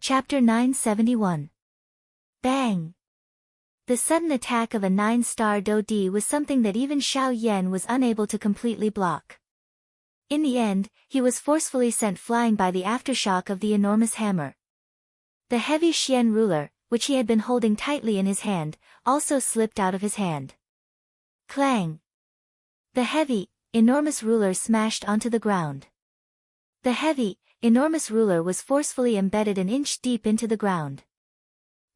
Chapter 971. Bang! The sudden attack of a 9-star Do-D was something that even Xiao Yan was unable to completely block. In the end, he was forcefully sent flying by the aftershock of the enormous hammer. The heavy Xian ruler, which he had been holding tightly in his hand, also slipped out of his hand. Clang! The heavy, enormous ruler smashed onto the ground. The heavy, enormous ruler was forcefully embedded an inch deep into the ground.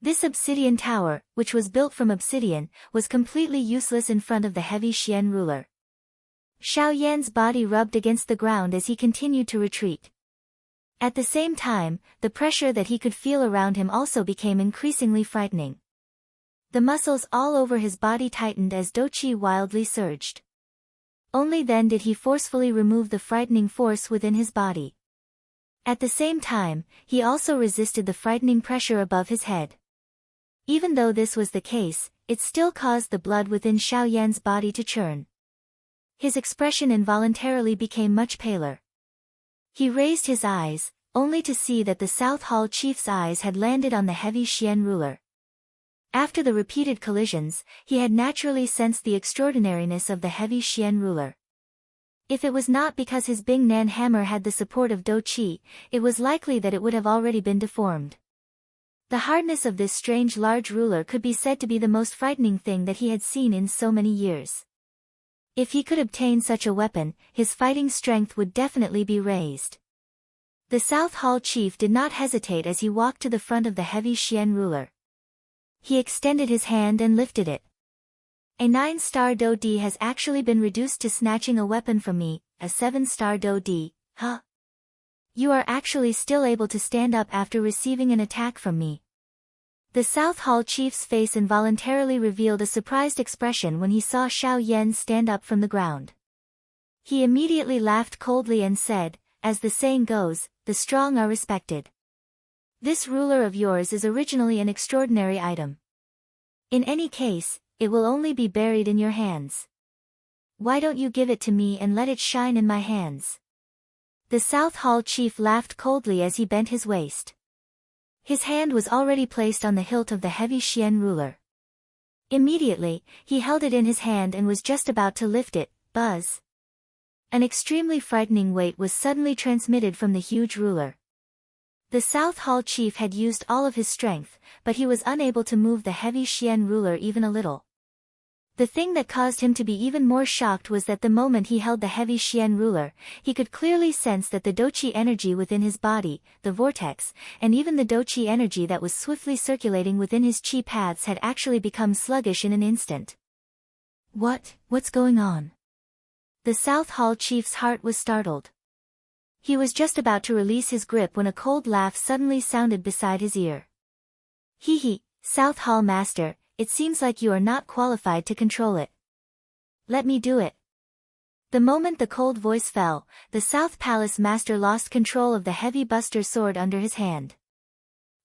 This obsidian tower, which was built from obsidian, was completely useless in front of the heavy Xian ruler. Xiao Yan's body rubbed against the ground as he continued to retreat. At the same time, the pressure that he could feel around him also became increasingly frightening. The muscles all over his body tightened as Doqi wildly surged. Only then did he forcefully remove the frightening force within his body. At the same time, he also resisted the frightening pressure above his head. Even though this was the case, it still caused the blood within Xiao Yan's body to churn. His expression involuntarily became much paler. He raised his eyes, only to see that the South Hall chief's eyes had landed on the heavy Xian ruler. After the repeated collisions, he had naturally sensed the extraordinariness of the heavy Xian ruler. If it was not because his Bing Nan hammer had the support of Do Qi, it was likely that it would have already been deformed. The hardness of this strange large ruler could be said to be the most frightening thing that he had seen in so many years. If he could obtain such a weapon, his fighting strength would definitely be raised. The South Hall chief did not hesitate as he walked to the front of the heavy Xian ruler. He extended his hand and lifted it. A 9-star Do-D has actually been reduced to snatching a weapon from me, a 7-star Do-D, huh? You are actually still able to stand up after receiving an attack from me. The South Hall chief's face involuntarily revealed a surprised expression when he saw Xiao Yan stand up from the ground. He immediately laughed coldly and said, as the saying goes, the strong are respected. This ruler of yours is originally an extraordinary item. In any case, it will only be buried in your hands. Why don't you give it to me and let it shine in my hands? The South Hall chief laughed coldly as he bent his waist. His hand was already placed on the hilt of the heavy Xian ruler. Immediately, he held it in his hand and was just about to lift it, buzz. An extremely frightening weight was suddenly transmitted from the huge ruler. The South Hall chief had used all of his strength, but he was unable to move the heavy Xian ruler even a little. The thing that caused him to be even more shocked was that the moment he held the heavy Xian ruler, he could clearly sense that the Doqi energy within his body, the vortex, and even the Doqi energy that was swiftly circulating within his qi paths had actually become sluggish in an instant. What's going on? The South Hall chief's heart was startled. He was just about to release his grip when a cold laugh suddenly sounded beside his ear. Hee, South Hall master, it seems like you are not qualified to control it. Let me do it. The moment the cold voice fell, the South Palace master lost control of the heavy buster sword under his hand.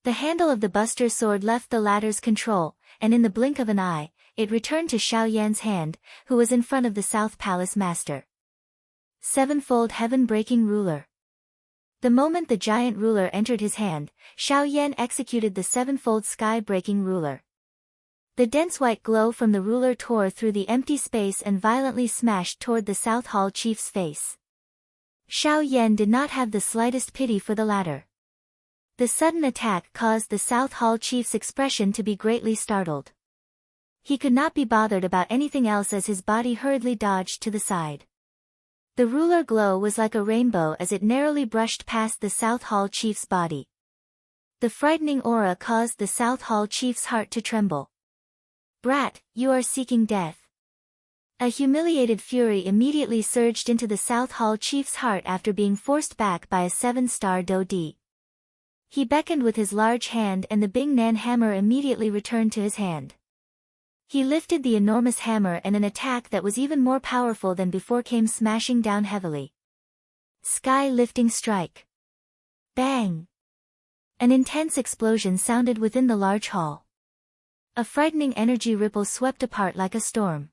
The handle of the buster sword left the latter's control, and in the blink of an eye, it returned to Xiao Yan's hand, who was in front of the South Palace master. Sevenfold heaven-breaking ruler. The moment the giant ruler entered his hand, Xiao Yan executed the sevenfold sky-breaking ruler. The dense white glow from the ruler tore through the empty space and violently smashed toward the South Hall chief's face. Xiao Yan did not have the slightest pity for the latter. The sudden attack caused the South Hall chief's expression to be greatly startled. He could not be bothered about anything else as his body hurriedly dodged to the side. The ruler glow was like a rainbow as it narrowly brushed past the South Hall chief's body. The frightening aura caused the South Hall chief's heart to tremble. Brat, you are seeking death. A humiliated fury immediately surged into the South Hall chief's heart after being forced back by a 7-star Do-D. He beckoned with his large hand and the Bing Nan hammer immediately returned to his hand. He lifted the enormous hammer and an attack that was even more powerful than before came smashing down heavily. Sky-lifting strike. Bang! An intense explosion sounded within the large hall. A frightening energy ripple swept apart like a storm.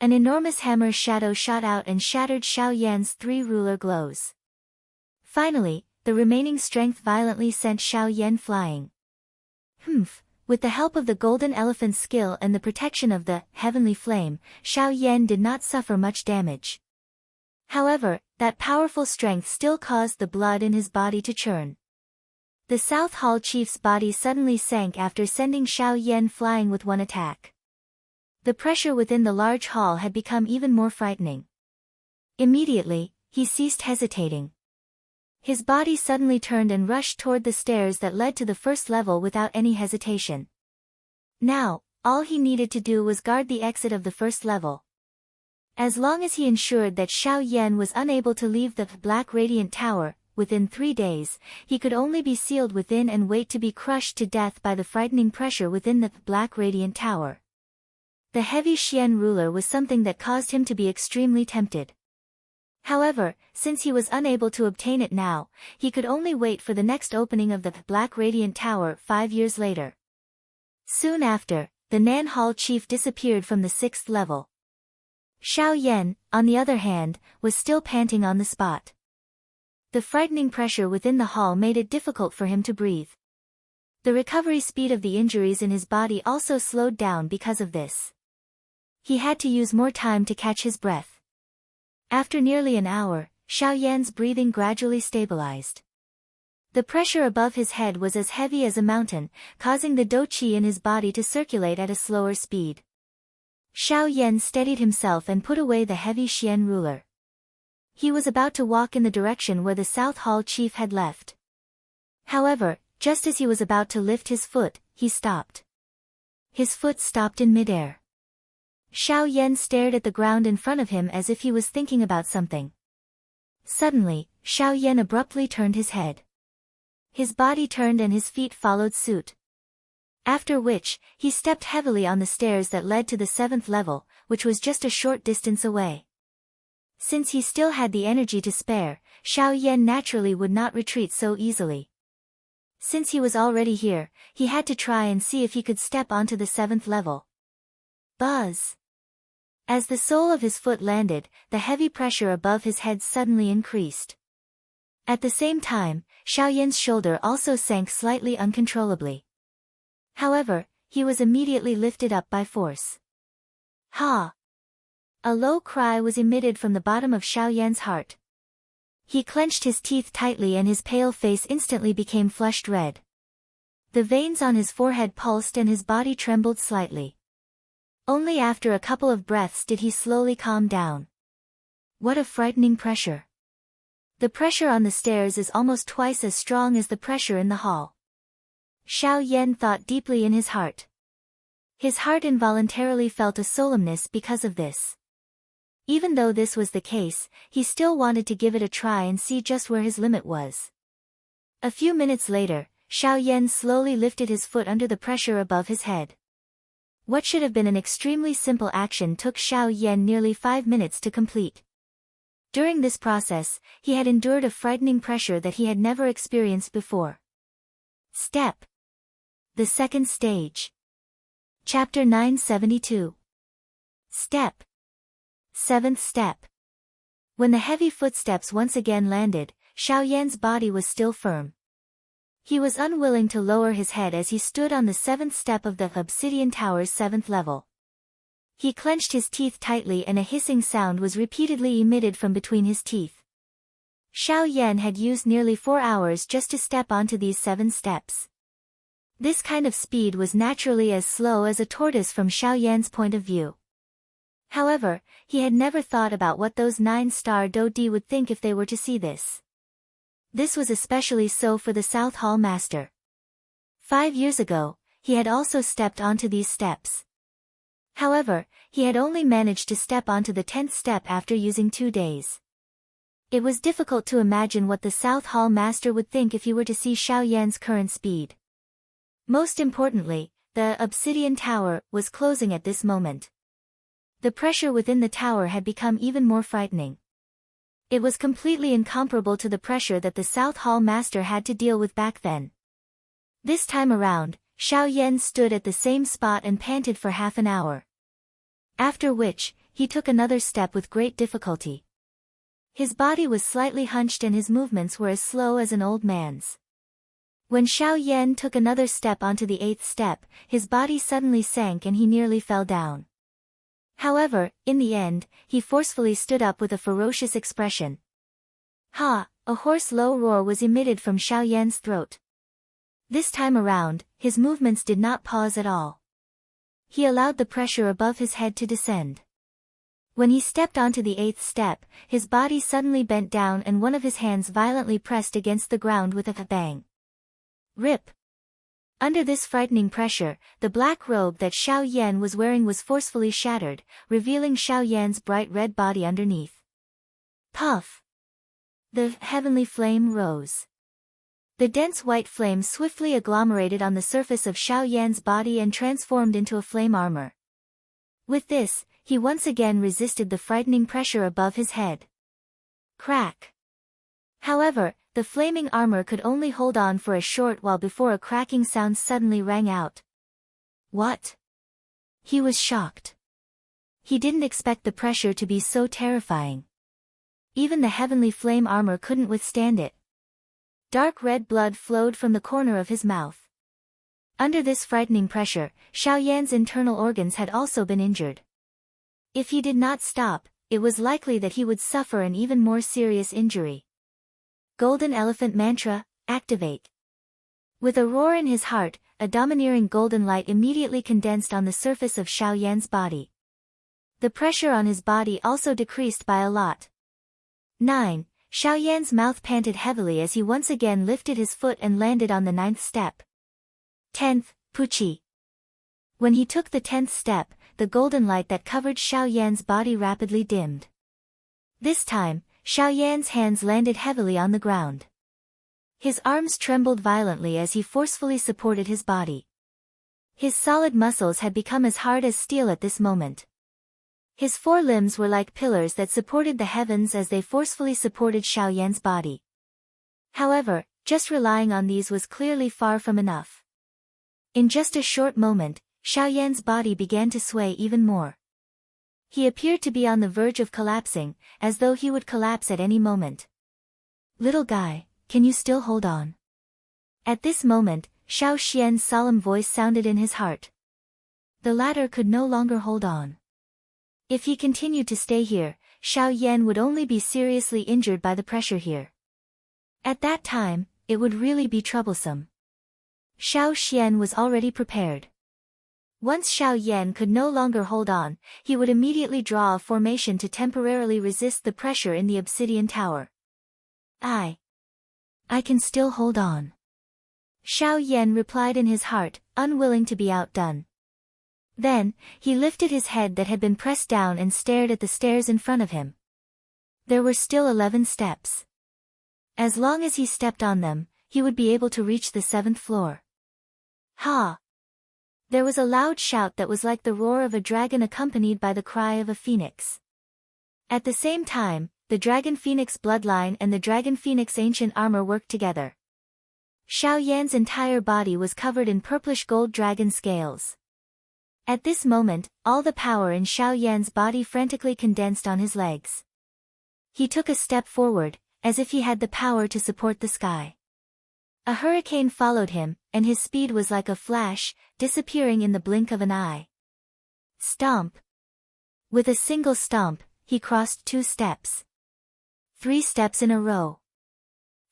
An enormous hammer shadow shot out and shattered Xiao Yan's 3 ruler glows. Finally, the remaining strength violently sent Xiao Yan flying. With the help of the golden elephant's skill and the protection of the heavenly flame, Xiao Yan did not suffer much damage. However, that powerful strength still caused the blood in his body to churn. The South Hall chief's body suddenly sank after sending Xiao Yan flying with one attack. The pressure within the large hall had become even more frightening. Immediately, he ceased hesitating. His body suddenly turned and rushed toward the stairs that led to the first level without any hesitation. Now, all he needed to do was guard the exit of the first level. As long as he ensured that Xiao Yan was unable to leave the Black Radiant Tower, within 3 days, he could only be sealed within and wait to be crushed to death by the frightening pressure within the Black Radiant Tower. The heavy Xian ruler was something that caused him to be extremely tempted. However, since he was unable to obtain it now, he could only wait for the next opening of the Black Radiant Tower 5 years later. Soon after, the Nan Hall chief disappeared from the 6th level. Xiao Yan, on the other hand, was still panting on the spot. The frightening pressure within the hall made it difficult for him to breathe. The recovery speed of the injuries in his body also slowed down because of this. He had to use more time to catch his breath. After nearly an hour, Xiao Yan's breathing gradually stabilized. The pressure above his head was as heavy as a mountain, causing the dou qi in his body to circulate at a slower speed. Xiao Yan steadied himself and put away the heavy Xian ruler. He was about to walk in the direction where the South Hall chief had left. However, just as he was about to lift his foot, he stopped. His foot stopped in midair. Xiao Yan stared at the ground in front of him as if he was thinking about something. Suddenly, Xiao Yan abruptly turned his head. His body turned and his feet followed suit. After which, he stepped heavily on the stairs that led to the 7th level, which was just a short distance away. Since he still had the energy to spare, Xiao Yan naturally would not retreat so easily. Since he was already here, he had to try and see if he could step onto the 7th level. Buzz! As the sole of his foot landed, the heavy pressure above his head suddenly increased. At the same time, Xiao Yan's shoulder also sank slightly uncontrollably. However, he was immediately lifted up by force. Ha! A low cry was emitted from the bottom of Xiao Yan's heart. He clenched his teeth tightly and his pale face instantly became flushed red. The veins on his forehead pulsed and his body trembled slightly. Only after a couple of breaths did he slowly calm down. What a frightening pressure. The pressure on the stairs is almost twice as strong as the pressure in the hall. Xiao Yan thought deeply in his heart. His heart involuntarily felt a solemnness because of this. Even though this was the case, he still wanted to give it a try and see just where his limit was. A few minutes later, Xiao Yan slowly lifted his foot under the pressure above his head. What should have been an extremely simple action took Xiao Yan nearly 5 minutes to complete. During this process, he had endured a frightening pressure that he had never experienced before. Step. The second stage. Chapter 972. Step. 7th step. When the heavy footsteps once again landed, Xiao Yan's body was still firm. He was unwilling to lower his head as he stood on the 7th step of the Obsidian Tower's 7th level. He clenched his teeth tightly and a hissing sound was repeatedly emitted from between his teeth. Xiao Yan had used nearly 4 hours just to step onto these 7 steps. This kind of speed was naturally as slow as a tortoise from Xiao Yan's point of view. However, he had never thought about what those 9-star Dodi would think if they were to see this. This was especially so for the South Hall Master. 5 years ago, he had also stepped onto these steps. However, he had only managed to step onto the 10th step after using 2 days. It was difficult to imagine what the South Hall Master would think if he were to see Xiao Yan's current speed. Most importantly, the Obsidian Tower was closing at this moment. The pressure within the tower had become even more frightening. It was completely incomparable to the pressure that the South Hall Master had to deal with back then. This time around, Xiao Yan stood at the same spot and panted for half an hour. After which, he took another step with great difficulty. His body was slightly hunched and his movements were as slow as an old man's. When Xiao Yan took another step onto the 8th step, his body suddenly sank and he nearly fell down. However, in the end, he forcefully stood up with a ferocious expression. Ha! A hoarse low roar was emitted from Xiao Yan's throat. This time around, his movements did not pause at all. He allowed the pressure above his head to descend. When he stepped onto the 8th step, his body suddenly bent down and one of his hands violently pressed against the ground with a bang. Rip! Under this frightening pressure, the black robe that Xiao Yan was wearing was forcefully shattered, revealing Xiao Yan's bright red body underneath. Puff! The heavenly flame rose. The dense white flame swiftly agglomerated on the surface of Xiao Yan's body and transformed into a flame armor. With this, he once again resisted the frightening pressure above his head. Crack! However, the flaming armor could only hold on for a short while before a cracking sound suddenly rang out. What? He was shocked. He didn't expect the pressure to be so terrifying. Even the heavenly flame armor couldn't withstand it. Dark red blood flowed from the corner of his mouth. Under this frightening pressure, Xiao Yan's internal organs had also been injured. If he did not stop, it was likely that he would suffer an even more serious injury. Golden Elephant Mantra, activate. With a roar in his heart, a domineering golden light immediately condensed on the surface of Xiao Yan's body. The pressure on his body also decreased by a lot. 9. Xiao Yan's mouth panted heavily as he once again lifted his foot and landed on the 9th step. 10th, Puchi. When he took the 10th step, the golden light that covered Xiao Yan's body rapidly dimmed. This time, Xiao Yan's hands landed heavily on the ground. His arms trembled violently as he forcefully supported his body. His solid muscles had become as hard as steel at this moment. His 4 limbs were like pillars that supported the heavens as they forcefully supported Xiao Yan's body. However, just relying on these was clearly far from enough. In just a short moment, Xiao Yan's body began to sway even more. He appeared to be on the verge of collapsing, as though he would collapse at any moment. Little guy, can you still hold on? At this moment, Xiao Xian's solemn voice sounded in his heart. The latter could no longer hold on. If he continued to stay here, Xiao Yan would only be seriously injured by the pressure here. At that time, it would really be troublesome. Xiao Xian was already prepared. Once Xiao Yan could no longer hold on, he would immediately draw a formation to temporarily resist the pressure in the obsidian tower. I can still hold on. Xiao Yan replied in his heart, unwilling to be outdone. Then, he lifted his head that had been pressed down and stared at the stairs in front of him. There were still 11 steps. As long as he stepped on them, he would be able to reach the 7th floor. Ha! There was a loud shout that was like the roar of a dragon accompanied by the cry of a phoenix. At the same time, the Dragon Phoenix bloodline and the Dragon Phoenix ancient armor worked together. Xiao Yan's entire body was covered in purplish gold dragon scales. At this moment, all the power in Xiao Yan's body frantically condensed on his legs. He took a step forward, as if he had the power to support the sky. A hurricane followed him, and his speed was like a flash, disappearing in the blink of an eye. Stomp! With a single stomp, he crossed 2 steps. 3 steps in a row.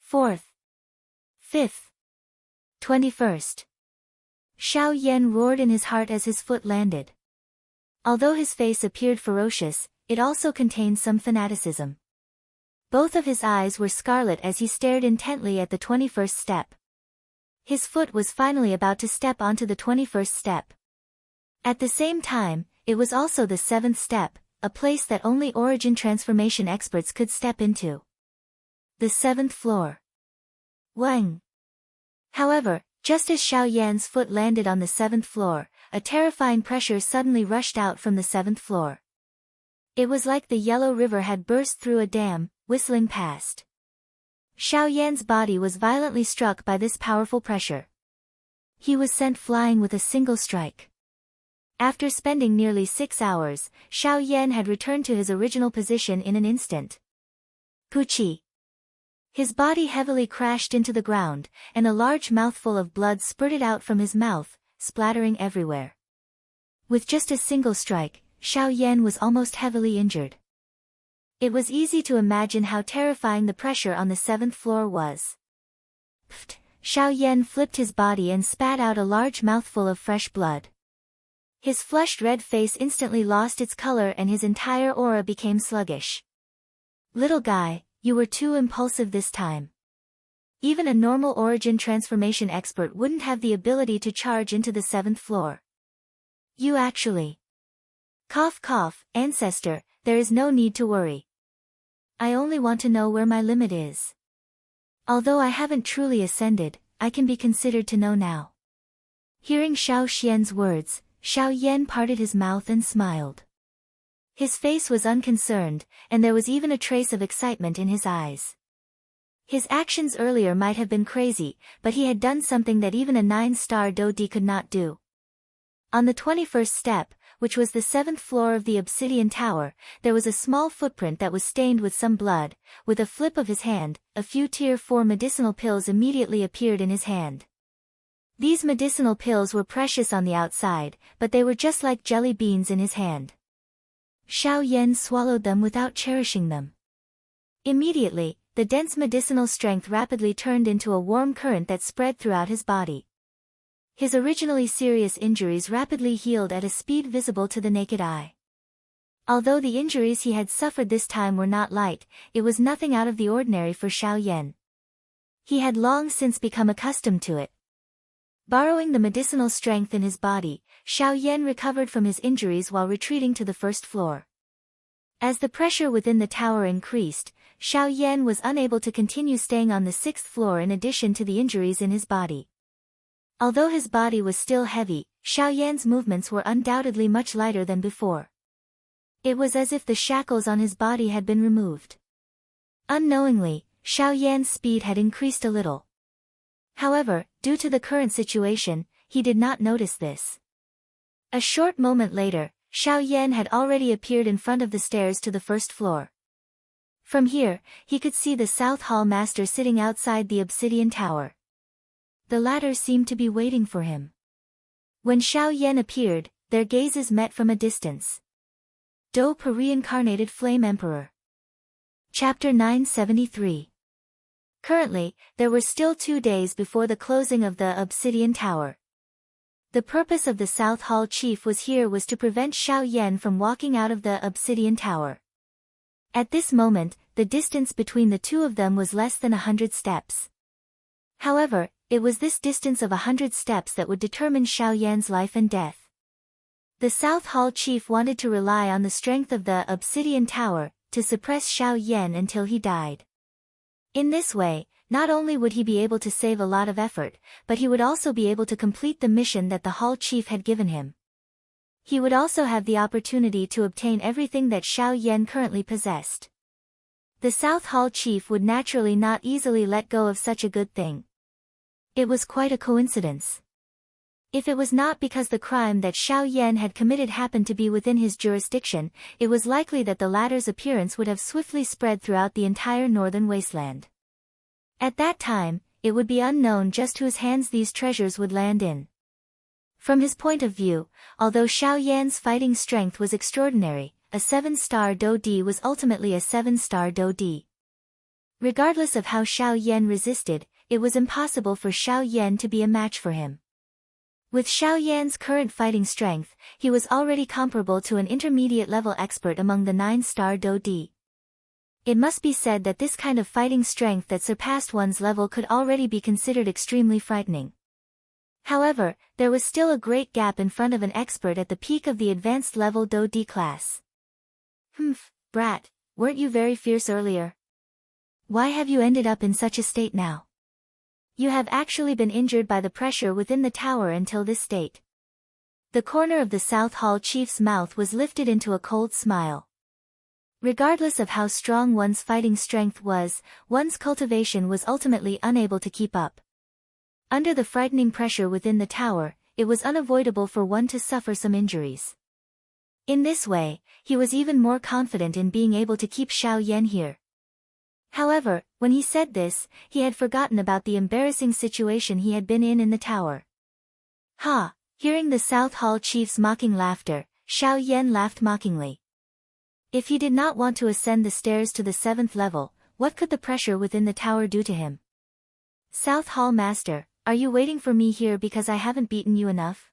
4th. 5th. 21st. Xiao Yan roared in his heart as his foot landed. Although his face appeared ferocious, it also contained some fanaticism. Both of his eyes were scarlet as he stared intently at the 21st step. His foot was finally about to step onto the 21st step. At the same time, it was also the 7th step, a place that only origin transformation experts could step into. The 7th floor. Wang! However, just as Xiao Yan's foot landed on the 7th floor, a terrifying pressure suddenly rushed out from the 7th floor. It was like the Yellow River had burst through a dam, whistling past. Xiao Yan's body was violently struck by this powerful pressure. He was sent flying with a single strike. After spending nearly 6 hours, Xiao Yan had returned to his original position in an instant. Pucci. His body heavily crashed into the ground, and a large mouthful of blood spurted out from his mouth, splattering everywhere. With just a single strike, Xiao Yan was almost heavily injured. It was easy to imagine how terrifying the pressure on the 7th floor was. Pfft! Xiao Yan flipped his body and spat out a large mouthful of fresh blood. His flushed red face instantly lost its color and his entire aura became sluggish. Little guy, you were too impulsive this time. Even a normal origin transformation expert wouldn't have the ability to charge into the 7th floor. You actually. Cough cough, ancestor, there is no need to worry. I only want to know where my limit is. Although I haven't truly ascended, I can be considered to know now. Hearing Xiao Xian's words, Xiao Yan parted his mouth and smiled. His face was unconcerned, and there was even a trace of excitement in his eyes. His actions earlier might have been crazy, but he had done something that even a 9-star Dodi could not do. On the 21st step, which was the 7th floor of the obsidian tower, there was a small footprint that was stained with some blood. With a flip of his hand, a few tier 4 medicinal pills immediately appeared in his hand. These medicinal pills were precious on the outside, but they were just like jelly beans in his hand. Xiao Yan swallowed them without cherishing them. Immediately, the dense medicinal strength rapidly turned into a warm current that spread throughout his body. His originally serious injuries rapidly healed at a speed visible to the naked eye. Although the injuries he had suffered this time were not light, it was nothing out of the ordinary for Xiao Yan. He had long since become accustomed to it. Borrowing the medicinal strength in his body, Xiao Yan recovered from his injuries while retreating to the 1st floor. As the pressure within the tower increased, Xiao Yan was unable to continue staying on the 6th floor in addition to the injuries in his body. Although his body was still heavy, Xiao Yan's movements were undoubtedly much lighter than before. It was as if the shackles on his body had been removed. Unknowingly, Xiao Yan's speed had increased a little. However, due to the current situation, he did not notice this. A short moment later, Xiao Yan had already appeared in front of the stairs to the 1st floor. From here, he could see the South Hall Master sitting outside the obsidian tower. The latter seemed to be waiting for him. When Xiao Yan appeared, their gazes met from a distance. Dope Reincarnated Flame Emperor. Chapter 973. Currently, there were still 2 days before the closing of the obsidian tower. The purpose of the South Hall Chief was to prevent Xiao Yan from walking out of the obsidian tower. At this moment, the distance between the two of them was less than 100 steps. However, it was this distance of 100 steps that would determine Xiao Yan's life and death. The South Hall Chief wanted to rely on the strength of the obsidian tower to suppress Xiao Yan until he died. In this way, not only would he be able to save a lot of effort, but he would also be able to complete the mission that the Hall Chief had given him. He would also have the opportunity to obtain everything that Xiao Yan currently possessed. The South Hall Chief would naturally not easily let go of such a good thing. It was quite a coincidence. If it was not because the crime that Xiao Yan had committed happened to be within his jurisdiction, it was likely that the latter's appearance would have swiftly spread throughout the entire northern wasteland. At that time, it would be unknown just whose hands these treasures would land in. From his point of view, although Xiao Yan's fighting strength was extraordinary, a 7-star Dodi was ultimately a 7-star Dodi. Regardless of how Xiao Yan resisted, it was impossible for Xiao Yan to be a match for him. With Xiao Yan's current fighting strength, he was already comparable to an intermediate-level expert among the 9-star Dodi. It must be said that this kind of fighting strength that surpassed one's level could already be considered extremely frightening. However, there was still a great gap in front of an expert at the peak of the advanced level Dodi class. Brat, weren't you very fierce earlier? Why have you ended up in such a state now? You have actually been injured by the pressure within the tower until this state. The corner of the South Hall Chief's mouth was lifted into a cold smile. Regardless of how strong one's fighting strength was, one's cultivation was ultimately unable to keep up. Under the frightening pressure within the tower, it was unavoidable for one to suffer some injuries. In this way, he was even more confident in being able to keep Xiao Yan here. However, when he said this, he had forgotten about the embarrassing situation he had been in the tower. Ha! Hearing the South Hall chief's mocking laughter, Xiao Yan laughed mockingly. If he did not want to ascend the stairs to the 7th level, what could the pressure within the tower do to him? South Hall Master, are you waiting for me here because I haven't beaten you enough?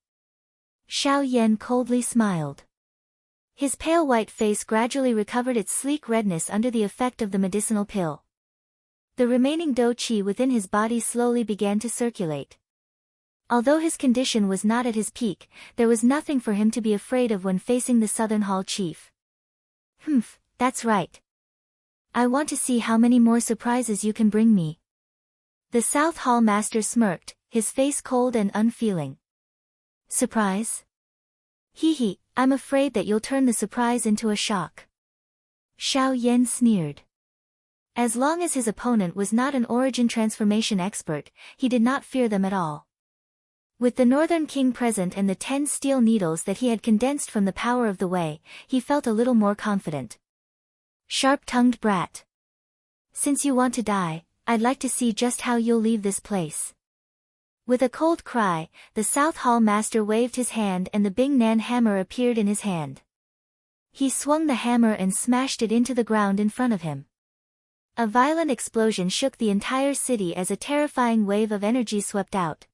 Xiao Yan coldly smiled. His pale white face gradually recovered its sleek redness under the effect of the medicinal pill. The remaining dou qi within his body slowly began to circulate. Although his condition was not at his peak, there was nothing for him to be afraid of when facing the Southern Hall chief. Humph, that's right. I want to see how many more surprises you can bring me. The South Hall master smirked, his face cold and unfeeling. Surprise? Hee, I'm afraid that you'll turn the surprise into a shock. Xiao Yan sneered. As long as his opponent was not an origin transformation expert, he did not fear them at all. With the Northern King present and the 10 steel needles that he had condensed from the power of the Wei, he felt a little more confident. Sharp-tongued brat. Since you want to die, I'd like to see just how you'll leave this place. With a cold cry, the South Hall master waved his hand and the Bing Nan hammer appeared in his hand. He swung the hammer and smashed it into the ground in front of him. A violent explosion shook the entire city as a terrifying wave of energy swept out.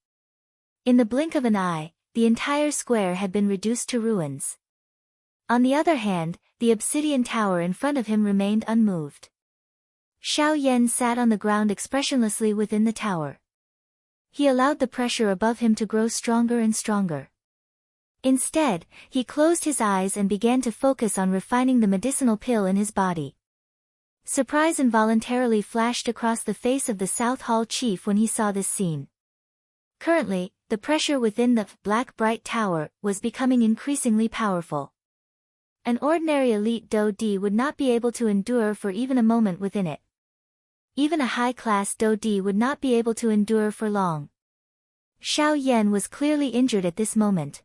In the blink of an eye, the entire square had been reduced to ruins. On the other hand, the obsidian tower in front of him remained unmoved. Xiao Yan sat on the ground expressionlessly within the tower. He allowed the pressure above him to grow stronger and stronger. Instead, he closed his eyes and began to focus on refining the medicinal pill in his body. Surprise involuntarily flashed across the face of the South Hall chief when he saw this scene. Currently, the pressure within the black bright tower was becoming increasingly powerful. An ordinary elite dou di would not be able to endure for even a moment within it. Even a high-class dou di would not be able to endure for long. Xiao Yan was clearly injured at this moment.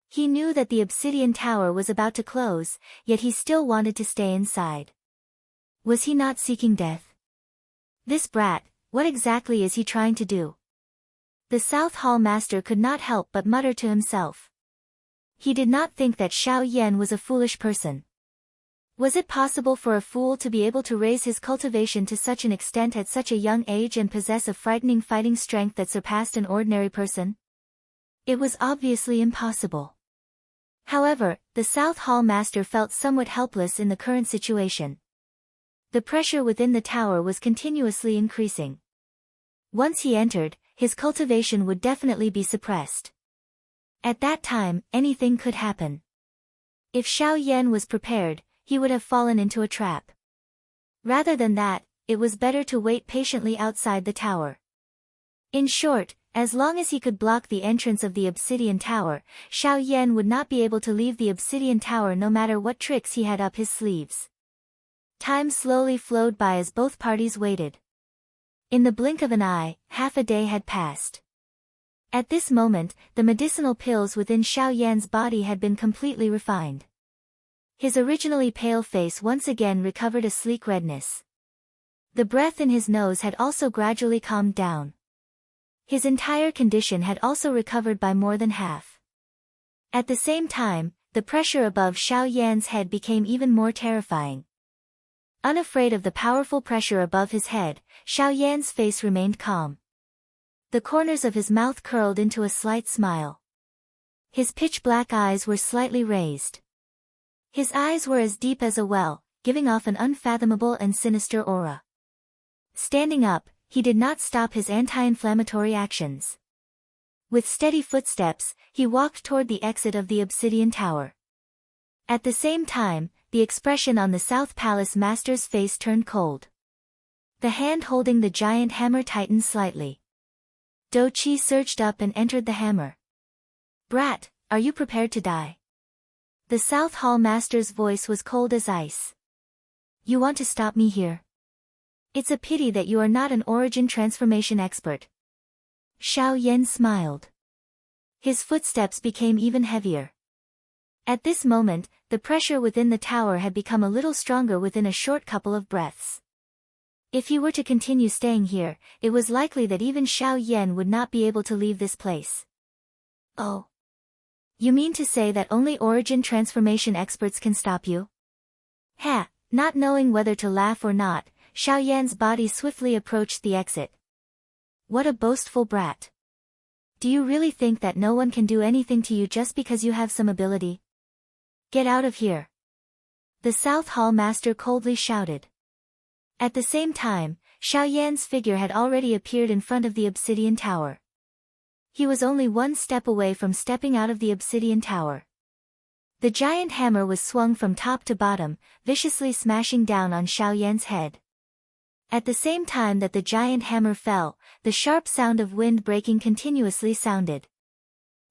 He knew that the obsidian tower was about to close, yet he still wanted to stay inside. Was he not seeking death? This brat, what exactly is he trying to do? The South Hall master could not help but mutter to himself. He did not think that Xiao Yan was a foolish person. Was it possible for a fool to be able to raise his cultivation to such an extent at such a young age and possess a frightening fighting strength that surpassed an ordinary person? It was obviously impossible. However, the South Hall master felt somewhat helpless in the current situation. The pressure within the tower was continuously increasing. Once he entered, his cultivation would definitely be suppressed. At that time, anything could happen. If Xiao Yan was prepared, he would have fallen into a trap. Rather than that, it was better to wait patiently outside the tower. In short, as long as he could block the entrance of the obsidian tower, Xiao Yan would not be able to leave the obsidian tower no matter what tricks he had up his sleeves. Time slowly flowed by as both parties waited. In the blink of an eye, half a day had passed. At this moment, the medicinal pills within Xiao Yan's body had been completely refined. His originally pale face once again recovered a sleek redness. The breath in his nose had also gradually calmed down. His entire condition had also recovered by more than half. At the same time, the pressure above Xiao Yan's head became even more terrifying. Unafraid of the powerful pressure above his head, Xiao Yan's face remained calm. The corners of his mouth curled into a slight smile. His pitch-black eyes were slightly raised. His eyes were as deep as a well, giving off an unfathomable and sinister aura. Standing up, he did not stop his anti-inflammatory actions. With steady footsteps, he walked toward the exit of the obsidian tower. At the same time, the expression on the South Palace master's face turned cold. The hand holding the giant hammer tightened slightly. Dou Qi surged up and entered the hammer. Brat, are you prepared to die? The South Hall master's voice was cold as ice. You want to stop me here? It's a pity that you are not an origin transformation expert. Xiao Yan smiled. His footsteps became even heavier. At this moment, the pressure within the tower had become a little stronger within a short couple of breaths. If he were to continue staying here, it was likely that even Xiao Yan would not be able to leave this place. Oh. You mean to say that only origin transformation experts can stop you? Ha! Not knowing whether to laugh or not, Xiao Yan's body swiftly approached the exit. What a boastful brat. Do you really think that no one can do anything to you just because you have some ability? Get out of here. The South Hall Master coldly shouted. At the same time, Xiao Yan's figure had already appeared in front of the obsidian tower. He was only one step away from stepping out of the obsidian tower. The giant hammer was swung from top to bottom, viciously smashing down on Xiao Yan's head. At the same time that the giant hammer fell, the sharp sound of wind breaking continuously sounded.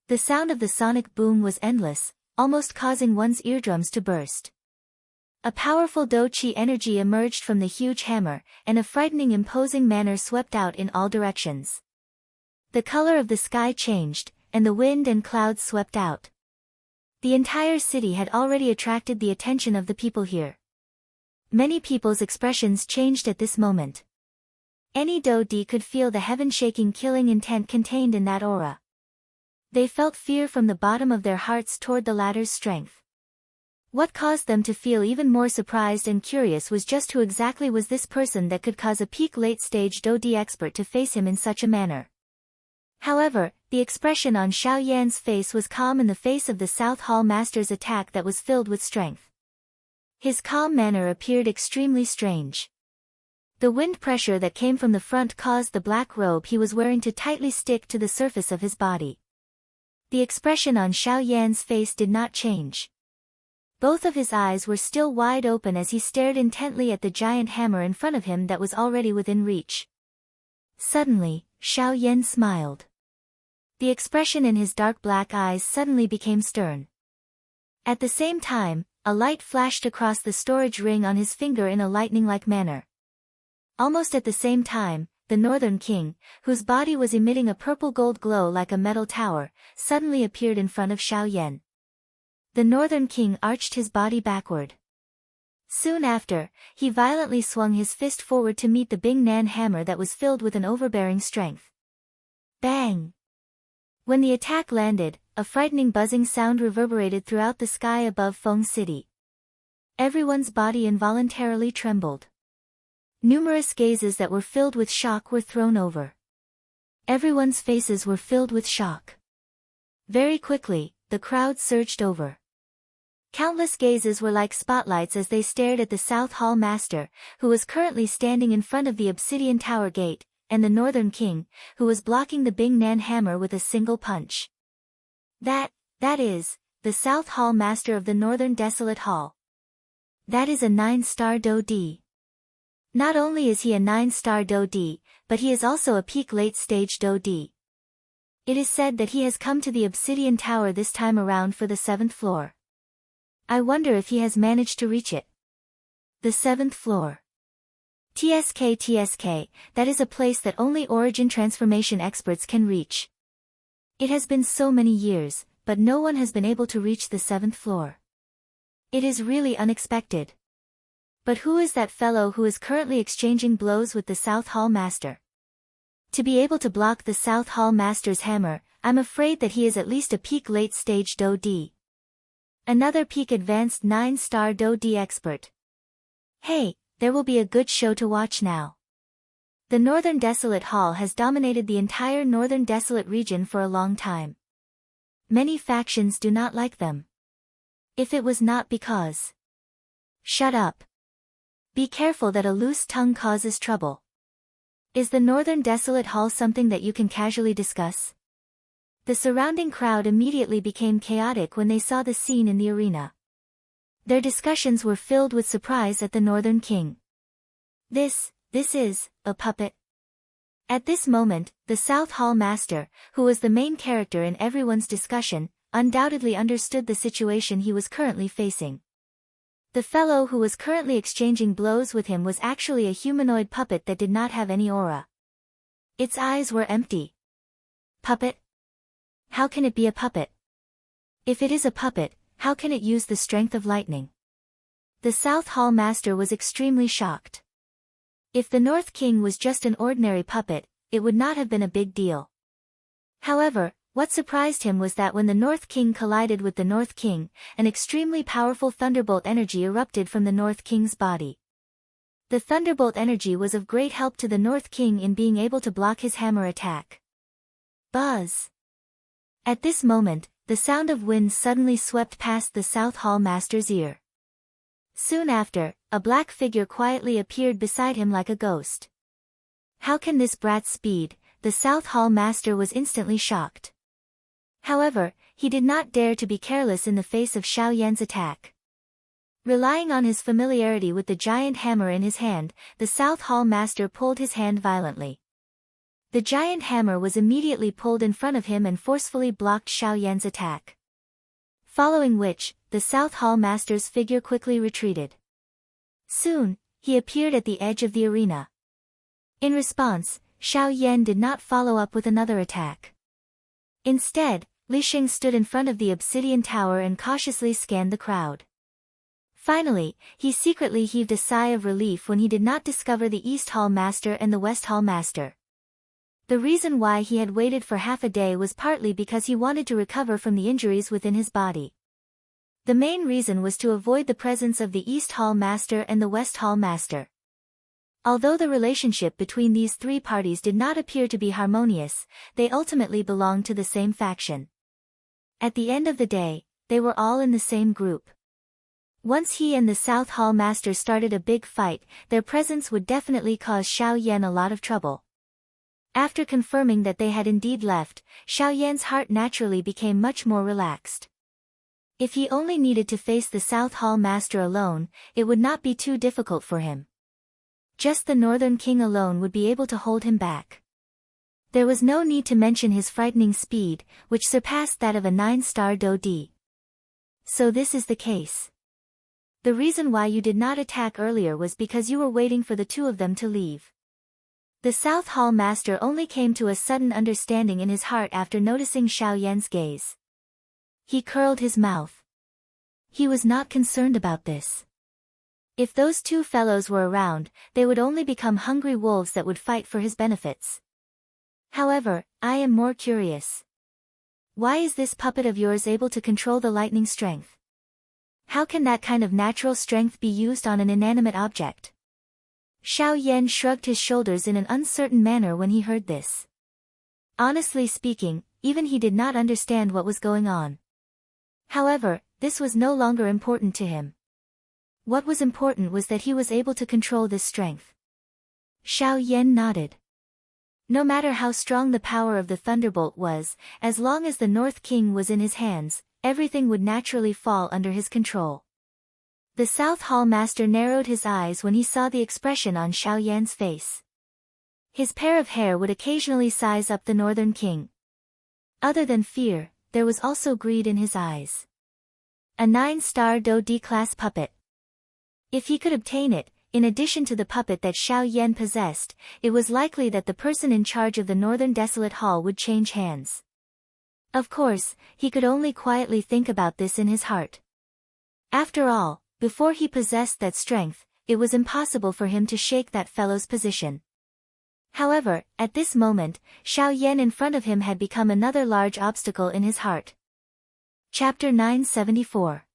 The sound of the sonic boom was endless, almost causing one's eardrums to burst. A powerful Do-Chi energy emerged from the huge hammer, and a frightening imposing manner swept out in all directions. The color of the sky changed, and the wind and clouds swept out. The entire city had already attracted the attention of the people here. Many people's expressions changed at this moment. Any Do-Di could feel the heaven-shaking killing intent contained in that aura. They felt fear from the bottom of their hearts toward the latter's strength. What caused them to feel even more surprised and curious was just who exactly was this person that could cause a peak late-stage Do-Di expert to face him in such a manner. However, the expression on Xiao Yan's face was calm in the face of the South Hall Master's attack that was filled with strength. His calm manner appeared extremely strange. The wind pressure that came from the front caused the black robe he was wearing to tightly stick to the surface of his body. The expression on Xiao Yan's face did not change. Both of his eyes were still wide open as he stared intently at the giant hammer in front of him that was already within reach. Suddenly, Xiao Yan smiled. The expression in his dark black eyes suddenly became stern. At the same time, a light flashed across the storage ring on his finger in a lightning-like manner. Almost at the same time, the Northern King, whose body was emitting a purple-gold glow like a metal tower, suddenly appeared in front of Xiao Yan. The Northern King arched his body backward. Soon after, he violently swung his fist forward to meet the Bing Nan hammer that was filled with an overbearing strength. Bang! When the attack landed, a frightening buzzing sound reverberated throughout the sky above Feng City. Everyone's body involuntarily trembled. Numerous gazes that were filled with shock were thrown over. Everyone's faces were filled with shock. Very quickly, the crowd surged over. Countless gazes were like spotlights as they stared at the South Hall Master, who was currently standing in front of the Obsidian Tower Gate, and the Northern King, who was blocking the Bing Nan hammer with a single punch. That is, the South Hall Master of the Northern Desolate Hall. That is a 9-star Do-Di. Not only is he a 9-star Do-Di, but he is also a peak late-stage Do-Di. It is said that he has come to the Obsidian Tower this time around for the 7th floor. I wonder if he has managed to reach it. The 7th floor. TSK, that is a place that only origin transformation experts can reach. It has been so many years, but no one has been able to reach the 7th floor. It is really unexpected. But who is that fellow who is currently exchanging blows with the South Hall Master? To be able to block the South Hall Master's hammer, I'm afraid that he is at least a peak late-stage Do-Di. Another peak advanced 9-star Do-Di expert. Hey, there will be a good show to watch now. The Northern Desolate Hall has dominated the entire Northern Desolate region for a long time. Many factions do not like them. If it was not because... Shut up. Be careful that a loose tongue causes trouble. Is the Northern Desolate Hall something that you can casually discuss? The surrounding crowd immediately became chaotic when they saw the scene in the arena. Their discussions were filled with surprise at the Northern King. This is a puppet. At this moment, the South Hall Master, who was the main character in everyone's discussion, undoubtedly understood the situation he was currently facing. The fellow who was currently exchanging blows with him was actually a humanoid puppet that did not have any aura. Its eyes were empty. Puppet? How can it be a puppet? If it is a puppet, how can it use the strength of lightning? The South Hall Master was extremely shocked. If the North King was just an ordinary puppet, it would not have been a big deal. However, what surprised him was that when the North King collided with the North King, an extremely powerful thunderbolt energy erupted from the North King's body. The thunderbolt energy was of great help to the North King in being able to block his hammer attack. Buzz! At this moment, the sound of wind suddenly swept past the South Hall Master's ear. Soon after, a black figure quietly appeared beside him like a ghost. How can this brat speed? The South Hall Master was instantly shocked. However, he did not dare to be careless in the face of Xiao Yan's attack. Relying on his familiarity with the giant hammer in his hand, the South Hall Master pulled his hand violently. The giant hammer was immediately pulled in front of him and forcefully blocked Xiao Yan's attack. Following which, the South Hall Master's figure quickly retreated. Soon, he appeared at the edge of the arena. In response, Xiao Yan did not follow up with another attack. Instead, Li Xing stood in front of the obsidian tower and cautiously scanned the crowd. Finally, he secretly heaved a sigh of relief when he did not discover the East Hall Master and the West Hall Master. The reason why he had waited for half a day was partly because he wanted to recover from the injuries within his body. The main reason was to avoid the presence of the East Hall Master and the West Hall Master. Although the relationship between these three parties did not appear to be harmonious, they ultimately belonged to the same faction. At the end of the day, they were all in the same group. Once he and the South Hall Master started a big fight, their presence would definitely cause Xiao Yan a lot of trouble. After confirming that they had indeed left, Xiao Yan's heart naturally became much more relaxed. If he only needed to face the South Hall Master alone, it would not be too difficult for him. Just the Northern King alone would be able to hold him back. There was no need to mention his frightening speed, which surpassed that of a 9-star Do-D. So this is the case. The reason why you did not attack earlier was because you were waiting for the two of them to leave. The South Hall Master only came to a sudden understanding in his heart after noticing Xiao Yan's gaze. He curled his mouth. He was not concerned about this. If those two fellows were around, they would only become hungry wolves that would fight for his benefits. However, I am more curious. Why is this puppet of yours able to control the lightning strength? How can that kind of natural strength be used on an inanimate object? Xiao Yan shrugged his shoulders in an uncertain manner when he heard this. Honestly speaking, even he did not understand what was going on. However, this was no longer important to him. What was important was that he was able to control this strength. Xiao Yan nodded. No matter how strong the power of the thunderbolt was, as long as the North King was in his hands, everything would naturally fall under his control. The South Hall Master narrowed his eyes when he saw the expression on Xiao Yan's face. His pair of hair would occasionally size up the Northern King. Other than fear, there was also greed in his eyes. A 9-star Do-D class puppet. If he could obtain it, in addition to the puppet that Xiao Yan possessed, it was likely that the person in charge of the Northern Desolate Hall would change hands. Of course, he could only quietly think about this in his heart. After all, before he possessed that strength, it was impossible for him to shake that fellow's position. However, at this moment, Xiao Yan in front of him had become another large obstacle in his heart. Chapter 974.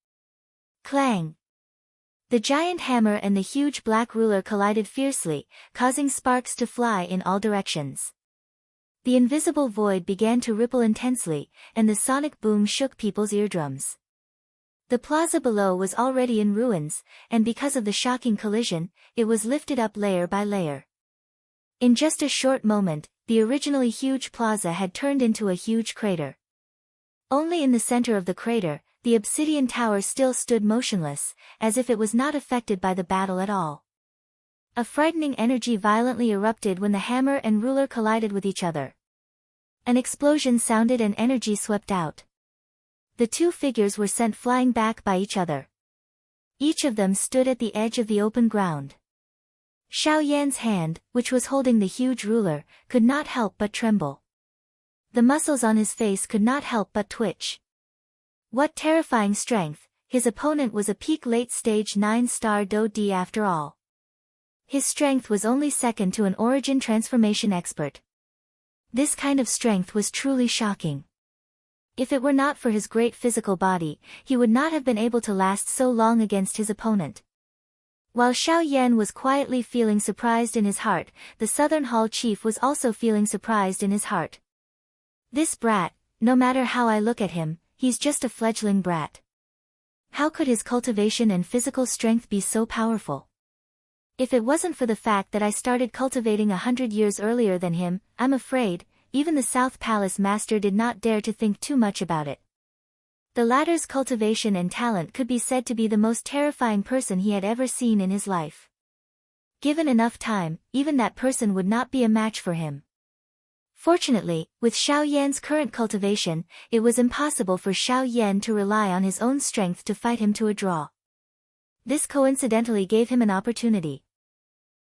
Clang! The giant hammer and the huge black ruler collided fiercely, causing sparks to fly in all directions. The invisible void began to ripple intensely, and the sonic boom shook people's eardrums. The plaza below was already in ruins, and because of the shocking collision, it was lifted up layer by layer. In just a short moment, the originally huge plaza had turned into a huge crater. Only in the center of the crater, the obsidian tower still stood motionless, as if it was not affected by the battle at all. A frightening energy violently erupted when the hammer and ruler collided with each other. An explosion sounded and energy swept out. The two figures were sent flying back by each other. Each of them stood at the edge of the open ground. Xiao Yan's hand, which was holding the huge ruler, could not help but tremble. The muscles on his face could not help but twitch. What terrifying strength! His opponent was a peak late-stage 9-star Do-D after all. His strength was only second to an origin transformation expert. This kind of strength was truly shocking. If it were not for his great physical body, he would not have been able to last so long against his opponent. While Xiao Yan was quietly feeling surprised in his heart, the Southern Hall chief was also feeling surprised in his heart. This brat, no matter how I look at him, he's just a fledgling brat. How could his cultivation and physical strength be so powerful? If it wasn't for the fact that I started cultivating 100 years earlier than him, I'm afraid, even the South Palace master did not dare to think too much about it. The latter's cultivation and talent could be said to be the most terrifying person he had ever seen in his life. Given enough time, even that person would not be a match for him. Fortunately, with Xiao Yan's current cultivation, it was impossible for Xiao Yan to rely on his own strength to fight him to a draw. This coincidentally gave him an opportunity.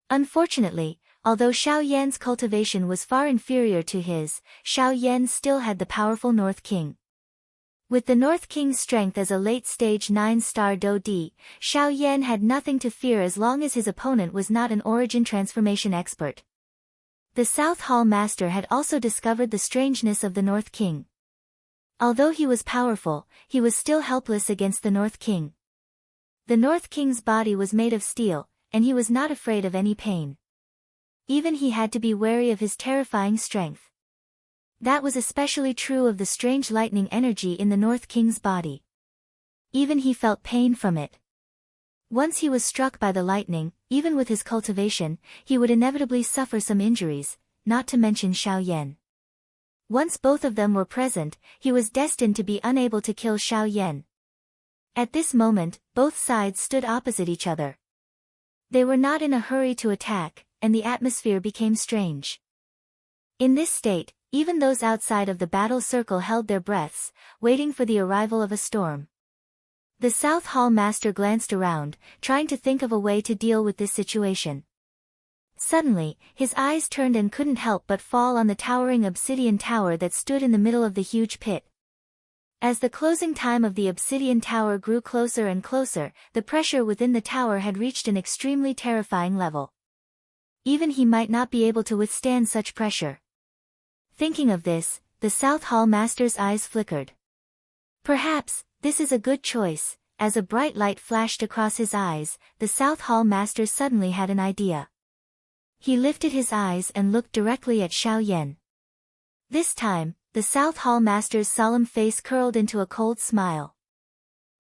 Unfortunately, although Xiao Yan's cultivation was far inferior to his, Xiao Yan still had the powerful North King. With the North King's strength as a late-stage 9-star Do Di, Xiao Yan had nothing to fear as long as his opponent was not an origin transformation expert. The South Hall master had also discovered the strangeness of the North King. Although he was powerful, he was still helpless against the North King. The North King's body was made of steel, and he was not afraid of any pain. Even he had to be wary of his terrifying strength. That was especially true of the strange lightning energy in the North King's body. Even he felt pain from it. Once he was struck by the lightning, even with his cultivation, he would inevitably suffer some injuries, not to mention Xiao Yan. Once both of them were present, he was destined to be unable to kill Xiao Yan. At this moment, both sides stood opposite each other. They were not in a hurry to attack, and the atmosphere became strange. In this state, even those outside of the battle circle held their breaths, waiting for the arrival of a storm. The South Hall master glanced around, trying to think of a way to deal with this situation. Suddenly, his eyes turned and couldn't help but fall on the towering obsidian tower that stood in the middle of the huge pit. As the closing time of the obsidian tower grew closer and closer, the pressure within the tower had reached an extremely terrifying level. Even he might not be able to withstand such pressure. Thinking of this, the South Hall master's eyes flickered. Perhaps, this is a good choice. As a bright light flashed across his eyes, the South Hall master suddenly had an idea. He lifted his eyes and looked directly at Xiao Yan. This time, the South Hall master's solemn face curled into a cold smile.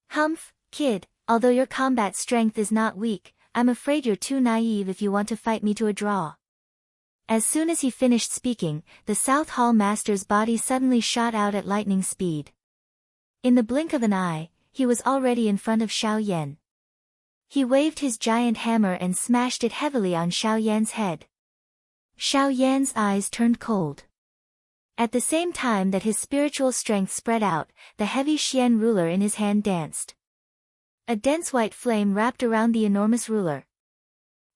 Humph, kid, although your combat strength is not weak, I'm afraid you're too naive if you want to fight me to a draw. As soon as he finished speaking, the South Hall master's body suddenly shot out at lightning speed. In the blink of an eye, he was already in front of Xiao Yan. He waved his giant hammer and smashed it heavily on Xiao Yan's head. Xiao Yan's eyes turned cold. At the same time that his spiritual strength spread out, the heavy Xian ruler in his hand danced. A dense white flame wrapped around the enormous ruler.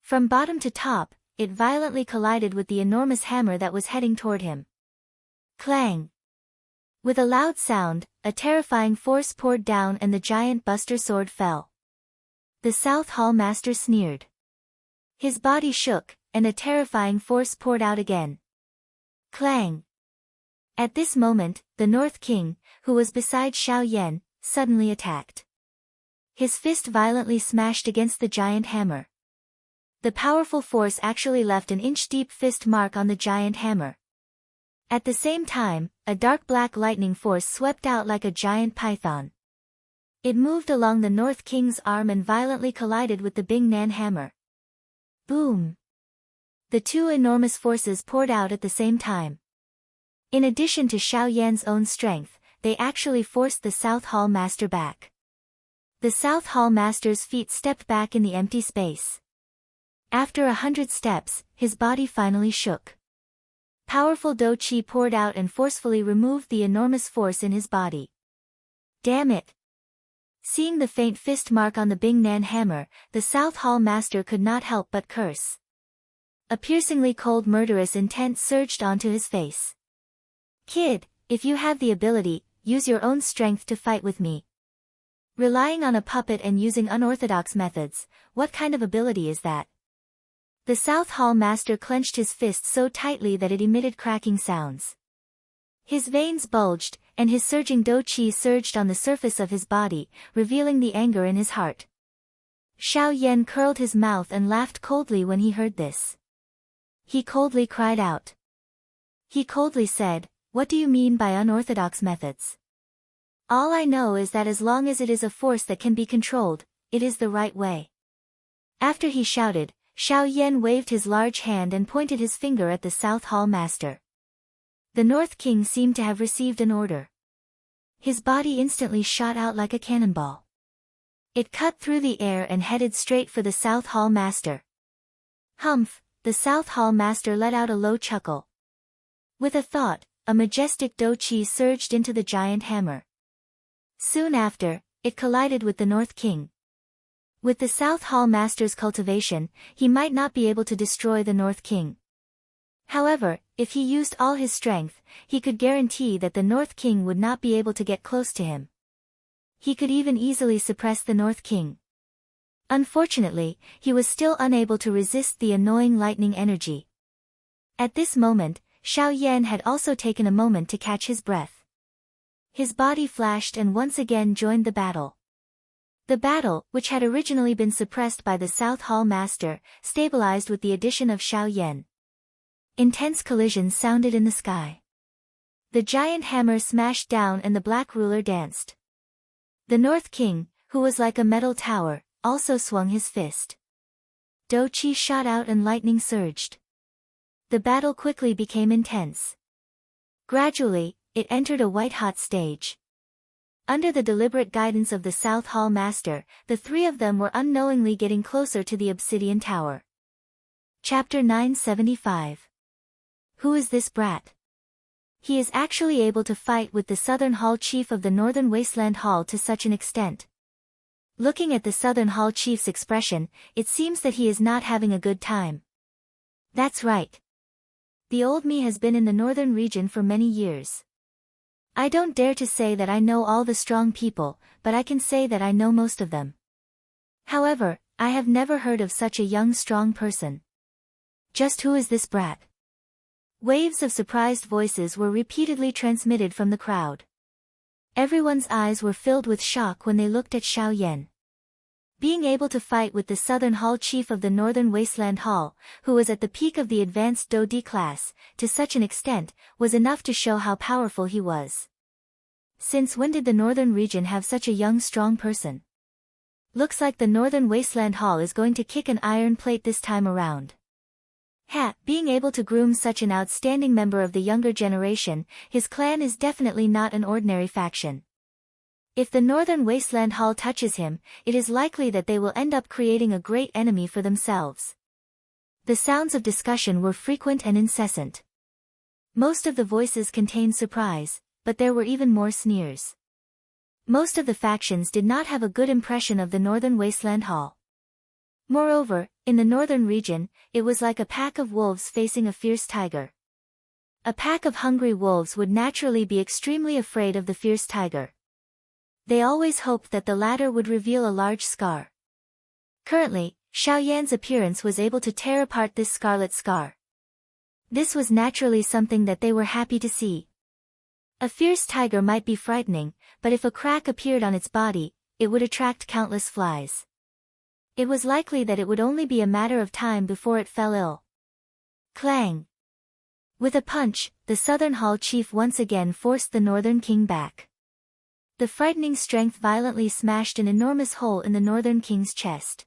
From bottom to top, it violently collided with the enormous hammer that was heading toward him. Clang! With a loud sound, a terrifying force poured down and the giant Buster Sword fell. The South Hall master sneered. His body shook, and a terrifying force poured out again. Clang! At this moment, the North King, who was beside Xiao Yan, suddenly attacked. His fist violently smashed against the giant hammer. The powerful force actually left an inch-deep fist mark on the giant hammer. At the same time, a dark black lightning force swept out like a giant python. It moved along the North King's arm and violently collided with the Bing Nan hammer. Boom! The two enormous forces poured out at the same time. In addition to Xiao Yan's own strength, they actually forced the South Hall master back. The South Hall master's feet stepped back in the empty space. After 100 steps, his body finally shook. Powerful Do Qi poured out and forcefully removed the enormous force in his body. Damn it! Seeing the faint fist mark on the Bing Nan hammer, the South Hall master could not help but curse. A piercingly cold murderous intent surged onto his face. Kid, if you have the ability, use your own strength to fight with me. Relying on a puppet and using unorthodox methods, what kind of ability is that? The South Hall Master clenched his fist so tightly that it emitted cracking sounds. His veins bulged, and his surging do-chi surged on the surface of his body, revealing the anger in his heart. Xiao Yan curled his mouth and laughed coldly when he heard this. He coldly cried out. He coldly said, "What do you mean by unorthodox methods? All I know is that as long as it is a force that can be controlled, it is the right way." After he shouted, Xiao Yan waved his large hand and pointed his finger at the South Hall Master. The North King seemed to have received an order. His body instantly shot out like a cannonball. It cut through the air and headed straight for the South Hall Master. Humph, the South Hall Master let out a low chuckle. With a thought, a majestic do-chi surged into the giant hammer. Soon after, it collided with the North King. With the South Hall Master's cultivation, he might not be able to destroy the North King. However, if he used all his strength, he could guarantee that the North King would not be able to get close to him. He could even easily suppress the North King. Unfortunately, he was still unable to resist the annoying lightning energy. At this moment, Xiao Yan had also taken a moment to catch his breath. His body flashed and once again joined the battle. The battle, which had originally been suppressed by the South Hall Master, stabilized with the addition of Xiao Yan. Intense collisions sounded in the sky. The giant hammer smashed down and the black ruler danced. The North King, who was like a metal tower, also swung his fist. Do-chi shot out and lightning surged. The battle quickly became intense. Gradually, it entered a white-hot stage. Under the deliberate guidance of the South Hall Master, the three of them were unknowingly getting closer to the Obsidian Tower. Chapter 975. Who is this brat? He is actually able to fight with the Southern Hall Chief of the Northern Wasteland Hall to such an extent. Looking at the Southern Hall Chief's expression, it seems that he is not having a good time. That's right. The old me has been in the northern region for many years. I don't dare to say that I know all the strong people, but I can say that I know most of them. However, I have never heard of such a young strong person. Just who is this brat? Waves of surprised voices were repeatedly transmitted from the crowd. Everyone's eyes were filled with shock when they looked at Xiao Yan. Being able to fight with the Southern Hall Chief of the Northern Wasteland Hall, who was at the peak of the advanced Do-D class, to such an extent, was enough to show how powerful he was. Since when did the Northern region have such a young strong person? Looks like the Northern Wasteland Hall is going to kick an iron plate this time around. Being able to groom such an outstanding member of the younger generation, his clan is definitely not an ordinary faction. If the Northern Wasteland Hall touches him, it is likely that they will end up creating a great enemy for themselves. The sounds of discussion were frequent and incessant. Most of the voices contained surprise, but there were even more sneers. Most of the factions did not have a good impression of the Northern Wasteland Hall. Moreover, in the northern region, it was like a pack of wolves facing a fierce tiger. A pack of hungry wolves would naturally be extremely afraid of the fierce tiger. They always hoped that the latter would reveal a large scar. Currently, Xiao Yan's appearance was able to tear apart this scarlet scar. This was naturally something that they were happy to see. A fierce tiger might be frightening, but if a crack appeared on its body, it would attract countless flies. It was likely that it would only be a matter of time before it fell ill. Clang! With a punch, the Southern Hall Chief once again forced the Northern King back. The frightening strength violently smashed an enormous hole in the Northern King's chest.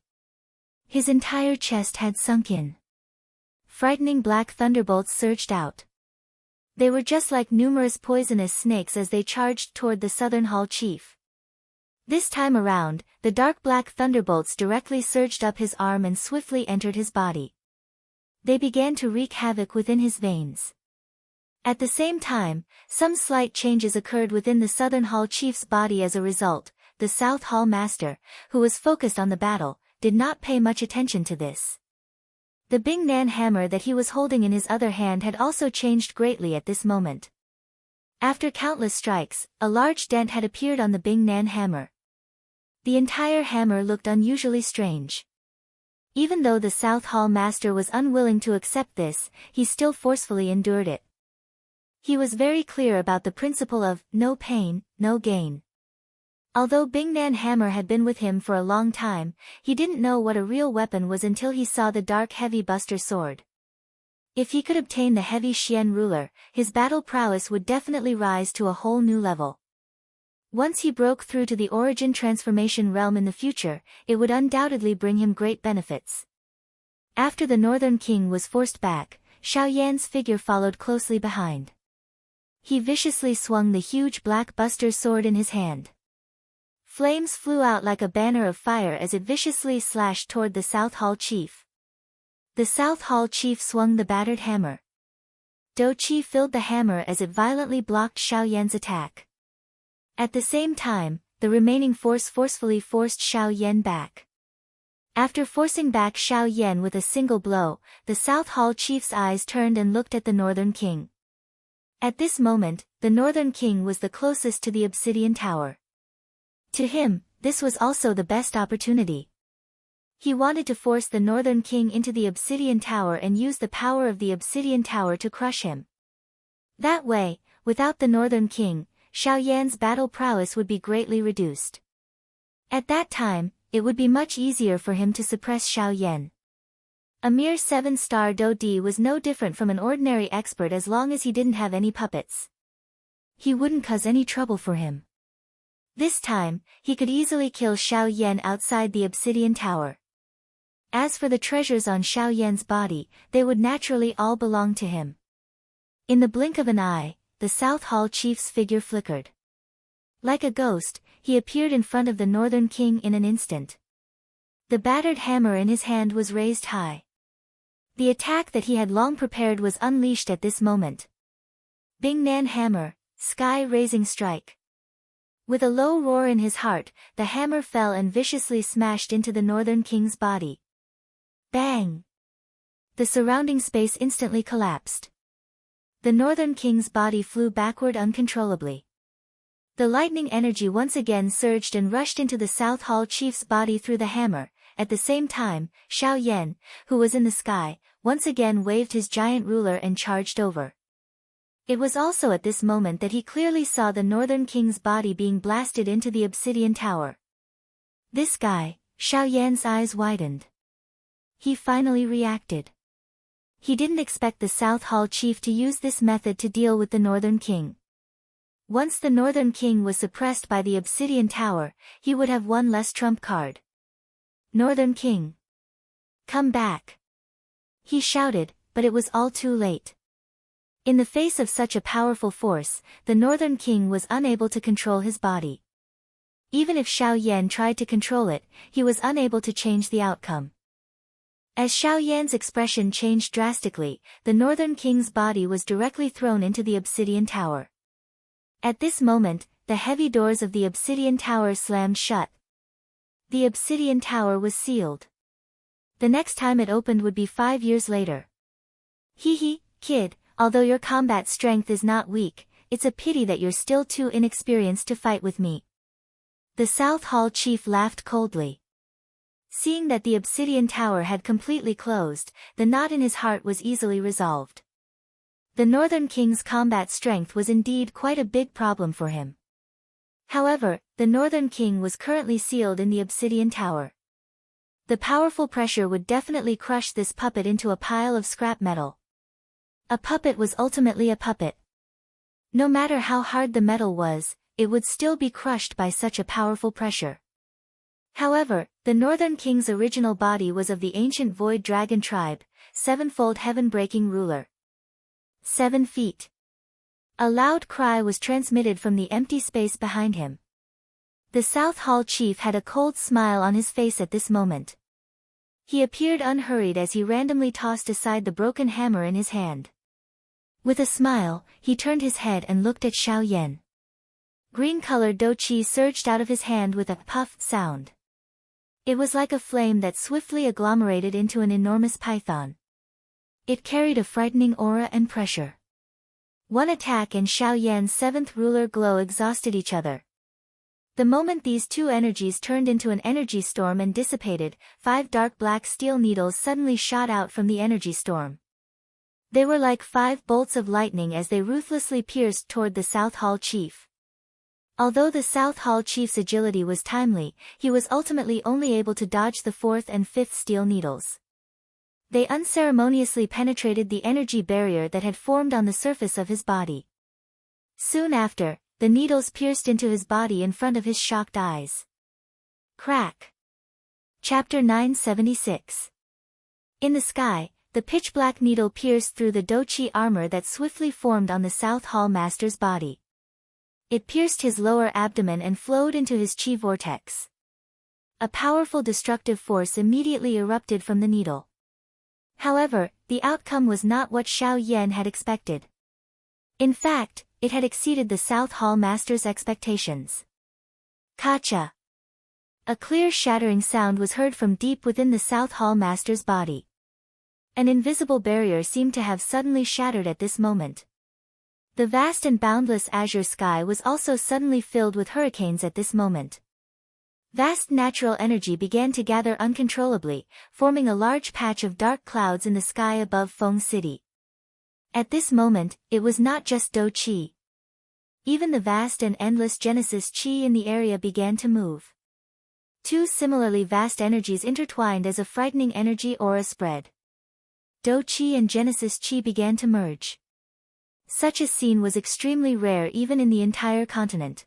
His entire chest had sunk in. Frightening black thunderbolts surged out. They were just like numerous poisonous snakes as they charged toward the Southern Hall Chief. This time around, the dark black thunderbolts directly surged up his arm and swiftly entered his body. They began to wreak havoc within his veins. At the same time, some slight changes occurred within the Southern Hall Chief's body as a result. The South Hall Master, who was focused on the battle, did not pay much attention to this. The Bing Nan hammer that he was holding in his other hand had also changed greatly at this moment. After countless strikes, a large dent had appeared on the Bing Nan hammer. The entire hammer looked unusually strange. Even though the South Hall master was unwilling to accept this, he still forcefully endured it. He was very clear about the principle of no pain, no gain. Although Bingnan Hammer had been with him for a long time, he didn't know what a real weapon was until he saw the dark heavy Buster sword. If he could obtain the heavy Xian ruler, his battle prowess would definitely rise to a whole new level. Once he broke through to the origin transformation realm in the future, it would undoubtedly bring him great benefits. After the Northern King was forced back, Xiao Yan's figure followed closely behind. He viciously swung the huge black Buster sword in his hand. Flames flew out like a banner of fire as it viciously slashed toward the South Hall chief. The South Hall chief swung the battered hammer. Do Qi filled the hammer as it violently blocked Xiao Yan's attack. At the same time, the remaining force forcefully forced Xiao Yan back. After forcing back Xiao Yan with a single blow, the South Hall chief's eyes turned and looked at the Northern King. At this moment, the Northern King was the closest to the Obsidian Tower. To him, this was also the best opportunity. He wanted to force the Northern King into the Obsidian Tower and use the power of the Obsidian Tower to crush him. That way, without the Northern King, Xiao Yan's battle prowess would be greatly reduced. At that time, it would be much easier for him to suppress Xiao Yan. A mere 7-star Do Di was no different from an ordinary expert as long as he didn't have any puppets. He wouldn't cause any trouble for him. This time, he could easily kill Xiao Yan outside the Obsidian Tower. As for the treasures on Xiao Yan's body, they would naturally all belong to him. In the blink of an eye, the South Hall chief's figure flickered. Like a ghost, he appeared in front of the Northern King in an instant. The battered hammer in his hand was raised high. The attack that he had long prepared was unleashed at this moment. Bingnan Hammer, sky-raising strike. With a low roar in his heart, the hammer fell and viciously smashed into the Northern King's body. Bang! The surrounding space instantly collapsed. The Northern King's body flew backward uncontrollably. The lightning energy once again surged and rushed into the South Hall chief's body through the hammer. At the same time, Xiao Yan, who was in the sky, once again waved his giant ruler and charged over. It was also at this moment that he clearly saw the Northern King's body being blasted into the Obsidian Tower. This guy, Xiao Yan's eyes widened. He finally reacted. He didn't expect the South Hall chief to use this method to deal with the Northern King. Once the Northern King was suppressed by the Obsidian Tower, he would have one less trump card. Northern King, come back! He shouted, but it was all too late. In the face of such a powerful force, the Northern King was unable to control his body. Even if Xiao Yan tried to control it, he was unable to change the outcome. As Xiao Yan's expression changed drastically, the Northern King's body was directly thrown into the Obsidian Tower. At this moment, the heavy doors of the Obsidian Tower slammed shut. The Obsidian Tower was sealed. The next time it opened would be 5 years later. Hee, kid, although your combat strength is not weak, it's a pity that you're still too inexperienced to fight with me. The South Hall chief laughed coldly. Seeing that the Obsidian Tower had completely closed, the knot in his heart was easily resolved. The Northern King's combat strength was indeed quite a big problem for him. However, the Northern King was currently sealed in the Obsidian Tower. The powerful pressure would definitely crush this puppet into a pile of scrap metal. A puppet was ultimately a puppet. No matter how hard the metal was, it would still be crushed by such a powerful pressure. However, the Northern King's original body was of the ancient Void Dragon tribe, sevenfold heaven-breaking ruler. 7 feet. A loud cry was transmitted from the empty space behind him. The South Hall chief had a cold smile on his face at this moment. He appeared unhurried as he randomly tossed aside the broken hammer in his hand. With a smile, he turned his head and looked at Xiao Yan. Green-colored Do Qi surged out of his hand with a puff sound. It was like a flame that swiftly agglomerated into an enormous python. It carried a frightening aura and pressure. One attack and Xiao Yan's 7th ruler glow exhausted each other. The moment these two energies turned into an energy storm and dissipated, 5 dark black steel needles suddenly shot out from the energy storm. They were like 5 bolts of lightning as they ruthlessly pierced toward the South Hall chief. Although the South Hall chief's agility was timely, he was ultimately only able to dodge the 4th and 5th steel needles. They unceremoniously penetrated the energy barrier that had formed on the surface of his body. Soon after, the needles pierced into his body in front of his shocked eyes. Crack. Chapter 976. In the sky, the pitch-black needle pierced through the dochi armor that swiftly formed on the South Hall master's body. It pierced his lower abdomen and flowed into his chi vortex. A powerful destructive force immediately erupted from the needle. However, the outcome was not what Xiao Yan had expected. In fact, it had exceeded the South Hall master's expectations. Kacha. A clear shattering sound was heard from deep within the South Hall master's body. An invisible barrier seemed to have suddenly shattered at this moment. The vast and boundless azure sky was also suddenly filled with hurricanes at this moment. Vast natural energy began to gather uncontrollably, forming a large patch of dark clouds in the sky above Feng City. At this moment, it was not just Do Qi. Even the vast and endless Genesis Qi in the area began to move. Two similarly vast energies intertwined as a frightening energy aura spread. Do Qi and Genesis Qi began to merge. Such a scene was extremely rare even in the entire continent.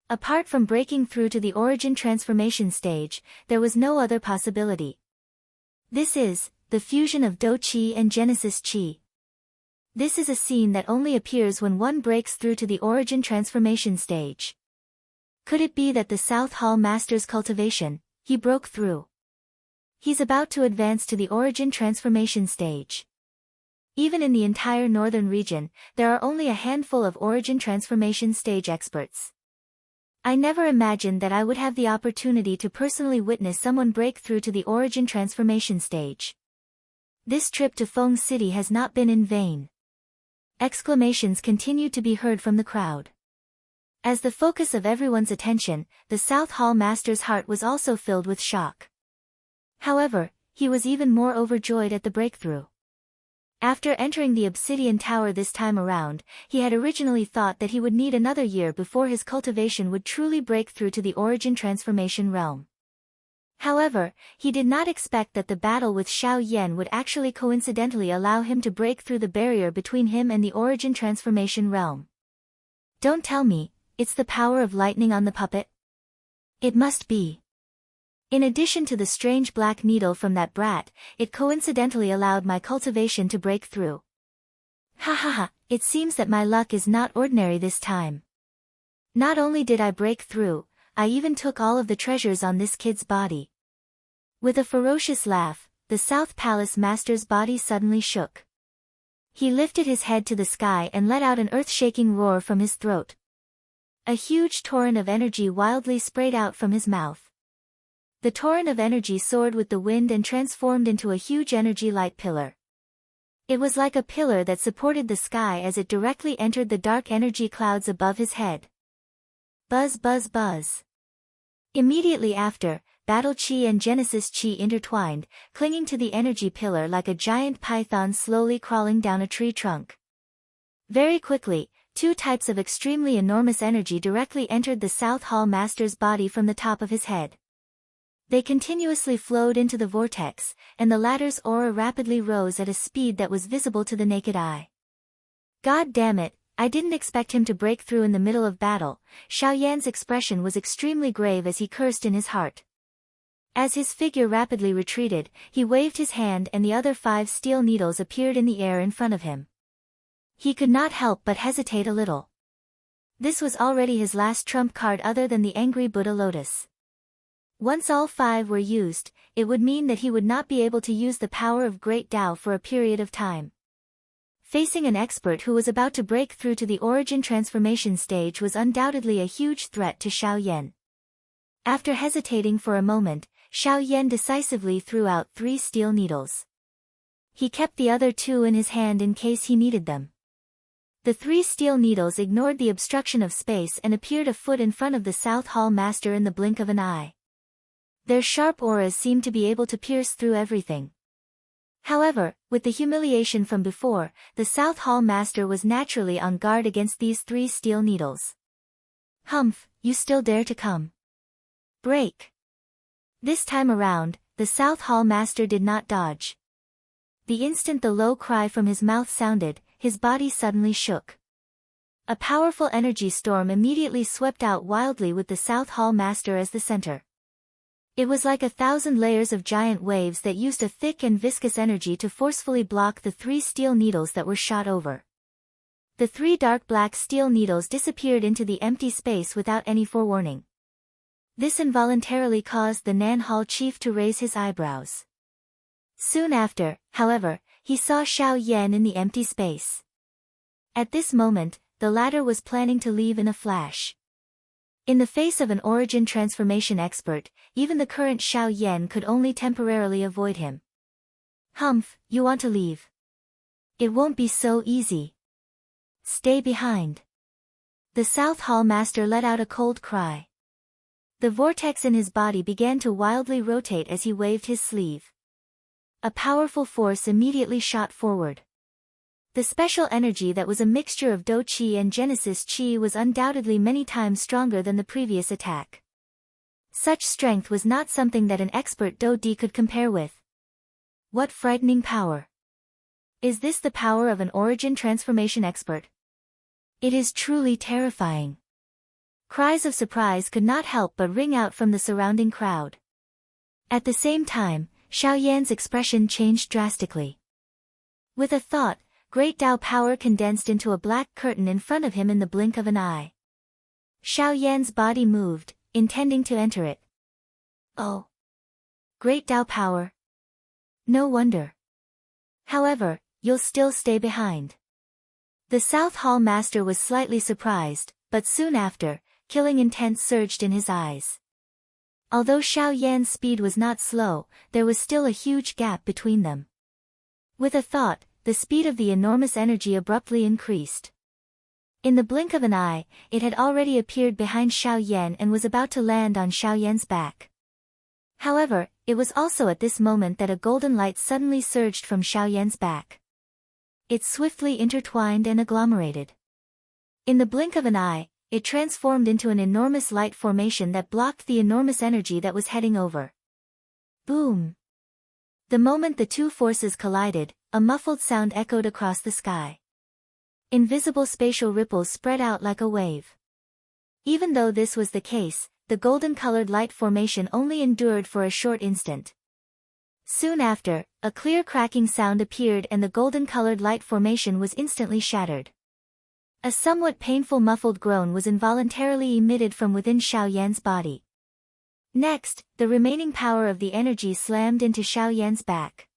Apart from breaking through to the origin transformation stage, there was no other possibility. This is the fusion of Do Qi and Genesis Qi. This is a scene that only appears when one breaks through to the origin transformation stage. Could it be that the South Hall master's cultivation, he broke through? He's about to advance to the origin transformation stage. Even in the entire northern region, there are only a handful of origin transformation stage experts. I never imagined that I would have the opportunity to personally witness someone break through to the origin transformation stage. This trip to Feng City has not been in vain. Exclamations continued to be heard from the crowd. As the focus of everyone's attention, the South Hall master's heart was also filled with shock. However, he was even more overjoyed at the breakthrough. After entering the Obsidian Tower this time around, he had originally thought that he would need another year before his cultivation would truly break through to the origin transformation realm. However, he did not expect that the battle with Xiao Yan would actually coincidentally allow him to break through the barrier between him and the origin transformation realm. Don't tell me, it's the power of lightning on the puppet? It must be. In addition to the strange black needle from that brat, it coincidentally allowed my cultivation to break through. Ha ha ha, it seems that my luck is not ordinary this time. Not only did I break through, I even took all of the treasures on this kid's body. With a ferocious laugh, the South Palace master's body suddenly shook. He lifted his head to the sky and let out an earth-shaking roar from his throat. A huge torrent of energy wildly sprayed out from his mouth. The torrent of energy soared with the wind and transformed into a huge energy light pillar. It was like a pillar that supported the sky as it directly entered the dark energy clouds above his head. Buzz buzz buzz. Immediately after, Battle Chi and Genesis Chi intertwined, clinging to the energy pillar like a giant python slowly crawling down a tree trunk. Very quickly, two types of extremely enormous energy directly entered the South Hall master's body from the top of his head. They continuously flowed into the vortex, and the latter's aura rapidly rose at a speed that was visible to the naked eye. God damn it, I didn't expect him to break through in the middle of battle. Xiao Yan's expression was extremely grave as he cursed in his heart. As his figure rapidly retreated, he waved his hand and the other 5 steel needles appeared in the air in front of him. He could not help but hesitate a little. This was already his last trump card other than the angry Buddha lotus. Once all 5 were used, it would mean that he would not be able to use the power of Great Tao for a period of time. Facing an expert who was about to break through to the origin transformation stage was undoubtedly a huge threat to Xiao Yan. After hesitating for a moment, Xiao Yan decisively threw out 3 steel needles. He kept the other 2 in his hand in case he needed them. The three steel needles ignored the obstruction of space and appeared a foot in front of the South Hall Master in the blink of an eye. Their sharp auras seemed to be able to pierce through everything. However, with the humiliation from before, the South Hall Master was naturally on guard against these three steel needles. "Humph, you still dare to come? Break!" This time around, the South Hall Master did not dodge. The instant the low cry from his mouth sounded, his body suddenly shook. A powerful energy storm immediately swept out wildly with the South Hall Master as the center. It was like 1,000 layers of giant waves that used a thick and viscous energy to forcefully block the three steel needles that were shot over. The three dark black steel needles disappeared into the empty space without any forewarning. This involuntarily caused the Nan Hall chief to raise his eyebrows. Soon after, however, he saw Xiao Yan in the empty space. At this moment, the latter was planning to leave in a flash. In the face of an origin transformation expert, even the current Xiao Yan could only temporarily avoid him. "Humph, you want to leave? It won't be so easy. Stay behind." The South Hall Master let out a cold cry. The vortex in his body began to wildly rotate as he waved his sleeve. A powerful force immediately shot forward. The special energy that was a mixture of Do Qi and Genesis Qi was undoubtedly many times stronger than the previous attack. Such strength was not something that an expert Do Di could compare with. What frightening power! Is this the power of an origin transformation expert? It is truly terrifying. Cries of surprise could not help but ring out from the surrounding crowd. At the same time, Xiao Yan's expression changed drastically. With a thought, great Tao power condensed into a black curtain in front of him in the blink of an eye. Xiao Yan's body moved, intending to enter it. Oh! Great Tao power? No wonder. However, you'll still stay behind. The South Hall Master was slightly surprised, but soon after, killing intent surged in his eyes. Although Xiao Yan's speed was not slow, there was still a huge gap between them. With a thought, the speed of the enormous energy abruptly increased. In the blink of an eye, it had already appeared behind Xiao Yan and was about to land on Xiao Yan's back. However, it was also at this moment that a golden light suddenly surged from Xiao Yan's back. It swiftly intertwined and agglomerated. In the blink of an eye, it transformed into an enormous light formation that blocked the enormous energy that was heading over. Boom! The moment the two forces collided, a muffled sound echoed across the sky. Invisible spatial ripples spread out like a wave. Even though this was the case, the golden-colored light formation only endured for a short instant. Soon after, a clear cracking sound appeared and the golden-colored light formation was instantly shattered. A somewhat painful muffled groan was involuntarily emitted from within Xiao Yan's body. Next, the remaining power of the energy slammed into Xiao Yan's back.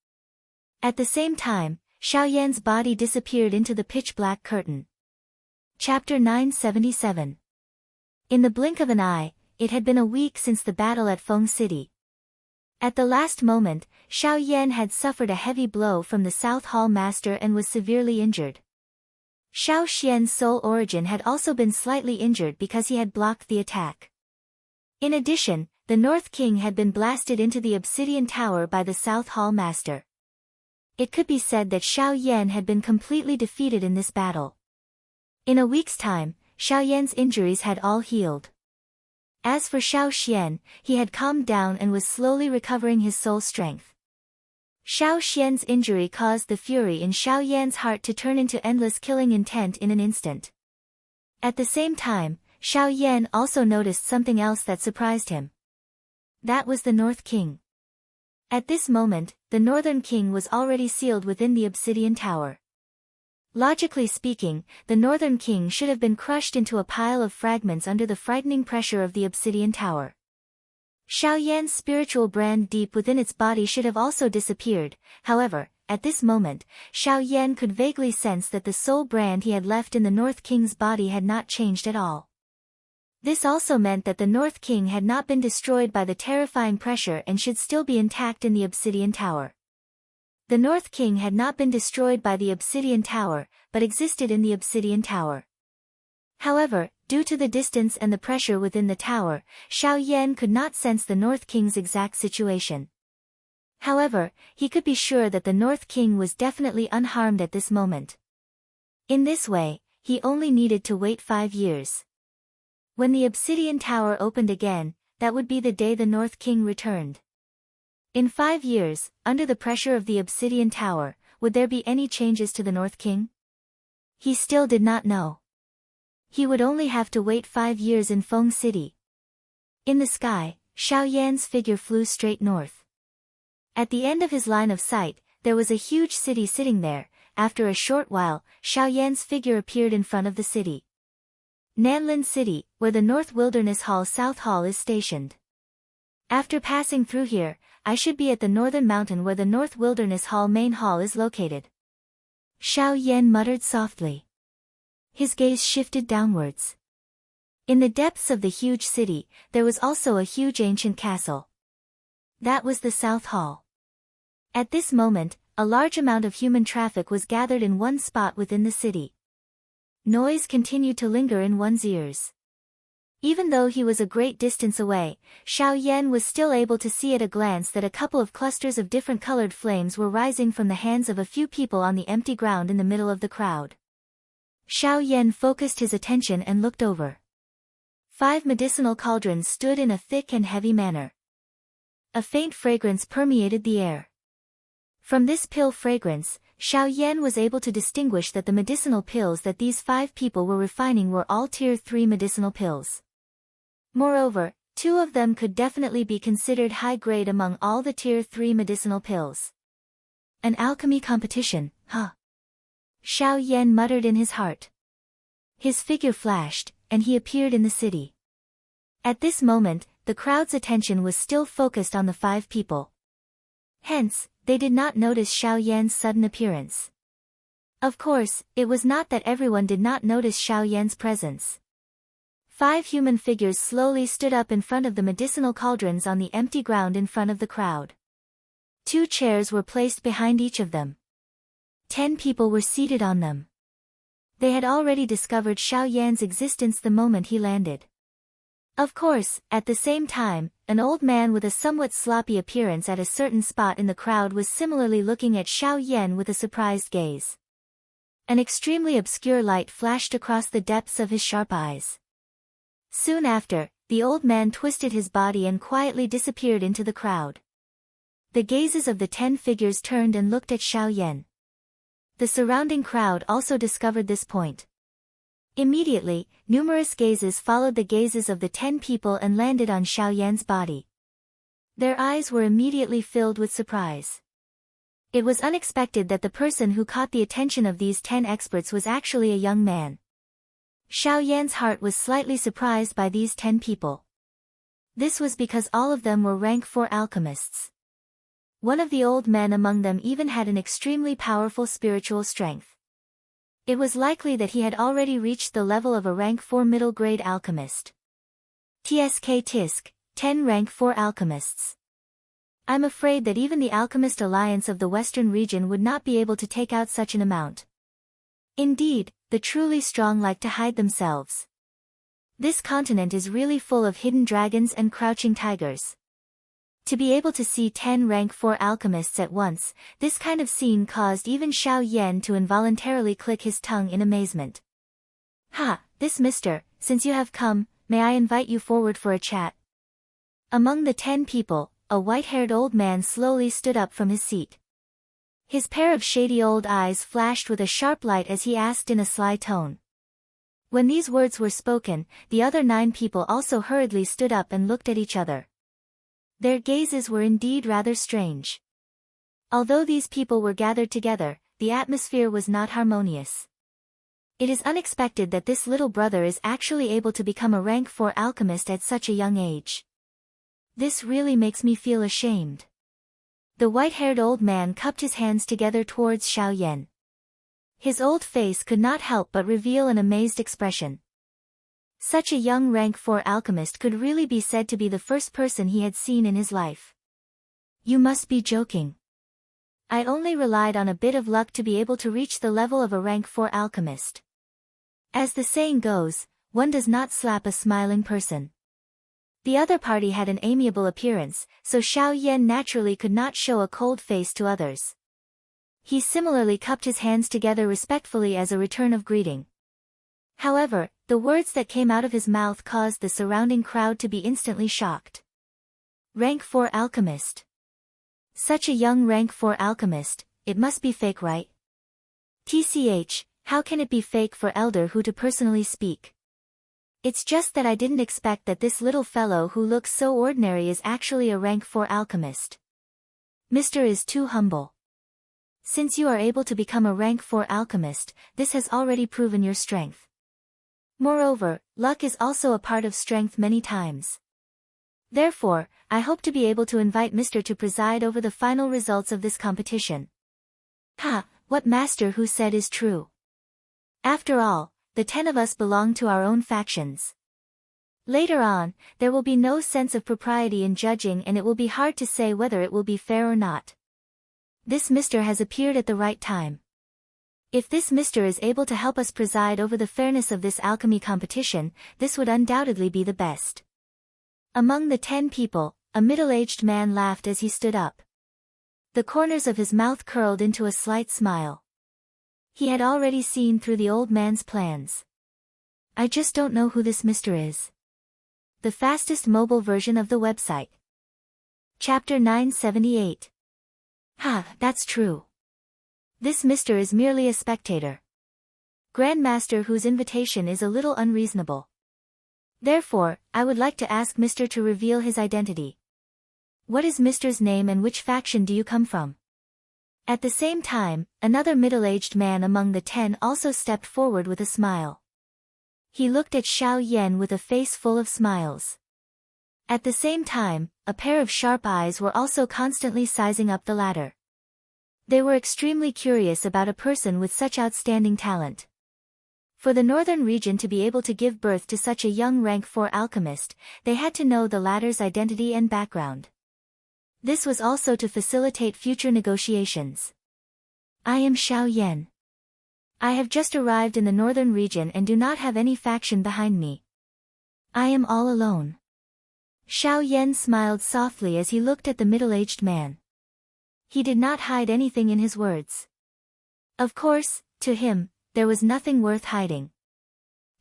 At the same time, Xiao Yan's body disappeared into the pitch-black curtain. Chapter 977. In the blink of an eye, it had been a week since the battle at Feng City. At the last moment, Xiao Yan had suffered a heavy blow from the South Hall Master and was severely injured. Xiao Xian's soul origin had also been slightly injured because he had blocked the attack. In addition, the North King had been blasted into the Obsidian Tower by the South Hall Master. It could be said that Xiao Yan had been completely defeated in this battle. In a week's time, Xiao Yan's injuries had all healed. As for Xiao Xian, he had calmed down and was slowly recovering his soul strength. Xiao Xian's injury caused the fury in Xiao Yan's heart to turn into endless killing intent in an instant. At the same time, Xiao Yan also noticed something else that surprised him. That was the North King. At this moment, the Northern King was already sealed within the Obsidian Tower. Logically speaking, the Northern King should have been crushed into a pile of fragments under the frightening pressure of the Obsidian Tower. Xiao Yan's spiritual brand deep within its body should have also disappeared. However, at this moment, Xiao Yan could vaguely sense that the soul brand he had left in the North King's body had not changed at all. This also meant that the North King had not been destroyed by the terrifying pressure and should still be intact in the Obsidian Tower. The North King had not been destroyed by the Obsidian Tower, but existed in the Obsidian Tower. However, due to the distance and the pressure within the tower, Xiao Yan could not sense the North King's exact situation. However, he could be sure that the North King was definitely unharmed at this moment. In this way, he only needed to wait 5 years. When the Obsidian Tower opened again, that would be the day the North King returned. In 5 years, under the pressure of the Obsidian Tower, would there be any changes to the North King? He still did not know. He would only have to wait 5 years in Feng City. In the sky, Xiao Yan's figure flew straight north. At the end of his line of sight, there was a huge city sitting there. After a short while, Xiao Yan's figure appeared in front of the city. Nanlin City, where the North Wilderness Hall South Hall is stationed. After passing through here, I should be at the northern mountain where the North Wilderness Hall main hall is located. Xiao Yan muttered softly. His gaze shifted downwards. In the depths of the huge city, there was also a huge ancient castle. That was the South Hall. At this moment, a large amount of human traffic was gathered in one spot within the city. Noise continued to linger in one's ears. Even though he was a great distance away, Xiao Yan was still able to see at a glance that a couple of clusters of different colored flames were rising from the hands of a few people on the empty ground in the middle of the crowd. Xiao Yan focused his attention and looked over. 5 medicinal cauldrons stood in a thick and heavy manner. A faint fragrance permeated the air. From this pill fragrance, Xiao Yan was able to distinguish that the medicinal pills that these 5 people were refining were all Tier 3 medicinal pills. Moreover, 2 of them could definitely be considered high grade among all the Tier 3 medicinal pills. An alchemy competition, huh? Xiao Yan muttered in his heart. His figure flashed, and he appeared in the city. At this moment, the crowd's attention was still focused on the 5 people. Hence, they did not notice Xiao Yan's sudden appearance. Of course, it was not that everyone did not notice Xiao Yan's presence. 5 human figures slowly stood up in front of the medicinal cauldrons on the empty ground in front of the crowd. 2 chairs were placed behind each of them. 10 people were seated on them. They had already discovered Xiao Yan's existence the moment he landed. Of course, at the same time, an old man with a somewhat sloppy appearance at a certain spot in the crowd was similarly looking at Xiao Yan with a surprised gaze. An extremely obscure light flashed across the depths of his sharp eyes. Soon after, the old man twisted his body and quietly disappeared into the crowd. The gazes of the 10 figures turned and looked at Xiao Yan. The surrounding crowd also discovered this point. Immediately, numerous gazes followed the gazes of the 10 people and landed on Xiao Yan's body. Their eyes were immediately filled with surprise. It was unexpected that the person who caught the attention of these 10 experts was actually a young man. Xiao Yan's heart was slightly surprised by these 10 people. This was because all of them were rank 4 alchemists. One of the old men among them even had an extremely powerful spiritual strength. It was likely that he had already reached the level of a rank 4 middle-grade alchemist. Tisk 10 rank 4 alchemists. I'm afraid that even the Alchemist Alliance of the Western region would not be able to take out such an amount. Indeed, the truly strong like to hide themselves. This continent is really full of hidden dragons and crouching tigers. To be able to see 10 rank 4 alchemists at once, this kind of scene caused even Xiao Yan to involuntarily click his tongue in amazement. This mister, since you have come, may I invite you forward for a chat? Among the 10 people, a white-haired old man slowly stood up from his seat. His pair of shady old eyes flashed with a sharp light as he asked in a sly tone. When these words were spoken, the other 9 people also hurriedly stood up and looked at each other. Their gazes were indeed rather strange. Although these people were gathered together, the atmosphere was not harmonious. It is unexpected that this little brother is actually able to become a rank 4 alchemist at such a young age. This really makes me feel ashamed. The white-haired old man cupped his hands together towards Xiao Yan. His old face could not help but reveal an amazed expression. Such a young rank 4 alchemist could really be said to be the first person he had seen in his life. You must be joking. I only relied on a bit of luck to be able to reach the level of a rank 4 alchemist. As the saying goes, one does not slap a smiling person. The other party had an amiable appearance, so Xiao Yan naturally could not show a cold face to others. He similarly cupped his hands together respectfully as a return of greeting. However, the words that came out of his mouth caused the surrounding crowd to be instantly shocked. Rank 4 alchemist. Such a young rank 4 alchemist, it must be fake, right? TCH, how can it be fake for Elder Hu to personally speak? It's just that I didn't expect that this little fellow who looks so ordinary is actually a rank 4 alchemist. Mr. is too humble. Since you are able to become a rank 4 alchemist, this has already proven your strength. Moreover, luck is also a part of strength many times. Therefore, I hope to be able to invite Mr. to preside over the final results of this competition. Ha, what Master Hu said is true. After all, the 10 of us belong to our own factions. Later on, there will be no sense of propriety in judging and it will be hard to say whether it will be fair or not. This Mr. has appeared at the right time. If this Mr. is able to help us preside over the fairness of this alchemy competition, this would undoubtedly be the best. Among the 10 people, a middle-aged man laughed as he stood up. The corners of his mouth curled into a slight smile. He had already seen through the old man's plans. I just don't know who this Mr. is. The fastest mobile version of the website. Chapter 978. Ha, that's true. This Mr. is merely a spectator. Grandmaster whose invitation is a little unreasonable. Therefore, I would like to ask Mr. to reveal his identity. What is Mr.'s name and which faction do you come from? At the same time, another middle-aged man among the 10 also stepped forward with a smile. He looked at Xiao Yan with a face full of smiles. At the same time, a pair of sharp eyes were also constantly sizing up the ladder. They were extremely curious about a person with such outstanding talent. For the northern region to be able to give birth to such a young rank 4 alchemist, they had to know the latter's identity and background. This was also to facilitate future negotiations. I am Xiao Yan. I have just arrived in the northern region and do not have any faction behind me. I am all alone. Xiao Yan smiled softly as he looked at the middle-aged man. He did not hide anything in his words. Of course, to him, there was nothing worth hiding.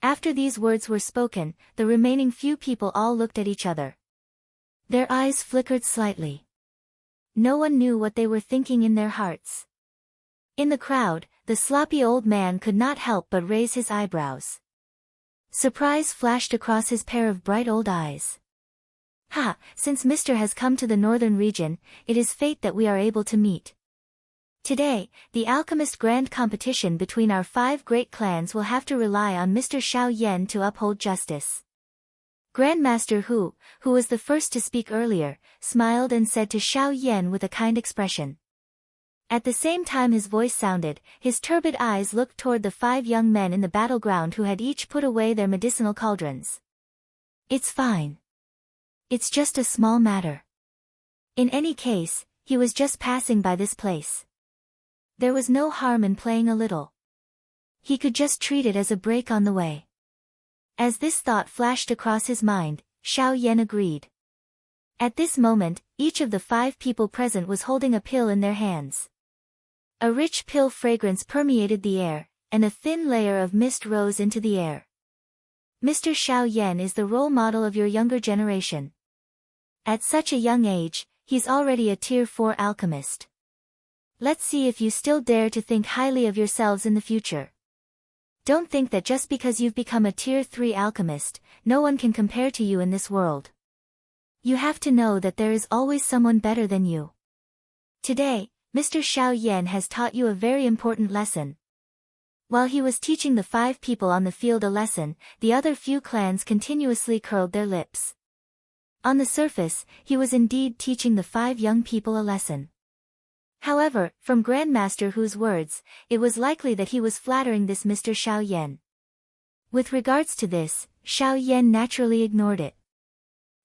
After these words were spoken, the remaining few people all looked at each other. Their eyes flickered slightly. No one knew what they were thinking in their hearts. In the crowd, the sloppy old man could not help but raise his eyebrows. Surprise flashed across his pair of bright old eyes. Ha, since Mr. has come to the northern region, it is fate that we are able to meet. Today, the alchemist grand competition between our 5 great clans will have to rely on Mr. Xiao Yan to uphold justice. Grandmaster Hu, who was the first to speak earlier, smiled and said to Xiao Yan with a kind expression. At the same time his voice sounded, his turbid eyes looked toward the 5 young men in the battleground who had each put away their medicinal cauldrons. It's fine. It's just a small matter. In any case, he was just passing by this place. There was no harm in playing a little. He could just treat it as a break on the way. As this thought flashed across his mind, Xiao Yan agreed. At this moment, each of the 5 people present was holding a pill in their hands. A rich pill fragrance permeated the air, and a thin layer of mist rose into the air. Mr. Xiao Yan is the role model of your younger generation. At such a young age, he's already a tier 4 alchemist. Let's see if you still dare to think highly of yourselves in the future. Don't think that just because you've become a tier 3 alchemist, no one can compare to you in this world. You have to know that there is always someone better than you. Today, Mr. Xiao Yan has taught you a very important lesson. While he was teaching the 5 people on the field a lesson, the other few clans continuously curled their lips. On the surface, he was indeed teaching the 5 young people a lesson. However, from Grandmaster Hu's words, it was likely that he was flattering this Mr. Xiao Yan. With regards to this, Xiao Yan naturally ignored it.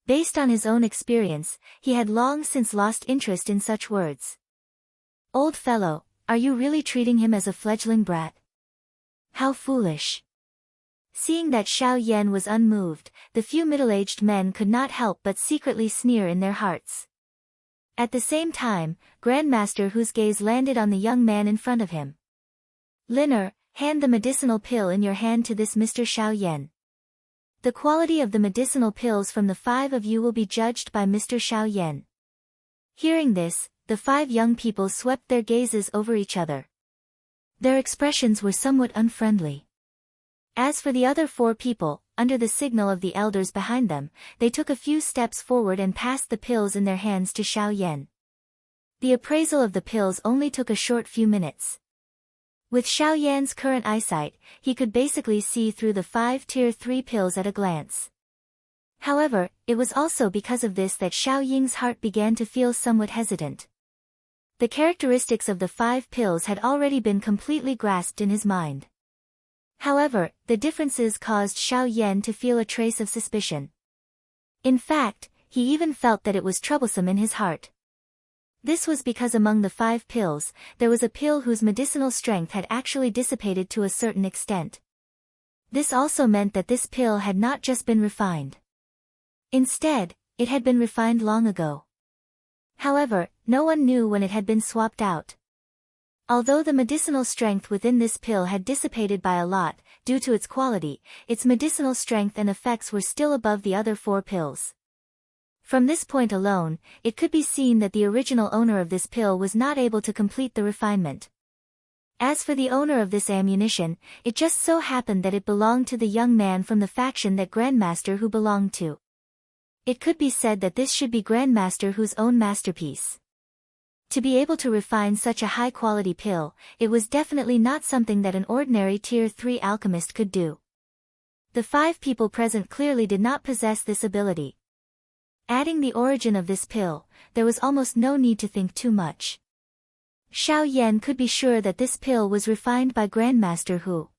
Based on his own experience, he had long since lost interest in such words. Old fellow, are you really treating him as a fledgling brat? How foolish. Seeing that Xiao Yan was unmoved, the few middle-aged men could not help but secretly sneer in their hearts. At the same time, Grandmaster Hu's gaze landed on the young man in front of him. Liner, hand the medicinal pill in your hand to this Mr. Xiao Yan. The quality of the medicinal pills from the 5 of you will be judged by Mr. Xiao Yan. Hearing this, the 5 young people swept their gazes over each other. Their expressions were somewhat unfriendly. As for the other 4 people, under the signal of the elders behind them, they took a few steps forward and passed the pills in their hands to Xiao Yan. The appraisal of the pills only took a short few minutes. With Xiao Yan's current eyesight, he could basically see through the 5 tier 3 pills at a glance. However, it was also because of this that Xiao Ying's heart began to feel somewhat hesitant. The characteristics of the 5 pills had already been completely grasped in his mind. However, the differences caused Xiao Yan to feel a trace of suspicion. In fact, he even felt that it was troublesome in his heart. This was because among the 5 pills, there was a pill whose medicinal strength had actually dissipated to a certain extent. This also meant that this pill had not just been refined. Instead, it had been refined long ago. However, no one knew when it had been swapped out. Although the medicinal strength within this pill had dissipated by a lot, due to its quality, its medicinal strength and effects were still above the other 4 pills. From this point alone, it could be seen that the original owner of this pill was not able to complete the refinement. As for the owner of this ammunition, it just so happened that it belonged to the young man from the faction that Grandmaster Hu belonged to. It could be said that this should be Grandmaster Hu's own masterpiece. To be able to refine such a high-quality pill, it was definitely not something that an ordinary Tier 3 alchemist could do. The 5 people present clearly did not possess this ability. Adding the origin of this pill, there was almost no need to think too much. Xiao Yan could be sure that this pill was refined by Grandmaster Hu.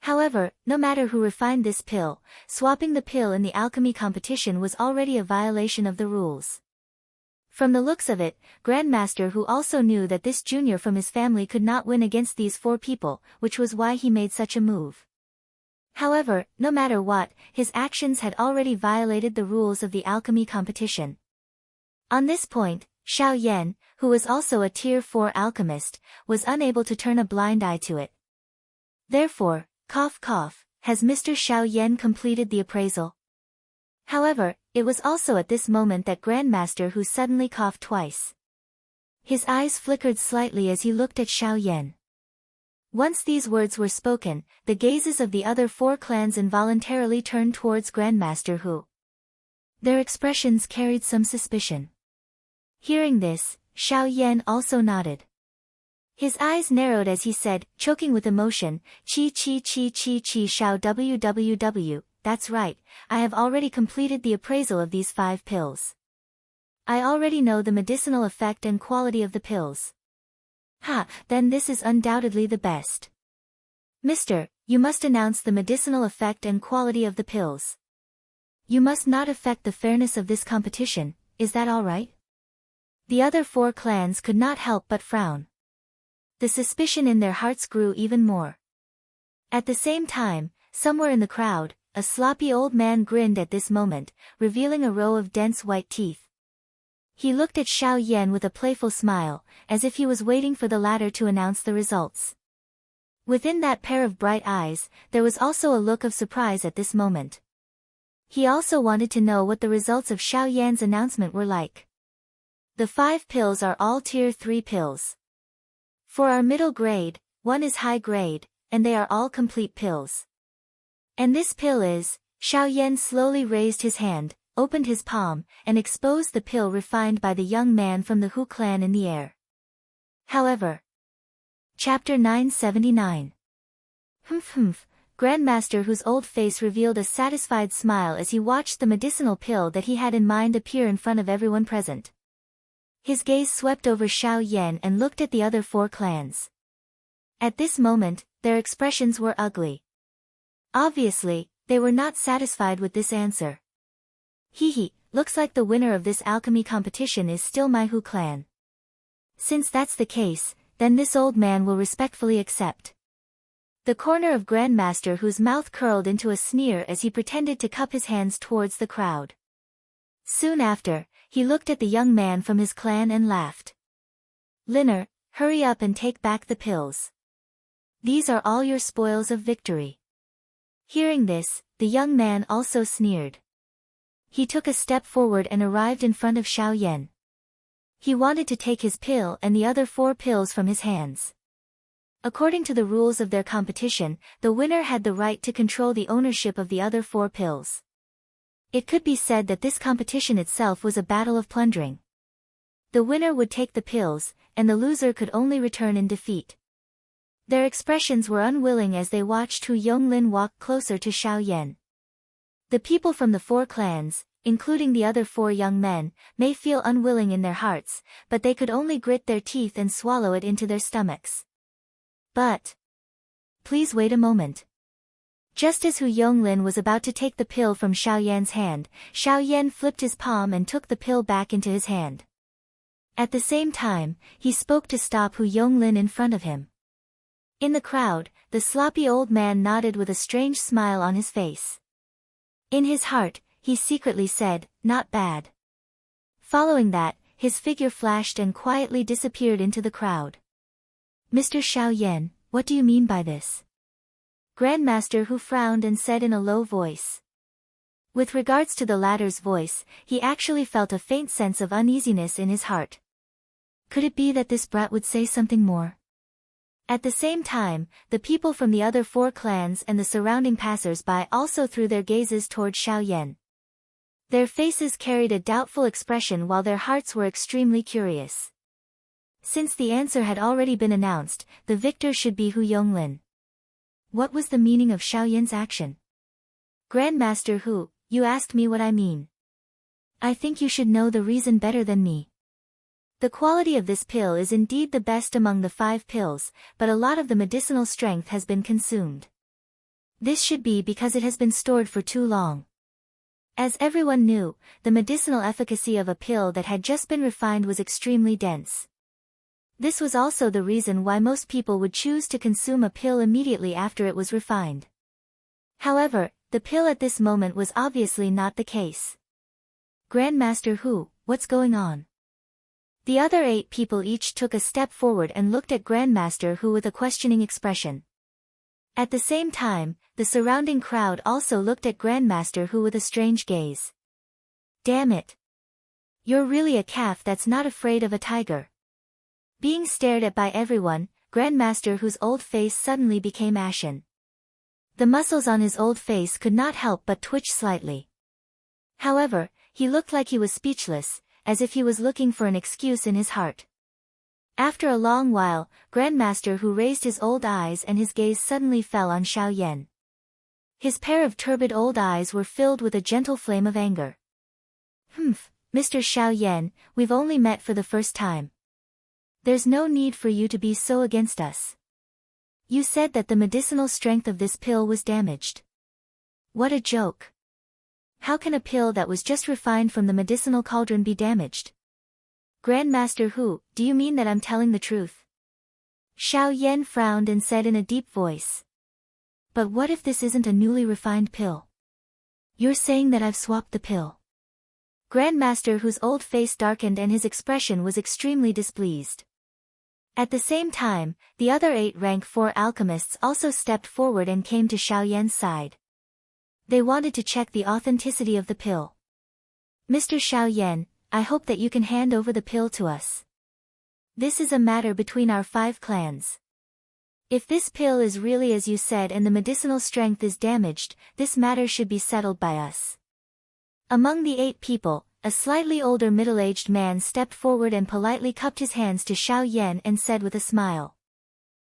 However, no matter who refined this pill, swapping the pill in the alchemy competition was already a violation of the rules. From the looks of it, Grandmaster Hu also knew that this junior from his family could not win against these 4 people, which was why he made such a move. However, no matter what, his actions had already violated the rules of the alchemy competition. On this point, Xiao Yan, who was also a Tier 4 alchemist, was unable to turn a blind eye to it. Therefore, cough cough, has Mr. Xiao Yan completed the appraisal? However, it was also at this moment that Grandmaster Hu suddenly coughed twice. His eyes flickered slightly as he looked at Xiao Yan. Once these words were spoken, the gazes of the other 4 clans involuntarily turned towards Grandmaster Hu. Their expressions carried some suspicion. Hearing this, Xiao Yan also nodded. His eyes narrowed as he said, choking with emotion, Chi Xiao www. That's right, I have already completed the appraisal of these 5 pills. I already know the medicinal effect and quality of the pills. Then this is undoubtedly the best. Mister, you must announce the medicinal effect and quality of the pills. You must not affect the fairness of this competition, is that all right? The other 4 clans could not help but frown. The suspicion in their hearts grew even more. At the same time, somewhere in the crowd, a sloppy old man grinned at this moment, revealing a row of dense white teeth. He looked at Xiao Yan with a playful smile, as if he was waiting for the latter to announce the results. Within that pair of bright eyes, there was also a look of surprise at this moment. He also wanted to know what the results of Xiao Yan's announcement were like. The 5 pills are all Tier 3 pills. For our middle grade, 1 is high grade, and they are all complete pills. And this pill is, Xiao Yan slowly raised his hand, opened his palm, and exposed the pill refined by the young man from the Hu clan in the air. However. Chapter 979. Grandmaster Hu's old face revealed a satisfied smile as he watched the medicinal pill that he had in mind appear in front of everyone present. His gaze swept over Xiao Yan and looked at the other 4 clans. At this moment, their expressions were ugly. Obviously, they were not satisfied with this answer. Looks like the winner of this alchemy competition is still my Hu clan. Since that's the case, then this old man will respectfully accept. The corner of Grandmaster Hu's mouth curled into a sneer as he pretended to cup his hands towards the crowd. Soon after, he looked at the young man from his clan and laughed. Linner, hurry up and take back the pills. These are all your spoils of victory. Hearing this, the young man also sneered. He took a step forward and arrived in front of Xiao Yan. He wanted to take his pill and the other 4 pills from his hands. According to the rules of their competition, the winner had the right to control the ownership of the other 4 pills. It could be said that this competition itself was a battle of plundering. The winner would take the pills, and the loser could only return in defeat. Their expressions were unwilling as they watched Hu Yonglin walk closer to Xiao Yan. The people from the 4 clans, including the other 4 young men, may feel unwilling in their hearts, but they could only grit their teeth and swallow it into their stomachs. But please wait a moment. Just as Hu Yonglin was about to take the pill from Xiao Yan's hand, Xiao Yan flipped his palm and took the pill back into his hand. At the same time, he spoke to stop Hu Yonglin in front of him. In the crowd, the sloppy old man nodded with a strange smile on his face. In his heart, he secretly said, "Not bad." Following that, his figure flashed and quietly disappeared into the crowd. "Mr. Xiao Yan, what do you mean by this?" Grandmaster Hu frowned and said in a low voice. With regards to the latter's voice, he actually felt a faint sense of uneasiness in his heart. Could it be that this brat would say something more? At the same time, the people from the other 4 clans and the surrounding passers-by also threw their gazes toward Xiao Yan. Their faces carried a doubtful expression while their hearts were extremely curious. Since the answer had already been announced, the victor should be Hu Yonglin. What was the meaning of Xiao Yan's action? "Grandmaster Hu, you asked me what I mean. I think you should know the reason better than me. The quality of this pill is indeed the best among the 5 pills, but a lot of the medicinal strength has been consumed. This should be because it has been stored for too long." As everyone knew, the medicinal efficacy of a pill that had just been refined was extremely dense. This was also the reason why most people would choose to consume a pill immediately after it was refined. However, the pill at this moment was obviously not the case. "Grandmaster Hu, what's going on?" The other 8 people each took a step forward and looked at Grandmaster Hu with a questioning expression. At the same time, the surrounding crowd also looked at Grandmaster Hu with a strange gaze. "Damn it! You're really a calf that's not afraid of a tiger." Being stared at by everyone, Grandmaster Hu's old face suddenly became ashen. The muscles on his old face could not help but twitch slightly. However, he looked like he was speechless, as if he was looking for an excuse in his heart. After a long while, Grandmaster Hu raised his old eyes and his gaze suddenly fell on Xiao Yan. His pair of turbid old eyes were filled with a gentle flame of anger. "Humph, Mr. Xiao Yan, we've only met for the first time. There's no need for you to be so against us. You said that the medicinal strength of this pill was damaged. What a joke. How can a pill that was just refined from the medicinal cauldron be damaged?" "Grandmaster Hu, do you mean that I'm telling the truth?" Xiao Yan frowned and said in a deep voice. "But what if this isn't a newly refined pill? You're saying that I've swapped the pill?" Grandmaster Hu's old face darkened and his expression was extremely displeased. At the same time, the other 8 rank 4 alchemists also stepped forward and came to Xiao Yan's side. They wanted to check the authenticity of the pill. "Mr. Xiao Yan, I hope that you can hand over the pill to us. This is a matter between our 5 clans. If this pill is really as you said and the medicinal strength is damaged, this matter should be settled by us." Among the 8 people, a slightly older middle-aged man stepped forward and politely cupped his hands to Xiao Yan and said with a smile.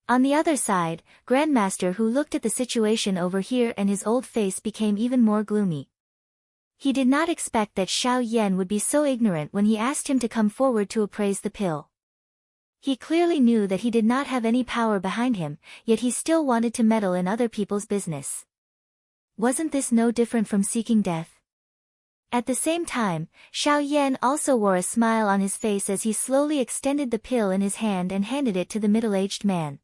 On the other side, Grandmaster Hu looked at the situation over here and his old face became even more gloomy. He did not expect that Xiao Yan would be so ignorant when he asked him to come forward to appraise the pill. He clearly knew that he did not have any power behind him, yet he still wanted to meddle in other people's business. Wasn't this no different from seeking death? At the same time, Xiao Yan also wore a smile on his face as he slowly extended the pill in his hand and handed it to the middle-aged man.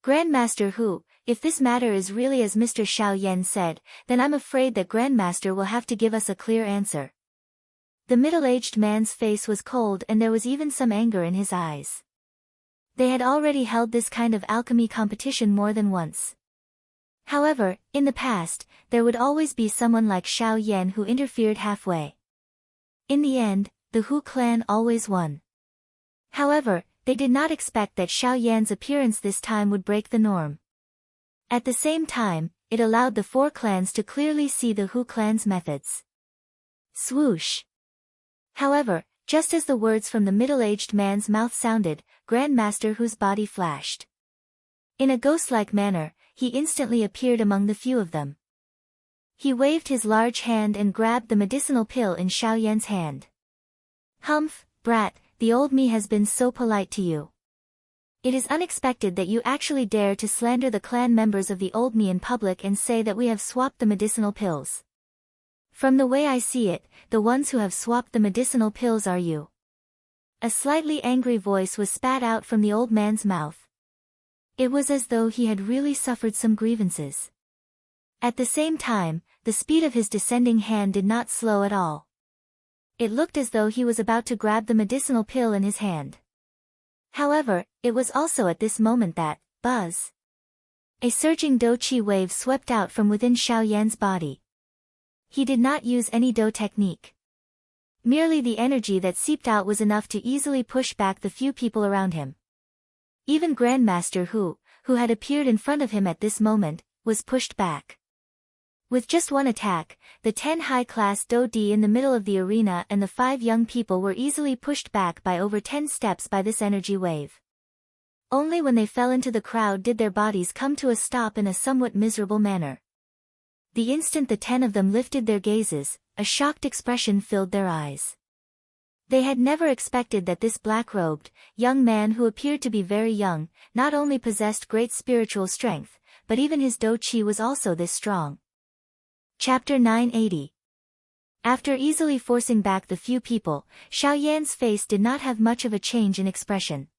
Grandmaster Hu, if this matter is really as Mr. Xiao Yan said, then I'm afraid that Grandmaster will have to give us a clear answer. The middle-aged man's face was cold and there was even some anger in his eyes. They had already held this kind of alchemy competition more than once. However, in the past, there would always be someone like Xiao Yan who interfered halfway. In the end, the Hu clan always won. However, they did not expect that Xiao Yan's appearance this time would break the norm. At the same time, it allowed the four clans to clearly see the Hu clan's methods. Swoosh! However, just as the words from the middle-aged man's mouth sounded, Grandmaster Hu's body flashed. In a ghost-like manner, he instantly appeared among the few of them. He waved his large hand and grabbed the medicinal pill in Xiao Yan's hand. Humph, brat, the old me has been so polite to you. It is unexpected that you actually dare to slander the clan members of the old me in public and say that we have swapped the medicinal pills. From the way I see it, the ones who have swapped the medicinal pills are you. A slightly angry voice was spat out from the old man's mouth. It was as though he had really suffered some grievances. At the same time, the speed of his descending hand did not slow at all. It looked as though he was about to grab the medicinal pill in his hand. However, it was also at this moment that, buzz! A surging Do Qi wave swept out from within Xiao Yan's body. He did not use any Do technique. Merely the energy that seeped out was enough to easily push back the few people around him. Even Grandmaster Hu, who had appeared in front of him at this moment, was pushed back. With just one attack, the 10 high-class Do Di in the middle of the arena and the 5 young people were easily pushed back by over 10 steps by this energy wave. Only when they fell into the crowd did their bodies come to a stop in a somewhat miserable manner. The instant the 10 of them lifted their gazes, a shocked expression filled their eyes. They had never expected that this black-robed, young man who appeared to be very young, not only possessed great spiritual strength, but even his Do Qi was also this strong. Chapter 980. After easily forcing back the few people, Xiao Yan's face did not have much of a change in expression.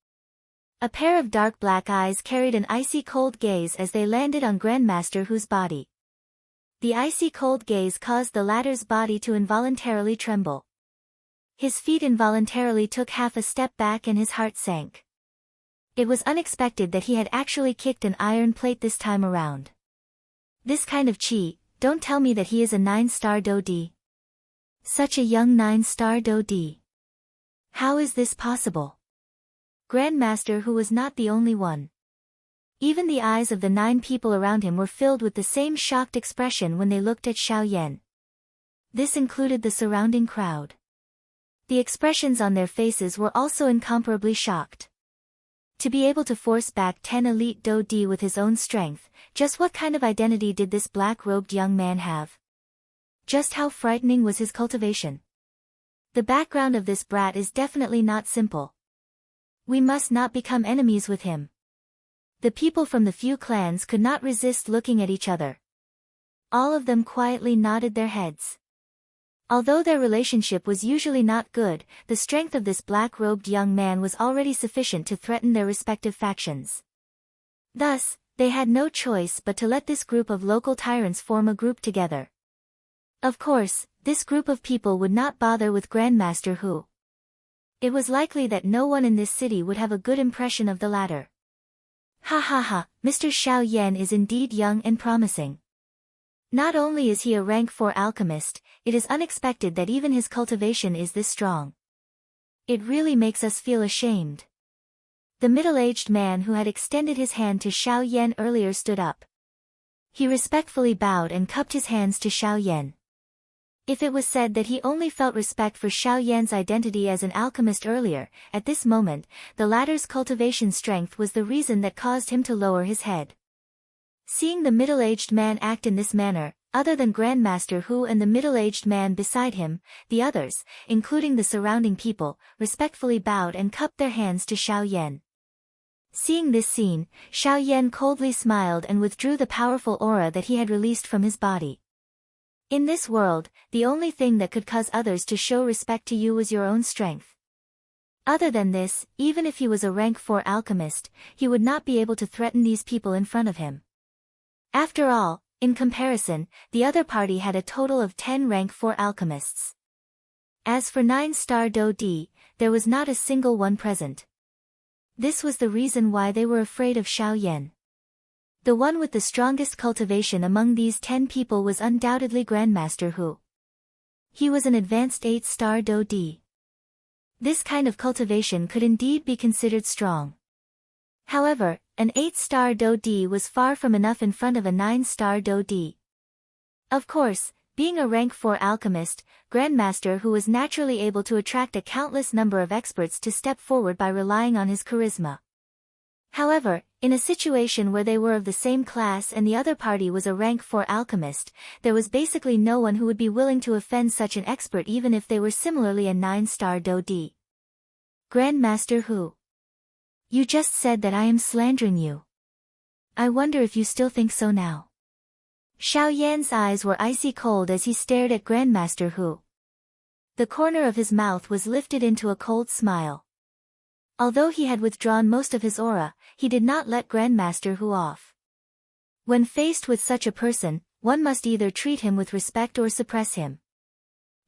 A pair of dark black eyes carried an icy cold gaze as they landed on Grandmaster Hu's body. The icy cold gaze caused the latter's body to involuntarily tremble. His feet involuntarily took half a step back and his heart sank. It was unexpected that he had actually kicked an iron plate this time around. This kind of chi, don't tell me that he is a 9-star Do Di. Such a young 9-star Do Di. How is this possible? Grandmaster Hu was not the only one. Even the eyes of the 9 people around him were filled with the same shocked expression when they looked at Xiao Yan. This included the surrounding crowd. The expressions on their faces were also incomparably shocked. To be able to force back 10 elite Do Di with his own strength, just what kind of identity did this black-robed young man have? Just how frightening was his cultivation? The background of this brat is definitely not simple. We must not become enemies with him. The people from the few clans could not resist looking at each other. All of them quietly nodded their heads. Although their relationship was usually not good, the strength of this black-robed young man was already sufficient to threaten their respective factions. Thus, they had no choice but to let this group of local tyrants form a group together. Of course, this group of people would not bother with Grandmaster Hu. It was likely that no one in this city would have a good impression of the latter. Ha ha ha, Mr. Xiao Yan is indeed young and promising. Not only is he a rank 4 alchemist, it is unexpected that even his cultivation is this strong. It really makes us feel ashamed. The middle-aged man who had extended his hand to Xiao Yan earlier stood up. He respectfully bowed and cupped his hands to Xiao Yan. If it was said that he only felt respect for Xiao Yan's identity as an alchemist earlier, at this moment, the latter's cultivation strength was the reason that caused him to lower his head. Seeing the middle-aged man act in this manner, other than Grandmaster Hu and the middle-aged man beside him, the others, including the surrounding people, respectfully bowed and cupped their hands to Xiao Yan. Seeing this scene, Xiao Yan coldly smiled and withdrew the powerful aura that he had released from his body. In this world, the only thing that could cause others to show respect to you was your own strength. Other than this, even if he was a rank 4 alchemist, he would not be able to threaten these people in front of him. After all, in comparison, the other party had a total of 10 rank 4 alchemists. As for 9-star Do Di, there was not a single one present. This was the reason why they were afraid of Xiao Yan. The one with the strongest cultivation among these 10 people was undoubtedly Grandmaster Hu. He was an advanced 8-star Do Di. This kind of cultivation could indeed be considered strong. However, an 8-star Do Di was far from enough in front of a 9-star Do Di. Of course, being a rank 4 alchemist, Grandmaster Hu was naturally able to attract a countless number of experts to step forward by relying on his charisma. However, in a situation where they were of the same class and the other party was a rank 4 alchemist, there was basically no one who would be willing to offend such an expert even if they were similarly a 9-star Do Di. Grandmaster Hu. You just said that I am slandering you. I wonder if you still think so now. Xiao Yan's eyes were icy cold as he stared at Grandmaster Hu. The corner of his mouth was lifted into a cold smile. Although he had withdrawn most of his aura, he did not let Grandmaster Hu off. When faced with such a person, one must either treat him with respect or suppress him.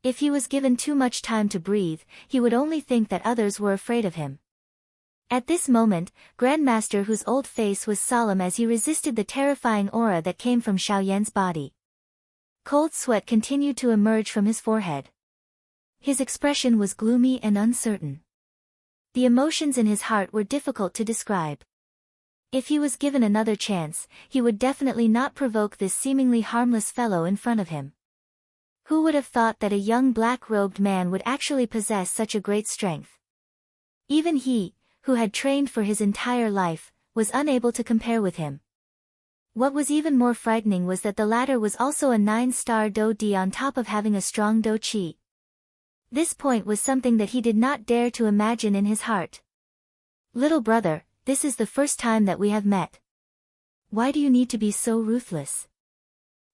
If he was given too much time to breathe, he would only think that others were afraid of him. At this moment, Grandmaster Hu's old face was solemn as he resisted the terrifying aura that came from Xiao Yan's body. Cold sweat continued to emerge from his forehead. His expression was gloomy and uncertain. The emotions in his heart were difficult to describe. If he was given another chance, he would definitely not provoke this seemingly harmless fellow in front of him. Who would have thought that a young black-robed man would actually possess such a great strength? Even he, who had trained for his entire life, was unable to compare with him. What was even more frightening was that the latter was also a 9-star Do Di on top of having a strong Do Chi. This point was something that he did not dare to imagine in his heart. Little brother, this is the first time that we have met. Why do you need to be so ruthless?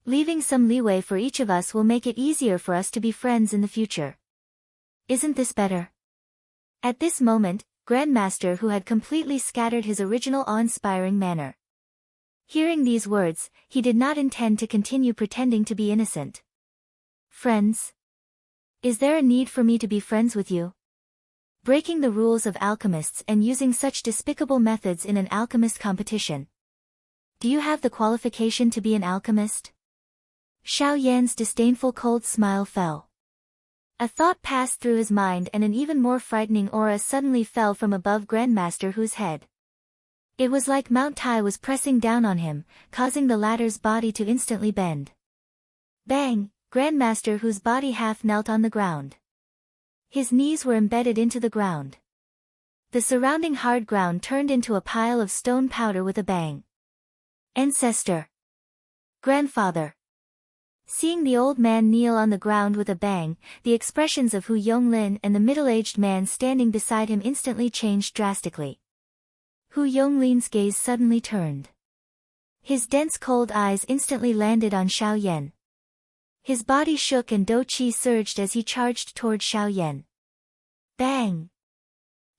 Leaving some leeway for each of us will make it easier for us to be friends in the future. Isn't this better? At this moment, Grandmaster Hu had completely scattered his original awe-inspiring manner. Hearing these words, he did not intend to continue pretending to be innocent. Friends? Is there a need for me to be friends with you? Breaking the rules of alchemists and using such despicable methods in an alchemist competition. Do you have the qualification to be an alchemist? Xiao Yan's disdainful cold smile fell. A thought passed through his mind and an even more frightening aura suddenly fell from above Grandmaster Hu's head. It was like Mount Tai was pressing down on him, causing the latter's body to instantly bend. Bang! Grandmaster Hu's body half knelt on the ground. His knees were embedded into the ground. The surrounding hard ground turned into a pile of stone powder with a bang. Ancestor! Grandfather! Seeing the old man kneel on the ground with a bang, the expressions of Hu Yonglin and the middle-aged man standing beside him instantly changed drastically. Hu Yonglin's gaze suddenly turned. His dense cold eyes instantly landed on Xiao Yan. His body shook and Do Chi surged as he charged toward Xiao Yan. Bang!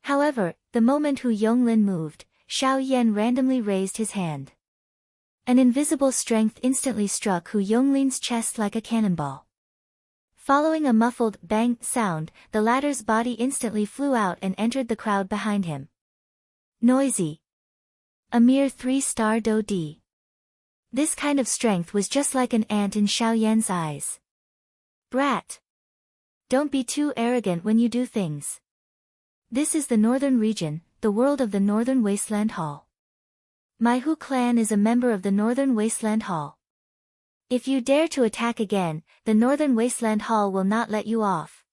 However, the moment Hu Yonglin moved, Xiao Yan randomly raised his hand. An invisible strength instantly struck Hu Yonglin's chest like a cannonball. Following a muffled bang sound, the latter's body instantly flew out and entered the crowd behind him. Noisy. A mere 3-star Do Di. This kind of strength was just like an ant in Xiao Yan's eyes. Brat! Don't be too arrogant when you do things. This is the northern region, the world of the Northern Wasteland Hall. My Hu clan is a member of the Northern Wasteland Hall. If you dare to attack again, the Northern Wasteland Hall will not let you off.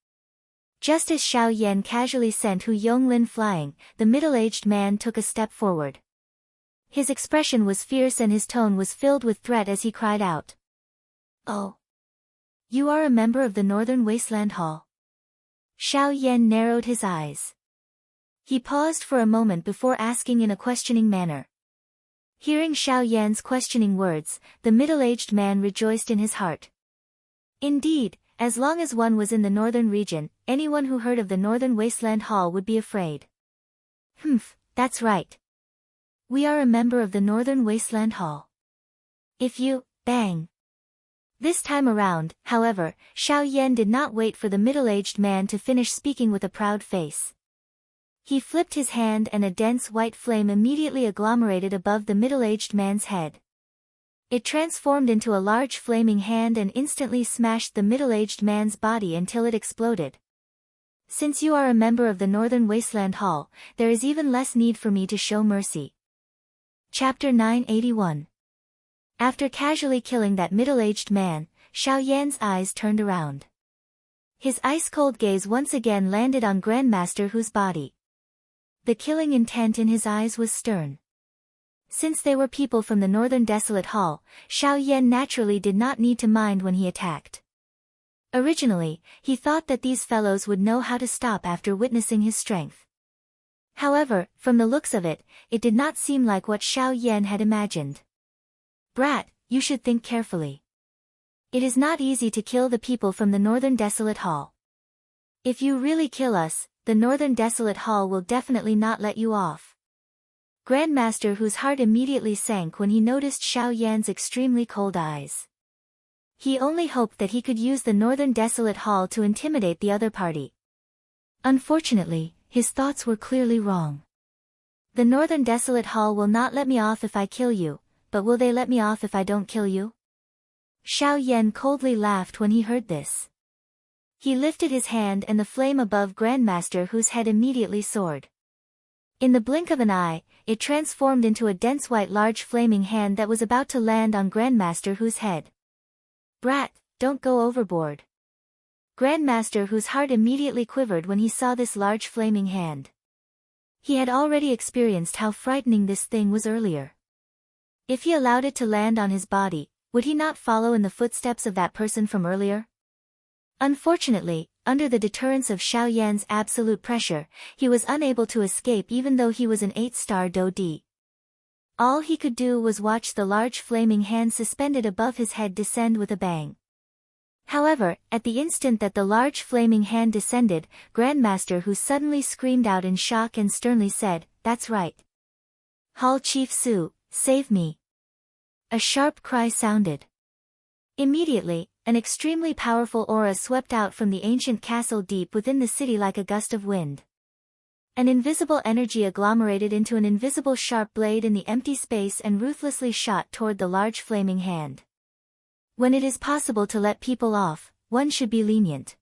Just as Xiao Yan casually sent Hu Yonglin flying, the middle-aged man took a step forward. His expression was fierce and his tone was filled with threat as he cried out. Oh! You are a member of the Northern Wasteland Hall. Xiao Yan narrowed his eyes. He paused for a moment before asking in a questioning manner. Hearing Xiao Yan's questioning words, the middle-aged man rejoiced in his heart. Indeed, as long as one was in the northern region, anyone who heard of the Northern Wasteland Hall would be afraid. That's right. We are a member of the Northern Wasteland Hall. If you, bang. This time around, however, Xiao Yan did not wait for the middle-aged man to finish speaking with a proud face. He flipped his hand and a dense white flame immediately agglomerated above the middle-aged man's head. It transformed into a large flaming hand and instantly smashed the middle-aged man's body until it exploded. Since you are a member of the Northern Wasteland Hall, there is even less need for me to show mercy. Chapter 981. After casually killing that middle-aged man, Xiao Yan's eyes turned around. His ice-cold gaze once again landed on Grandmaster Hu's body. The killing intent in his eyes was stern. Since they were people from the Northern Desolate Hall, Xiao Yan naturally did not need to mind when he attacked. Originally, he thought that these fellows would know how to stop after witnessing his strength. However, from the looks of it, it did not seem like what Xiao Yan had imagined. Brat, you should think carefully. It is not easy to kill the people from the Northern Desolate Hall. If you really kill us, the Northern Desolate Hall will definitely not let you off. Grandmaster Hu's heart immediately sank when he noticed Xiao Yan's extremely cold eyes. He only hoped that he could use the Northern Desolate Hall to intimidate the other party. Unfortunately, his thoughts were clearly wrong. The Northern Desolate Hall will not let me off if I kill you, but will they let me off if I don't kill you? Xiao Yan coldly laughed when he heard this. He lifted his hand and the flame above Grandmaster Hu's head immediately soared. In the blink of an eye, it transformed into a dense white large flaming hand that was about to land on Grandmaster Hu's head. Brat, don't go overboard. Grandmaster Hu's heart immediately quivered when he saw this large flaming hand. He had already experienced how frightening this thing was earlier. If he allowed it to land on his body, would he not follow in the footsteps of that person from earlier? Unfortunately, under the deterrence of Xiao Yan's absolute pressure, he was unable to escape even though he was an 8-star Do Di. All he could do was watch the large flaming hand suspended above his head descend with a bang. However, at the instant that the large flaming hand descended, Grandmaster Hu suddenly screamed out in shock and sternly said, "That's right. Hall Chief Su, save me." A sharp cry sounded. Immediately, an extremely powerful aura swept out from the ancient castle deep within the city like a gust of wind. An invisible energy agglomerated into an invisible sharp blade in the empty space and ruthlessly shot toward the large flaming hand. When it is possible to let people off, one should be lenient.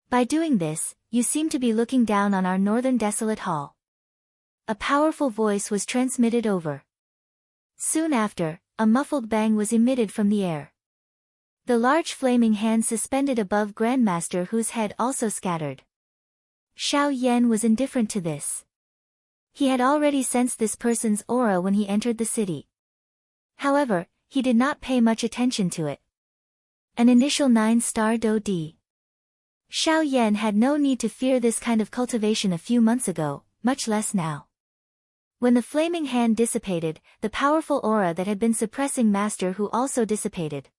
By doing this, you seem to be looking down on our Northern Desolate Hall. A powerful voice was transmitted over. Soon after, a muffled bang was emitted from the air. The large flaming hand suspended above Grandmaster Hu's head also scattered. Xiao Yan was indifferent to this. He had already sensed this person's aura when he entered the city. However, he did not pay much attention to it. An initial 9-star Do Di. Xiao Yan had no need to fear this kind of cultivation a few months ago, much less now. When the flaming hand dissipated, the powerful aura that had been suppressing Master Hu also dissipated.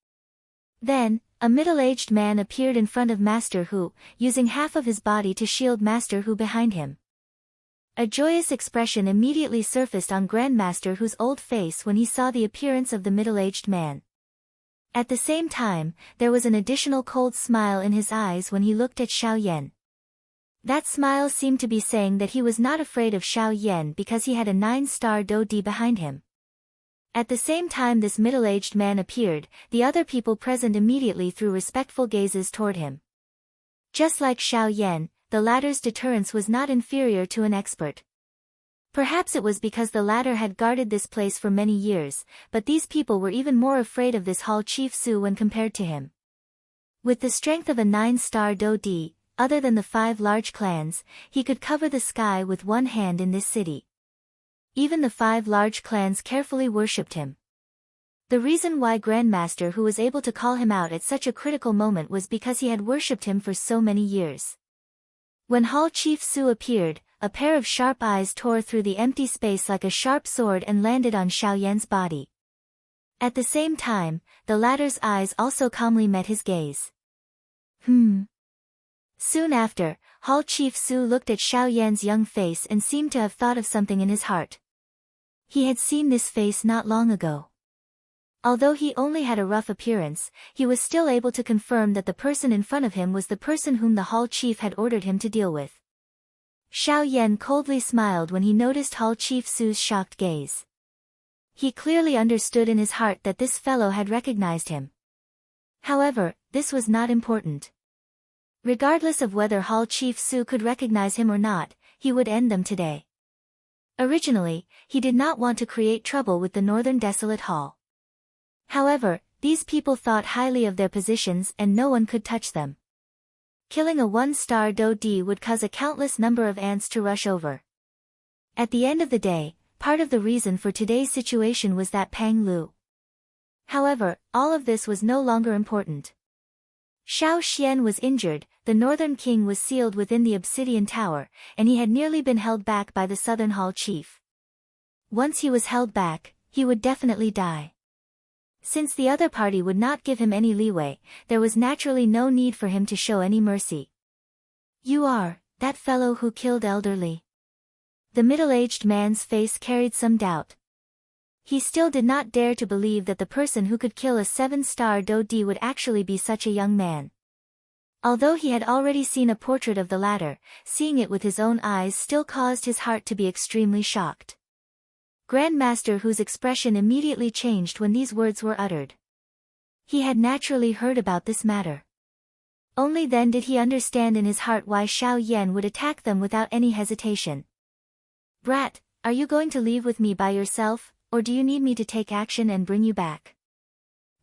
Then, a middle-aged man appeared in front of Master Hu, using half of his body to shield Master Hu behind him. A joyous expression immediately surfaced on Grandmaster Hu's old face when he saw the appearance of the middle-aged man. At the same time, there was an additional cold smile in his eyes when he looked at Xiao Yan. That smile seemed to be saying that he was not afraid of Xiao Yan because he had a 9-star Do Di behind him. At the same time this middle-aged man appeared, the other people present immediately threw respectful gazes toward him. Just like Xiao Yan, the latter's deterrence was not inferior to an expert. Perhaps it was because the latter had guarded this place for many years, but these people were even more afraid of this Hall Chief Su when compared to him. With the strength of a 9-star Do Di, other than the 5 large clans, he could cover the sky with one hand in this city. Even the 5 large clans carefully worshipped him. The reason why Grandmaster Hu was able to call him out at such a critical moment was because he had worshipped him for so many years. When Hall Chief Su appeared, a pair of sharp eyes tore through the empty space like a sharp sword and landed on Xiao Yan's body. At the same time, the latter's eyes also calmly met his gaze. Soon after, Hall Chief Su looked at Xiao Yan's young face and seemed to have thought of something in his heart. He had seen this face not long ago. Although he only had a rough appearance, he was still able to confirm that the person in front of him was the person whom the Hall Chief had ordered him to deal with. Xiao Yan coldly smiled when he noticed Hall Chief Su's shocked gaze. He clearly understood in his heart that this fellow had recognized him. However, this was not important. Regardless of whether Hall Chief Su could recognize him or not, he would end them today. Originally, he did not want to create trouble with the Northern Desolate Hall. However, these people thought highly of their positions and no one could touch them. Killing a one-star Do Di would cause a countless number of ants to rush over. At the end of the day, part of the reason for today's situation was that Pang Lu. However, all of this was no longer important. Xiao Xian was injured, the Northern King was sealed within the Obsidian Tower, and he had nearly been held back by the Southern Hall Chief. Once he was held back, he would definitely die. Since the other party would not give him any leeway, there was naturally no need for him to show any mercy. "You are that fellow who killed Elder Li?" The middle-aged man's face carried some doubt. He still did not dare to believe that the person who could kill a 7-star Do Di would actually be such a young man. Although he had already seen a portrait of the latter, seeing it with his own eyes still caused his heart to be extremely shocked. Grandmaster Hu's expression immediately changed when these words were uttered. He had naturally heard about this matter. Only then did he understand in his heart why Xiao Yan would attack them without any hesitation. "Brat, are you going to leave with me by yourself, or do you need me to take action and bring you back?"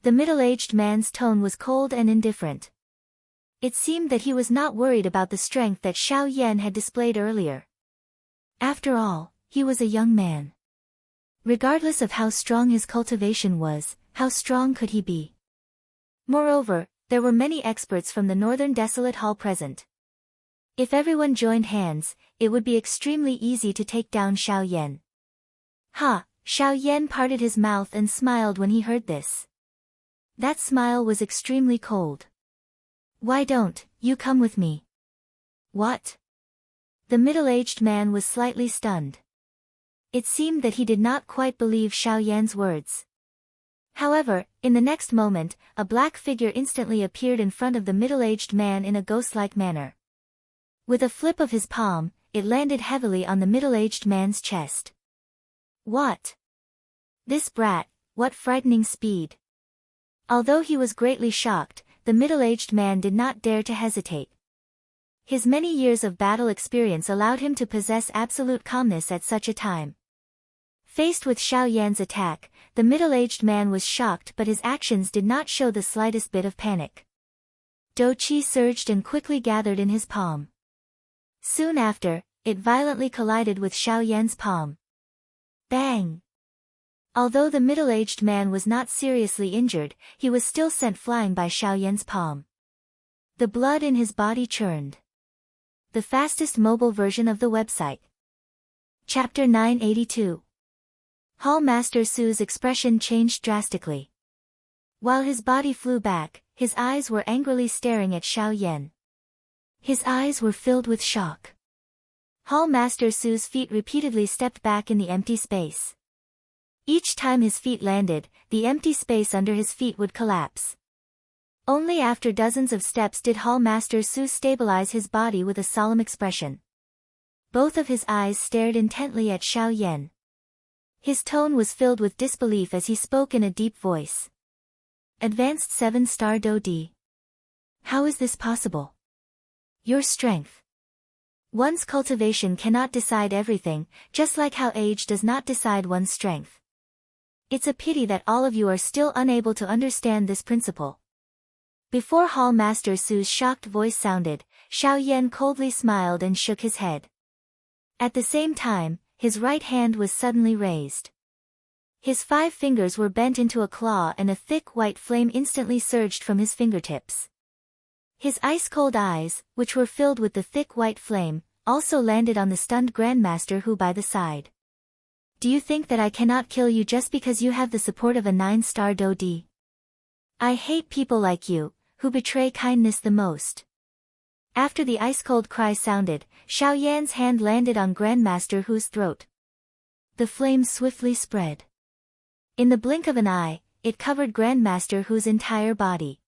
The middle-aged man's tone was cold and indifferent. It seemed that he was not worried about the strength that Xiao Yan had displayed earlier. After all, he was a young man. Regardless of how strong his cultivation was, how strong could he be? Moreover, there were many experts from the Northern Desolate Hall present. If everyone joined hands, it would be extremely easy to take down Xiao Yan. Xiao Yan parted his mouth and smiled when he heard this. That smile was extremely cold. "Why don't you come with me?" "What?" The middle-aged man was slightly stunned. It seemed that he did not quite believe Xiao Yan's words. However, in the next moment, a black figure instantly appeared in front of the middle-aged man in a ghost-like manner. With a flip of his palm, it landed heavily on the middle-aged man's chest. "What? This brat, what frightening speed!" Although he was greatly shocked, the middle-aged man did not dare to hesitate. His many years of battle experience allowed him to possess absolute calmness at such a time. Faced with Xiao Yan's attack, the middle-aged man was shocked, but his actions did not show the slightest bit of panic. Do Qi surged and quickly gathered in his palm. Soon after, it violently collided with Xiao Yan's palm. Bang! Although the middle-aged man was not seriously injured, he was still sent flying by Xiao Yan's palm. The blood in his body churned. The fastest mobile version of the website. Chapter 982. Hall Master Su's expression changed drastically. While his body flew back, his eyes were angrily staring at Xiao Yan. His eyes were filled with shock. Hall Master Su's feet repeatedly stepped back in the empty space. Each time his feet landed, the empty space under his feet would collapse. Only after dozens of steps did Hall Master Su stabilize his body with a solemn expression. Both of his eyes stared intently at Xiao Yan. His tone was filled with disbelief as he spoke in a deep voice. "Advanced 7-star Do Di. How is this possible? Your strength. One's cultivation cannot decide everything, just like how age does not decide one's strength. It's a pity that all of you are still unable to understand this principle." Before Hall Master Su's shocked voice sounded, Xiao Yan coldly smiled and shook his head. At the same time, his right hand was suddenly raised. His 5 fingers were bent into a claw and a thick white flame instantly surged from his fingertips. His ice-cold eyes, which were filled with the thick white flame, also landed on the stunned Grandmaster Hu by the side. Do you think that I cannot kill you just because you have the support of a 9-star Dodi? I hate people like you, who betray kindness the most. After the ice-cold cry sounded, Xiao Yan's hand landed on Grandmaster Hu's throat. The flames swiftly spread. In the blink of an eye, it covered Grandmaster Hu's entire body.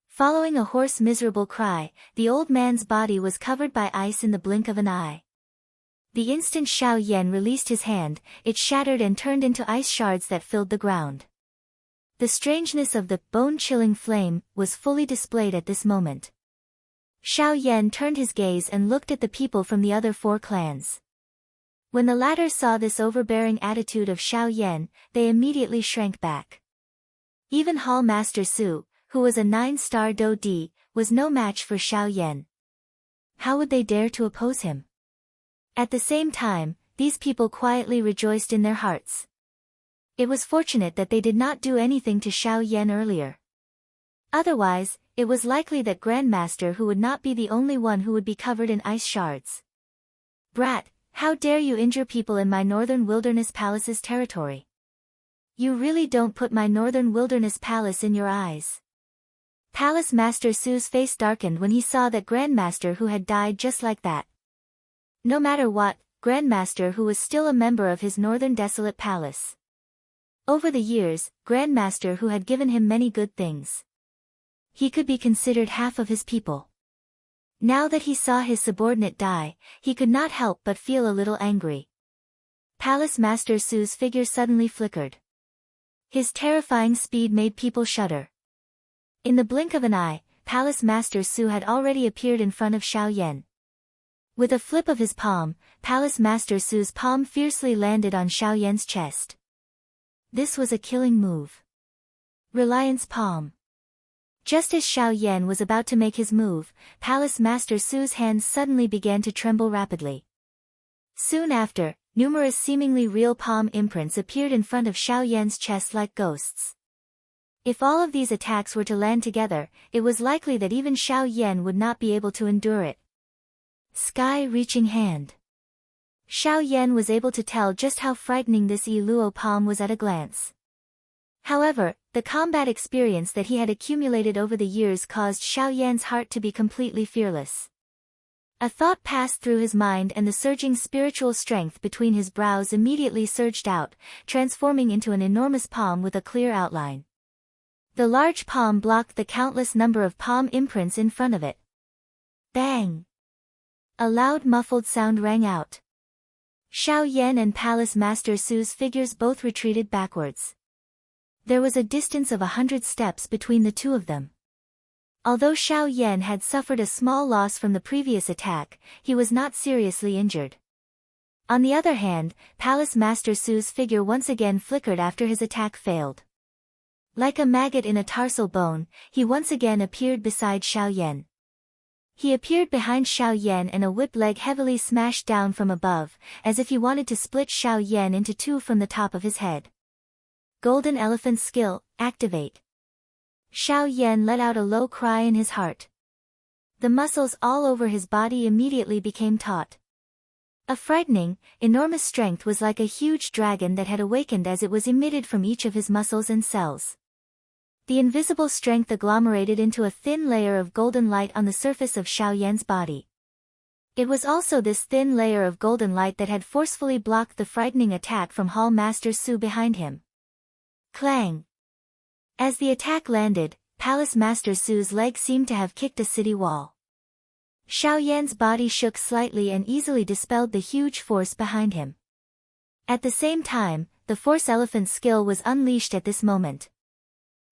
Following a hoarse miserable cry, the old man's body was covered by ice in the blink of an eye. The instant Xiao Yan released his hand, it shattered and turned into ice shards that filled the ground. The strangeness of the bone-chilling flame was fully displayed at this moment. Xiao Yan turned his gaze and looked at the people from the other 4 clans. When the latter saw this overbearing attitude of Xiao Yan, they immediately shrank back. Even Hall Master Su, who was a 9-star Dodi, was no match for Xiao Yan. How would they dare to oppose him? At the same time, these people quietly rejoiced in their hearts. It was fortunate that they did not do anything to Xiao Yan earlier. Otherwise, it was likely that Grandmaster Hu would not be the only one who would be covered in ice shards. Brat, how dare you injure people in my Northern Wilderness Palace's territory? You really don't put my Northern Wilderness Palace in your eyes. Palace Master Su's face darkened when he saw that Grandmaster Hu had died just like that. No matter what, Grandmaster Hu was still a member of his Northern Desolate Palace. Over the years, Grandmaster Hu had given him many good things. He could be considered half of his people. Now that he saw his subordinate die, he could not help but feel a little angry. Palace Master Su's figure suddenly flickered. His terrifying speed made people shudder. In the blink of an eye, Palace Master Su had already appeared in front of Xiao Yan. With a flip of his palm, Palace Master Su's palm fiercely landed on Xiao Yan's chest. This was a killing move. Reliance Palm. Just as Xiao Yan was about to make his move, Palace Master Su's hands suddenly began to tremble rapidly. Soon after, numerous seemingly real palm imprints appeared in front of Xiao Yan's chest like ghosts. If all of these attacks were to land together, it was likely that even Xiao Yan would not be able to endure it. Sky-reaching hand. Xiao Yan was able to tell just how frightening this Luo palm was at a glance. However, the combat experience that he had accumulated over the years caused Xiao Yan's heart to be completely fearless. A thought passed through his mind and the surging spiritual strength between his brows immediately surged out, transforming into an enormous palm with a clear outline. The large palm blocked the countless number of palm imprints in front of it. Bang! A loud muffled sound rang out. Xiao Yan and Palace Master Su's figures both retreated backwards. There was a distance of 100 steps between the two of them. Although Xiao Yan had suffered a small loss from the previous attack, he was not seriously injured. On the other hand, Palace Master Su's figure once again flickered after his attack failed. Like a maggot in a tarsal bone, he once again appeared beside Xiao Yan. He appeared behind Xiao Yan and a whip leg heavily smashed down from above, as if he wanted to split Xiao Yan into 2 from the top of his head. Golden Elephant Skill, activate. Xiao Yan let out a low cry in his heart. The muscles all over his body immediately became taut. A frightening, enormous strength was like a huge dragon that had awakened as it was emitted from each of his muscles and cells. The invisible strength agglomerated into a thin layer of golden light on the surface of Xiao Yan's body. It was also this thin layer of golden light that had forcefully blocked the frightening attack from Hall Master Su behind him. Clang! As the attack landed, Palace Master Su's leg seemed to have kicked a city wall. Xiao Yan's body shook slightly and easily dispelled the huge force behind him. At the same time, the Force Elephant skill was unleashed at this moment.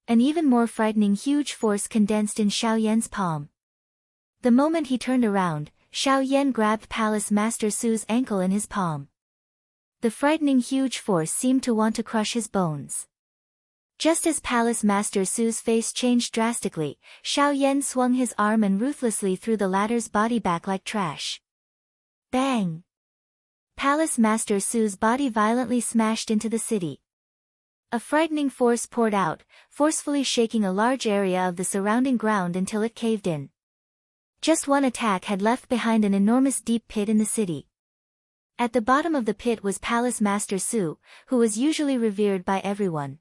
An even more frightening huge force condensed in Xiao Yan's palm. The moment he turned around, Xiao Yan grabbed Palace Master Su's ankle in his palm. The frightening huge force seemed to want to crush his bones. Just as Palace Master Su's face changed drastically, Xiao Yan swung his arm and ruthlessly threw the latter's body back like trash. Bang! Palace Master Su's body violently smashed into the city. A frightening force poured out, forcefully shaking a large area of the surrounding ground until it caved in. Just one attack had left behind an enormous deep pit in the city. At the bottom of the pit was Palace Master Su, who was usually revered by everyone.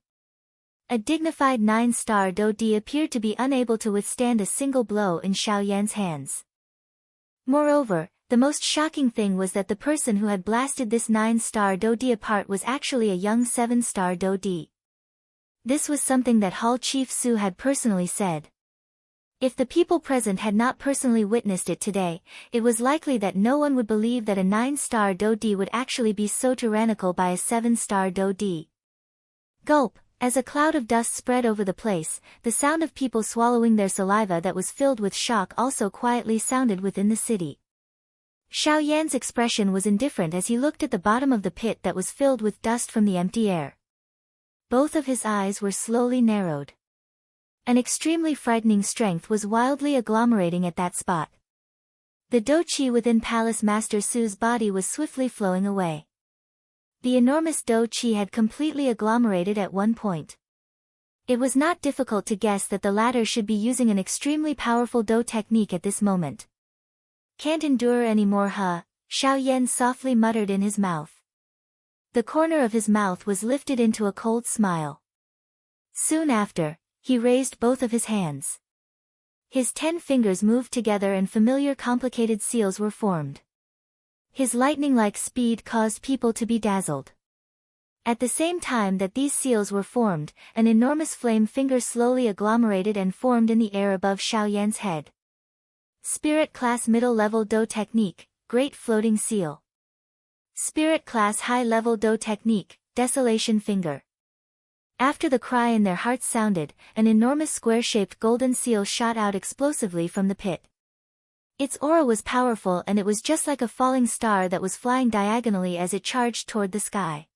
A dignified 9-star Do-di appeared to be unable to withstand a single blow in Xiao Yan's hands. Moreover, the most shocking thing was that the person who had blasted this 9-star Do-di apart was actually a young 7-star Do-di. This was something that Hall Chief Su had personally said. If the people present had not personally witnessed it today, it was likely that no one would believe that a 9-star Do-di would actually be so tyrannical by a 7-star Do-di. Gulp! As a cloud of dust spread over the place, the sound of people swallowing their saliva that was filled with shock also quietly sounded within the city. Xiao Yan's expression was indifferent as he looked at the bottom of the pit that was filled with dust from the empty air. Both of his eyes were slowly narrowed. An extremely frightening strength was wildly agglomerating at that spot. The Do-chi within Palace Master Su's body was swiftly flowing away. The enormous Do-chi had completely agglomerated at one point. It was not difficult to guess that the latter should be using an extremely powerful Do technique at this moment. Can't endure any more, huh? Xiao Yan softly muttered in his mouth. The corner of his mouth was lifted into a cold smile. Soon after, he raised both of his hands. His 10 fingers moved together and familiar complicated seals were formed. His lightning-like speed caused people to be dazzled. At the same time that these seals were formed, an enormous flame finger slowly agglomerated and formed in the air above Xiao Yan's head. Spirit Class Middle-Level Do Technique, Great Floating Seal. Spirit Class High-Level Do Technique, Desolation Finger. After the cry in their hearts sounded, an enormous square-shaped golden seal shot out explosively from the pit. Its aura was powerful and it was just like a falling star that was flying diagonally as it charged toward the sky.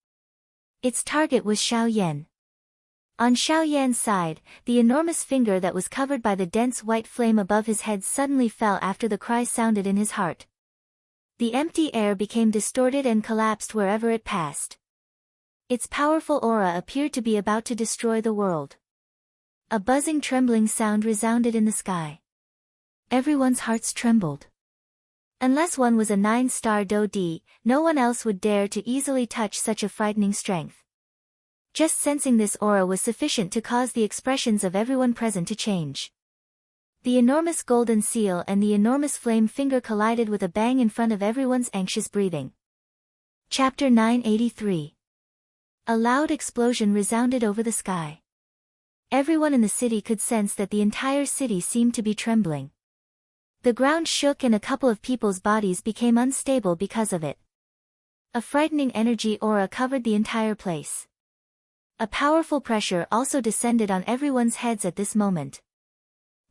Its target was Xiao Yan. On Xiao Yan's side, the enormous finger that was covered by the dense white flame above his head suddenly fell after the cry sounded in his heart. The empty air became distorted and collapsed wherever it passed. Its powerful aura appeared to be about to destroy the world. A buzzing trembling sound resounded in the sky. Everyone's hearts trembled. Unless one was a 9-star Do-di, no one else would dare to easily touch such a frightening strength. Just sensing this aura was sufficient to cause the expressions of everyone present to change. The enormous golden seal and the enormous flame finger collided with a bang in front of everyone's anxious breathing. Chapter 983. A loud explosion resounded over the sky. Everyone in the city could sense that the entire city seemed to be trembling. The ground shook and a couple of people's bodies became unstable because of it. A frightening energy aura covered the entire place. A powerful pressure also descended on everyone's heads at this moment.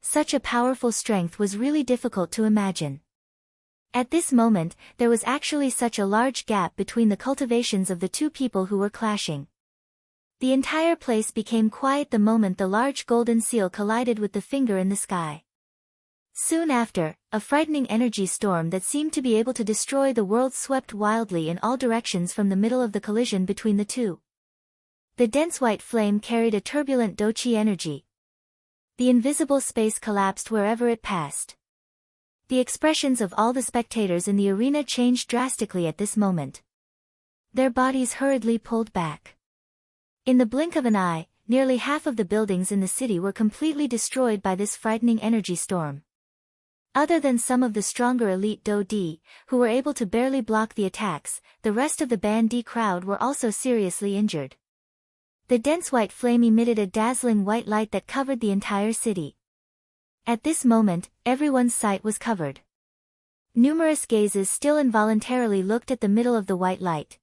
Such a powerful strength was really difficult to imagine. At this moment, there was actually such a large gap between the cultivations of the two people who were clashing. The entire place became quiet the moment the large golden seal collided with the finger in the sky. Soon after, a frightening energy storm that seemed to be able to destroy the world swept wildly in all directions from the middle of the collision between the two. The dense white flame carried a turbulent Do-chi energy. The invisible space collapsed wherever it passed. The expressions of all the spectators in the arena changed drastically at this moment. Their bodies hurriedly pulled back. In the blink of an eye, nearly half of the buildings in the city were completely destroyed by this frightening energy storm. Other than some of the stronger elite Do-di, who were able to barely block the attacks, the rest of the Ban-di crowd were also seriously injured. The dense white flame emitted a dazzling white light that covered the entire city. At this moment, everyone's sight was covered. Numerous gazes still involuntarily looked at the middle of the white light.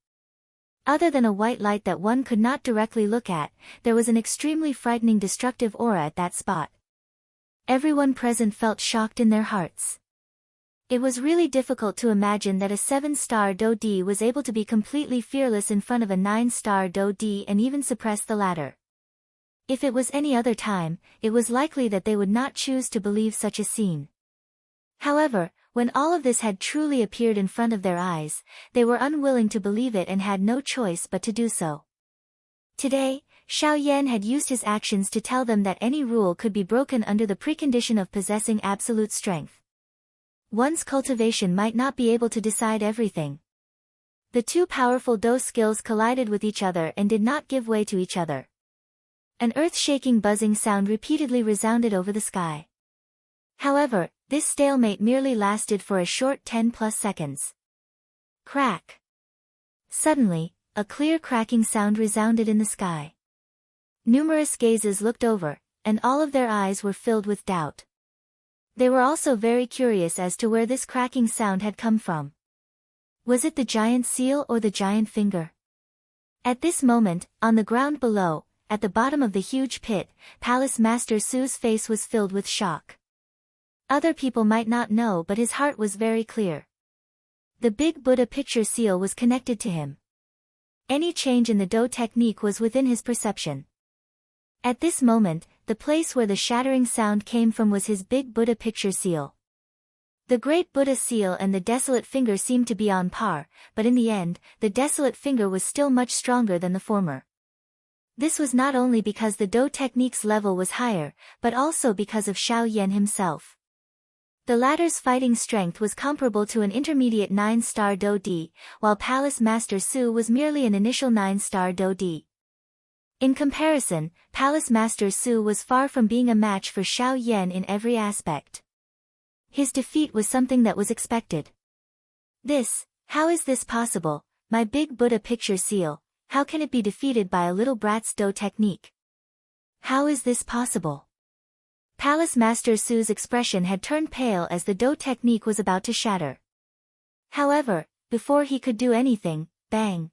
Other than a white light that one could not directly look at, there was an extremely frightening destructive aura at that spot. Everyone present felt shocked in their hearts. It was really difficult to imagine that a 7-star Do-di was able to be completely fearless in front of a 9-star Do-di and even suppress the latter. If it was any other time, it was likely that they would not choose to believe such a scene. However, when all of this had truly appeared in front of their eyes, they were unwilling to believe it and had no choice but to do so. Today, Xiao Yan had used his actions to tell them that any rule could be broken under the precondition of possessing absolute strength. One's cultivation might not be able to decide everything. The two powerful Do skills collided with each other and did not give way to each other. An earth-shaking buzzing sound repeatedly resounded over the sky. However, this stalemate merely lasted for a short 10+ seconds. Crack. Suddenly, a clear cracking sound resounded in the sky. Numerous gazes looked over, and all of their eyes were filled with doubt. They were also very curious as to where this cracking sound had come from. Was it the giant seal or the giant finger? At this moment, on the ground below, at the bottom of the huge pit, Palace Master Su's face was filled with shock. Other people might not know, but his heart was very clear. The big Buddha picture seal was connected to him. Any change in the Do technique was within his perception. At this moment, the place where the shattering sound came from was his big Buddha picture seal. The great Buddha seal and the desolate finger seemed to be on par, but in the end, the desolate finger was still much stronger than the former. This was not only because the Do technique's level was higher, but also because of Xiao Yan himself. The latter's fighting strength was comparable to an intermediate 9-star Do D, while Palace Master Su was merely an initial 9-star Do D. In comparison, Palace Master Su was far from being a match for Xiao Yan in every aspect. His defeat was something that was expected. How is this possible, my big Buddha picture seal, how can it be defeated by a little brat's Do technique? How is this possible? Palace Master Su's expression had turned pale as the Do technique was about to shatter. However, before he could do anything, bang!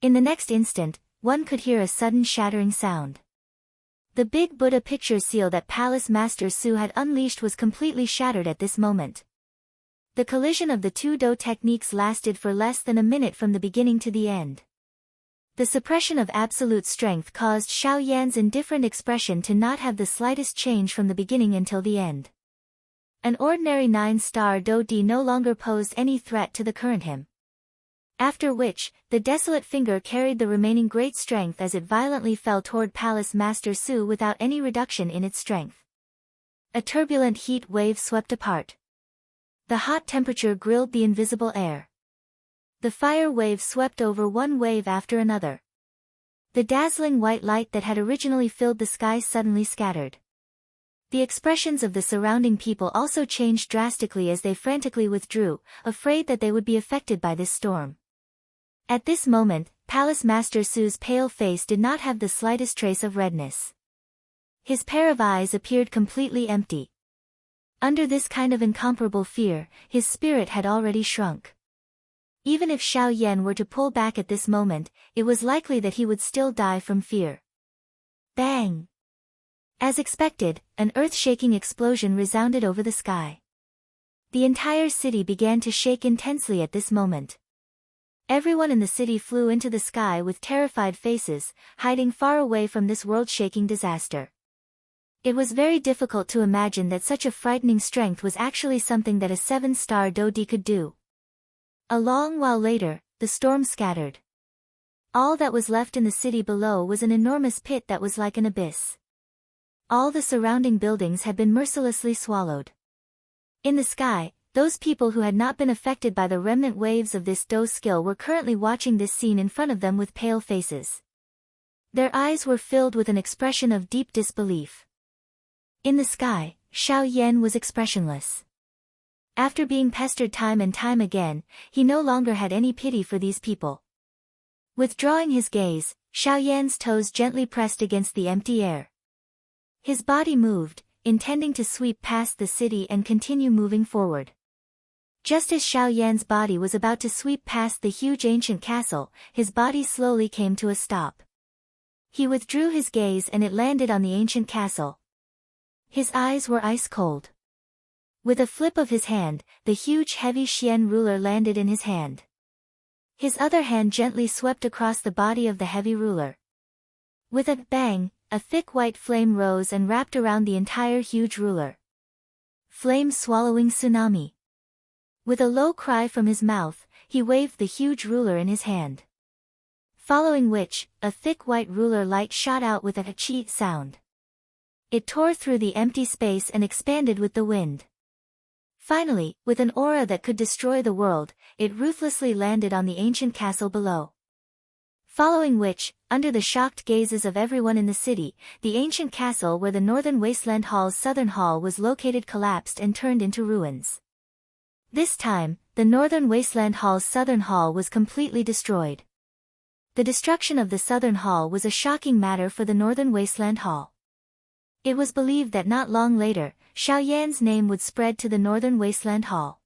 In the next instant, one could hear a sudden shattering sound. The big Buddha picture seal that Palace Master Su had unleashed was completely shattered at this moment. The collision of the two Do techniques lasted for less than a minute from the beginning to the end. The suppression of absolute strength caused Xiao Yan's indifferent expression to not have the slightest change from the beginning until the end. An ordinary 9-star Do D no longer posed any threat to the current him. After which, the desolate finger carried the remaining great strength as it violently fell toward Palace Master Su without any reduction in its strength. A turbulent heat wave swept apart. The hot temperature grilled the invisible air. The fire wave swept over one wave after another. The dazzling white light that had originally filled the sky suddenly scattered. The expressions of the surrounding people also changed drastically as they frantically withdrew, afraid that they would be affected by this storm. At this moment, Palace Master Su's pale face did not have the slightest trace of redness. His pair of eyes appeared completely empty. Under this kind of incomparable fear, his spirit had already shrunk. Even if Xiao Yan were to pull back at this moment, it was likely that he would still die from fear. Bang! As expected, an earth-shaking explosion resounded over the sky. The entire city began to shake intensely at this moment. Everyone in the city flew into the sky with terrified faces, hiding far away from this world-shaking disaster. It was very difficult to imagine that such a frightening strength was actually something that a 7-star Do D could do. A long while later, the storm scattered. All that was left in the city below was an enormous pit that was like an abyss. All the surrounding buildings had been mercilessly swallowed. In the sky, those people who had not been affected by the remnant waves of this Do skill were currently watching this scene in front of them with pale faces. Their eyes were filled with an expression of deep disbelief. In the sky, Xiao Yan was expressionless. After being pestered time and time again, he no longer had any pity for these people. Withdrawing his gaze, Xiao Yan's toes gently pressed against the empty air. His body moved, intending to sweep past the city and continue moving forward. Just as Xiao Yan's body was about to sweep past the huge ancient castle, his body slowly came to a stop. He withdrew his gaze and it landed on the ancient castle. His eyes were ice cold. With a flip of his hand, the huge heavy Xian ruler landed in his hand. His other hand gently swept across the body of the heavy ruler. With a bang, a thick white flame rose and wrapped around the entire huge ruler. Flame swallowing tsunami. With a low cry from his mouth, he waved the huge ruler in his hand. Following which, a thick white ruler light shot out with a cheat sound. It tore through the empty space and expanded with the wind. Finally, with an aura that could destroy the world, it ruthlessly landed on the ancient castle below. Following which, under the shocked gazes of everyone in the city, the ancient castle where the Northern Wasteland Hall's southern hall was located collapsed and turned into ruins. This time, the Northern Wasteland Hall's southern hall was completely destroyed. The destruction of the southern hall was a shocking matter for the Northern Wasteland Hall. It was believed that not long later, Xiao Yan's name would spread to the Northern Wasteland Hall.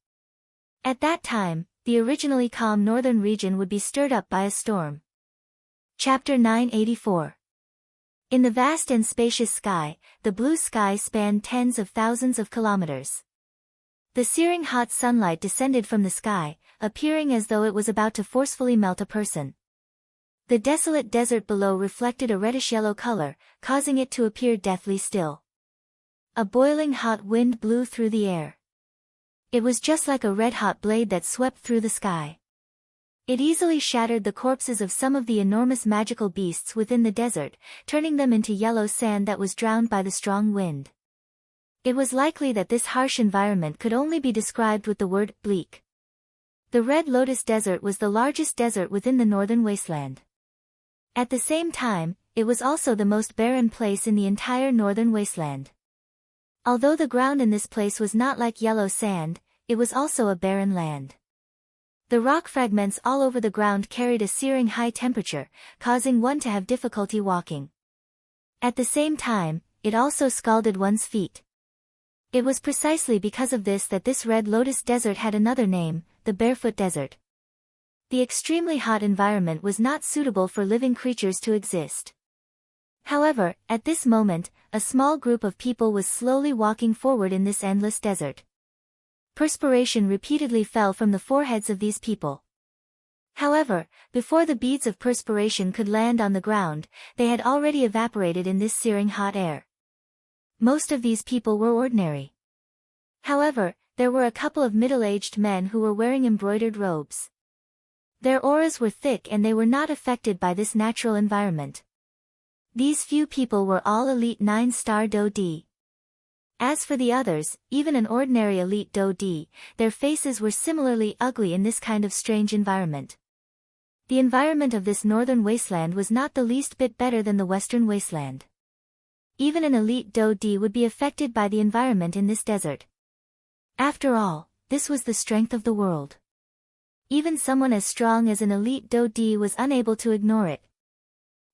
At that time, the originally calm northern region would be stirred up by a storm. Chapter 984. In the vast and spacious sky, the blue sky spanned tens of thousands of kilometers. The searing hot sunlight descended from the sky, appearing as though it was about to forcefully melt a person. The desolate desert below reflected a reddish-yellow color, causing it to appear deathly still. A boiling hot wind blew through the air. It was just like a red-hot blade that swept through the sky. It easily shattered the corpses of some of the enormous magical beasts within the desert, turning them into yellow sand that was drowned by the strong wind. It was likely that this harsh environment could only be described with the word bleak. The Red Lotus Desert was the largest desert within the Northern Wasteland. At the same time, it was also the most barren place in the entire Northern Wasteland. Although the ground in this place was not like yellow sand, it was also a barren land. The rock fragments all over the ground carried a searing high temperature, causing one to have difficulty walking. At the same time, it also scalded one's feet. It was precisely because of this that this Red Lotus Desert had another name, the Barefoot Desert. The extremely hot environment was not suitable for living creatures to exist. However, at this moment, a small group of people was slowly walking forward in this endless desert. Perspiration repeatedly fell from the foreheads of these people. However, before the beads of perspiration could land on the ground, they had already evaporated in this searing hot air. Most of these people were ordinary. However, there were a couple of middle-aged men who were wearing embroidered robes. Their auras were thick and they were not affected by this natural environment. These few people were all elite 9-star Do D. As for the others, even an ordinary elite Do D, their faces were similarly ugly in this kind of strange environment. The environment of this northern wasteland was not the least bit better than the western wasteland. Even an elite Do D would be affected by the environment in this desert. After all, this was the strength of the world. Even someone as strong as an elite Do D was unable to ignore it.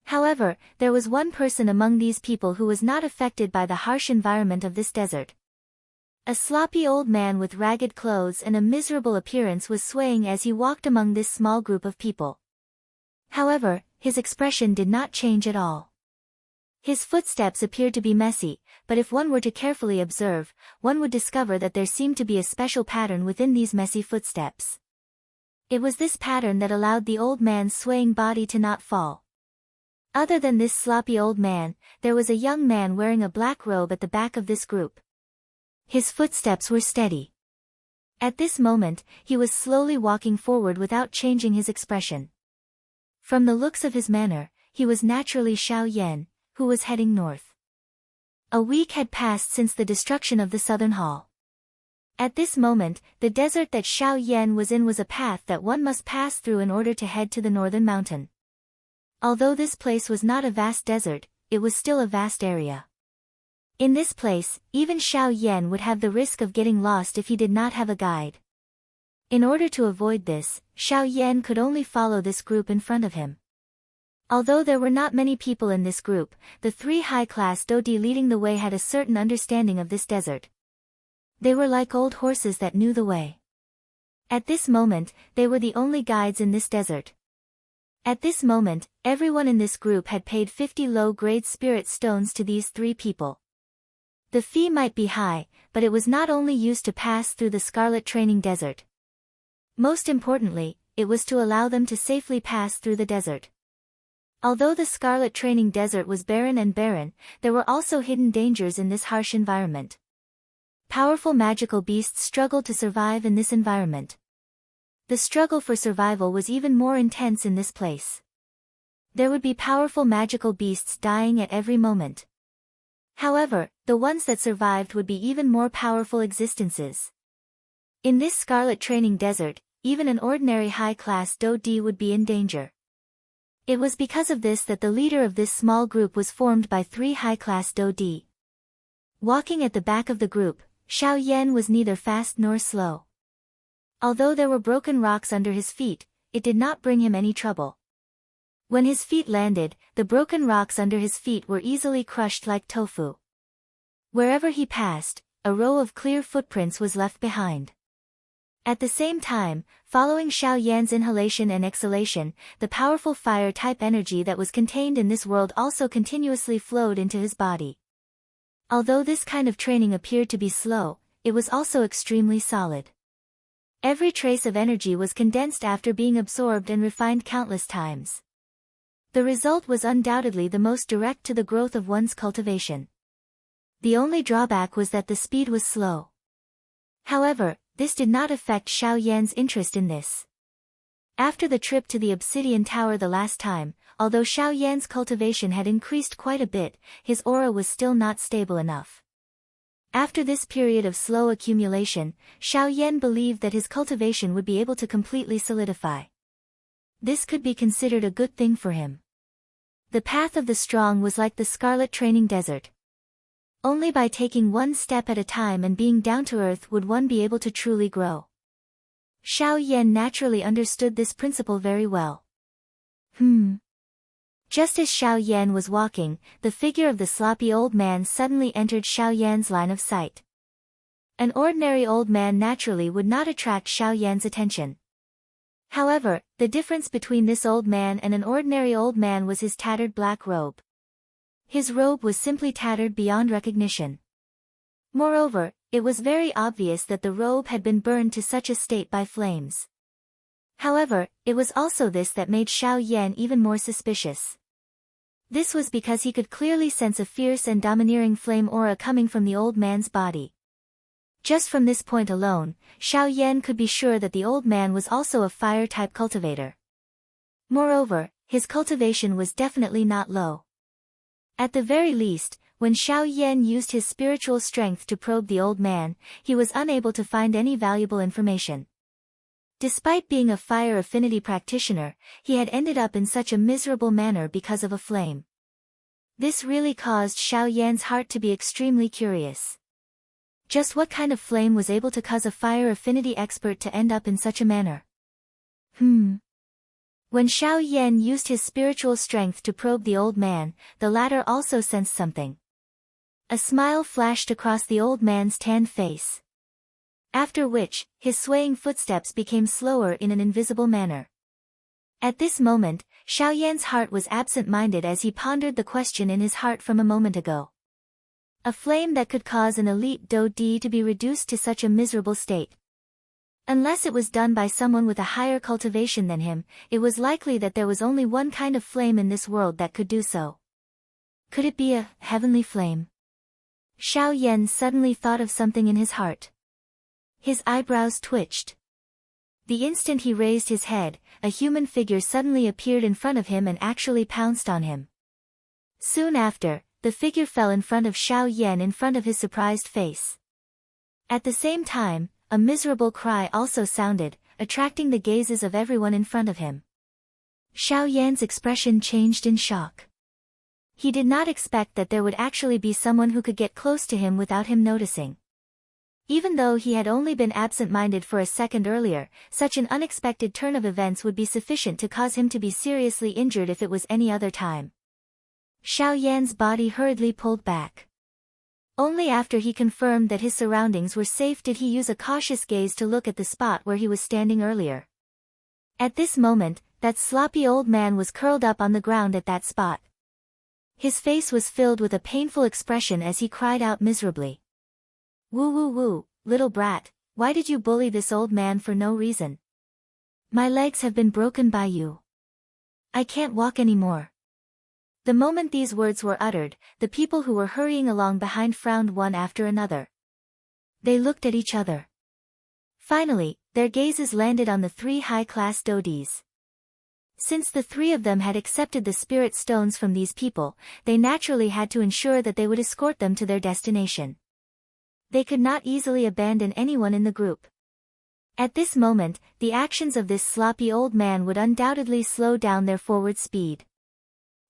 However, there was one person among these people who was not affected by the harsh environment of this desert. A sloppy old man with ragged clothes and a miserable appearance was swaying as he walked among this small group of people. However, his expression did not change at all. His footsteps appeared to be messy, but if one were to carefully observe, one would discover that there seemed to be a special pattern within these messy footsteps. It was this pattern that allowed the old man's swaying body to not fall. Other than this sloppy old man, there was a young man wearing a black robe at the back of this group. His footsteps were steady. At this moment, he was slowly walking forward without changing his expression. From the looks of his manner, he was naturally Xiao Yan, who was heading north. A week had passed since the destruction of the Southern Hall. At this moment, the desert that Xiao Yan was in was a path that one must pass through in order to head to the northern mountain. Although this place was not a vast desert, it was still a vast area. In this place, even Xiao Yan would have the risk of getting lost if he did not have a guide. In order to avoid this, Xiao Yan could only follow this group in front of him. Although there were not many people in this group, the three high-class Do D leading the way had a certain understanding of this desert. They were like old horses that knew the way. At this moment, they were the only guides in this desert. At this moment, everyone in this group had paid 50 low-grade spirit stones to these three people. The fee might be high, but it was not only used to pass through the Scarlet Training Desert. Most importantly, it was to allow them to safely pass through the desert. Although the Scarlet Training Desert was barren, there were also hidden dangers in this harsh environment. Powerful magical beasts struggled to survive in this environment. The struggle for survival was even more intense in this place. There would be powerful magical beasts dying at every moment. However, the ones that survived would be even more powerful existences. In this scarlet training desert, even an ordinary high-class Dodi would be in danger. It was because of this that the leader of this small group was formed by 3 high-class Dodi. Walking at the back of the group, Xiao Yan was neither fast nor slow. Although there were broken rocks under his feet, it did not bring him any trouble. When his feet landed, the broken rocks under his feet were easily crushed like tofu. Wherever he passed, a row of clear footprints was left behind. At the same time, following Xiao Yan's inhalation and exhalation, the powerful fire-type energy that was contained in this world also continuously flowed into his body. Although this kind of training appeared to be slow, it was also extremely solid. Every trace of energy was condensed after being absorbed and refined countless times. The result was undoubtedly the most direct to the growth of one's cultivation. The only drawback was that the speed was slow. However, this did not affect Xiao Yan's interest in this. After the trip to the Obsidian Tower the last time, although Xiao Yan's cultivation had increased quite a bit, his aura was still not stable enough. After this period of slow accumulation, Xiao Yan believed that his cultivation would be able to completely solidify. This could be considered a good thing for him. The path of the strong was like the scarlet training desert. Only by taking one step at a time and being down to earth would one be able to truly grow. Xiao Yan naturally understood this principle very well. Just as Xiao Yan was walking, the figure of the sloppy old man suddenly entered Xiao Yan's line of sight. An ordinary old man naturally would not attract Xiao Yan's attention. However, the difference between this old man and an ordinary old man was his tattered black robe. His robe was simply tattered beyond recognition. Moreover, it was very obvious that the robe had been burned to such a state by flames. However, it was also this that made Xiao Yan even more suspicious. This was because he could clearly sense a fierce and domineering flame aura coming from the old man's body. Just from this point alone, Xiao Yan could be sure that the old man was also a fire-type cultivator. Moreover, his cultivation was definitely not low. At the very least, when Xiao Yan used his spiritual strength to probe the old man, he was unable to find any valuable information. Despite being a fire affinity practitioner, he had ended up in such a miserable manner because of a flame. This really caused Xiao Yan's heart to be extremely curious. Just what kind of flame was able to cause a fire affinity expert to end up in such a manner? When Xiao Yan used his spiritual strength to probe the old man, the latter also sensed something. A smile flashed across the old man's tanned face. After which, his swaying footsteps became slower in an invisible manner. At this moment, Xiao Yan's heart was absent-minded as he pondered the question in his heart from a moment ago. A flame that could cause an elite Dodi to be reduced to such a miserable state. Unless it was done by someone with a higher cultivation than him, it was likely that there was only one kind of flame in this world that could do so. Could it be a heavenly flame? Xiao Yan suddenly thought of something in his heart. His eyebrows twitched. The instant he raised his head, a human figure suddenly appeared in front of him and actually pounced on him. Soon after, the figure fell in front of Xiao Yan in front of his surprised face. At the same time, a miserable cry also sounded, attracting the gazes of everyone in front of him. Xiao Yan's expression changed in shock. He did not expect that there would actually be someone who could get close to him without him noticing. Even though he had only been absent-minded for a second earlier, such an unexpected turn of events would be sufficient to cause him to be seriously injured if it was any other time. Xiao Yan's body hurriedly pulled back. Only after he confirmed that his surroundings were safe did he use a cautious gaze to look at the spot where he was standing earlier. At this moment, that sloppy old man was curled up on the ground at that spot. His face was filled with a painful expression as he cried out miserably. "Woo woo woo, little brat, why did you bully this old man for no reason? My legs have been broken by you. I can't walk anymore." The moment these words were uttered, the people who were hurrying along behind frowned one after another. They looked at each other. Finally, their gazes landed on the 3 high-class Dodis. Since the 3 of them had accepted the spirit stones from these people, they naturally had to ensure that they would escort them to their destination. They could not easily abandon anyone in the group. At this moment, the actions of this sloppy old man would undoubtedly slow down their forward speed.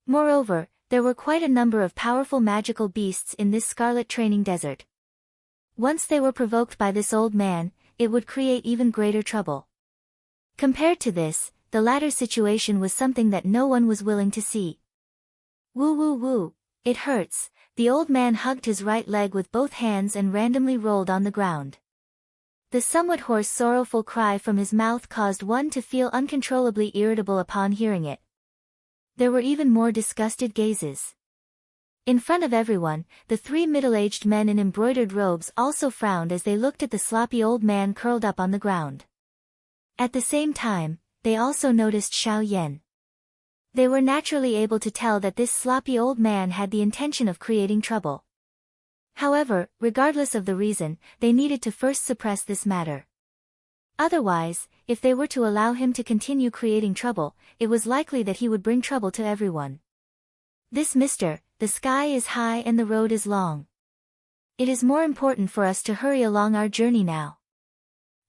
Moreover, there were quite a number of powerful magical beasts in this scarlet training desert. Once they were provoked by this old man, it would create even greater trouble. Compared to this, the latter situation was something that no one was willing to see. Woo woo woo, it hurts. The old man hugged his right leg with both hands and randomly rolled on the ground. The somewhat hoarse sorrowful cry from his mouth caused one to feel uncontrollably irritable upon hearing it. There were even more disgusted gazes. In front of everyone, the three middle-aged men in embroidered robes also frowned as they looked at the sloppy old man curled up on the ground. At the same time, they also noticed Xiao Yan. They were naturally able to tell that this sloppy old man had the intention of creating trouble. However, regardless of the reason, they needed to first suppress this matter. Otherwise, if they were to allow him to continue creating trouble, it was likely that he would bring trouble to everyone. This mister, the sky is high and the road is long. It is more important for us to hurry along our journey now.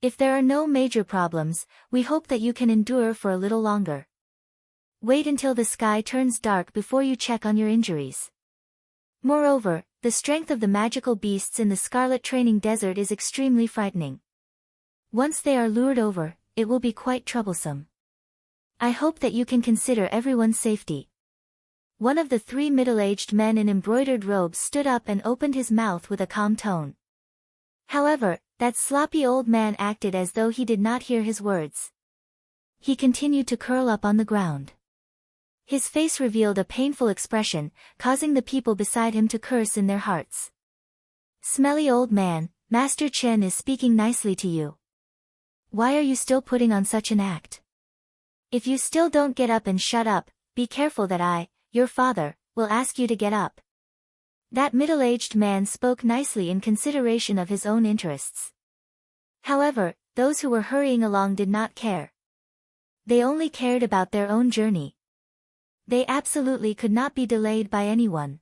If there are no major problems, we hope that you can endure for a little longer. Wait until the sky turns dark before you check on your injuries. Moreover, the strength of the magical beasts in the Scarlet Training Desert is extremely frightening. Once they are lured over, it will be quite troublesome. I hope that you can consider everyone's safety. One of the three middle-aged men in embroidered robes stood up and opened his mouth with a calm tone. However, that sloppy old man acted as though he did not hear his words. He continued to curl up on the ground. His face revealed a painful expression, causing the people beside him to curse in their hearts. Smelly old man, Master Chen is speaking nicely to you. Why are you still putting on such an act? If you still don't get up and shut up, be careful that I, your father, will ask you to get up. That middle-aged man spoke nicely in consideration of his own interests. However, those who were hurrying along did not care. They only cared about their own journey. They absolutely could not be delayed by anyone.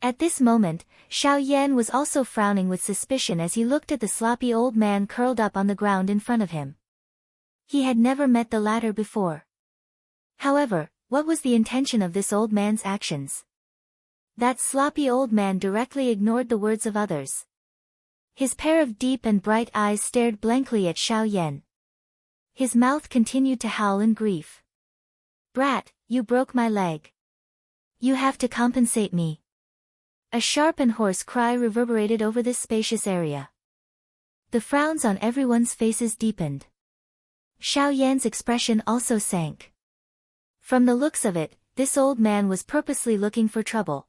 At this moment, Xiao Yan was also frowning with suspicion as he looked at the sloppy old man curled up on the ground in front of him. He had never met the latter before. However, what was the intention of this old man's actions? That sloppy old man directly ignored the words of others. His pair of deep and bright eyes stared blankly at Xiao Yan. His mouth continued to howl in grief. Brat, you broke my leg. You have to compensate me. A sharp and hoarse cry reverberated over this spacious area. The frowns on everyone's faces deepened. Xiao Yan's expression also sank. From the looks of it, this old man was purposely looking for trouble.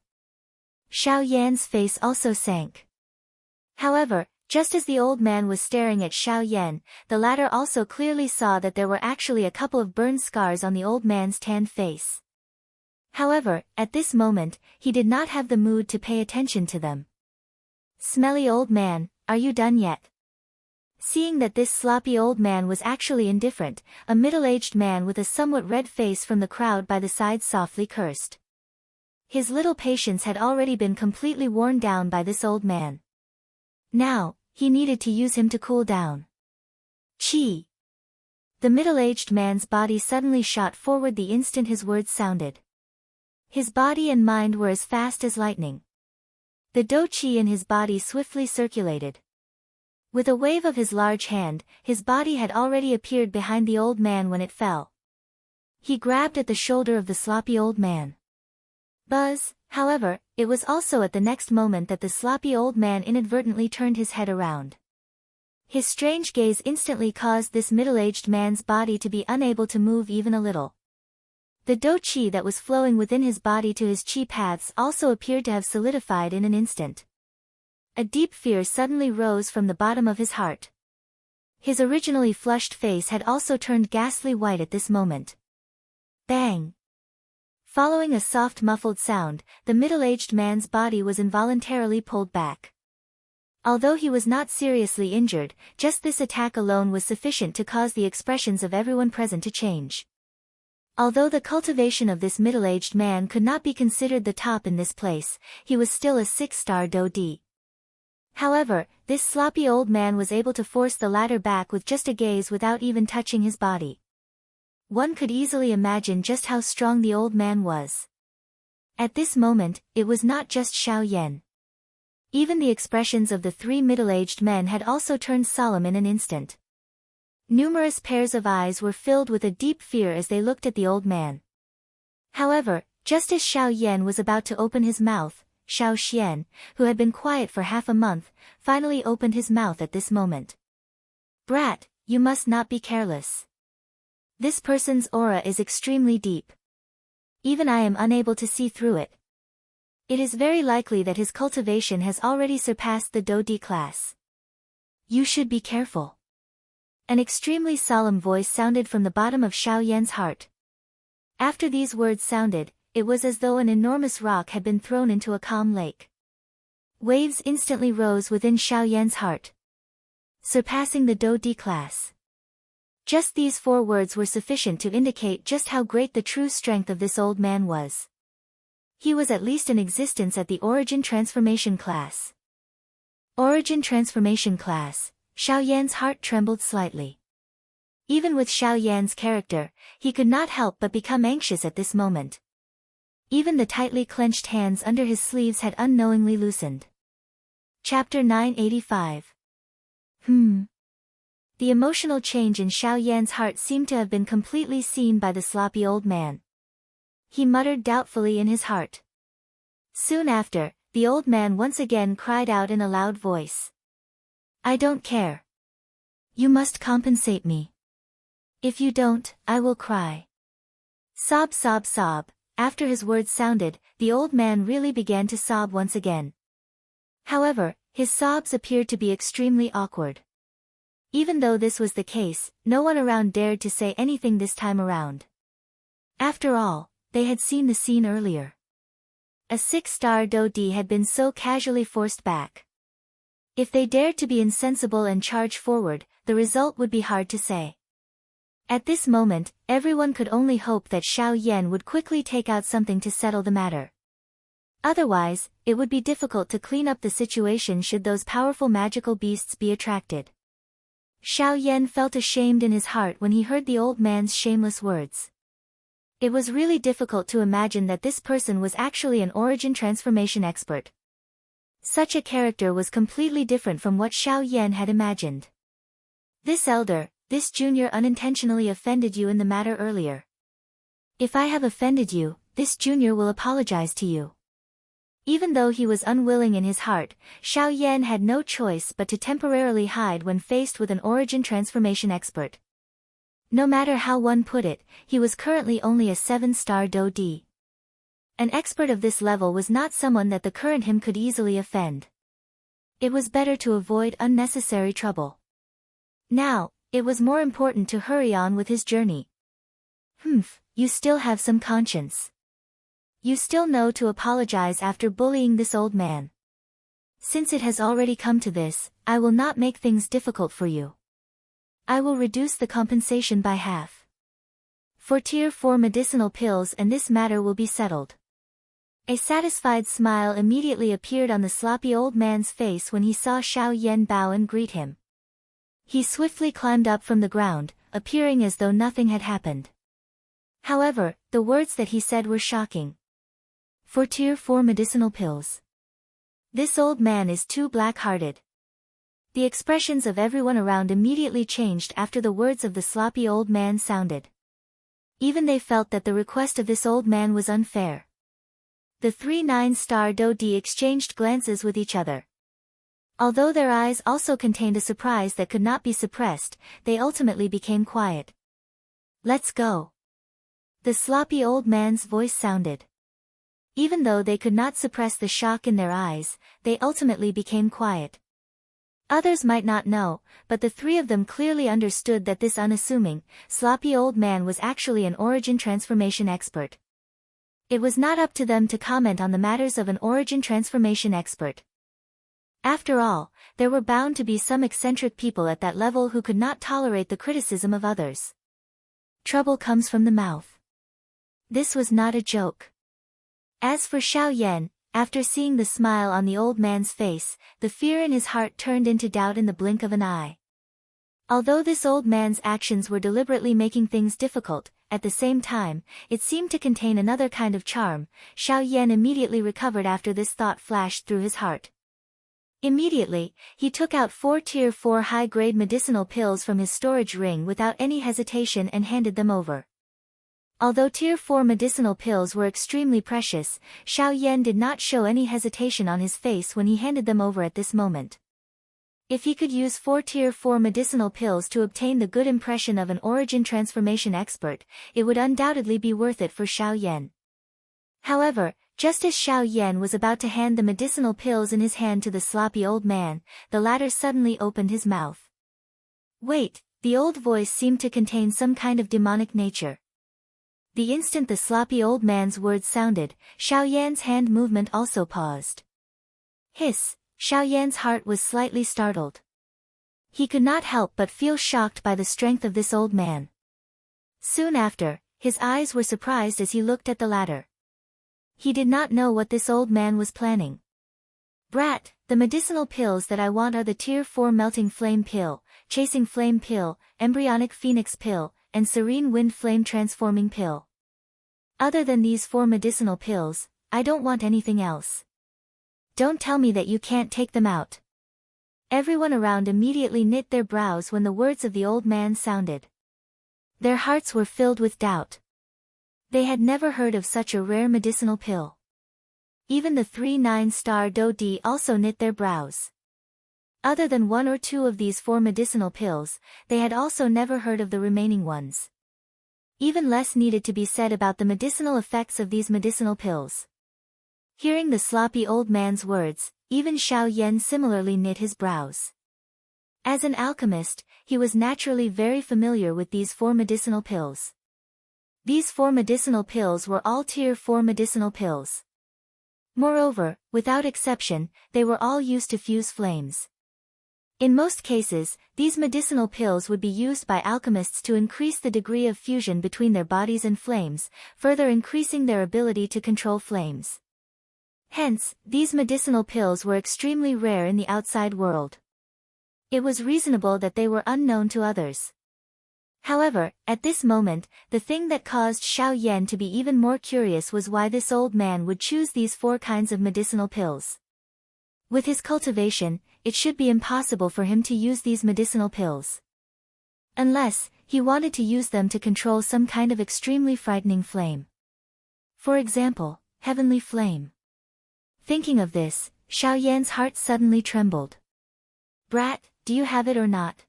Xiao Yan's face also sank. However, just as the old man was staring at Xiao Yan, the latter also clearly saw that there were actually a couple of burn scars on the old man's tanned face. However, at this moment, he did not have the mood to pay attention to them. Smelly old man, are you done yet? Seeing that this sloppy old man was actually indifferent, a middle-aged man with a somewhat red face from the crowd by the side softly cursed. His little patience had already been completely worn down by this old man. Now, he needed to use him to cool down. Chi! The middle-aged man's body suddenly shot forward the instant his words sounded. His body and mind were as fast as lightning. The dou qi in his body swiftly circulated. With a wave of his large hand, his body had already appeared behind the old man when it fell. He grabbed at the shoulder of the sloppy old man. Buzz! However, it was also at the next moment that the sloppy old man inadvertently turned his head around. His strange gaze instantly caused this middle-aged man's body to be unable to move even a little. The dou qi that was flowing within his body to his qi paths also appeared to have solidified in an instant. A deep fear suddenly rose from the bottom of his heart. His originally flushed face had also turned ghastly white at this moment. Bang! Following a soft muffled sound, the middle-aged man's body was involuntarily pulled back. Although he was not seriously injured, just this attack alone was sufficient to cause the expressions of everyone present to change. Although the cultivation of this middle-aged man could not be considered the top in this place, he was still a 6-star dou di. However, this sloppy old man was able to force the latter back with just a gaze without even touching his body. One could easily imagine just how strong the old man was. At this moment, it was not just Xiao Yan. Even the expressions of the three middle-aged men had also turned solemn in an instant. Numerous pairs of eyes were filled with a deep fear as they looked at the old man. However, just as Xiao Yan was about to open his mouth, Xiao Xian, who had been quiet for half a month, finally opened his mouth at this moment. "Brat, you must not be careless. This person's aura is extremely deep. Even I am unable to see through it. It is very likely that his cultivation has already surpassed the Do D class. You should be careful." An extremely solemn voice sounded from the bottom of Xiao Yan's heart. After these words sounded, it was as though an enormous rock had been thrown into a calm lake. Waves instantly rose within Xiao Yan's heart, surpassing the Do D class. Just these 4 words were sufficient to indicate just how great the true strength of this old man was. He was at least in existence at the Origin Transformation class. Origin Transformation class. Xiao Yan's heart trembled slightly. Even with Xiao Yan's character, he could not help but become anxious at this moment. Even the tightly clenched hands under his sleeves had unknowingly loosened. Chapter 985. The emotional change in Xiao Yan's heart seemed to have been completely seen by the sloppy old man. He muttered doubtfully in his heart. Soon after, the old man once again cried out in a loud voice. "I don't care. You must compensate me. If you don't, I will cry." Sob, sob, sob. After his words sounded, the old man really began to sob once again. However, his sobs appeared to be extremely awkward. Even though this was the case, no one around dared to say anything this time around. After all, they had seen the scene earlier. A 6-star Do D had been so casually forced back. If they dared to be insensible and charge forward, the result would be hard to say. At this moment, everyone could only hope that Xiao Yan would quickly take out something to settle the matter. Otherwise, it would be difficult to clean up the situation should those powerful magical beasts be attracted. Xiao Yan felt ashamed in his heart when he heard the old man's shameless words. It was really difficult to imagine that this person was actually an origin transformation expert. Such a character was completely different from what Xiao Yan had imagined. This junior unintentionally offended you in the matter earlier. If I have offended you, this junior will apologize to you. Even though he was unwilling in his heart, Xiao Yan had no choice but to temporarily hide when faced with an origin transformation expert. No matter how one put it, he was currently only a 7-star Do D. An expert of this level was not someone that the current him could easily offend. It was better to avoid unnecessary trouble. Now, it was more important to hurry on with his journey. You still have some conscience. You still know to apologize after bullying this old man. Since it has already come to this, I will not make things difficult for you. I will reduce the compensation by half. For Tier 4 medicinal pills, and this matter will be settled. A satisfied smile immediately appeared on the sloppy old man's face when he saw Xiao Yan bow and greet him. He swiftly climbed up from the ground, appearing as though nothing had happened. However, the words that he said were shocking. For Tier 4 medicinal pills. This old man is too black-hearted. The expressions of everyone around immediately changed after the words of the sloppy old man sounded. Even they felt that the request of this old man was unfair. The 3 9-star Do D exchanged glances with each other. Although their eyes also contained a surprise that could not be suppressed, they ultimately became quiet. Let's go. The sloppy old man's voice sounded. Even though they could not suppress the shock in their eyes, they ultimately became quiet. Others might not know, but the 3 of them clearly understood that this unassuming, sloppy old man was actually an origin transformation expert. It was not up to them to comment on the matters of an origin transformation expert. After all, there were bound to be some eccentric people at that level who could not tolerate the criticism of others. Trouble comes from the mouth. This was not a joke. As for Xiao Yan, after seeing the smile on the old man's face, the fear in his heart turned into doubt in the blink of an eye. Although this old man's actions were deliberately making things difficult, at the same time, it seemed to contain another kind of charm. Xiao Yan immediately recovered after this thought flashed through his heart. Immediately, he took out 4 Tier 4 high-grade medicinal pills from his storage ring without any hesitation and handed them over. Although Tier 4 medicinal pills were extremely precious, Xiao Yan did not show any hesitation on his face when he handed them over at this moment. If he could use 4 Tier 4 medicinal pills to obtain the good impression of an origin transformation expert, it would undoubtedly be worth it for Xiao Yan. However, just as Xiao Yan was about to hand the medicinal pills in his hand to the sloppy old man, the latter suddenly opened his mouth. Wait, the old voice seemed to contain some kind of demonic nature. The instant the sloppy old man's words sounded, Xiao Yan's hand movement also paused. Hiss! Xiao Yan's heart was slightly startled. He could not help but feel shocked by the strength of this old man. Soon after, his eyes were surprised as he looked at the latter. He did not know what this old man was planning. Brat, the medicinal pills that I want are the Tier 4 melting flame pill, chasing flame pill, embryonic phoenix pill, and serene wind flame transforming pill. Other than these 4 medicinal pills, I don't want anything else. Don't tell me that you can't take them out. Everyone around immediately knit their brows when the words of the old man sounded. Their hearts were filled with doubt. They had never heard of such a rare medicinal pill. Even the 3 9-star Do-di also knit their brows. Other than 1 or 2 of these 4 medicinal pills, they had also never heard of the remaining ones. Even less needed to be said about the medicinal effects of these medicinal pills. Hearing the sloppy old man's words, even Xiao Yan similarly knit his brows. As an alchemist, he was naturally very familiar with these 4 medicinal pills. These 4 medicinal pills were all Tier 4 medicinal pills. Moreover, without exception, they were all used to fuse flames. In most cases, these medicinal pills would be used by alchemists to increase the degree of fusion between their bodies and flames, further increasing their ability to control flames. Hence, these medicinal pills were extremely rare in the outside world. It was reasonable that they were unknown to others. However, at this moment, the thing that caused Xiao Yan to be even more curious was why this old man would choose these 4 kinds of medicinal pills. With his cultivation, it should be impossible for him to use these medicinal pills. Unless, he wanted to use them to control some kind of extremely frightening flame. For example, heavenly flame. Thinking of this, Xiao Yan's heart suddenly trembled. Brat, do you have it or not?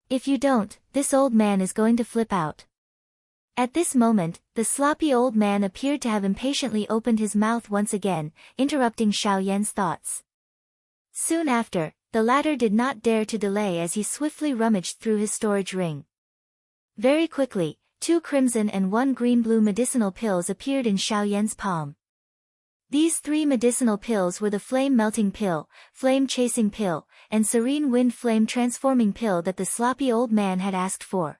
If you don't, this old man is going to flip out. At this moment, the sloppy old man appeared to have impatiently opened his mouth once again, interrupting Xiao Yan's thoughts. Soon after, the latter did not dare to delay as he swiftly rummaged through his storage ring. Very quickly, 2 crimson and 1 green-blue medicinal pills appeared in Xiao Yan's palm. These 3 medicinal pills were the Flame Melting Pill, Flame Chasing Pill, and Serene Wind Flame Transforming Pill that the sloppy old man had asked for.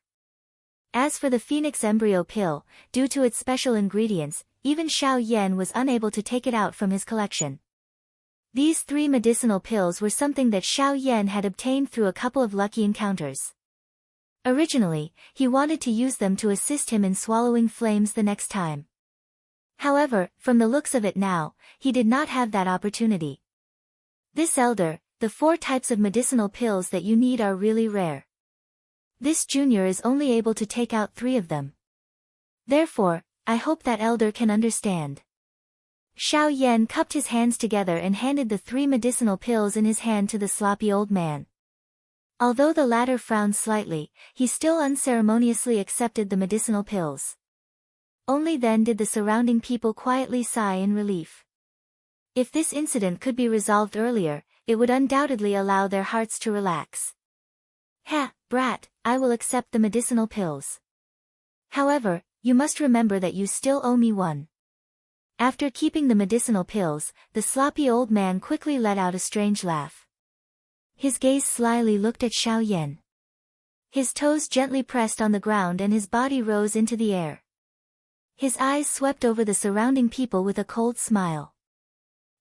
As for the Phoenix Embryo Pill, due to its special ingredients, even Xiao Yan was unable to take it out from his collection. These 3 medicinal pills were something that Xiao Yan had obtained through a couple of lucky encounters. Originally, he wanted to use them to assist him in swallowing flames the next time. However, from the looks of it now, he did not have that opportunity. This elder, the 4 types of medicinal pills that you need are really rare. This junior is only able to take out 3 of them. Therefore, I hope that elder can understand. Xiao Yan cupped his hands together and handed the 3 medicinal pills in his hand to the sloppy old man. Although the latter frowned slightly, he still unceremoniously accepted the medicinal pills. Only then did the surrounding people quietly sigh in relief. If this incident could be resolved earlier, it would undoubtedly allow their hearts to relax. Ha, brat, I will accept the medicinal pills. However, you must remember that you still owe me 1. After keeping the medicinal pills, the sloppy old man quickly let out a strange laugh. His gaze slyly looked at Xiao Yan. His toes gently pressed on the ground and his body rose into the air. His eyes swept over the surrounding people with a cold smile.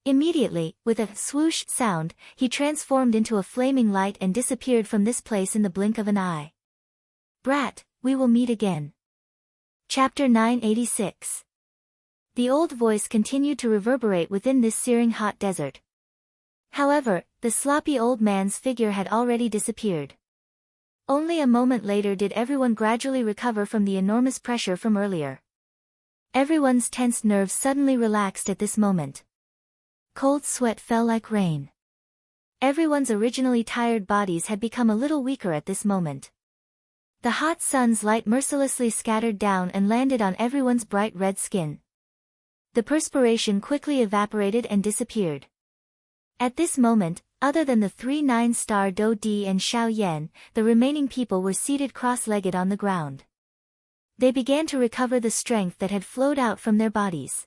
Immediately, with a swoosh sound, he transformed into a flaming light and disappeared from this place in the blink of an eye. Brat, we will meet again. Chapter 986. The old voice continued to reverberate within this searing hot desert. However, the sloppy old man's figure had already disappeared. Only a moment later did everyone gradually recover from the enormous pressure from earlier. Everyone's tensed nerves suddenly relaxed at this moment. Cold sweat fell like rain. Everyone's originally tired bodies had become a little weaker at this moment. The hot sun's light mercilessly scattered down and landed on everyone's bright red skin. The perspiration quickly evaporated and disappeared. At this moment, other than the 3 9-star Do Di and Xiao Yan, the remaining people were seated cross-legged on the ground. They began to recover the strength that had flowed out from their bodies.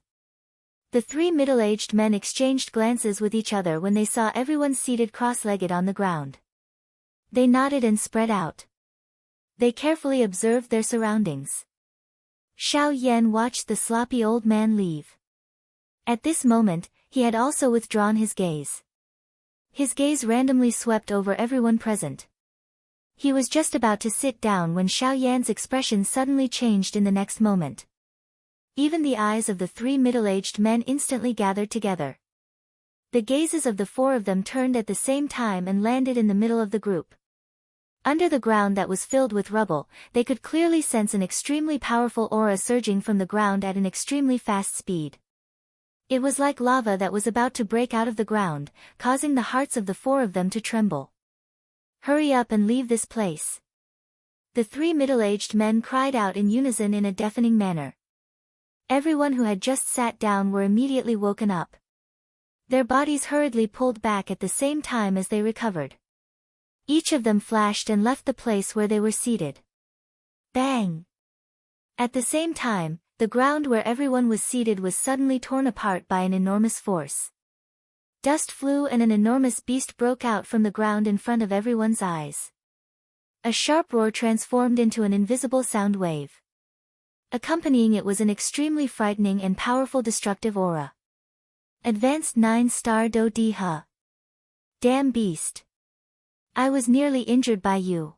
The 3 middle-aged men exchanged glances with each other when they saw everyone seated cross-legged on the ground. They nodded and spread out. They carefully observed their surroundings. Xiao Yan watched the sloppy old man leave. At this moment, he had also withdrawn his gaze. His gaze randomly swept over everyone present. He was just about to sit down when Xiao Yan's expression suddenly changed in the next moment. Even the eyes of the 3 middle-aged men instantly gathered together. The gazes of the 4 of them turned at the same time and landed in the middle of the group. Under the ground that was filled with rubble, they could clearly sense an extremely powerful aura surging from the ground at an extremely fast speed. It was like lava that was about to break out of the ground, causing the hearts of the 4 of them to tremble. Hurry up and leave this place. The 3 middle-aged men cried out in unison in a deafening manner. Everyone who had just sat down were immediately woken up. Their bodies hurriedly pulled back at the same time as they recovered. Each of them flashed and left the place where they were seated. Bang! At the same time, the ground where everyone was seated was suddenly torn apart by an enormous force. Dust flew and an enormous beast broke out from the ground in front of everyone's eyes. A sharp roar transformed into an invisible sound wave. Accompanying it was an extremely frightening and powerful destructive aura. Advanced 9-star Do Di Ha. Damn beast. I was nearly injured by you.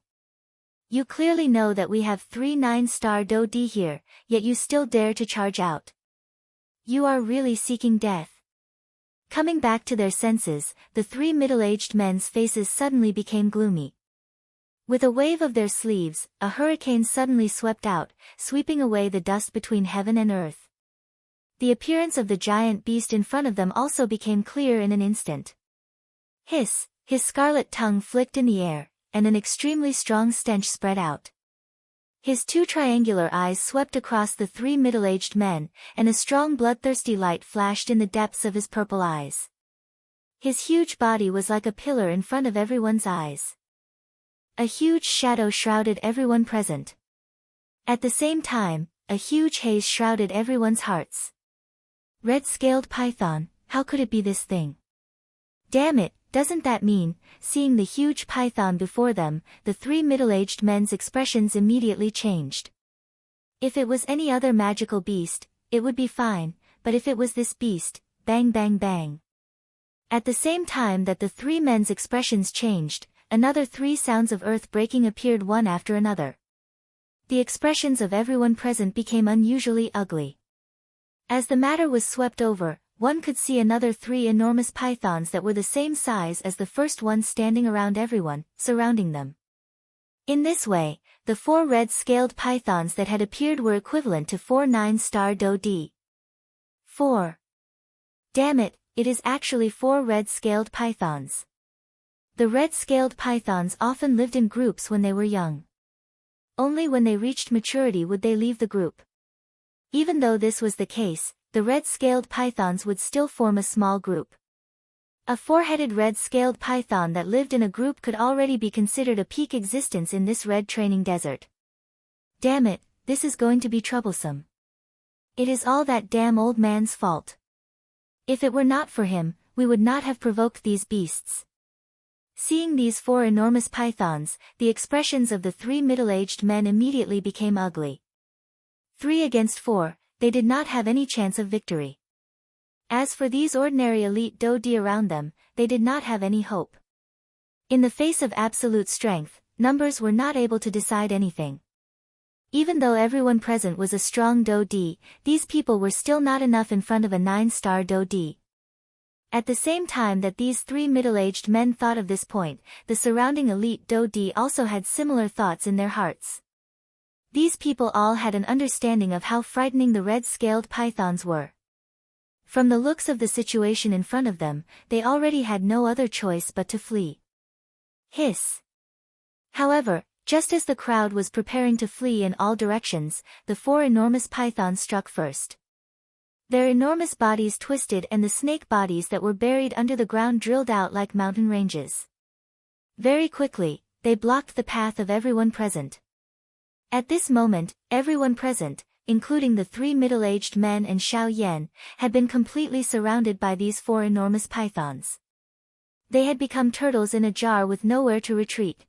You clearly know that we have 3 9-star Do Di here, yet you still dare to charge out. You are really seeking death. Coming back to their senses, the 3 middle-aged men's faces suddenly became gloomy. With a wave of their sleeves, a hurricane suddenly swept out, sweeping away the dust between heaven and earth. The appearance of the giant beast in front of them also became clear in an instant. Hiss! His scarlet tongue flicked in the air, and an extremely strong stench spread out. His 2 triangular eyes swept across the 3 middle-aged men, and a strong bloodthirsty light flashed in the depths of his purple eyes. His huge body was like a pillar in front of everyone's eyes. A huge shadow shrouded everyone present. At the same time, a huge haze shrouded everyone's hearts. Red-scaled python, how could it be this thing? Damn it, doesn't that mean, seeing the huge python before them, the 3 middle-aged men's expressions immediately changed. If it was any other magical beast, it would be fine, but if it was this beast, bang bang bang. At the same time that the 3 men's expressions changed, another 3 sounds of earth breaking appeared one after another. The expressions of everyone present became unusually ugly. As the matter was swept over, one could see another 3 enormous pythons that were the same size as the first ones standing around everyone, surrounding them. In this way, the 4 red-scaled pythons that had appeared were equivalent to 4 9-star Do Di. 4. Damn it, it is actually 4 red-scaled pythons. The red-scaled pythons often lived in groups when they were young. Only when they reached maturity would they leave the group. Even though this was the case, the red-scaled pythons would still form a small group. A 4-headed red-scaled python that lived in a group could already be considered a peak existence in this red training desert. Damn it, this is going to be troublesome. It is all that damn old man's fault. If it were not for him, we would not have provoked these beasts. Seeing these 4 enormous pythons, the expressions of the 3 middle-aged men immediately became ugly. 3 against 4, they did not have any chance of victory. As for these ordinary elite Dodi around them, they did not have any hope. In the face of absolute strength, numbers were not able to decide anything. Even though everyone present was a strong Dodi, these people were still not enough in front of a 9-star Dodi. At the same time that these three middle-aged men thought of this point, the surrounding elite Dodi also had similar thoughts in their hearts. These people all had an understanding of how frightening the red-scaled pythons were. From the looks of the situation in front of them, they already had no other choice but to flee. Hiss. However, just as the crowd was preparing to flee in all directions, the four enormous pythons struck first. Their enormous bodies twisted and the snake bodies that were buried under the ground drilled out like mountain ranges. Very quickly, they blocked the path of everyone present. At this moment, everyone present, including the three middle-aged men and Xiao Yan, had been completely surrounded by these four enormous pythons. They had become turtles in a jar with nowhere to retreat.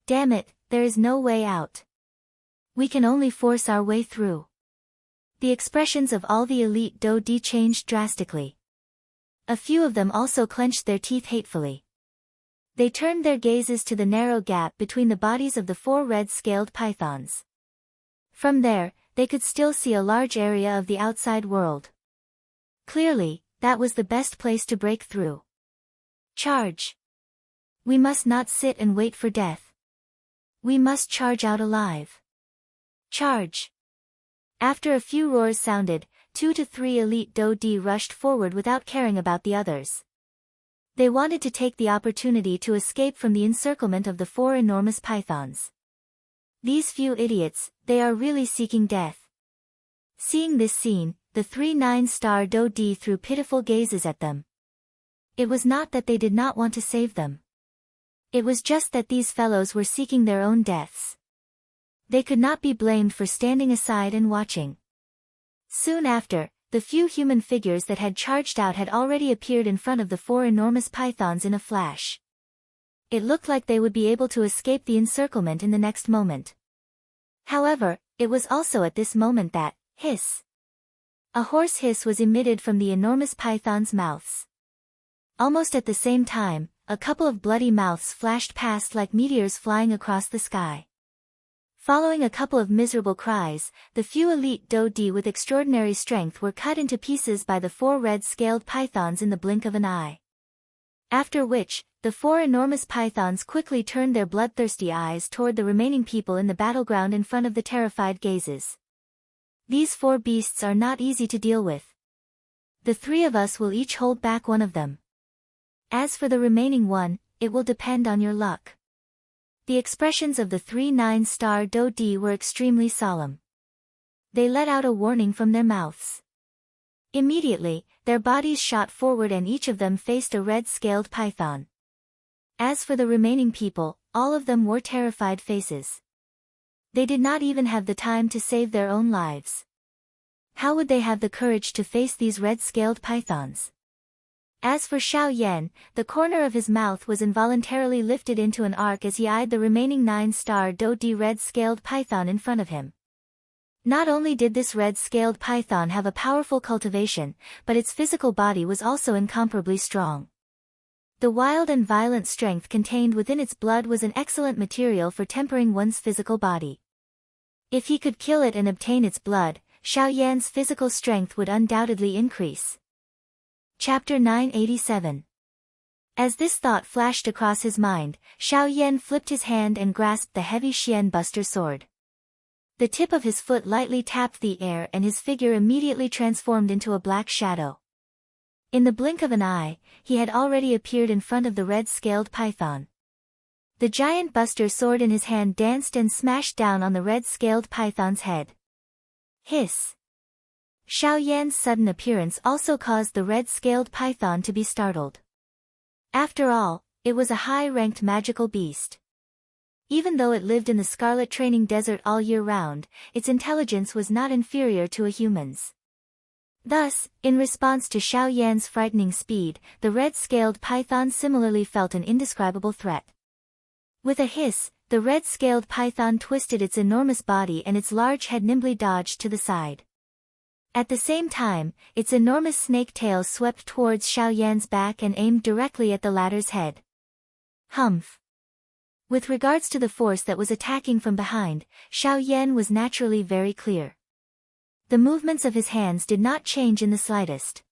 Damn it, there is no way out. We can only force our way through. The expressions of all the elite Dodi changed drastically. A few of them also clenched their teeth hatefully. They turned their gazes to the narrow gap between the bodies of the four red-scaled pythons. From there, they could still see a large area of the outside world. Clearly, that was the best place to break through. Charge! We must not sit and wait for death. We must charge out alive. Charge! After a few roars sounded, 2 to 3 elite Dodi rushed forward without caring about the others. They wanted to take the opportunity to escape from the encirclement of the four enormous pythons. These few idiots, they are really seeking death. Seeing this scene, the 3 9-star Dodi threw pitiful gazes at them. It was not that they did not want to save them. It was just that these fellows were seeking their own deaths. They could not be blamed for standing aside and watching. Soon after, the few human figures that had charged out had already appeared in front of the four enormous pythons in a flash. It looked like they would be able to escape the encirclement in the next moment. However, it was also at this moment that, hiss! A hoarse hiss was emitted from the enormous pythons' mouths. Almost at the same time, a couple of bloody mouths flashed past like meteors flying across the sky. Following a couple of miserable cries, the few elite Dodi with extraordinary strength were cut into pieces by the four red-scaled pythons in the blink of an eye. After which, the four enormous pythons quickly turned their bloodthirsty eyes toward the remaining people in the battleground in front of the terrified gazes. These four beasts are not easy to deal with. The three of us will each hold back one of them. As for the remaining one, it will depend on your luck. The expressions of the 3 9-star Dodi were extremely solemn. They let out a warning from their mouths. Immediately, their bodies shot forward and each of them faced a red-scaled python. As for the remaining people, all of them wore terrified faces. They did not even have the time to save their own lives. How would they have the courage to face these red-scaled pythons? As for Xiao Yan, the corner of his mouth was involuntarily lifted into an arc as he eyed the remaining 9-star Dodi red-scaled python in front of him. Not only did this red-scaled python have a powerful cultivation, but its physical body was also incomparably strong. The wild and violent strength contained within its blood was an excellent material for tempering one's physical body. If he could kill it and obtain its blood, Xiao Yan's physical strength would undoubtedly increase. Chapter 987. As this thought flashed across his mind, Xiao Yan flipped his hand and grasped the heavy Xian Buster sword. The tip of his foot lightly tapped the air and his figure immediately transformed into a black shadow. In the blink of an eye, he had already appeared in front of the red-scaled python. The giant Buster sword in his hand danced and smashed down on the red-scaled python's head. Hiss! Xiao Yan's sudden appearance also caused the red-scaled python to be startled. After all, it was a high-ranked magical beast. Even though it lived in the Scarlet Training Desert all year round, its intelligence was not inferior to a human's. Thus, in response to Xiao Yan's frightening speed, the red-scaled python similarly felt an indescribable threat. With a hiss, the red-scaled python twisted its enormous body and its large head nimbly dodged to the side. At the same time, its enormous snake tail swept towards Xiao Yan's back and aimed directly at the latter's head. Humph! With regards to the force that was attacking from behind, Xiao Yan was naturally very clear. The movements of his hands did not change in the slightest.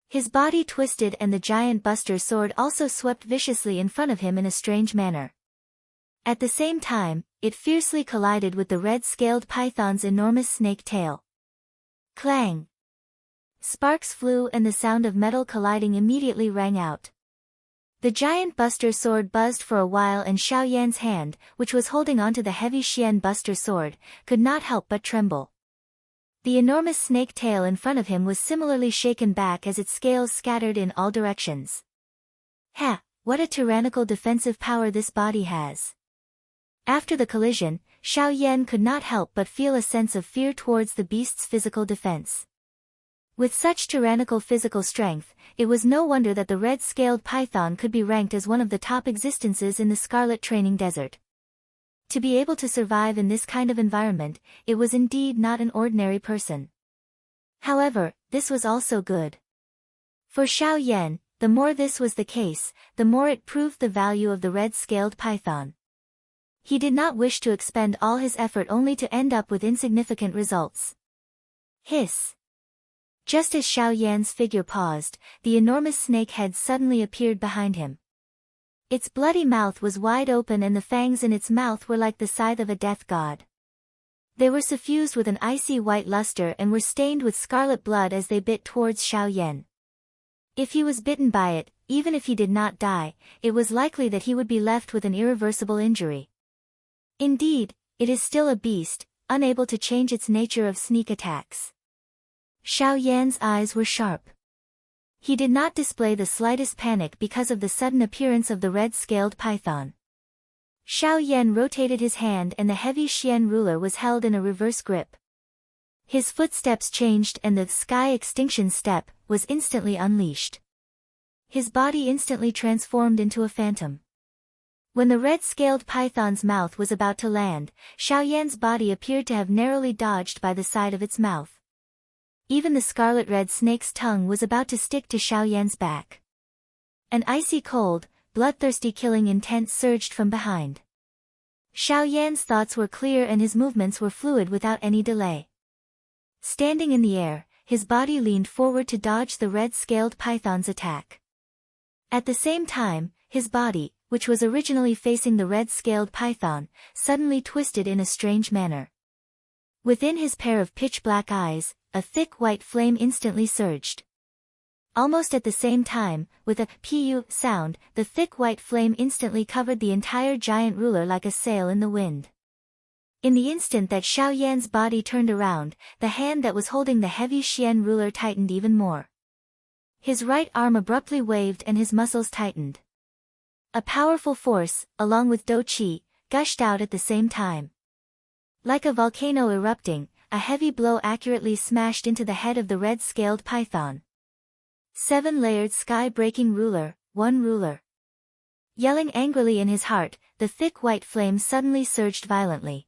His body twisted and the giant buster sword also swept viciously in front of him in a strange manner. At the same time, it fiercely collided with the red-scaled python's enormous snake tail. Clang! Sparks flew and the sound of metal colliding immediately rang out. The giant buster sword buzzed for a while and Xiao Yan's hand, which was holding onto the heavy Xian buster sword, could not help but tremble. The enormous snake tail in front of him was similarly shaken back as its scales scattered in all directions. Ha! What a tyrannical defensive power this body has. After the collision, Xiao Yan could not help but feel a sense of fear towards the beast's physical defense. With such tyrannical physical strength, it was no wonder that the red-scaled python could be ranked as one of the top existences in the Scarlet Training Desert. To be able to survive in this kind of environment, it was indeed not an ordinary person. However, this was also good. For Xiao Yan, the more this was the case, the more it proved the value of the red-scaled python. He did not wish to expend all his effort only to end up with insignificant results. Hiss! Just as Xiao Yan's figure paused, the enormous snake head suddenly appeared behind him. Its bloody mouth was wide open and the fangs in its mouth were like the scythe of a death god. They were suffused with an icy white luster and were stained with scarlet blood as they bit towards Xiao Yan. If he was bitten by it, even if he did not die, it was likely that he would be left with an irreversible injury. Indeed, it is still a beast, unable to change its nature of sneak attacks. Xiao Yan's eyes were sharp. He did not display the slightest panic because of the sudden appearance of the red-scaled python. Xiao Yan rotated his hand and the heavy Xian ruler was held in a reverse grip. His footsteps changed and the sky extinction step was instantly unleashed. His body instantly transformed into a phantom. When the red-scaled python's mouth was about to land, Xiao Yan's body appeared to have narrowly dodged by the side of its mouth. Even the scarlet-red snake's tongue was about to stick to Xiao Yan's back. An icy cold, bloodthirsty killing intent surged from behind. Xiao Yan's thoughts were clear and his movements were fluid without any delay. Standing in the air, his body leaned forward to dodge the red-scaled python's attack. At the same time, his body, which was originally facing the red-scaled python, suddenly twisted in a strange manner. Within his pair of pitch-black eyes, a thick white flame instantly surged. Almost at the same time, with a "pu" sound, the thick white flame instantly covered the entire giant ruler like a sail in the wind. In the instant that Xiao Yan's body turned around, the hand that was holding the heavy Xian ruler tightened even more. His right arm abruptly waved and his muscles tightened. A powerful force, along with Dou Qi, gushed out at the same time. Like a volcano erupting, a heavy blow accurately smashed into the head of the red-scaled python. 7-layered sky-breaking ruler, 1 ruler. Yelling angrily in his heart, the thick white flame suddenly surged violently.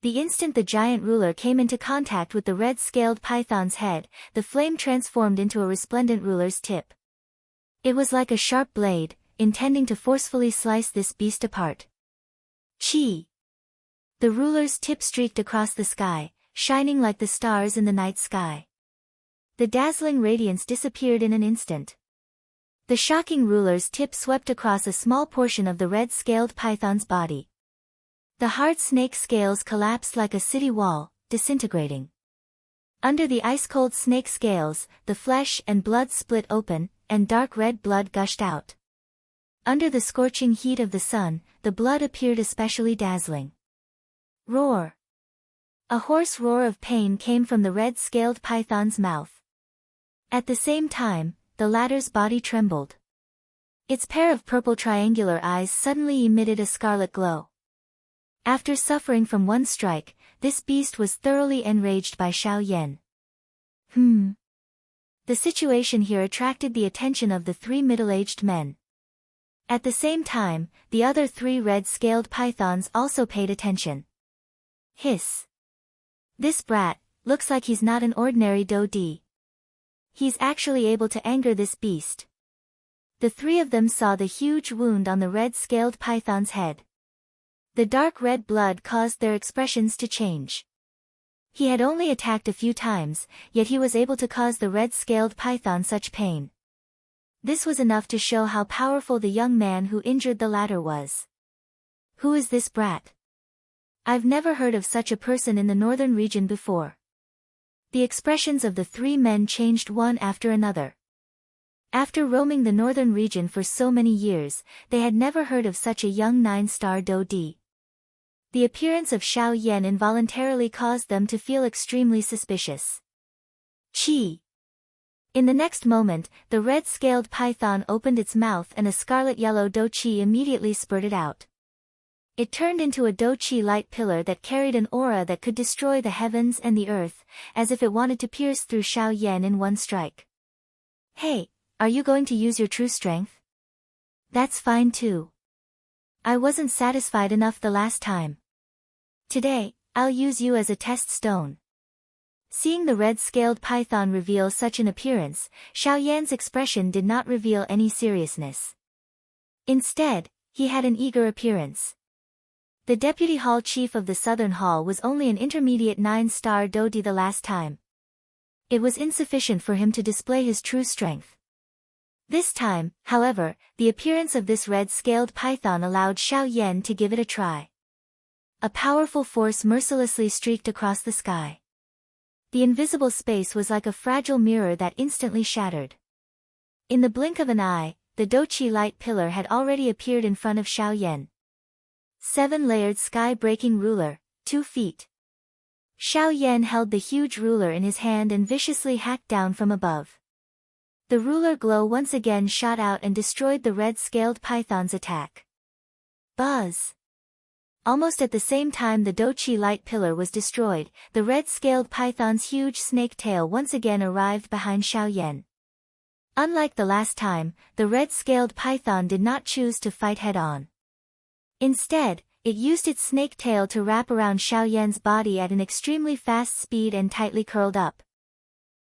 The instant the giant ruler came into contact with the red-scaled python's head, the flame transformed into a resplendent ruler's tip. It was like a sharp blade, intending to forcefully slice this beast apart. Chi! The ruler's tip streaked across the sky, shining like the stars in the night sky. The dazzling radiance disappeared in an instant. The shocking ruler's tip swept across a small portion of the red-scaled python's body. The hard snake scales collapsed like a city wall, disintegrating. Under the ice-cold snake scales, the flesh and blood split open, and dark red blood gushed out. Under the scorching heat of the sun, the blood appeared especially dazzling. Roar! A hoarse roar of pain came from the red-scaled python's mouth. At the same time, the latter's body trembled. Its pair of purple triangular eyes suddenly emitted a scarlet glow. After suffering from one strike, this beast was thoroughly enraged by Xiao Yan. The situation here attracted the attention of the 3 middle-aged men. At the same time, the other 3 red-scaled pythons also paid attention. Hiss! This brat, looks like he's not an ordinary Dodi. He's actually able to anger this beast. The three of them saw the huge wound on the red-scaled python's head. The dark red blood caused their expressions to change. He had only attacked a few times, yet he was able to cause the red-scaled python such pain. This was enough to show how powerful the young man who injured the latter was. Who is this brat? I've never heard of such a person in the northern region before. The expressions of the three men changed one after another. After roaming the northern region for so many years, they had never heard of such a young 9-star Dodi. The appearance of Xiao Yan involuntarily caused them to feel extremely suspicious. Chi! In the next moment, the red-scaled python opened its mouth and a scarlet-yellow Do-Chi immediately spurted out. It turned into a Do-Chi light pillar that carried an aura that could destroy the heavens and the earth, as if it wanted to pierce through Xiao Yan in one strike. Hey, are you going to use your true strength? That's fine too. I wasn't satisfied enough the last time. Today, I'll use you as a test stone. Seeing the red-scaled python reveal such an appearance, Xiao Yan's expression did not reveal any seriousness. Instead, he had an eager appearance. The deputy hall chief of the Southern Hall was only an intermediate 9-star Dodi the last time. It was insufficient for him to display his true strength. This time, however, the appearance of this red-scaled python allowed Xiao Yan to give it a try. A powerful force mercilessly streaked across the sky. The invisible space was like a fragile mirror that instantly shattered. In the blink of an eye, the Do-Chi light pillar had already appeared in front of Xiao Yan. 7-layered sky-breaking ruler, 2 feet. Xiao Yan held the huge ruler in his hand and viciously hacked down from above. The ruler glow once again shot out and destroyed the red-scaled python's attack. Buzz! Almost at the same time the Do-Chi light pillar was destroyed, the red-scaled python's huge snake tail once again arrived behind Xiao Yan. Unlike the last time, the red-scaled python did not choose to fight head-on. Instead, it used its snake tail to wrap around Xiao Yan's body at an extremely fast speed and tightly curled up.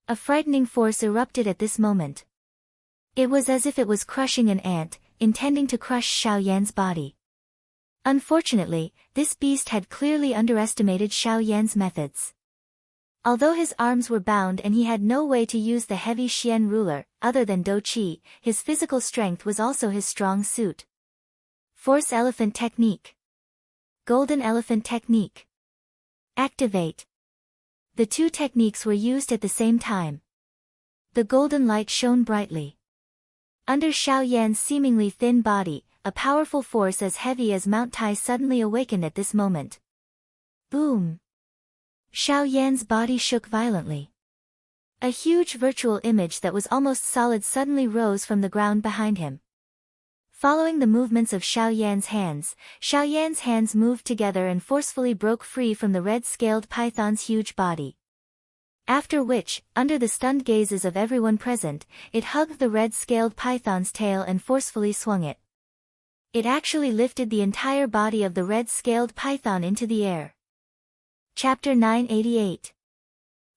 A frightening force erupted at this moment. It was as if it was crushing an ant, intending to crush Xiao Yan's body. Unfortunately, this beast had clearly underestimated Xiao Yan's methods. Although his arms were bound and he had no way to use the heavy Xian ruler, other than Do-Chi, his physical strength was also his strong suit. Force Elephant Technique. Golden Elephant Technique. Activate. The two techniques were used at the same time. The golden light shone brightly. Under Xiao Yan's seemingly thin body, a powerful force as heavy as Mount Tai suddenly awakened at this moment. Boom! Xiao Yan's body shook violently. A huge virtual image that was almost solid suddenly rose from the ground behind him. Following the movements of Xiao Yan's hands moved together and forcefully broke free from the red-scaled python's huge body. After which, under the stunned gazes of everyone present, it hugged the red-scaled python's tail and forcefully swung it. It actually lifted the entire body of the red-scaled python into the air. Chapter 988.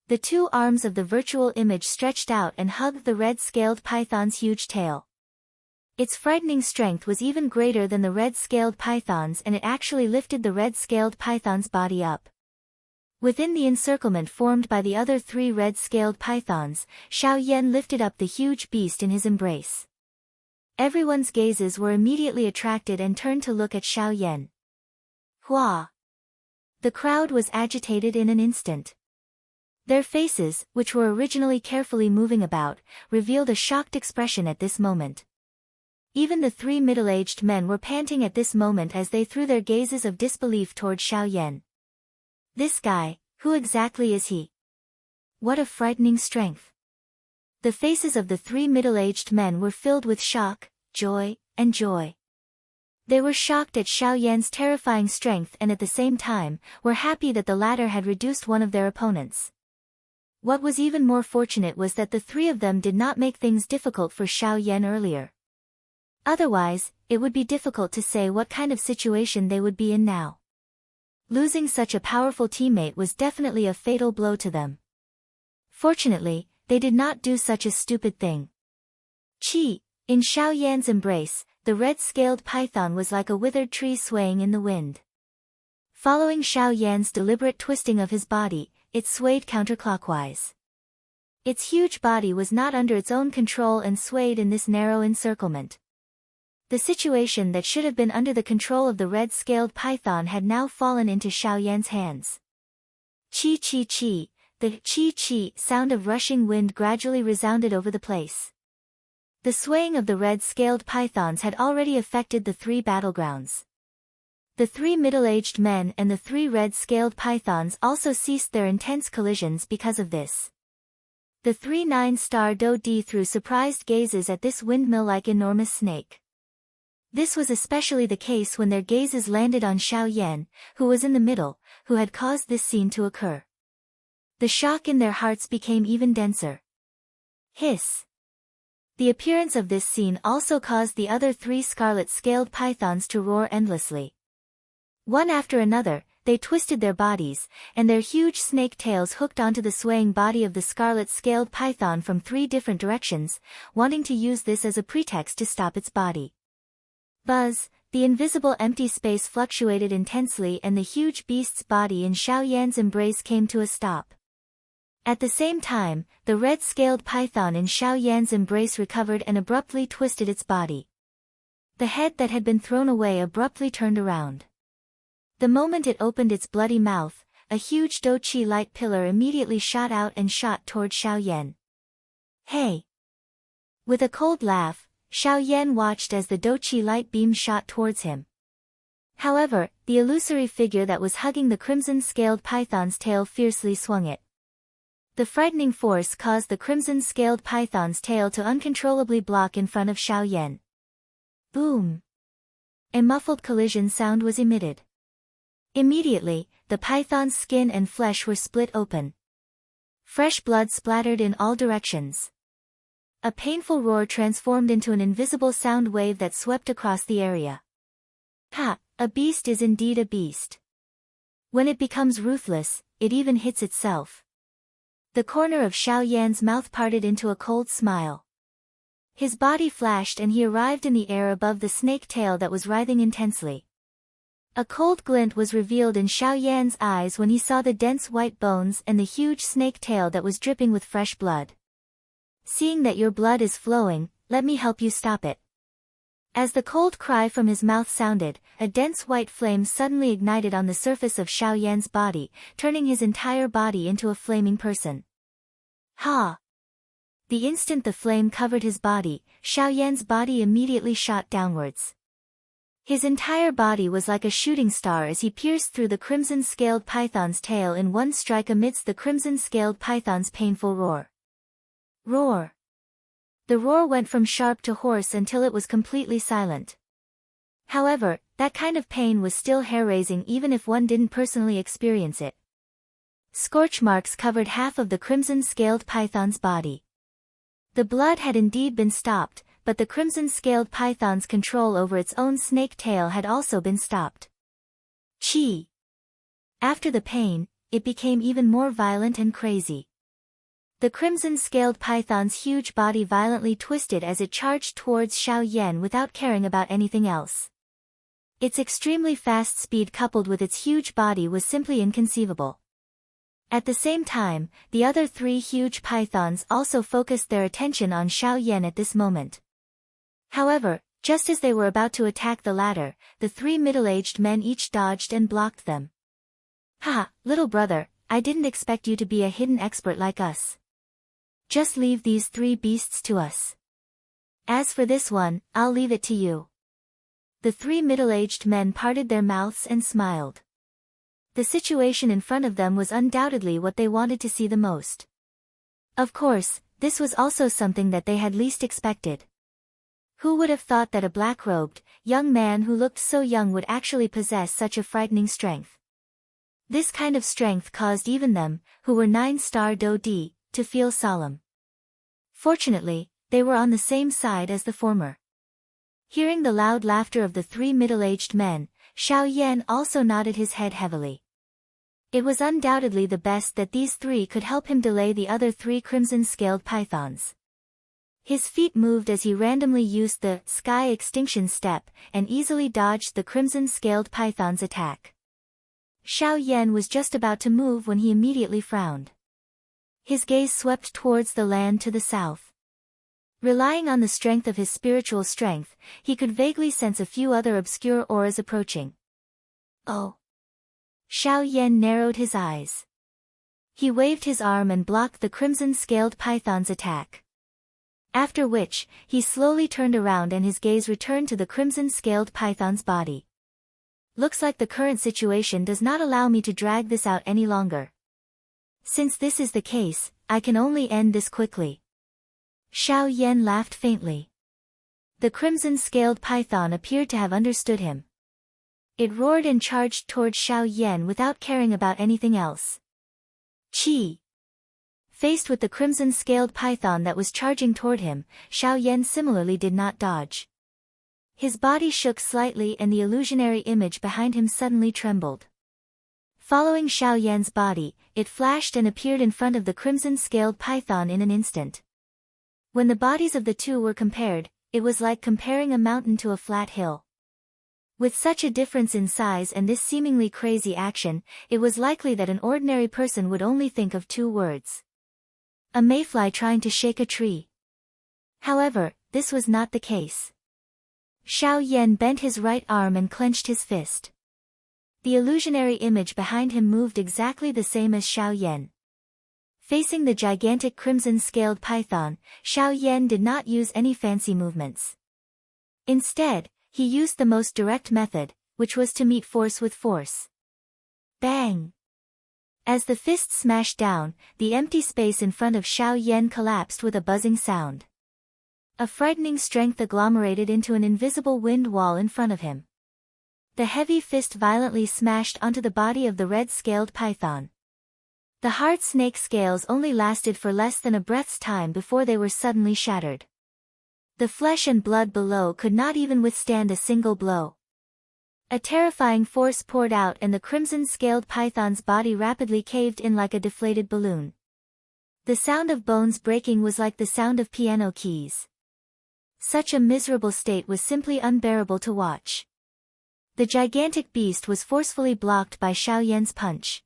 The two arms of the virtual image stretched out and hugged the red-scaled python's huge tail. Its frightening strength was even greater than the red-scaled python's, and it actually lifted the red-scaled python's body up. Within the encirclement formed by the other 3 red-scaled pythons, Xiao Yan lifted up the huge beast in his embrace. Everyone's gazes were immediately attracted and turned to look at Xiao Yan. Hua! The crowd was agitated in an instant. Their faces, which were originally carefully moving about, revealed a shocked expression at this moment. Even the 3 middle-aged men were panting at this moment as they threw their gazes of disbelief toward Xiao Yan. This guy, who exactly is he? What a frightening strength! The faces of the 3 middle-aged men were filled with shock, joy, and joy. They were shocked at Xiao Yan's terrifying strength and at the same time, were happy that the latter had reduced one of their opponents. What was even more fortunate was that the 3 of them did not make things difficult for Xiao Yan earlier. Otherwise, it would be difficult to say what kind of situation they would be in now. Losing such a powerful teammate was definitely a fatal blow to them. Fortunately, they did not do such a stupid thing. Chi! In Xiao Yan's embrace, the red-scaled python was like a withered tree swaying in the wind. Following Xiao Yan's deliberate twisting of his body, it swayed counterclockwise. Its huge body was not under its own control and swayed in this narrow encirclement. The situation that should have been under the control of the red-scaled python had now fallen into Xiao Yan's hands. Chi chi chi, the chi chi sound of rushing wind gradually resounded over the place. The swaying of the red-scaled pythons had already affected the three battlegrounds. The three middle-aged men and the three red-scaled pythons also ceased their intense collisions because of this. The three 9-star Do-di threw surprised gazes at this windmill-like enormous snake. This was especially the case when their gazes landed on Xiao Yan, who was in the middle, who had caused this scene to occur. The shock in their hearts became even denser. Hiss! The appearance of this scene also caused the other three scarlet-scaled pythons to roar endlessly. One after another, they twisted their bodies, and their huge snake tails hooked onto the swaying body of the scarlet-scaled python from three different directions, wanting to use this as a pretext to stop its body. Buzz! The invisible empty space fluctuated intensely and the huge beast's body in Xiao Yan's embrace came to a stop. At the same time, the red-scaled python in Xiao Yan's embrace recovered and abruptly twisted its body. The head that had been thrown away abruptly turned around. The moment it opened its bloody mouth, a huge Do-chi light pillar immediately shot out and shot toward Xiao Yan. Hey! With a cold laugh, Xiao Yan watched as the Do-chi light beam shot towards him. However, the illusory figure that was hugging the crimson-scaled python's tail fiercely swung it. The frightening force caused the crimson-scaled python's tail to uncontrollably block in front of Xiao Yan. Boom! A muffled collision sound was emitted. Immediately, the python's skin and flesh were split open. Fresh blood splattered in all directions. A painful roar transformed into an invisible sound wave that swept across the area. Ha! A beast is indeed a beast. When it becomes ruthless, it even hits itself. The corner of Xiao Yan's mouth parted into a cold smile. His body flashed and he arrived in the air above the snake tail that was writhing intensely. A cold glint was revealed in Xiao Yan's eyes when he saw the dense white bones and the huge snake tail that was dripping with fresh blood. Seeing that your blood is flowing, let me help you stop it. As the cold cry from his mouth sounded, a dense white flame suddenly ignited on the surface of Xiao Yan's body, turning his entire body into a flaming person. Ha! The instant the flame covered his body, Xiao Yan's body immediately shot downwards. His entire body was like a shooting star as he pierced through the crimson-scaled python's tail in one strike amidst the crimson-scaled python's painful roar. Roar! The roar went from sharp to hoarse until it was completely silent. However, that kind of pain was still hair-raising even if one didn't personally experience it. Scorch marks covered half of the crimson-scaled python's body. The blood had indeed been stopped, but the crimson-scaled python's control over its own snake tail had also been stopped. Chi! After the pain, it became even more violent and crazy. The crimson-scaled python's huge body violently twisted as it charged towards Xiao Yan without caring about anything else. Its extremely fast speed coupled with its huge body was simply inconceivable. At the same time, the other three huge pythons also focused their attention on Xiao Yan at this moment. However, just as they were about to attack the latter, the three middle-aged men each dodged and blocked them. Ha, little brother, I didn't expect you to be a hidden expert like us. Just leave these three beasts to us. As for this one, I'll leave it to you. The three middle-aged men parted their mouths and smiled. The situation in front of them was undoubtedly what they wanted to see the most. Of course, this was also something that they had least expected. Who would have thought that a black-robed, young man who looked so young would actually possess such a frightening strength? This kind of strength caused even them, who were 9-star Do-di, to feel solemn. Fortunately, they were on the same side as the former. Hearing the loud laughter of the three middle-aged men, Xiao Yan also nodded his head heavily. It was undoubtedly the best that these three could help him delay the other three crimson-scaled pythons. His feet moved as he randomly used the sky extinction step and easily dodged the crimson-scaled python's attack. Xiao Yan was just about to move when he immediately frowned. His gaze swept towards the land to the south. Relying on the strength of his spiritual strength, he could vaguely sense a few other obscure auras approaching. Oh! Xiao Yan narrowed his eyes. He waved his arm and blocked the crimson-scaled python's attack. After which, he slowly turned around and his gaze returned to the crimson-scaled python's body. Looks like the current situation does not allow me to drag this out any longer. Since this is the case, I can only end this quickly. Xiao Yan laughed faintly. The crimson-scaled python appeared to have understood him. It roared and charged toward Xiao Yan without caring about anything else. Chi! Faced with the crimson-scaled python that was charging toward him, Xiao Yan similarly did not dodge. His body shook slightly and the illusionary image behind him suddenly trembled. Following Xiao Yan's body, it flashed and appeared in front of the crimson-scaled python in an instant. When the bodies of the two were compared, it was like comparing a mountain to a flat hill. With such a difference in size and this seemingly crazy action, it was likely that an ordinary person would only think of two words. A mayfly trying to shake a tree. However, this was not the case. Xiao Yan bent his right arm and clenched his fist. The illusionary image behind him moved exactly the same as Xiao Yan. Facing the gigantic crimson-scaled python, Xiao Yan did not use any fancy movements. Instead, he used the most direct method, which was to meet force with force. Bang! As the fist smashed down, the empty space in front of Xiao Yan collapsed with a buzzing sound. A frightening strength agglomerated into an invisible wind wall in front of him. The heavy fist violently smashed onto the body of the red-scaled python. The hard snake scales only lasted for less than a breath's time before they were suddenly shattered. The flesh and blood below could not even withstand a single blow. A terrifying force poured out and the crimson-scaled python's body rapidly caved in like a deflated balloon. The sound of bones breaking was like the sound of piano keys. Such a miserable state was simply unbearable to watch. The gigantic beast was forcefully blocked by Xiao Yan's punch.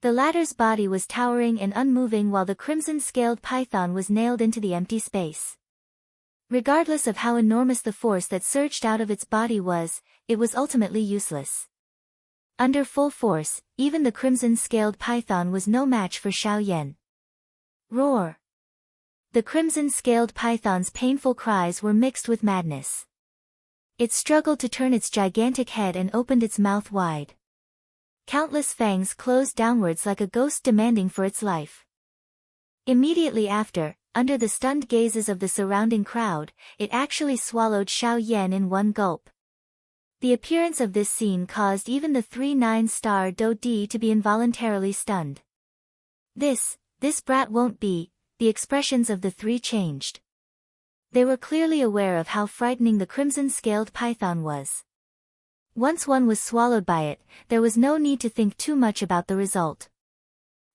The latter's body was towering and unmoving while the crimson-scaled python was nailed into the empty space. Regardless of how enormous the force that surged out of its body was, it was ultimately useless. Under full force, even the crimson-scaled python was no match for Xiao Yan. Roar! The crimson-scaled python's painful cries were mixed with madness. It struggled to turn its gigantic head and opened its mouth wide. Countless fangs closed downwards like a ghost demanding for its life. Immediately after, under the stunned gazes of the surrounding crowd, it actually swallowed Xiao Yan in one gulp. The appearance of this scene caused even the 3 9-star Do Di to be involuntarily stunned. This brat won't be, the expressions of the three changed. They were clearly aware of how frightening the crimson-scaled python was. Once one was swallowed by it, there was no need to think too much about the result.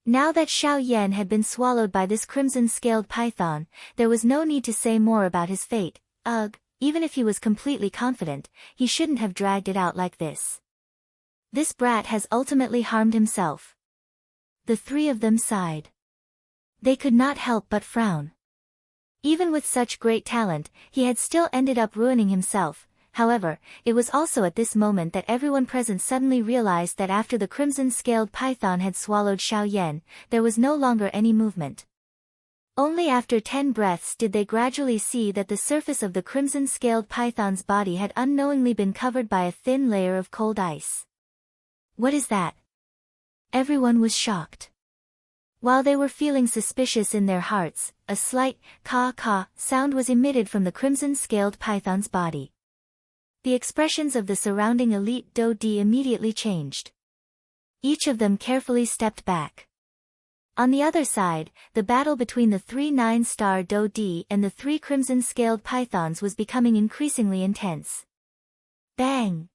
Now that Xiao Yan had been swallowed by this crimson-scaled python, there was no need to say more about his fate. Ugh, even if he was completely confident, he shouldn't have dragged it out like this. This brat has ultimately harmed himself. The three of them sighed. They could not help but frown. Even with such great talent, he had still ended up ruining himself. However, it was also at this moment that everyone present suddenly realized that after the crimson-scaled python had swallowed Xiao Yan, there was no longer any movement. Only after 10 breaths did they gradually see that the surface of the crimson-scaled python's body had unknowingly been covered by a thin layer of cold ice. What is that? Everyone was shocked. While they were feeling suspicious in their hearts, a slight caw-caw sound was emitted from the crimson-scaled python's body. The expressions of the surrounding elite Do Di immediately changed. Each of them carefully stepped back. On the other side, the battle between the 3 9-star Do Di and the 3 crimson-scaled pythons was becoming increasingly intense. Bang!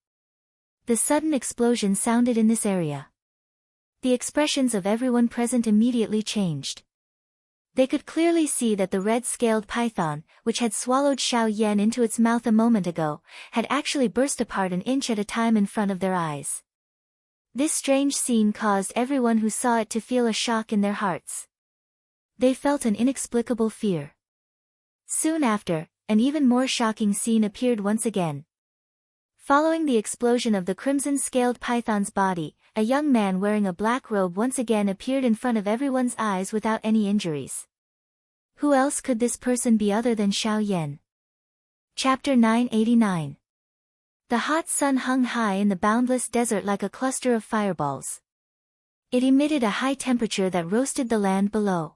The sudden explosion sounded in this area. The expressions of everyone present immediately changed. They could clearly see that the red-scaled python, which had swallowed Xiao Yan into its mouth a moment ago, had actually burst apart an inch at a time in front of their eyes. This strange scene caused everyone who saw it to feel a shock in their hearts. They felt an inexplicable fear. Soon after, an even more shocking scene appeared once again. Following the explosion of the crimson-scaled python's body, a young man wearing a black robe once again appeared in front of everyone's eyes without any injuries. Who else could this person be other than Xiao Yan? Chapter 989. The hot sun hung high in the boundless desert like a cluster of fireballs. It emitted a high temperature that roasted the land below.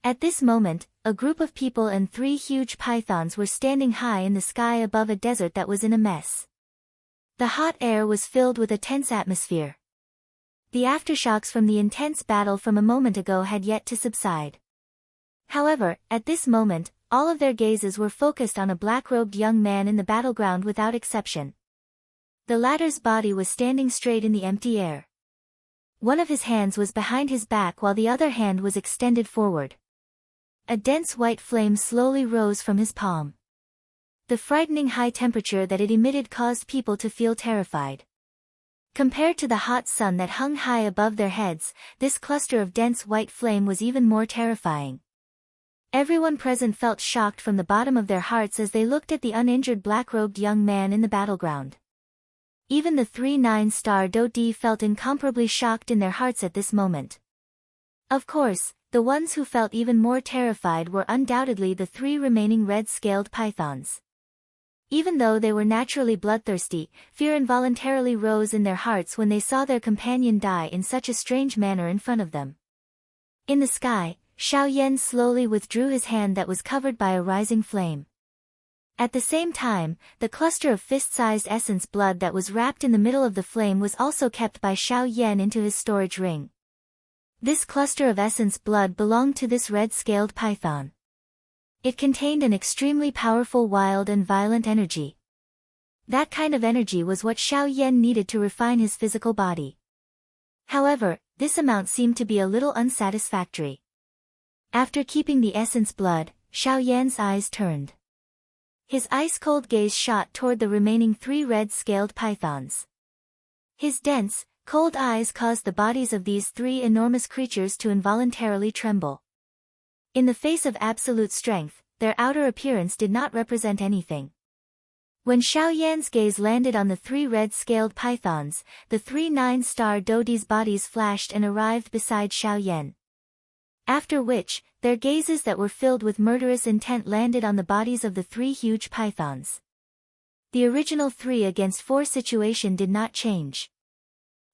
At this moment, a group of people and 3 huge pythons were standing high in the sky above a desert that was in a mess. The hot air was filled with a tense atmosphere. The aftershocks from the intense battle from a moment ago had yet to subside. However, at this moment, all of their gazes were focused on a black-robed young man in the battleground without exception. The latter's body was standing straight in the empty air. One of his hands was behind his back while the other hand was extended forward. A dense white flame slowly rose from his palm. The frightening high temperature that it emitted caused people to feel terrified. Compared to the hot sun that hung high above their heads, this cluster of dense white flame was even more terrifying. Everyone present felt shocked from the bottom of their hearts as they looked at the uninjured black-robed young man in the battleground. Even the 3 9-star Do-Di felt incomparably shocked in their hearts at this moment. Of course, the ones who felt even more terrified were undoubtedly the 3 remaining red-scaled pythons. Even though they were naturally bloodthirsty, fear involuntarily rose in their hearts when they saw their companion die in such a strange manner in front of them. In the sky, Xiao Yan slowly withdrew his hand that was covered by a rising flame. At the same time, the cluster of fist-sized essence blood that was wrapped in the middle of the flame was also kept by Xiao Yan into his storage ring. This cluster of essence blood belonged to this red-scaled python. It contained an extremely powerful wild and violent energy. That kind of energy was what Xiao Yan needed to refine his physical body. However, this amount seemed to be a little unsatisfactory. After keeping the essence blood, Xiao Yan's eyes turned. His ice-cold gaze shot toward the remaining 3 red-scaled pythons. His dense, cold eyes caused the bodies of these 3 enormous creatures to involuntarily tremble. In the face of absolute strength, their outer appearance did not represent anything. When Xiao Yan's gaze landed on the 3 red-scaled pythons, the 3 9-star Do-Di's bodies flashed and arrived beside Xiao Yan. After which, their gazes that were filled with murderous intent landed on the bodies of the 3 huge pythons. The original 3 against 4 situation did not change.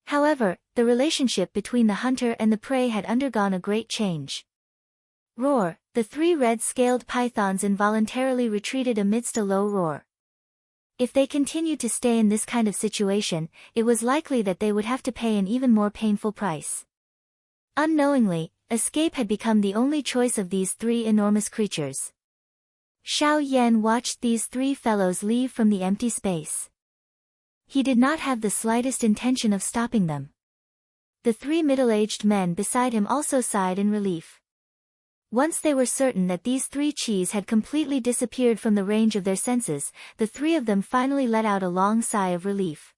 However, the relationship between the hunter and the prey had undergone a great change. Roar! The 3 red-scaled pythons involuntarily retreated amidst a low roar. If they continued to stay in this kind of situation, it was likely that they would have to pay an even more painful price. Unknowingly, escape had become the only choice of these 3 enormous creatures. Xiao Yan watched these 3 fellows leave from the empty space. He did not have the slightest intention of stopping them. The 3 middle-aged men beside him also sighed in relief. Once they were certain that these 3 chis had completely disappeared from the range of their senses, the 3 of them finally let out a long sigh of relief.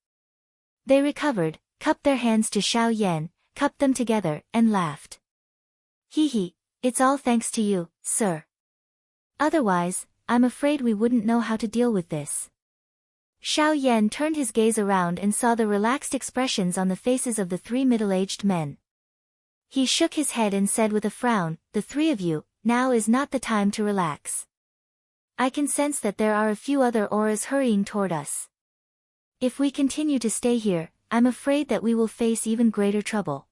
They recovered, cupped their hands to Xiao Yan, cupped them together, and laughed. Hee, it's all thanks to you, sir. Otherwise, I'm afraid we wouldn't know how to deal with this. Xiao Yan turned his gaze around and saw the relaxed expressions on the faces of the 3 middle-aged men. He shook his head and said with a frown, the 3 of you, now is not the time to relax. I can sense that there are a few other auras hurrying toward us. If we continue to stay here, I'm afraid that we will face even greater trouble.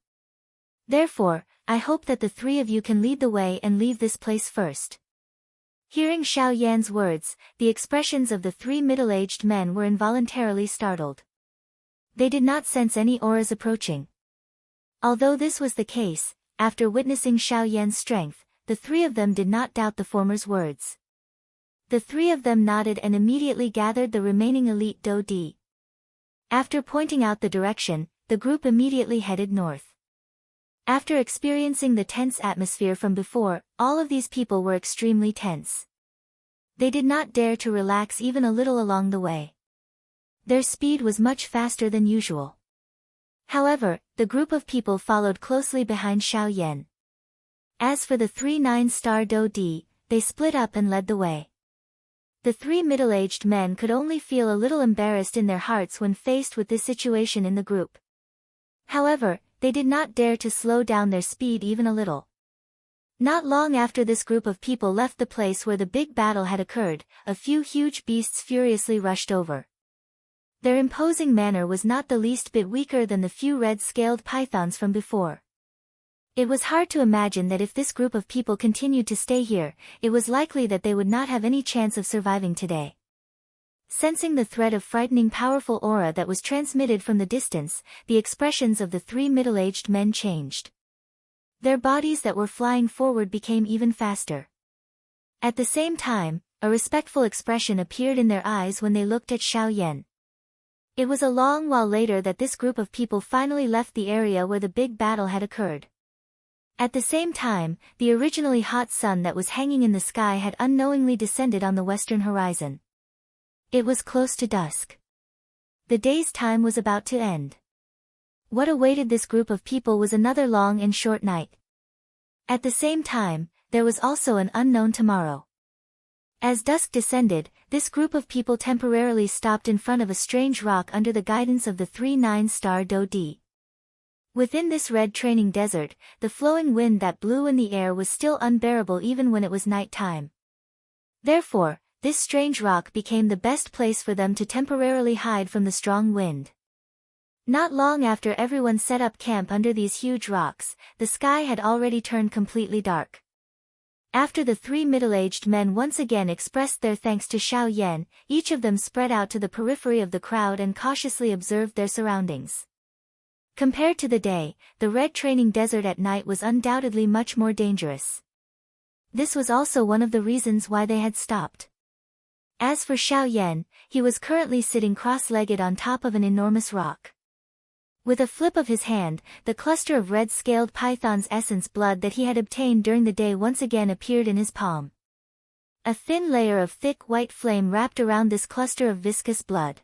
Therefore, I hope that the 3 of you can lead the way and leave this place first. Hearing Xiao Yan's words, the expressions of the 3 middle-aged men were involuntarily startled. They did not sense any auras approaching. Although this was the case, after witnessing Xiao Yan's strength, the 3 of them did not doubt the former's words. The 3 of them nodded and immediately gathered the remaining elite Do-Di. After pointing out the direction, the group immediately headed north. After experiencing the tense atmosphere from before, all of these people were extremely tense. They did not dare to relax even a little along the way. Their speed was much faster than usual. However, the group of people followed closely behind Xiao Yan. As for the 3 9-star Dodi, they split up and led the way. The 3 middle-aged men could only feel a little embarrassed in their hearts when faced with this situation in the group. However, they did not dare to slow down their speed even a little. Not long after this group of people left the place where the big battle had occurred, a few huge beasts furiously rushed over. Their imposing manner was not the least bit weaker than the few red-scaled pythons from before. It was hard to imagine that if this group of people continued to stay here, it was likely that they would not have any chance of surviving today. Sensing the threat of frightening powerful aura that was transmitted from the distance, the expressions of the 3 middle-aged men changed. Their bodies that were flying forward became even faster. At the same time, a respectful expression appeared in their eyes when they looked at Xiao Yan. It was a long while later that this group of people finally left the area where the big battle had occurred. At the same time, the originally hot sun that was hanging in the sky had unknowingly descended on the western horizon. It was close to dusk. The day's time was about to end. What awaited this group of people was another long and short night. At the same time, there was also an unknown tomorrow. As dusk descended, this group of people temporarily stopped in front of a strange rock under the guidance of the 3 9-star Dodi. Within this red training desert, the flowing wind that blew in the air was still unbearable even when it was night time. Therefore, this strange rock became the best place for them to temporarily hide from the strong wind. Not long after everyone set up camp under these huge rocks, the sky had already turned completely dark. After the 3 middle-aged men once again expressed their thanks to Xiao Yan, each of them spread out to the periphery of the crowd and cautiously observed their surroundings. Compared to the day, the red training desert at night was undoubtedly much more dangerous. This was also one of the reasons why they had stopped. As for Xiao Yan, he was currently sitting cross-legged on top of an enormous rock. With a flip of his hand, the cluster of red-scaled python's essence blood that he had obtained during the day once again appeared in his palm. A thin layer of thick white flame wrapped around this cluster of viscous blood.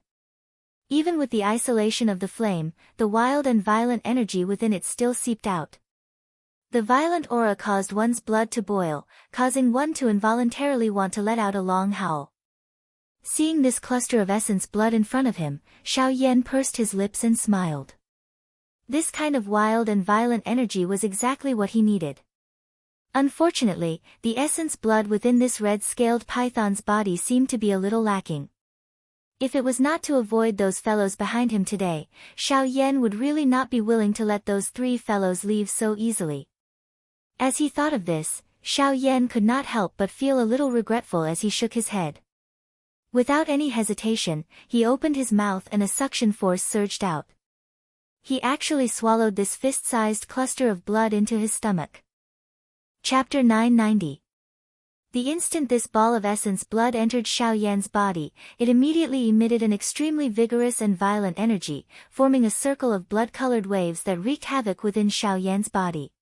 Even with the isolation of the flame, the wild and violent energy within it still seeped out. The violent aura caused one's blood to boil, causing one to involuntarily want to let out a long howl. Seeing this cluster of essence blood in front of him, Xiao Yan pursed his lips and smiled. This kind of wild and violent energy was exactly what he needed. Unfortunately, the essence blood within this red-scaled python's body seemed to be a little lacking. If it was not to avoid those fellows behind him today, Xiao Yan would really not be willing to let those 3 fellows leave so easily. As he thought of this, Xiao Yan could not help but feel a little regretful as he shook his head. Without any hesitation, he opened his mouth and a suction force surged out. He actually swallowed this fist-sized cluster of blood into his stomach. Chapter 990. The instant this ball of essence blood entered Xiao Yan's body, it immediately emitted an extremely vigorous and violent energy, forming a circle of blood-colored waves that wreaked havoc within Xiao Yan's body.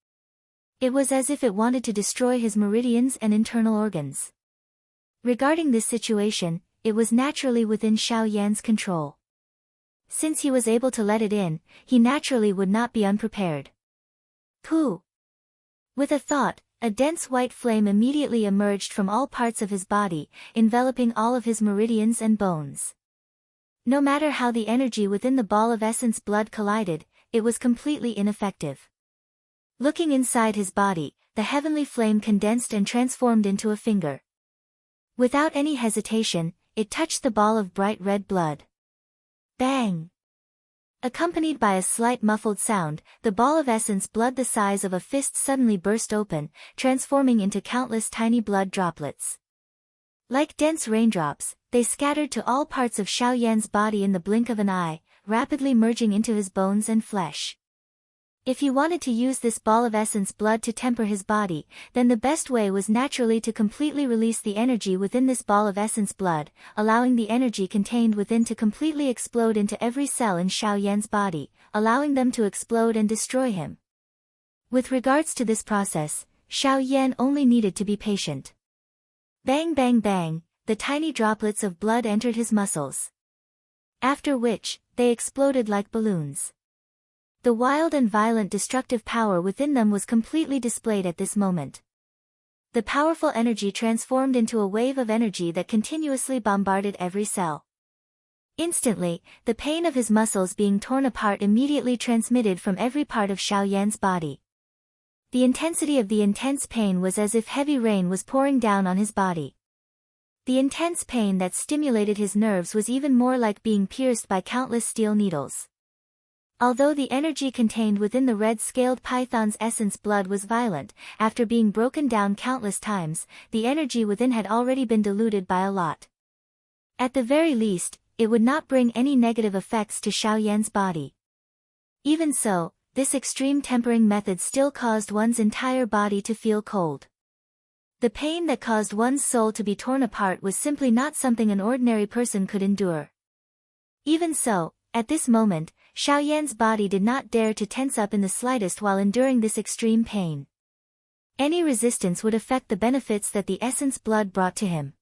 It was as if it wanted to destroy his meridians and internal organs. Regarding this situation, it was naturally within Xiao Yan's control. Since he was able to let it in, he naturally would not be unprepared. Pooh! With a thought, a dense white flame immediately emerged from all parts of his body, enveloping all of his meridians and bones. No matter how the energy within the ball of essence blood collided, it was completely ineffective. Looking inside his body, the heavenly flame condensed and transformed into a finger. Without any hesitation, it touched the ball of bright red blood. Bang! Accompanied by a slight muffled sound, the ball of essence blood the size of a fist suddenly burst open, transforming into countless tiny blood droplets. Like dense raindrops, they scattered to all parts of Xiao Yan's body in the blink of an eye, rapidly merging into his bones and flesh. If he wanted to use this ball of essence blood to temper his body, then the best way was naturally to completely release the energy within this ball of essence blood, allowing the energy contained within to completely explode into every cell in Xiao Yan's body, allowing them to explode and destroy him. With regards to this process, Xiao Yan only needed to be patient. Bang bang bang, the tiny droplets of blood entered his muscles. After which, they exploded like balloons. The wild and violent destructive power within them was completely displayed at this moment. The powerful energy transformed into a wave of energy that continuously bombarded every cell. Instantly, the pain of his muscles being torn apart immediately transmitted from every part of Xiao Yan's body. The intensity of the intense pain was as if heavy rain was pouring down on his body. The intense pain that stimulated his nerves was even more like being pierced by countless steel needles. Although the energy contained within the red-scaled python's essence blood was violent, after being broken down countless times, the energy within had already been diluted by a lot. At the very least, it would not bring any negative effects to Xiao Yan's body. Even so, this extreme tempering method still caused one's entire body to feel cold. The pain that caused one's soul to be torn apart was simply not something an ordinary person could endure. Even so, at this moment, Xiao Yan's body did not dare to tense up in the slightest while enduring this extreme pain. Any resistance would affect the benefits that the essence blood brought to him.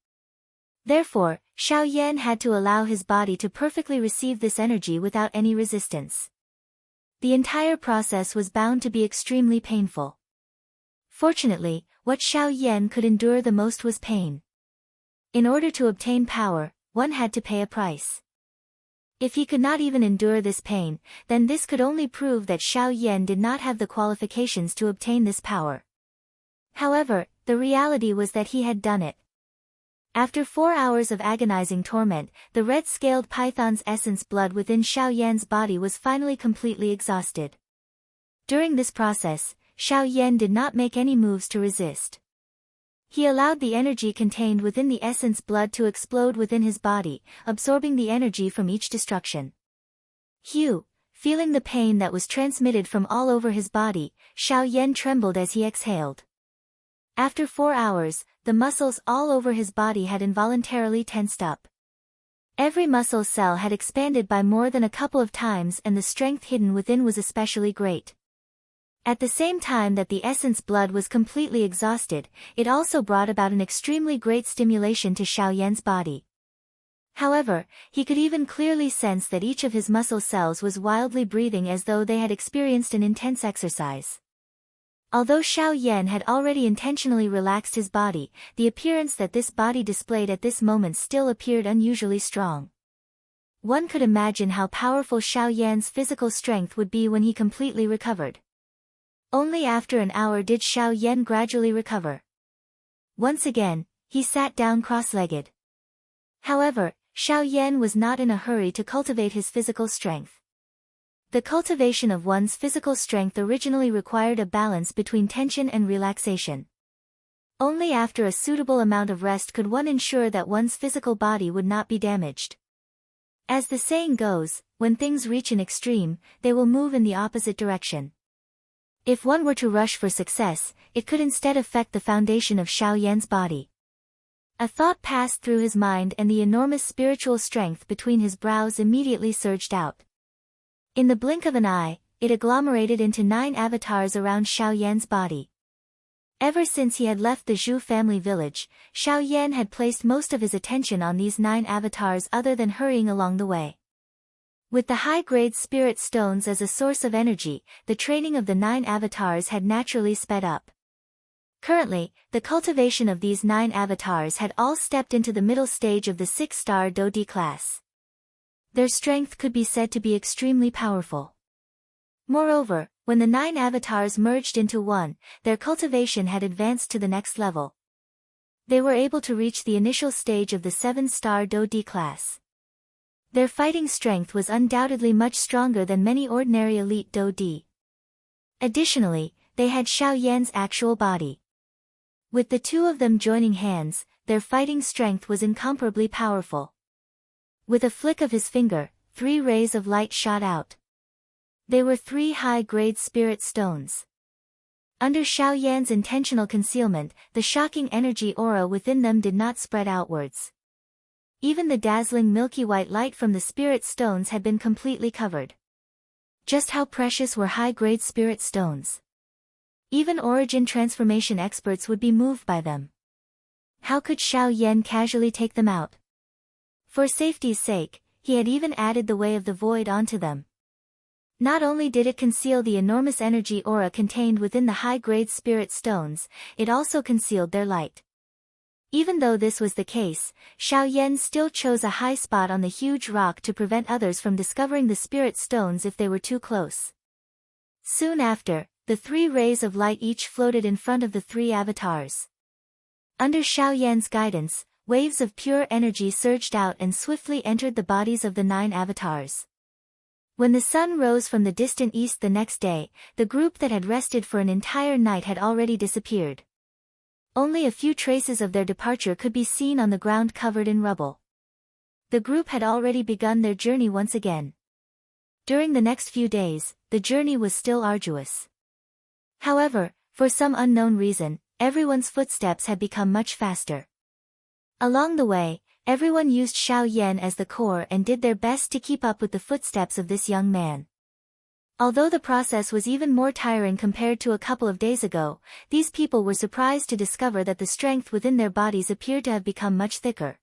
Therefore, Xiao Yan had to allow his body to perfectly receive this energy without any resistance. The entire process was bound to be extremely painful. Fortunately, what Xiao Yan could endure the most was pain. In order to obtain power, one had to pay a price. If he could not even endure this pain, then this could only prove that Xiao Yan did not have the qualifications to obtain this power. However, the reality was that he had done it. After 4 hours of agonizing torment, the red-scaled python's essence blood within Xiao Yan's body was finally completely exhausted. During this process, Xiao Yan did not make any moves to resist. He allowed the energy contained within the essence blood to explode within his body, absorbing the energy from each destruction. Feeling the pain that was transmitted from all over his body, Xiao Yan trembled as he exhaled. After 4 hours, the muscles all over his body had involuntarily tensed up. Every muscle cell had expanded by more than a couple of times and the strength hidden within was especially great. At the same time that the essence blood was completely exhausted, it also brought about an extremely great stimulation to Xiao Yan's body. However, he could even clearly sense that each of his muscle cells was wildly breathing as though they had experienced an intense exercise. Although Xiao Yan had already intentionally relaxed his body, the appearance that this body displayed at this moment still appeared unusually strong. One could imagine how powerful Xiao Yan's physical strength would be when he completely recovered. Only after an hour did Xiao Yan gradually recover. Once again, he sat down cross-legged. However, Xiao Yan was not in a hurry to cultivate his physical strength. The cultivation of one's physical strength originally required a balance between tension and relaxation. Only after a suitable amount of rest could one ensure that one's physical body would not be damaged. As the saying goes, when things reach an extreme, they will move in the opposite direction. If one were to rush for success, it could instead affect the foundation of Xiao Yan's body. A thought passed through his mind and the enormous spiritual strength between his brows immediately surged out. In the blink of an eye, it agglomerated into 9 avatars around Xiao Yan's body. Ever since he had left the Zhu family village, Xiao Yan had placed most of his attention on these 9 avatars other than hurrying along the way. With the high-grade spirit stones as a source of energy, the training of the 9 avatars had naturally sped up. Currently, the cultivation of these 9 avatars had all stepped into the middle stage of the 6-star Do-Di class. Their strength could be said to be extremely powerful. Moreover, when the 9 avatars merged into one, their cultivation had advanced to the next level. They were able to reach the initial stage of the 7-star Do-Di class. Their fighting strength was undoubtedly much stronger than many ordinary elite Do-Di. Additionally, they had Xiao Yan's actual body. With the two of them joining hands, their fighting strength was incomparably powerful. With a flick of his finger, 3 rays of light shot out. They were 3 high-grade spirit stones. Under Xiao Yan's intentional concealment, the shocking energy aura within them did not spread outwards. Even the dazzling milky white light from the spirit stones had been completely covered. Just how precious were high-grade spirit stones? Even origin transformation experts would be moved by them. How could Xiao Yan casually take them out? For safety's sake, he had even added the Way of the Void onto them. Not only did it conceal the enormous energy aura contained within the high-grade spirit stones, it also concealed their light. Even though this was the case, Xiao Yan still chose a high spot on the huge rock to prevent others from discovering the spirit stones if they were too close. Soon after, the 3 rays of light each floated in front of the 3 avatars. Under Xiao Yan's guidance, waves of pure energy surged out and swiftly entered the bodies of the 9 avatars. When the sun rose from the distant east the next day, the group that had rested for an entire night had already disappeared. Only a few traces of their departure could be seen on the ground covered in rubble. The group had already begun their journey once again. During the next few days, the journey was still arduous. However, for some unknown reason, everyone's footsteps had become much faster. Along the way, everyone used Xiao Yan as the core and did their best to keep up with the footsteps of this young man. Although the process was even more tiring compared to a couple of days ago, these people were surprised to discover that the strength within their bodies appeared to have become much thicker.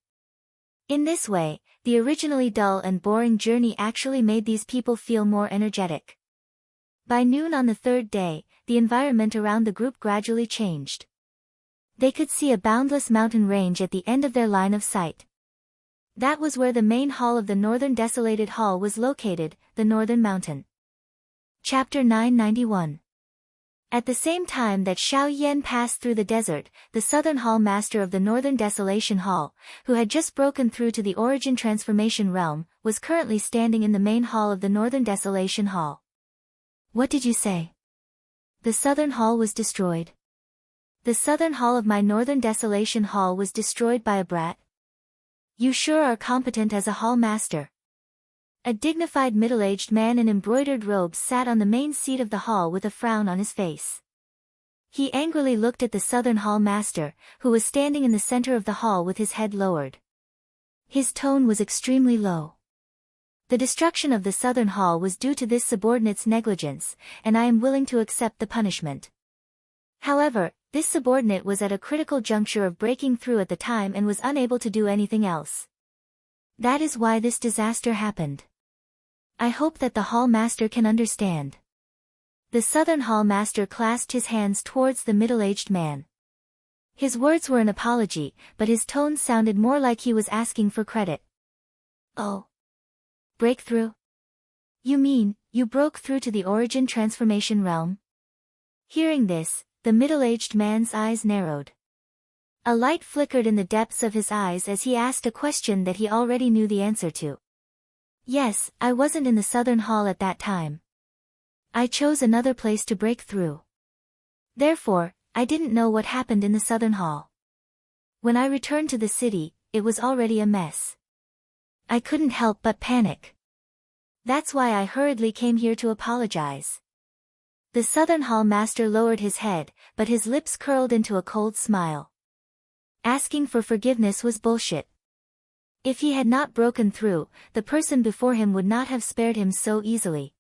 In this way, the originally dull and boring journey actually made these people feel more energetic. By noon on the 3rd day, the environment around the group gradually changed. They could see a boundless mountain range at the end of their line of sight. That was where the main hall of the Northern Desolated Hall was located, the Northern Mountain. Chapter 991. At the same time that Xiao Yan passed through the desert, the Southern Hall Master of the Northern Desolation Hall, who had just broken through to the Origin Transformation Realm, was currently standing in the main hall of the Northern Desolation Hall. What did you say? The Southern Hall was destroyed. The Southern Hall of my Northern Desolation Hall was destroyed by a brat? You sure are competent as a hall master. A dignified middle-aged man in embroidered robes sat on the main seat of the hall with a frown on his face. He angrily looked at the Southern Hall Master, who was standing in the center of the hall with his head lowered. His tone was extremely low. The destruction of the Southern Hall was due to this subordinate's negligence, and I am willing to accept the punishment. However, this subordinate was at a critical juncture of breaking through at the time and was unable to do anything else. That is why this disaster happened. I hope that the Hall Master can understand. The Southern Hall Master clasped his hands towards the middle-aged man. His words were an apology, but his tone sounded more like he was asking for credit. Oh. Breakthrough? You mean, you broke through to the Origin Transformation Realm? Hearing this, the middle-aged man's eyes narrowed. A light flickered in the depths of his eyes as he asked a question that he already knew the answer to. Yes, I wasn't in the Southern Hall at that time. I chose another place to break through. Therefore, I didn't know what happened in the Southern Hall. When I returned to the city, it was already a mess. I couldn't help but panic. That's why I hurriedly came here to apologize. The Southern Hall Master lowered his head, but his lips curled into a cold smile. Asking for forgiveness was bullshit. If he had not broken through, the person before him would not have spared him so easily.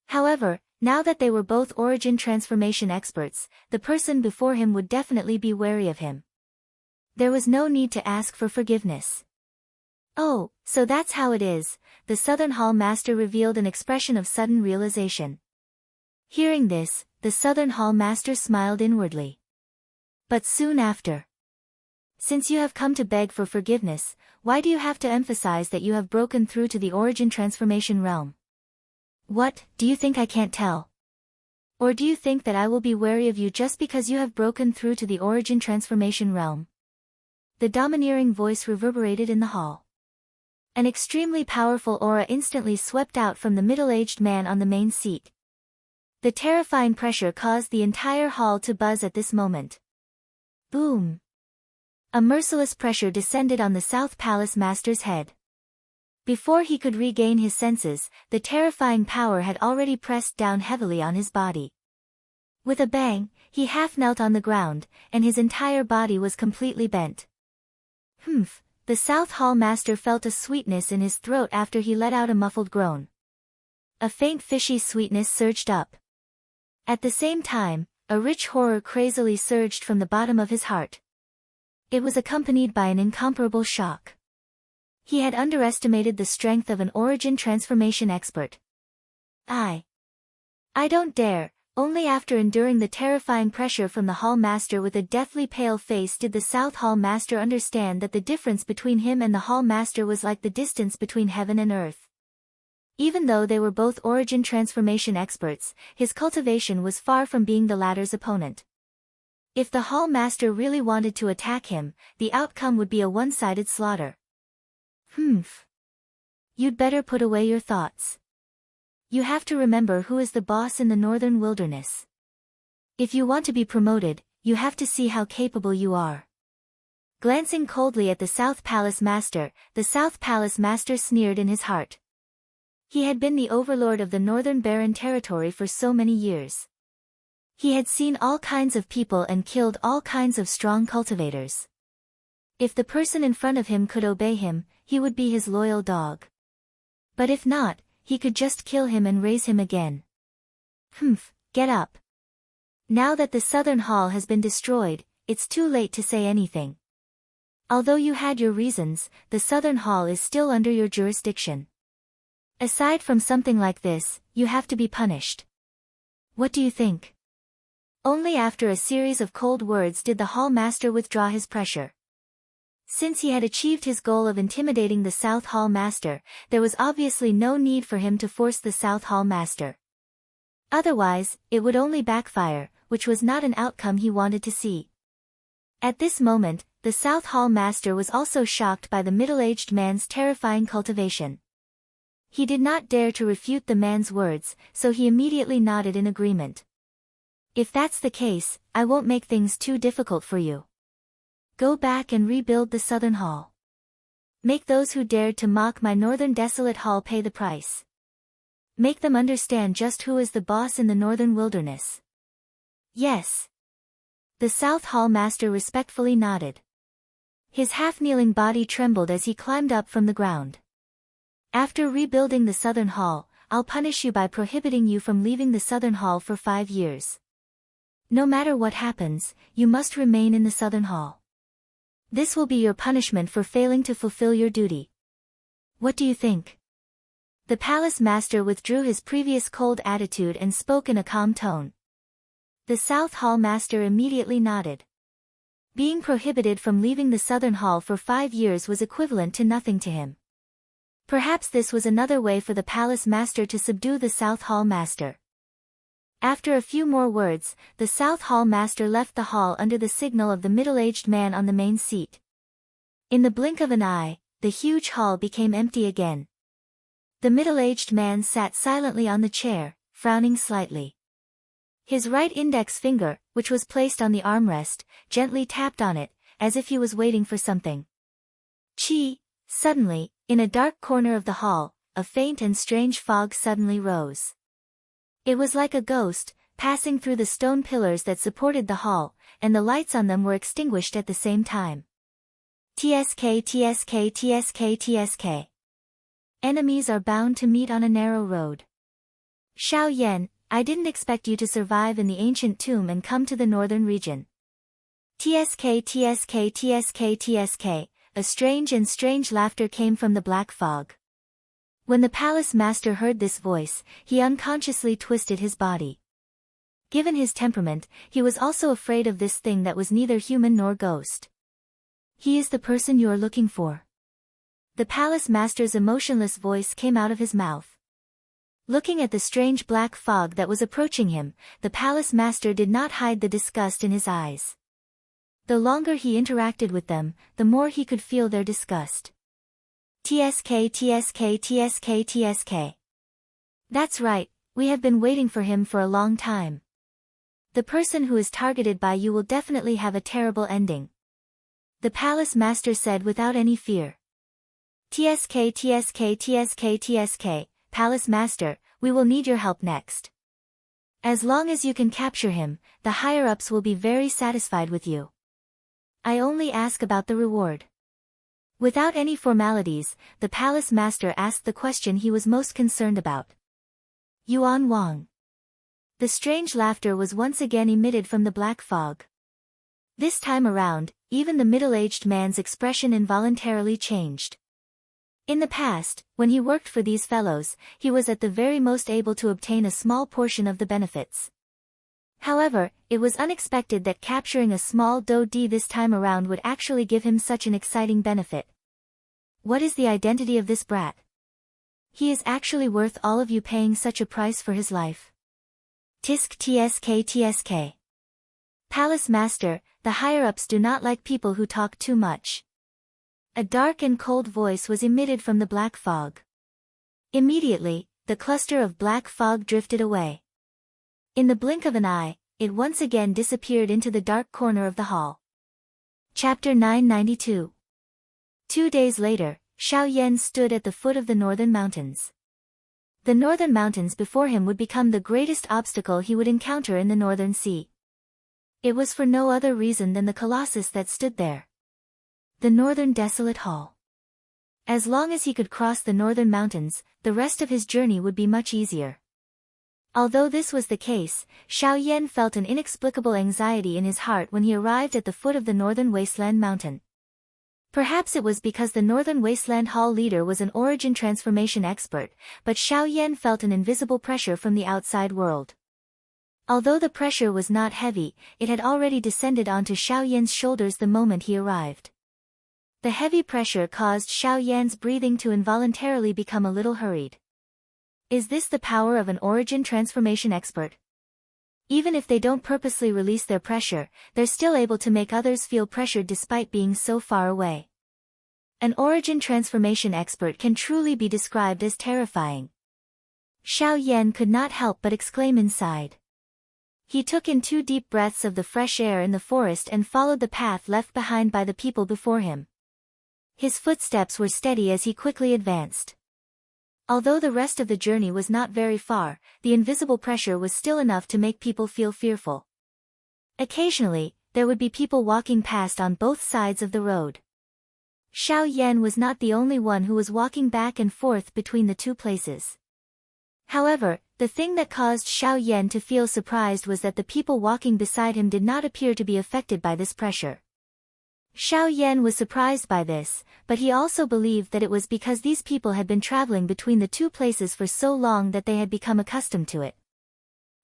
However, now that they were both origin transformation experts, the person before him would definitely be wary of him. There was no need to ask for forgiveness. Oh, so that's how it is, the Southern Hall Master revealed an expression of sudden realization. Hearing this, the Southern Hall Master smiled inwardly. But soon after. Since you have come to beg for forgiveness, why do you have to emphasize that you have broken through to the Origin Transformation Realm? What, do you think I can't tell? Or do you think that I will be wary of you just because you have broken through to the Origin Transformation Realm? The domineering voice reverberated in the hall. An extremely powerful aura instantly swept out from the middle-aged man on the main seat. The terrifying pressure caused the entire hall to buzz at this moment. Boom! A merciless pressure descended on the South Palace Master's head. Before he could regain his senses, the terrifying power had already pressed down heavily on his body. With a bang, he half knelt on the ground, and his entire body was completely bent. Humph! The South Hall Master felt a sweetness in his throat after he let out a muffled groan. A faint fishy sweetness surged up. At the same time, a rich horror crazily surged from the bottom of his heart. It was accompanied by an incomparable shock. He had underestimated the strength of an origin transformation expert. I don't dare. Only after enduring the terrifying pressure from the Hall Master with a deathly pale face did the South Hall Master understand that the difference between him and the Hall Master was like the distance between heaven and earth. Even though they were both origin transformation experts, his cultivation was far from being the latter's opponent. If the Hall Master really wanted to attack him, the outcome would be a one-sided slaughter. Humph. You'd better put away your thoughts. You have to remember who is the boss in the northern wilderness. If you want to be promoted, you have to see how capable you are. Glancing coldly at the South Palace Master, the South Palace Master sneered in his heart. He had been the overlord of the Northern Barren territory for so many years. He had seen all kinds of people and killed all kinds of strong cultivators. If the person in front of him could obey him, he would be his loyal dog. But if not, he could just kill him and raise him again. Humph, get up. Now that the Southern Hall has been destroyed, it's too late to say anything. Although you had your reasons, the Southern Hall is still under your jurisdiction. Aside from something like this, you have to be punished. What do you think? Only after a series of cold words did the Hall Master withdraw his pressure. Since he had achieved his goal of intimidating the South Hall Master, there was obviously no need for him to force the South Hall Master. Otherwise, it would only backfire, which was not an outcome he wanted to see. At this moment, the South Hall Master was also shocked by the middle-aged man's terrifying cultivation. He did not dare to refute the man's words, so he immediately nodded in agreement. If that's the case, I won't make things too difficult for you. Go back and rebuild the Southern Hall. Make those who dared to mock my Northern Desolate Hall pay the price. Make them understand just who is the boss in the Northern Wilderness. Yes. The South Hall Master respectfully nodded. His half-kneeling body trembled as he climbed up from the ground. After rebuilding the Southern Hall, I'll punish you by prohibiting you from leaving the Southern Hall for 5 years. No matter what happens, you must remain in the Southern Hall. This will be your punishment for failing to fulfill your duty. What do you think? The Palace Master withdrew his previous cold attitude and spoke in a calm tone. The South Hall Master immediately nodded. Being prohibited from leaving the Southern Hall for 5 years was equivalent to nothing to him. Perhaps this was another way for the Palace Master to subdue the South Hall Master. After a few more words, the South Hall Master left the hall under the signal of the middle-aged man on the main seat. In the blink of an eye, the huge hall became empty again. The middle-aged man sat silently on the chair, frowning slightly. His right index finger, which was placed on the armrest, gently tapped on it, as if he was waiting for something. Chi! Suddenly, in a dark corner of the hall, a faint and strange fog suddenly rose. It was like a ghost, passing through the stone pillars that supported the hall, and the lights on them were extinguished at the same time. TSK TSK TSK TSK. Enemies are bound to meet on a narrow road. Xiao Yan, I didn't expect you to survive in the ancient tomb and come to the northern region. TSK TSK TSK TSK. A strange and strange laughter came from the black fog. When the Palace Master heard this voice, he unconsciously twisted his body. Given his temperament, he was also afraid of this thing that was neither human nor ghost. He is the person you are looking for. The Palace Master's emotionless voice came out of his mouth. Looking at the strange black fog that was approaching him, the Palace Master did not hide the disgust in his eyes. The longer he interacted with them, the more he could feel their disgust. TSK TSK TSK TSK. That's right, we have been waiting for him for a long time. The person who is targeted by you will definitely have a terrible ending. The Palace Master said without any fear. TSK TSK TSK TSK, Palace Master, we will need your help next. As long as you can capture him, the higher-ups will be very satisfied with you. I only ask about the reward. Without any formalities, the Palace Master asked the question he was most concerned about. Yuan Wang. The strange laughter was once again emitted from the black fog. This time around, even the middle-aged man's expression involuntarily changed. In the past, when he worked for these fellows, he was at the very most able to obtain a small portion of the benefits. However, it was unexpected that capturing a small Dodi this time around would actually give him such an exciting benefit. What is the identity of this brat? He is actually worth all of you paying such a price for his life. Tisk TSK TSK. Palace Master, the higher-ups do not like people who talk too much. A dark and cold voice was emitted from the black fog. Immediately, the cluster of black fog drifted away. In the blink of an eye, it once again disappeared into the dark corner of the hall. Chapter 992. 2 days later, Xiao Yan stood at the foot of the northern mountains. The northern mountains before him would become the greatest obstacle he would encounter in the northern sea. It was for no other reason than the colossus that stood there. The northern desolate hall. As long as he could cross the northern mountains, the rest of his journey would be much easier. Although this was the case, Xiao Yan felt an inexplicable anxiety in his heart when he arrived at the foot of the northern wasteland mountain. Perhaps it was because the northern wasteland hall leader was an origin transformation expert, but Xiao Yan felt an invisible pressure from the outside world. Although the pressure was not heavy, it had already descended onto Xiao Yan's shoulders the moment he arrived. The heavy pressure caused Xiao Yan's breathing to involuntarily become a little hurried. Is this the power of an origin transformation expert? Even if they don't purposely release their pressure, they're still able to make others feel pressured despite being so far away. An origin transformation expert can truly be described as terrifying. Xiao Yan could not help but exclaim inside. He took in 2 deep breaths of the fresh air in the forest and followed the path left behind by the people before him. His footsteps were steady as he quickly advanced. Although the rest of the journey was not very far, the invisible pressure was still enough to make people feel fearful. Occasionally, there would be people walking past on both sides of the road. Xiao Yan was not the only one who was walking back and forth between the 2 places. However, the thing that caused Xiao Yan to feel surprised was that the people walking beside him did not appear to be affected by this pressure. Xiao Yan was surprised by this, but he also believed that it was because these people had been traveling between the 2 places for so long that they had become accustomed to it.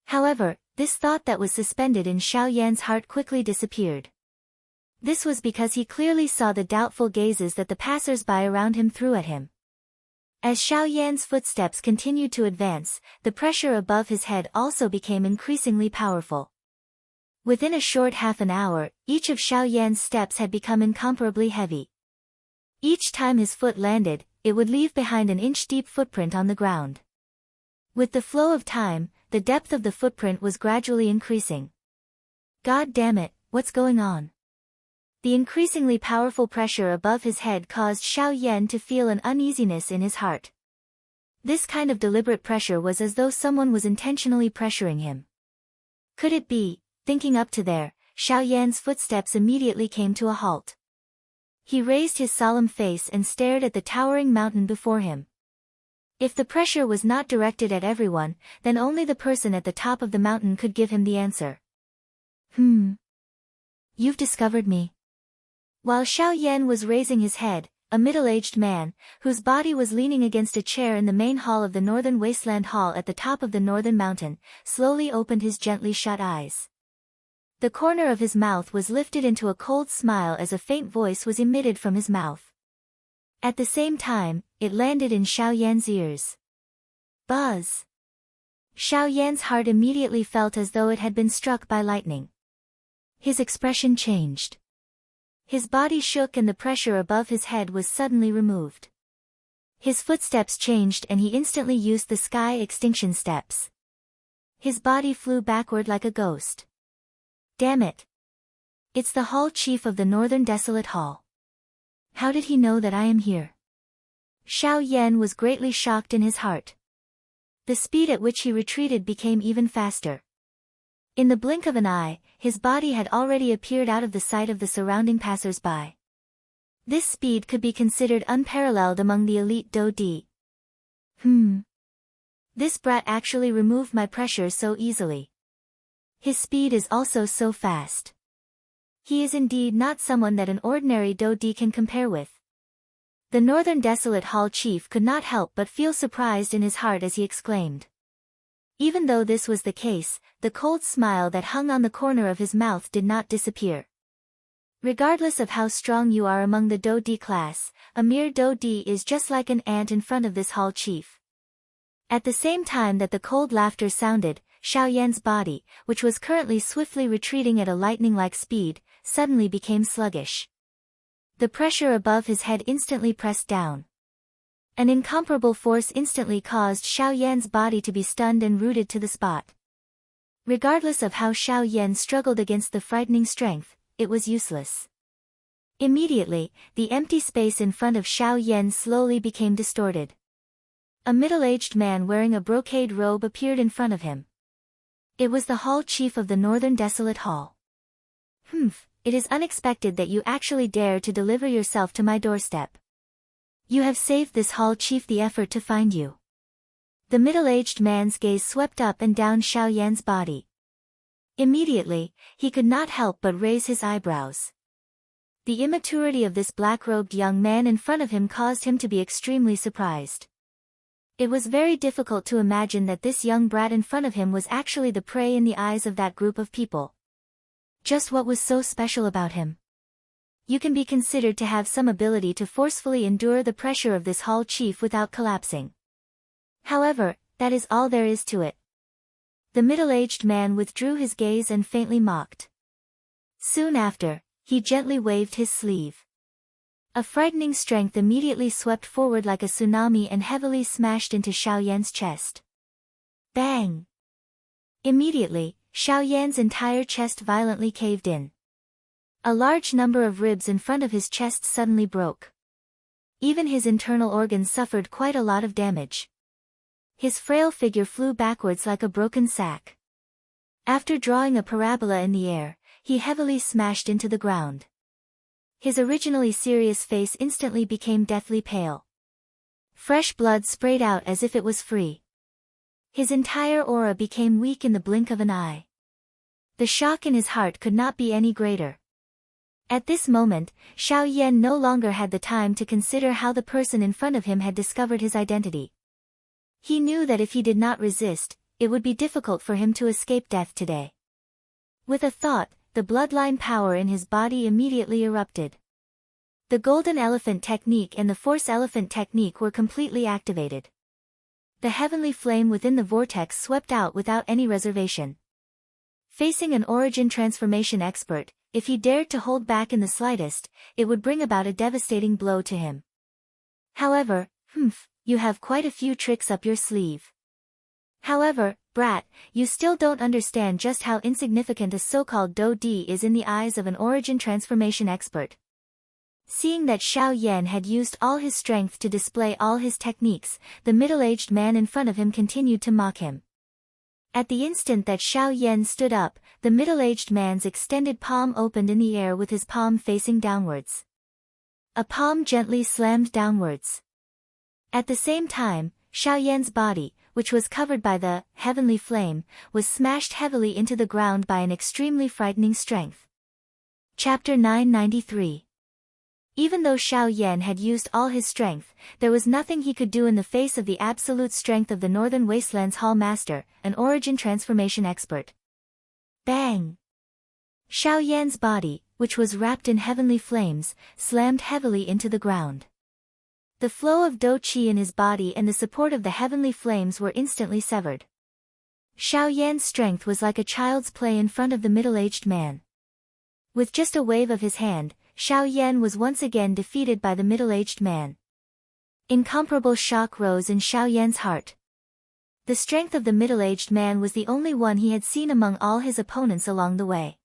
However, this thought that was suspended in Xiao Yan's heart quickly disappeared. This was because he clearly saw the doubtful gazes that the passers-by around him threw at him. As Xiao Yan's footsteps continued to advance, the pressure above his head also became increasingly powerful. Within a short half an hour, each of Xiao Yan's steps had become incomparably heavy. Each time his foot landed, it would leave behind an inch-deep footprint on the ground. With the flow of time, the depth of the footprint was gradually increasing. God damn it, what's going on? The increasingly powerful pressure above his head caused Xiao Yan to feel an uneasiness in his heart. This kind of deliberate pressure was as though someone was intentionally pressuring him. Could it be? Thinking up to there, Xiao Yan's footsteps immediately came to a halt. He raised his solemn face and stared at the towering mountain before him. If the pressure was not directed at everyone, then only the person at the top of the mountain could give him the answer. You've discovered me. While Xiao Yan was raising his head, a middle-aged man, whose body was leaning against a chair in the main hall of the northern wasteland hall at the top of the northern mountain, slowly opened his gently shut eyes. The corner of his mouth was lifted into a cold smile as a faint voice was emitted from his mouth. At the same time, it landed in Xiao Yan's ears. Buzz! Xiao Yan's heart immediately felt as though it had been struck by lightning. His expression changed. His body shook and the pressure above his head was suddenly removed. His footsteps changed and he instantly used the sky extinction steps. His body flew backward like a ghost. Damn it! It's the hall chief of the Northern Desolate Hall. How did he know that I am here? Xiao Yan was greatly shocked in his heart. The speed at which he retreated became even faster. In the blink of an eye, his body had already appeared out of the sight of the surrounding passers-by. This speed could be considered unparalleled among the elite Dodi. This brat actually removed my pressure so easily. His speed is also so fast. He is indeed not someone that an ordinary Dodi can compare with. The Northern Desolate Hall chief could not help but feel surprised in his heart as he exclaimed. Even though this was the case, the cold smile that hung on the corner of his mouth did not disappear. Regardless of how strong you are among the Dodi class, a mere Dodi is just like an ant in front of this hall chief. At the same time that the cold laughter sounded, Xiao Yan's body, which was currently swiftly retreating at a lightning-like speed, suddenly became sluggish. The pressure above his head instantly pressed down. An incomparable force instantly caused Xiao Yan's body to be stunned and rooted to the spot. Regardless of how Xiao Yan struggled against the frightening strength, it was useless. Immediately, the empty space in front of Xiao Yan slowly became distorted. A middle-aged man wearing a brocade robe appeared in front of him. It was the hall chief of the Northern Desolate Hall. It is unexpected that you actually dare to deliver yourself to my doorstep. You have saved this hall chief the effort to find you. The middle-aged man's gaze swept up and down Xiao Yan's body. Immediately, he could not help but raise his eyebrows. The immaturity of this black-robed young man in front of him caused him to be extremely surprised. It was very difficult to imagine that this young brat in front of him was actually the prey in the eyes of that group of people. Just what was so special about him? You can be considered to have some ability to forcefully endure the pressure of this hall chief without collapsing. However, that is all there is to it. The middle-aged man withdrew his gaze and faintly mocked. Soon after, he gently waved his sleeve. A frightening strength immediately swept forward like a tsunami and heavily smashed into Xiao Yan's chest. Bang! Immediately, Xiao Yan's entire chest violently caved in. A large number of ribs in front of his chest suddenly broke. Even his internal organs suffered quite a lot of damage. His frail figure flew backwards like a broken sack. After drawing a parabola in the air, he heavily smashed into the ground. His originally serious face instantly became deathly pale. Fresh blood sprayed out as if it was free. His entire aura became weak in the blink of an eye. The shock in his heart could not be any greater. At this moment, Xiao Yan no longer had the time to consider how the person in front of him had discovered his identity. He knew that if he did not resist, it would be difficult for him to escape death today. With a thought, the bloodline power in his body immediately erupted. The Golden Elephant Technique and the Force Elephant Technique were completely activated. The heavenly flame within the vortex swept out without any reservation. Facing an origin transformation expert, if he dared to hold back in the slightest, it would bring about a devastating blow to him. However, you have quite a few tricks up your sleeve. However, brat, you still don't understand just how insignificant a so-called Do-Di is in the eyes of an origin transformation expert. Seeing that Xiao Yan had used all his strength to display all his techniques, the middle-aged man in front of him continued to mock him. At the instant that Xiao Yan stood up, the middle-aged man's extended palm opened in the air with his palm facing downwards. A palm gently slammed downwards. At the same time, Xiao Yan's body, which was covered by the heavenly flame, was smashed heavily into the ground by an extremely frightening strength. Chapter 993. Even though Xiao Yan had used all his strength, there was nothing he could do in the face of the absolute strength of the Northern Wasteland's Hall Master, an origin transformation expert. Bang! Xiao Yan's body, which was wrapped in heavenly flames, slammed heavily into the ground. The flow of Do-Chi in his body and the support of the heavenly flames were instantly severed. Xiao Yan's strength was like a child's play in front of the middle-aged man. With just a wave of his hand, Xiao Yan was once again defeated by the middle-aged man. Incomparable shock rose in Xiao Yan's heart. The strength of the middle-aged man was the only one he had seen among all his opponents along the way.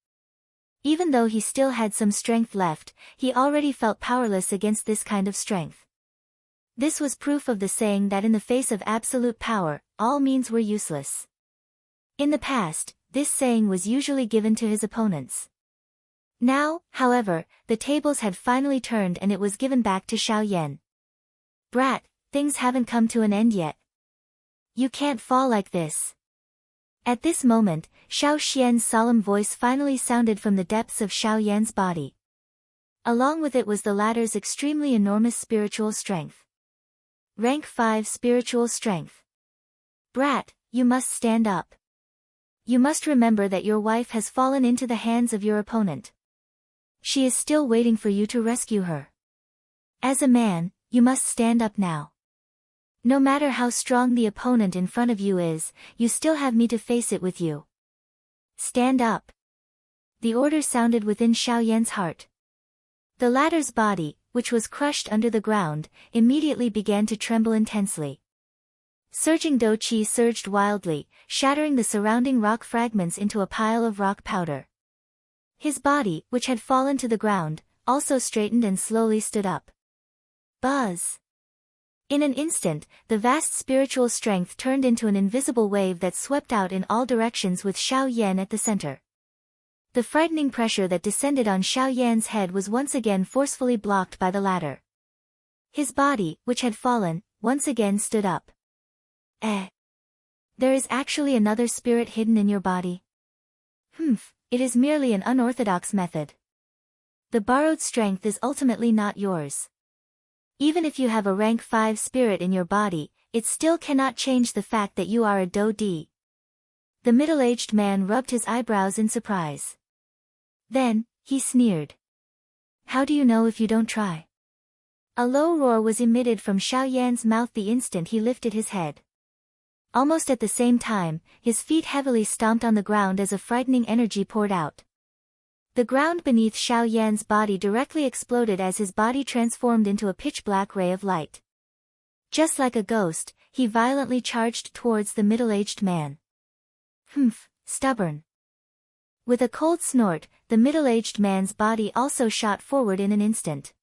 Even though he still had some strength left, he already felt powerless against this kind of strength. This was proof of the saying that in the face of absolute power, all means were useless. In the past, this saying was usually given to his opponents. Now, however, the tables had finally turned and it was given back to Xiao Yan. Brat, things haven't come to an end yet. You can't fall like this. At this moment, Xiao Xian's solemn voice finally sounded from the depths of Xiao Yan's body. Along with it was the latter's extremely enormous spiritual strength. Rank 5 spiritual strength. Brat, you must stand up. You must remember that your wife has fallen into the hands of your opponent. She is still waiting for you to rescue her. As a man, you must stand up now. No matter how strong the opponent in front of you is, you still have me to face it with you. Stand up. The order sounded within Xiao Yan's heart. The latter's body, which was crushed under the ground, immediately began to tremble intensely. Surging dou qi surged wildly, shattering the surrounding rock fragments into a pile of rock powder. His body, which had fallen to the ground, also straightened and slowly stood up. Buzz! In an instant, the vast spiritual strength turned into an invisible wave that swept out in all directions with Xiao Yan at the center. The frightening pressure that descended on Xiao Yan's head was once again forcefully blocked by the latter. His body, which had fallen, once again stood up. There is actually another spirit hidden in your body. It is merely an unorthodox method. The borrowed strength is ultimately not yours. Even if you have a rank 5 spirit in your body, it still cannot change the fact that you are a dou di. The middle-aged man rubbed his eyebrows in surprise. Then, he sneered. How do you know if you don't try? A low roar was emitted from Xiao Yan's mouth the instant he lifted his head. Almost at the same time, his feet heavily stomped on the ground as a frightening energy poured out. The ground beneath Xiao Yan's body directly exploded as his body transformed into a pitch-black ray of light. Just like a ghost, he violently charged towards the middle-aged man. Stubborn. With a cold snort, the middle-aged man's body also shot forward in an instant.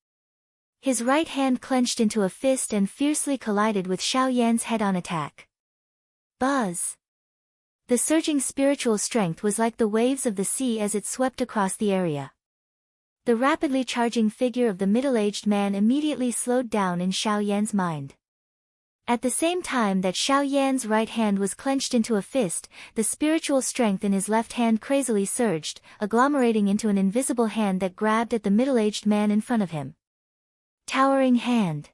His right hand clenched into a fist and fiercely collided with Xiao Yan's head-on attack. Buzz! The surging spiritual strength was like the waves of the sea as it swept across the area. The rapidly charging figure of the middle-aged man immediately slowed down in Xiao Yan's mind. At the same time that Xiao Yan's right hand was clenched into a fist, the spiritual strength in his left hand crazily surged, agglomerating into an invisible hand that grabbed at the middle-aged man in front of him. Towering hand!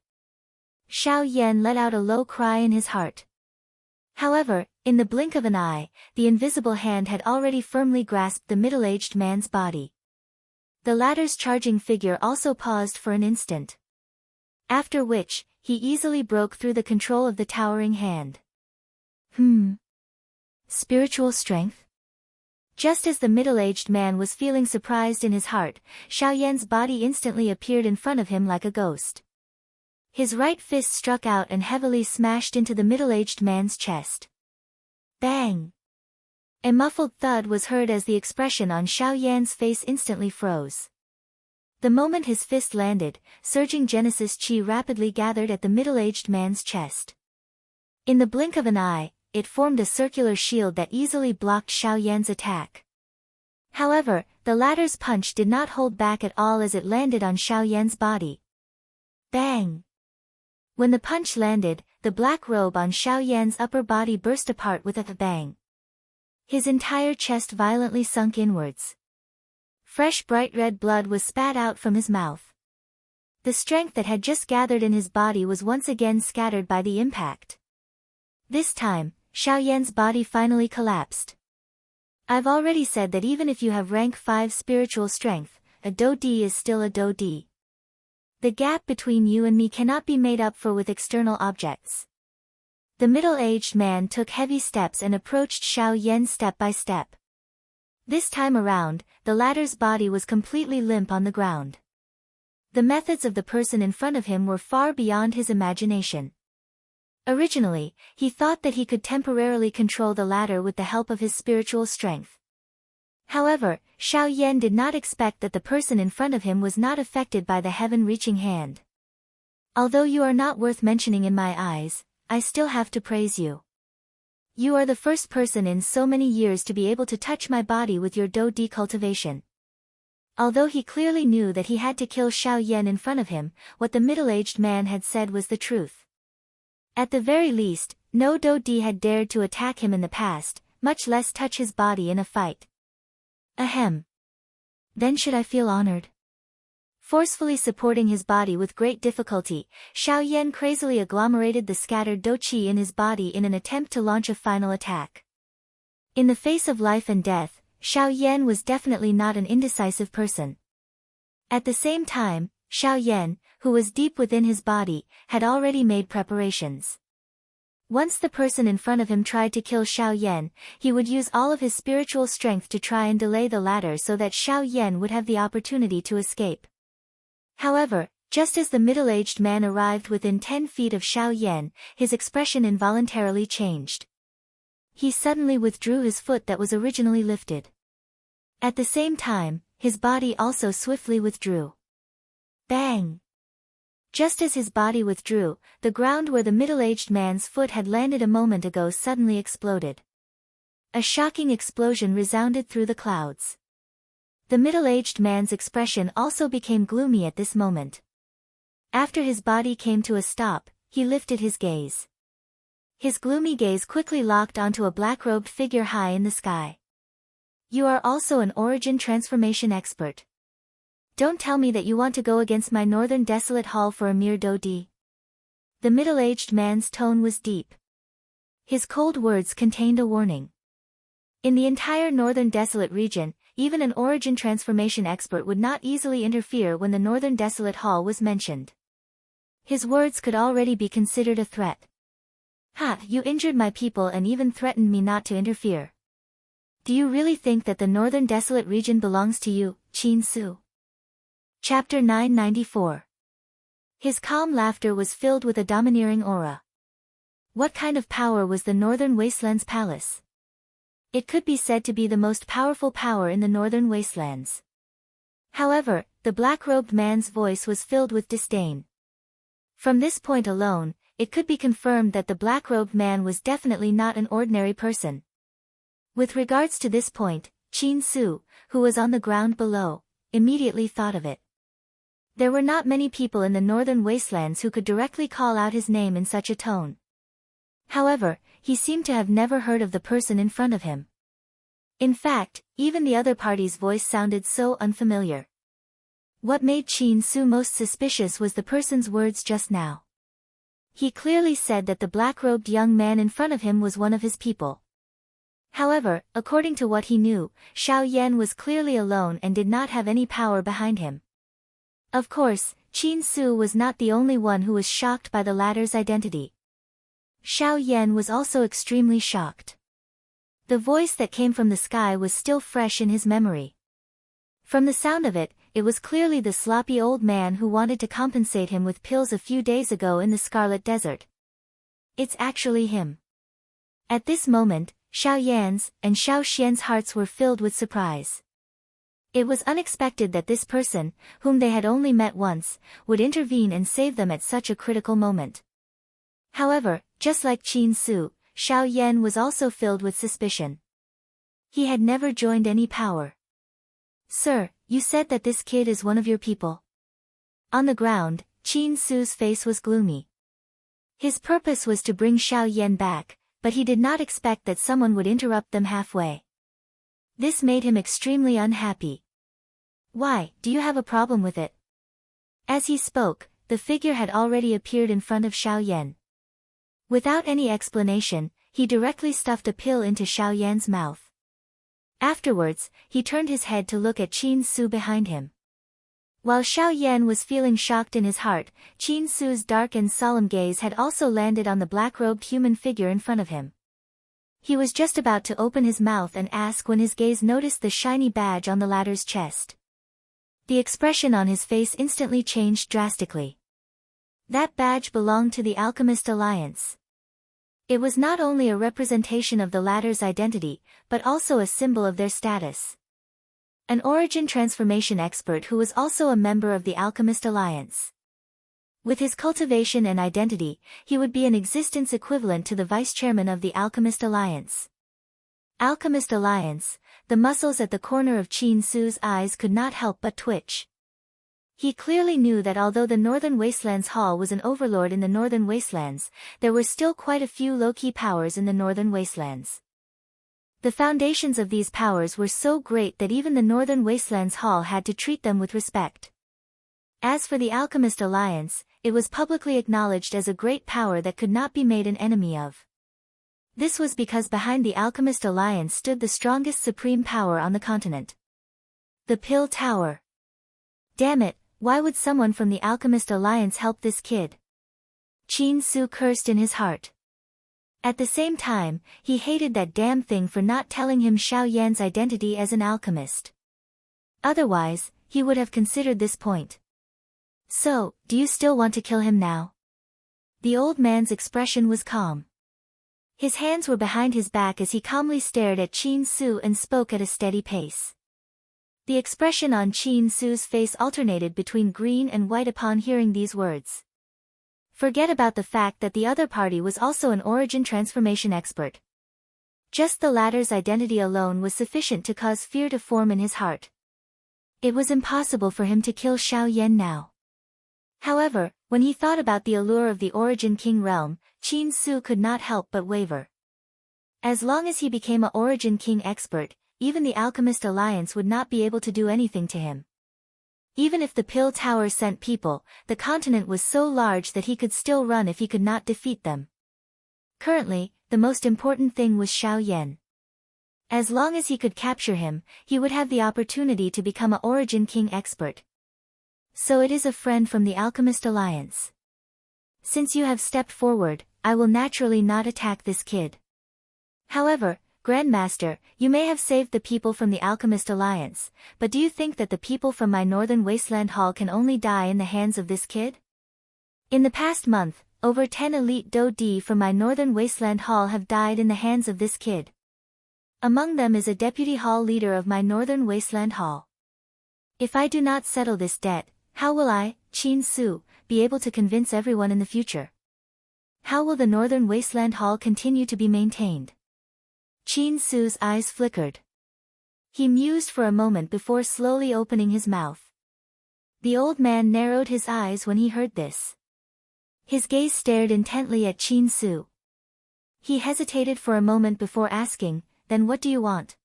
Xiao Yan let out a low cry in his heart. However, in the blink of an eye, the invisible hand had already firmly grasped the middle-aged man's body. The latter's charging figure also paused for an instant. After which, he easily broke through the control of the towering hand. Spiritual strength? Just as the middle-aged man was feeling surprised in his heart, Xiao Yan's body instantly appeared in front of him like a ghost. His right fist struck out and heavily smashed into the middle-aged man's chest. Bang! A muffled thud was heard as the expression on Xiao Yan's face instantly froze. The moment his fist landed, surging Genesis Qi rapidly gathered at the middle-aged man's chest. In the blink of an eye, it formed a circular shield that easily blocked Xiao Yan's attack. However, the latter's punch did not hold back at all as it landed on Xiao Yan's body. Bang! When the punch landed, the black robe on Xiao Yan's upper body burst apart with a bang. His entire chest violently sunk inwards. Fresh bright red blood was spat out from his mouth. The strength that had just gathered in his body was once again scattered by the impact. This time, Xiao Yan's body finally collapsed. I've already said that even if you have rank 5 spiritual strength, a dou di is still a dou di. The gap between you and me cannot be made up for with external objects. The middle-aged man took heavy steps and approached Xiao Yan step by step. This time around, the latter's body was completely limp on the ground. The methods of the person in front of him were far beyond his imagination. Originally, he thought that he could temporarily control the latter with the help of his spiritual strength. However, Xiao Yan did not expect that the person in front of him was not affected by the heaven-reaching hand. Although you are not worth mentioning in my eyes, I still have to praise you. You are the first person in so many years to be able to touch my body with your Do-di cultivation. Although he clearly knew that he had to kill Xiao Yan in front of him, what the middle-aged man had said was the truth. At the very least, no Do-di had dared to attack him in the past, much less touch his body in a fight. Ahem. Then should I feel honored? Forcefully supporting his body with great difficulty, Xiao Yan crazily agglomerated the scattered Do-chi in his body in an attempt to launch a final attack. In the face of life and death, Xiao Yan was definitely not an indecisive person. At the same time, Xiao Yan, who was deep within his body, had already made preparations. Once the person in front of him tried to kill Xiao Yan, he would use all of his spiritual strength to try and delay the latter so that Xiao Yan would have the opportunity to escape. However, just as the middle-aged man arrived within 10 feet of Xiao Yan, his expression involuntarily changed. He suddenly withdrew his foot that was originally lifted. At the same time, his body also swiftly withdrew. Bang! Just as his body withdrew, the ground where the middle-aged man's foot had landed a moment ago suddenly exploded. A shocking explosion resounded through the clouds. The middle-aged man's expression also became gloomy at this moment. After his body came to a stop, he lifted his gaze. His gloomy gaze quickly locked onto a black-robed figure high in the sky. You are also an origin transformation expert. Don't tell me that you want to go against my northern desolate hall for a mere Do-di. The middle-aged man's tone was deep. His cold words contained a warning. In the entire northern desolate region, even an origin transformation expert would not easily interfere when the northern desolate hall was mentioned. His words could already be considered a threat. Ha! You injured my people and even threatened me not to interfere. Do you really think that the northern desolate region belongs to you, Qin Su? Chapter 994. His calm laughter was filled with a domineering aura. What kind of power was the Northern Wastelands Palace? It could be said to be the most powerful power in the Northern Wastelands. However, the black-robed man's voice was filled with disdain. From this point alone, it could be confirmed that the black-robed man was definitely not an ordinary person. With regards to this point, Qin Su, who was on the ground below, immediately thought of it. There were not many people in the Northern Wastelands who could directly call out his name in such a tone. However, he seemed to have never heard of the person in front of him. In fact, even the other party's voice sounded so unfamiliar. What made Qin Su most suspicious was the person's words just now. He clearly said that the black-robed young man in front of him was one of his people. However, according to what he knew, Xiao Yan was clearly alone and did not have any power behind him. Of course, Qin Su was not the only one who was shocked by the latter's identity. Xiao Yan was also extremely shocked. The voice that came from the sky was still fresh in his memory. From the sound of it, it was clearly the sloppy old man who wanted to compensate him with pills a few days ago in the Scarlet Desert. It's actually him. At this moment, Xiao Yan's and Xiao Xian's hearts were filled with surprise. It was unexpected that this person, whom they had only met once, would intervene and save them at such a critical moment. However, just like Qin Su, Xiao Yan was also filled with suspicion. He had never joined any power. Sir, you said that this kid is one of your people. On the ground, Qin Su's face was gloomy. His purpose was to bring Xiao Yan back, but he did not expect that someone would interrupt them halfway. This made him extremely unhappy. Why, do you have a problem with it? As he spoke, the figure had already appeared in front of Xiao Yan. Without any explanation, he directly stuffed a pill into Xiao Yan's mouth. Afterwards, he turned his head to look at Qin Su behind him. While Xiao Yan was feeling shocked in his heart, Qin Su's dark and solemn gaze had also landed on the black-robed human figure in front of him. He was just about to open his mouth and ask when his gaze noticed the shiny badge on the latter's chest. The expression on his face instantly changed drastically. That badge belonged to the Alchemist Alliance. It was not only a representation of the latter's identity, but also a symbol of their status. An origin transformation expert who was also a member of the Alchemist Alliance. With his cultivation and identity, he would be an existence equivalent to the vice-chairman of the Alchemist Alliance. Alchemist Alliance, the muscles at the corner of Qin Su's eyes could not help but twitch. He clearly knew that although the Northern Wastelands Hall was an overlord in the Northern Wastelands, there were still quite a few low-key powers in the Northern Wastelands. The foundations of these powers were so great that even the Northern Wastelands Hall had to treat them with respect. As for the Alchemist Alliance, it was publicly acknowledged as a great power that could not be made an enemy of. This was because behind the Alchemist Alliance stood the strongest supreme power on the continent. The Pill Tower. Damn it, why would someone from the Alchemist Alliance help this kid? Qin Su cursed in his heart. At the same time, he hated that damn thing for not telling him Xiao Yan's identity as an alchemist. Otherwise, he would have considered this point. So, do you still want to kill him now? The old man's expression was calm. His hands were behind his back as he calmly stared at Qin Su and spoke at a steady pace. The expression on Qin Su's face alternated between green and white upon hearing these words. Forget about the fact that the other party was also an origin transformation expert. Just the latter's identity alone was sufficient to cause fear to form in his heart. It was impossible for him to kill Xiao Yan now. However, when he thought about the allure of the Origin King realm, Qin Su could not help but waver. As long as he became a Origin King expert, even the Alchemist Alliance would not be able to do anything to him. Even if the Pill Tower sent people, the continent was so large that he could still run if he could not defeat them. Currently, the most important thing was Xiao Yan. As long as he could capture him, he would have the opportunity to become a Origin King expert. So it is a friend from the Alchemist Alliance. Since you have stepped forward, I will naturally not attack this kid. However, Grandmaster, you may have saved the people from the Alchemist Alliance, but do you think that the people from my Northern Wasteland Hall can only die in the hands of this kid? In the past month, over 10 elite Do-Di from my Northern Wasteland Hall have died in the hands of this kid. Among them is a deputy hall leader of my Northern Wasteland Hall. If I do not settle this debt, how will I, Qin Su, be able to convince everyone in the future? How will the Northern Wasteland Hall continue to be maintained? Qin Su's eyes flickered. He mused for a moment before slowly opening his mouth. The old man narrowed his eyes when he heard this. His gaze stared intently at Qin Su. He hesitated for a moment before asking, "Then what do you want?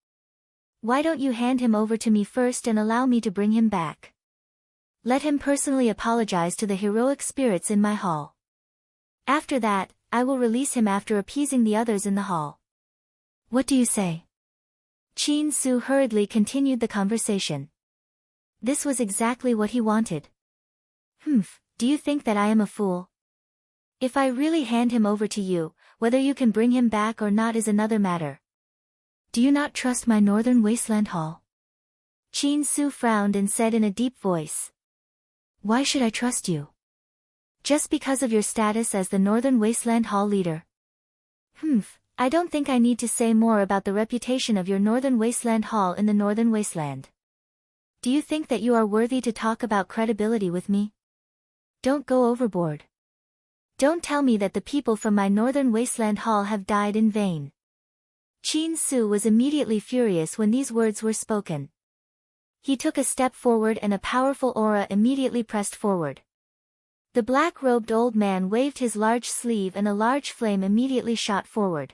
Why don't you hand him over to me first and allow me to bring him back? Let him personally apologize to the heroic spirits in my hall. After that, I will release him after appeasing the others in the hall. What do you say?" Qin Su hurriedly continued the conversation. This was exactly what he wanted. Do you think that I am a fool? If I really hand him over to you, whether you can bring him back or not is another matter. Do you not trust my Northern Wasteland Hall? Qin Su frowned and said in a deep voice. Why should I trust you? Just because of your status as the Northern Wasteland Hall leader. I don't think I need to say more about the reputation of your Northern Wasteland Hall in the Northern Wasteland. Do you think that you are worthy to talk about credibility with me? Don't go overboard. Don't tell me that the people from my Northern Wasteland Hall have died in vain. Qin Su was immediately furious when these words were spoken. He took a step forward and a powerful aura immediately pressed forward. The black-robed old man waved his large sleeve and a large flame immediately shot forward.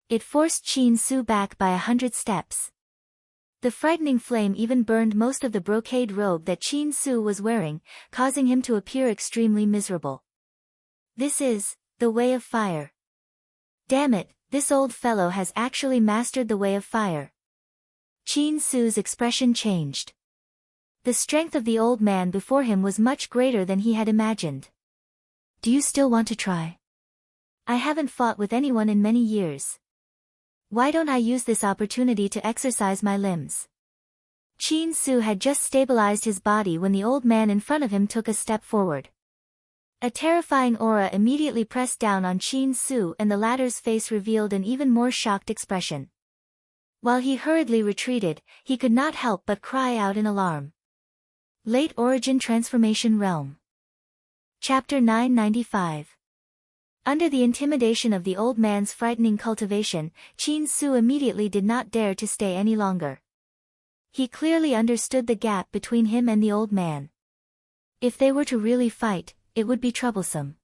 It forced Qin Su back by 100 steps. The frightening flame even burned most of the brocade robe that Qin Su was wearing, causing him to appear extremely miserable. This is the way of fire. Damn it, this old fellow has actually mastered the way of fire. Qin Su's expression changed. The strength of the old man before him was much greater than he had imagined. Do you still want to try? I haven't fought with anyone in many years. Why don't I use this opportunity to exercise my limbs? Qin Su had just stabilized his body when the old man in front of him took a step forward. A terrifying aura immediately pressed down on Qin Su and the latter's face revealed an even more shocked expression. While he hurriedly retreated, he could not help but cry out in alarm. Late Origin Transformation Realm. Chapter 995. Under the intimidation of the old man's frightening cultivation, Qin Su immediately did not dare to stay any longer. He clearly understood the gap between him and the old man. If they were to really fight, it would be troublesome.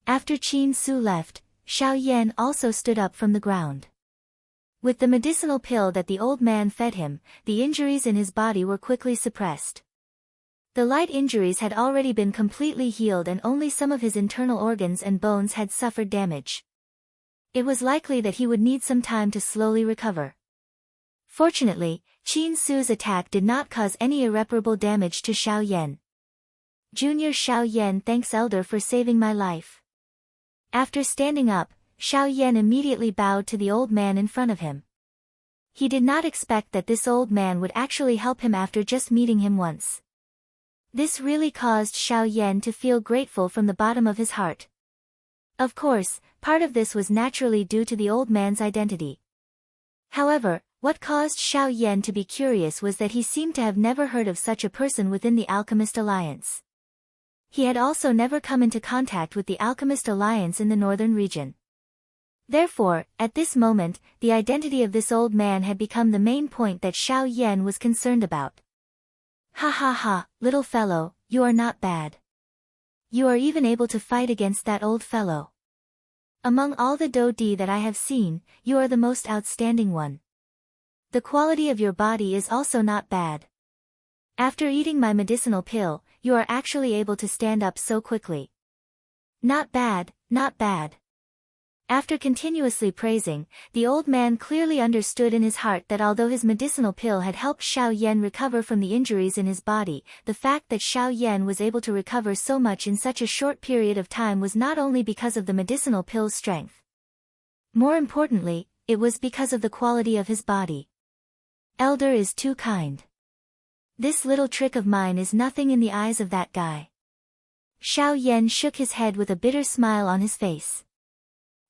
After Qin Su left, Xiao Yan also stood up from the ground. With the medicinal pill that the old man fed him, the injuries in his body were quickly suppressed. The light injuries had already been completely healed and only some of his internal organs and bones had suffered damage. It was likely that he would need some time to slowly recover. Fortunately, Qin Su's attack did not cause any irreparable damage to Xiao Yan. Junior Xiao Yan thanks Elder for saving my life. After standing up, Xiao Yan immediately bowed to the old man in front of him. He did not expect that this old man would actually help him after just meeting him once. This really caused Xiao Yan to feel grateful from the bottom of his heart. Of course, part of this was naturally due to the old man's identity. However, what caused Xiao Yan to be curious was that he seemed to have never heard of such a person within the Alchemist Alliance. He had also never come into contact with the Alchemist Alliance in the northern region. Therefore, at this moment, the identity of this old man had become the main point that Xiao Yan was concerned about. Ha ha ha, little fellow, you are not bad. You are even able to fight against that old fellow. Among all the Dodi that I have seen, you are the most outstanding one. The quality of your body is also not bad. After eating my medicinal pill, you are actually able to stand up so quickly. Not bad, not bad. After continuously praising, the old man clearly understood in his heart that although his medicinal pill had helped Xiao Yan recover from the injuries in his body, the fact that Xiao Yan was able to recover so much in such a short period of time was not only because of the medicinal pill's strength. More importantly, it was because of the quality of his body. Elder is too kind. This little trick of mine is nothing in the eyes of that guy. Xiao Yan shook his head with a bitter smile on his face.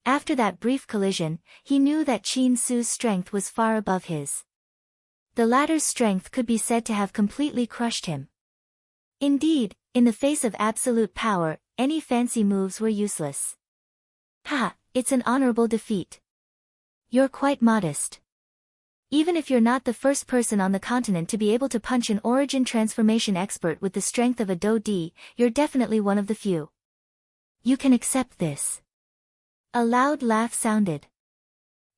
After that brief collision, he knew that Qin Su's strength was far above his. The latter's strength could be said to have completely crushed him. Indeed, in the face of absolute power, any fancy moves were useless. Ha, it's an honorable defeat. You're quite modest. Even if you're not the first person on the continent to be able to punch an origin transformation expert with the strength of a Do-Di, you're definitely one of the few. You can accept this. A loud laugh sounded.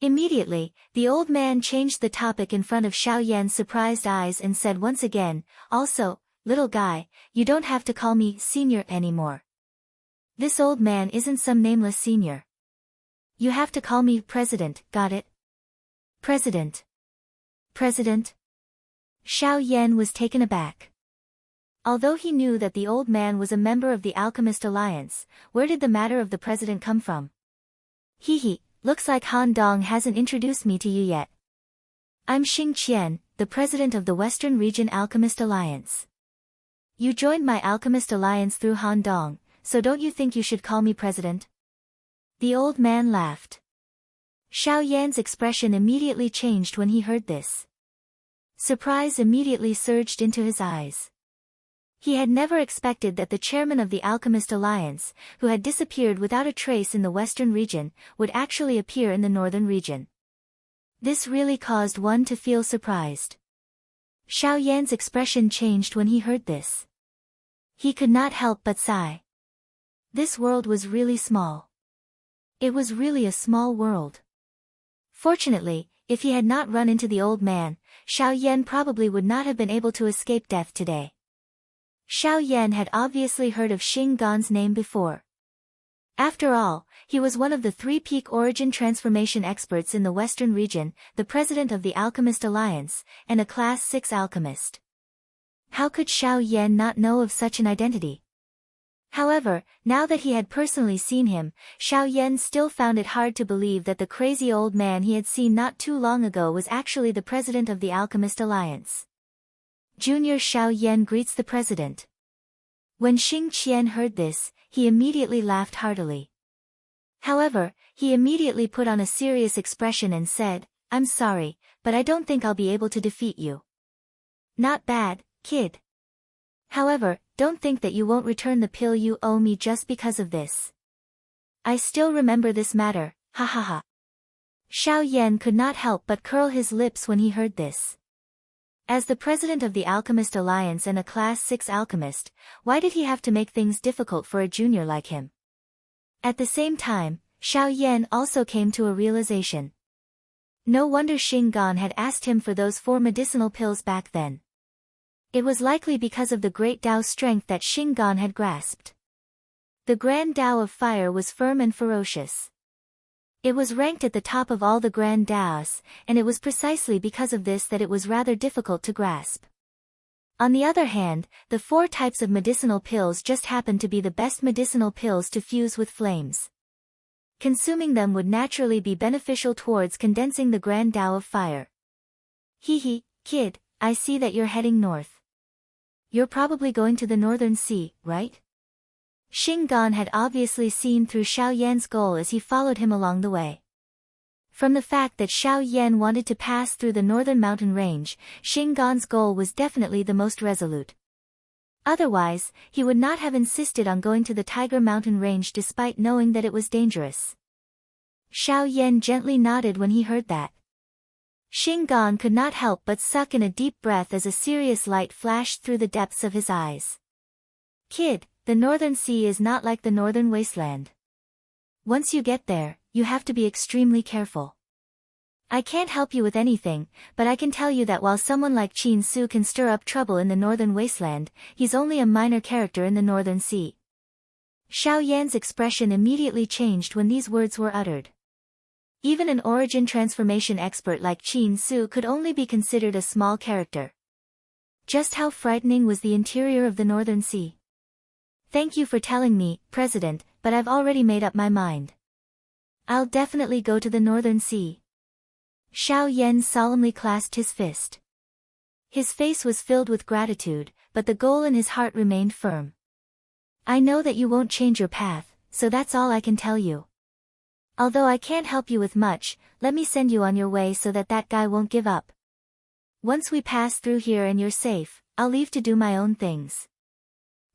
Immediately, the old man changed the topic in front of Xiao Yan's surprised eyes and said once again, also, little guy, you don't have to call me senior anymore. This old man isn't some nameless senior. You have to call me president, got it? President. President? Xiao Yan was taken aback. Although he knew that the old man was a member of the Alchemist Alliance, where did the matter of the president come from? Hee, looks like Han Dong hasn't introduced me to you yet. I'm Xing Qian, the president of the Western Region Alchemist Alliance. You joined my Alchemist Alliance through Han Dong, so don't you think you should call me president? The old man laughed. Xiao Yan's expression immediately changed when he heard this. Surprise immediately surged into his eyes. He had never expected that the chairman of the Alchemist Alliance, who had disappeared without a trace in the western region, would actually appear in the northern region. This really caused one to feel surprised. Xiao Yan's expression changed when he heard this. He could not help but sigh. This world was really small. It was really a small world. Fortunately, if he had not run into the old man, Xiao Yan probably would not have been able to escape death today. Xiao Yan had obviously heard of Xing Gan's name before. After all, he was one of the 3 peak origin transformation experts in the Western region, the president of the Alchemist Alliance, and a Class 6 alchemist. How could Xiao Yan not know of such an identity? However, now that he had personally seen him, Xiao Yan still found it hard to believe that the crazy old man he had seen not too long ago was actually the president of the Alchemist Alliance. Junior Xiao Yan greets the president. When Xing Qian heard this, he immediately laughed heartily. However, he immediately put on a serious expression and said, I'm sorry, but I don't think I'll be able to defeat you. Not bad, kid. However, don't think that you won't return the pill you owe me just because of this. I still remember this matter, ha ha ha. Xiao Yan could not help but curl his lips when he heard this. As the president of the Alchemist Alliance and a Class 6 alchemist, why did he have to make things difficult for a junior like him? At the same time, Xiao Yan also came to a realization. No wonder Xing Gan had asked him for those 4 medicinal pills back then. It was likely because of the great Dao strength that Xing Gan had grasped. The Grand Dao of Fire was firm and ferocious. It was ranked at the top of all the Grand Daos, and it was precisely because of this that it was rather difficult to grasp. On the other hand, the 4 types of medicinal pills just happened to be the best medicinal pills to fuse with flames. Consuming them would naturally be beneficial towards condensing the Grand Dao of Fire. Hee, kid, I see that you're heading north. You're probably going to the Northern Sea, right? Xing Gan had obviously seen through Xiao Yan's goal as he followed him along the way. From the fact that Xiao Yan wanted to pass through the northern mountain range, Xing Gan's goal was definitely the most resolute. Otherwise, he would not have insisted on going to the Tiger Mountain range despite knowing that it was dangerous. Xiao Yan gently nodded when he heard that. Xing Gan could not help but suck in a deep breath as a serious light flashed through the depths of his eyes. Kid, the Northern Sea is not like the Northern Wasteland. Once you get there, you have to be extremely careful. I can't help you with anything, but I can tell you that while someone like Qin Su can stir up trouble in the Northern Wasteland, he's only a minor character in the Northern Sea. Xiao Yan's expression immediately changed when these words were uttered. Even an origin transformation expert like Qin Su could only be considered a small character. Just how frightening was the interior of the Northern Sea? Thank you for telling me, President, but I've already made up my mind. I'll definitely go to the Northern Sea. Xiao Yan solemnly clasped his fist. His face was filled with gratitude, but the goal in his heart remained firm. I know that you won't change your path, so that's all I can tell you. Although I can't help you with much, let me send you on your way so that guy won't give up. Once we pass through here and you're safe, I'll leave to do my own things.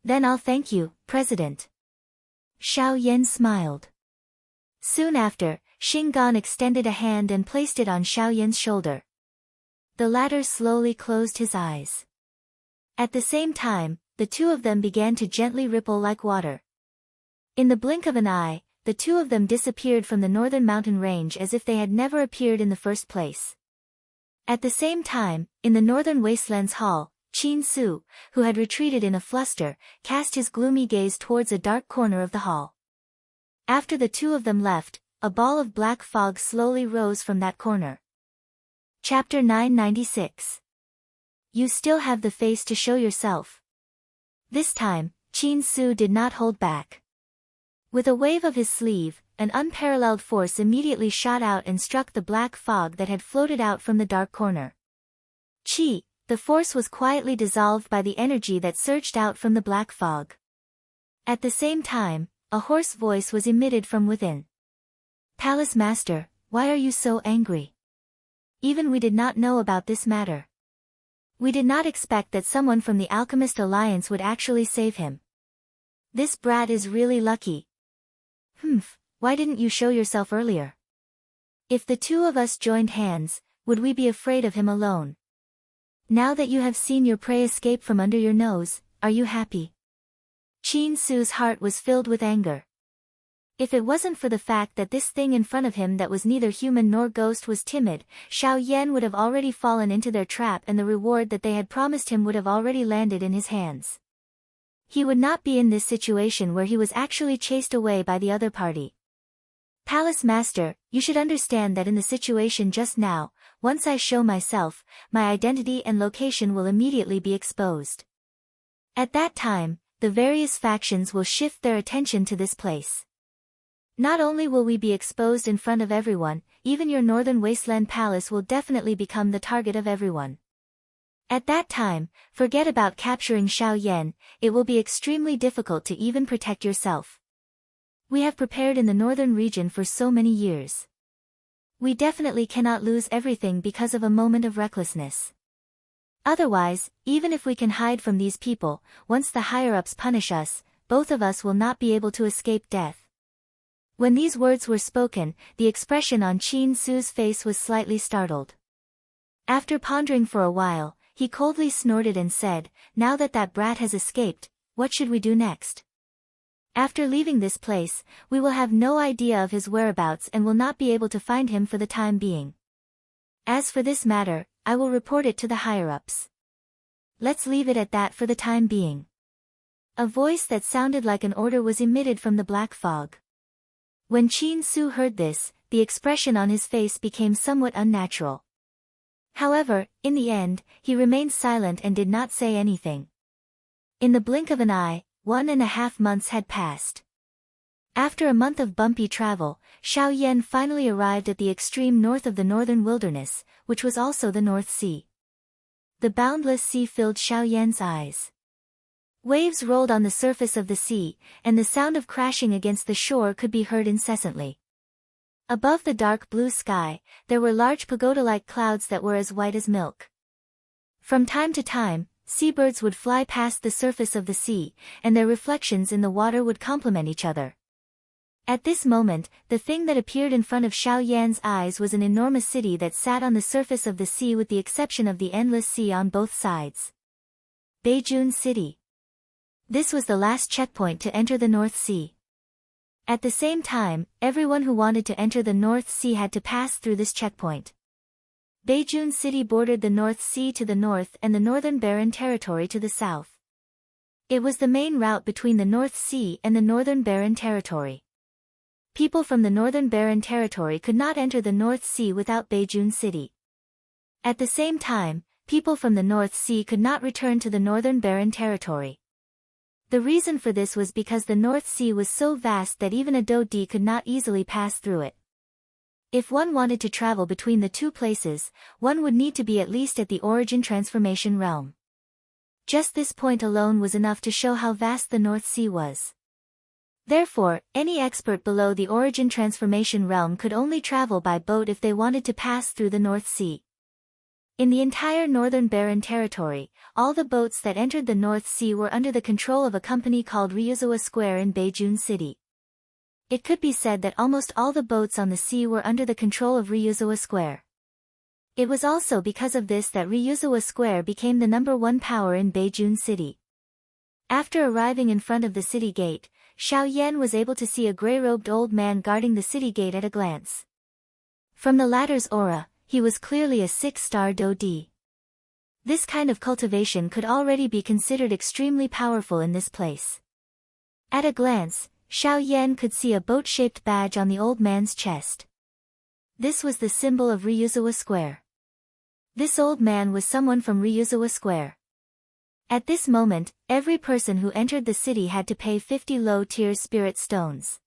Then I'll thank you, President. Xiao Yan smiled. Soon after, Xing Gan extended a hand and placed it on Xiao Yan's shoulder. The latter slowly closed his eyes. At the same time, the 2 of them began to gently ripple like water. In the blink of an eye, the 2 of them disappeared from the northern mountain range as if they had never appeared in the first place. At the same time, in the northern wasteland's hall, Qin Su, who had retreated in a fluster, cast his gloomy gaze towards a dark corner of the hall. After the 2 of them left, a ball of black fog slowly rose from that corner. Chapter 996. You still have the face to show yourself. This time, Qin Su did not hold back. With a wave of his sleeve, an unparalleled force immediately shot out and struck the black fog that had floated out from the dark corner. Chi, the force was quietly dissolved by the energy that surged out from the black fog. At the same time, a hoarse voice was emitted from within. Palace Master, why are you so angry? Even we did not know about this matter. We did not expect that someone from the Alchemist Alliance would actually save him. This brat is really lucky. Why didn't you show yourself earlier? If the 2 of us joined hands, would we be afraid of him alone? Now that you have seen your prey escape from under your nose, are you happy? Qin Su's heart was filled with anger. If it wasn't for the fact that this thing in front of him that was neither human nor ghost was timid, Xiao Yan would have already fallen into their trap and the reward that they had promised him would have already landed in his hands. He would not be in this situation where he was actually chased away by the other party. Palace Master, you should understand that in the situation just now, once I show myself, my identity and location will immediately be exposed. At that time, the various factions will shift their attention to this place. Not only will we be exposed in front of everyone, even your Northern Wasteland Palace will definitely become the target of everyone. At that time, forget about capturing Xiao Yan, it will be extremely difficult to even protect yourself. We have prepared in the northern region for so many years. We definitely cannot lose everything because of a moment of recklessness. Otherwise, even if we can hide from these people, once the higher-ups punish us, both of us will not be able to escape death." When these words were spoken, the expression on Chin Su's face was slightly startled. After pondering for a while, he coldly snorted and said, "Now that that brat has escaped, what should we do next? After leaving this place, we will have no idea of his whereabouts and will not be able to find him for the time being. As for this matter, I will report it to the higher-ups. Let's leave it at that for the time being." A voice that sounded like an order was emitted from the black fog. When Chin Su heard this, the expression on his face became somewhat unnatural. However, in the end, he remained silent and did not say anything. In the blink of an eye, 1.5 months had passed. After a month of bumpy travel, Xiao Yan finally arrived at the extreme north of the northern wilderness, which was also the North Sea. The boundless sea filled Xiao Yan's eyes. Waves rolled on the surface of the sea, and the sound of crashing against the shore could be heard incessantly. Above the dark blue sky, there were large pagoda-like clouds that were as white as milk. From time to time, seabirds would fly past the surface of the sea, and their reflections in the water would complement each other. At this moment, the thing that appeared in front of Xiao Yan's eyes was an enormous city that sat on the surface of the sea with the exception of the endless sea on both sides. Beijun City. This was the last checkpoint to enter the North Sea. At the same time, everyone who wanted to enter the North Sea had to pass through this checkpoint. Beijun City bordered the North Sea to the north and the Northern Barren Territory to the south. It was the main route between the North Sea and the Northern Barren Territory. People from the Northern Barren Territory could not enter the North Sea without Beijun City. At the same time, people from the North Sea could not return to the Northern Barren Territory. The reason for this was because the North Sea was so vast that even a Dodi could not easily pass through it. If one wanted to travel between the two places, one would need to be at least at the origin transformation realm. Just this point alone was enough to show how vast the North Sea was. Therefore, any expert below the origin transformation realm could only travel by boat if they wanted to pass through the North Sea. In the entire Northern Barren Territory, all the boats that entered the North Sea were under the control of a company called Ryuzawa Square in Beijun City. It could be said that almost all the boats on the sea were under the control of Ryuzawa Square. It was also because of this that Ryuzawa Square became the #1 power in Beijun City. After arriving in front of the city gate, Xiao Yan was able to see a gray-robed old man guarding the city gate at a glance. From the latter's aura, he was clearly a 6-star Dodi. This kind of cultivation could already be considered extremely powerful in this place. At a glance, Xiao Yan could see a boat-shaped badge on the old man's chest. This was the symbol of Ryuzawa Square. This old man was someone from Ryuzawa Square. At this moment, every person who entered the city had to pay 50 low-tier spirit stones.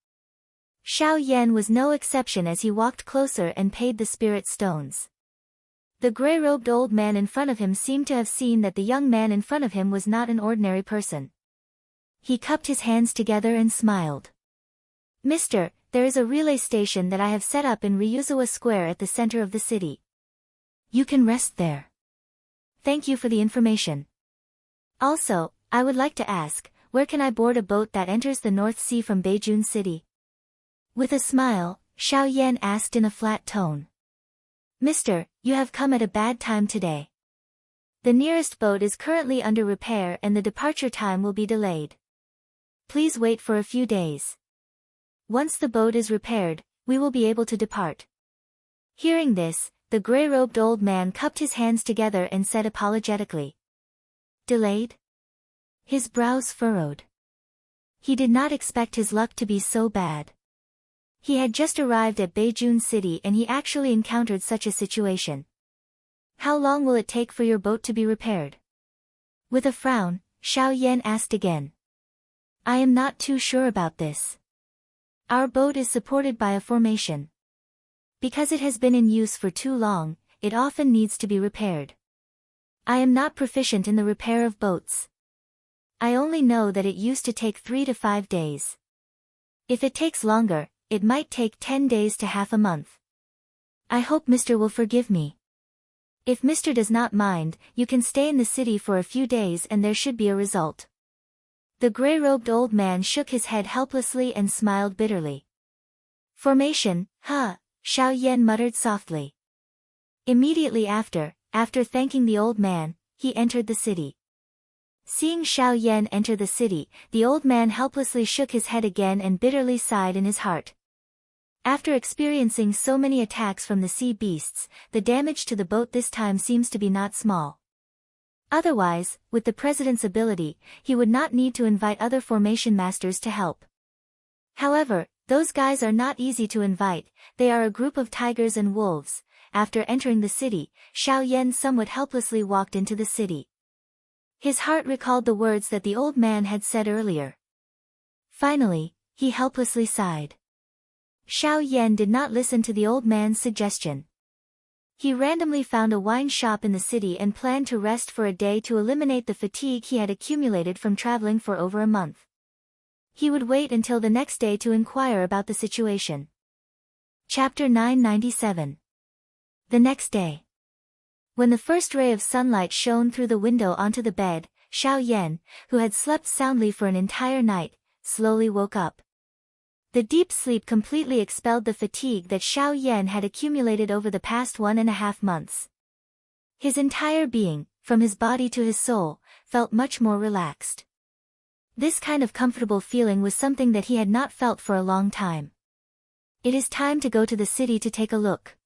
Xiao Yan was no exception as he walked closer and paid the spirit stones. The gray-robed old man in front of him seemed to have seen that the young man in front of him was not an ordinary person. He cupped his hands together and smiled. "Mister, there is a relay station that I have set up in Ryuzawa Square at the center of the city. You can rest there. Thank you for the information. Also, I would like to ask, where can I board a boat that enters the North Sea from Beijun City?" With a smile, Xiao Yan asked in a flat tone. "Mister, you have come at a bad time today. The nearest boat is currently under repair and the departure time will be delayed. Please wait for a few days. Once the boat is repaired, we will be able to depart." Hearing this, the gray-robed old man cupped his hands together and said apologetically, "Delayed?" His brows furrowed. He did not expect his luck to be so bad. He had just arrived at Beijun City and he actually encountered such a situation. "How long will it take for your boat to be repaired?" With a frown, Xiao Yan asked again. "I am not too sure about this. Our boat is supported by a formation. Because it has been in use for too long, it often needs to be repaired. I am not proficient in the repair of boats. I only know that it used to take 3 to 5 days. If it takes longer, it might take 10 days to half a month. I hope Mr. will forgive me. If Mr. does not mind, you can stay in the city for a few days and there should be a result. The gray-robed old man shook his head helplessly and smiled bitterly. Formation, huh, Xiao Yan muttered softly. Immediately after thanking the old man, he entered the city. Seeing Xiao Yan enter the city, the old man helplessly shook his head again and bitterly sighed in his heart. After experiencing so many attacks from the sea beasts, the damage to the boat this time seems to be not small. Otherwise, with the president's ability, he would not need to invite other formation masters to help. However, those guys are not easy to invite, they are a group of tigers and wolves. After entering the city, Xiao Yan somewhat helplessly walked into the city. His heart recalled the words that the old man had said earlier. Finally, he helplessly sighed. Xiao Yan did not listen to the old man's suggestion. He randomly found a wine shop in the city and planned to rest for a day to eliminate the fatigue he had accumulated from traveling for over a month. He would wait until the next day to inquire about the situation. Chapter 997. The next day. When the first ray of sunlight shone through the window onto the bed, Xiao Yan, who had slept soundly for an entire night, slowly woke up. The deep sleep completely expelled the fatigue that Xiao Yan had accumulated over the past 1.5 months. His entire being, from his body to his soul, felt much more relaxed. This kind of comfortable feeling was something that he had not felt for a long time. It is time to go to the city to take a look.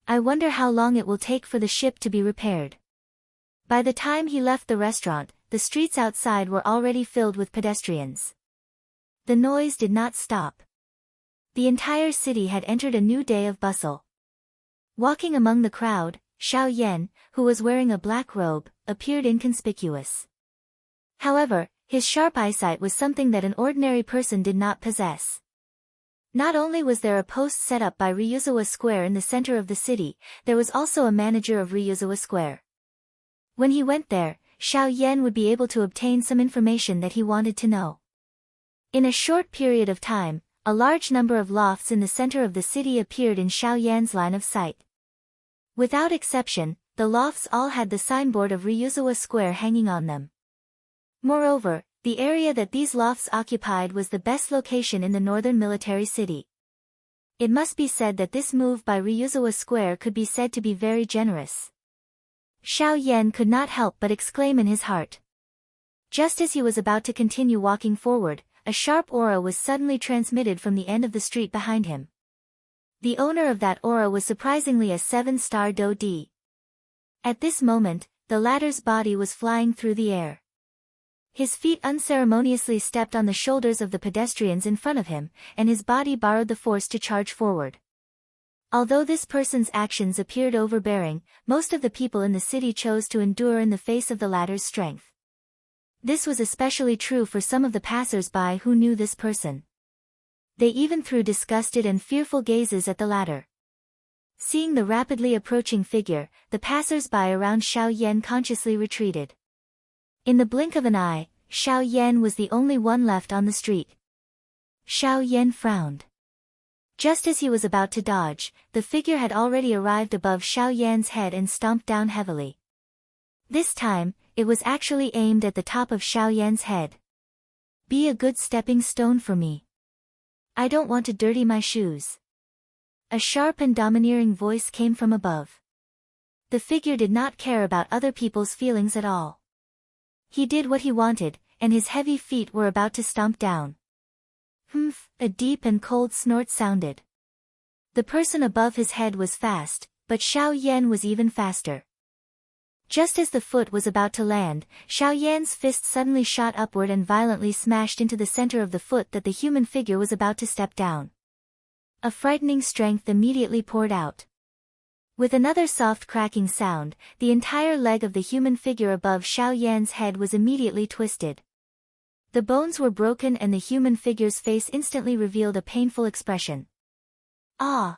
I wonder how long it will take for the ship to be repaired. By the time he left the restaurant, the streets outside were already filled with pedestrians. The noise did not stop. The entire city had entered a new day of bustle. Walking among the crowd, Xiao Yan, who was wearing a black robe, appeared inconspicuous. However, his sharp eyesight was something that an ordinary person did not possess. Not only was there a post set up by Ryuzawa Square in the center of the city, there was also a manager of Ryuzawa Square. When he went there, Xiao Yan would be able to obtain some information that he wanted to know. In a short period of time, a large number of lofts in the center of the city appeared in Xiao Yan's line of sight. Without exception, the lofts all had the signboard of Ryuzawa Square hanging on them. Moreover, the area that these lofts occupied was the best location in the northern military city. It must be said that this move by Ryuzawa Square could be said to be very generous. Xiao Yan could not help but exclaim in his heart. Just as he was about to continue walking forward, a sharp aura was suddenly transmitted from the end of the street behind him. The owner of that aura was surprisingly a 7-star Do Di. At this moment, the latter's body was flying through the air. His feet unceremoniously stepped on the shoulders of the pedestrians in front of him, and his body borrowed the force to charge forward. Although this person's actions appeared overbearing, most of the people in the city chose to endure in the face of the latter's strength. This was especially true for some of the passers-by who knew this person. They even threw disgusted and fearful gazes at the latter. Seeing the rapidly approaching figure, the passers-by around Xiao Yan consciously retreated. In the blink of an eye, Xiao Yan was the only one left on the street. Xiao Yan frowned. Just as he was about to dodge, the figure had already arrived above Xiao Yan's head and stomped down heavily. This time, it was actually aimed at the top of Xiao Yan's head. Be a good stepping stone for me. I don't want to dirty my shoes. A sharp and domineering voice came from above. The figure did not care about other people's feelings at all. He did what he wanted, and his heavy feet were about to stomp down. Humph, a deep and cold snort sounded. The person above his head was fast, but Xiao Yan was even faster. Just as the foot was about to land, Xiao Yan's fist suddenly shot upward and violently smashed into the center of the foot that the human figure was about to step down. A frightening strength immediately poured out. With another soft cracking sound, the entire leg of the human figure above Xiao Yan's head was immediately twisted. The bones were broken and the human figure's face instantly revealed a painful expression. Ah!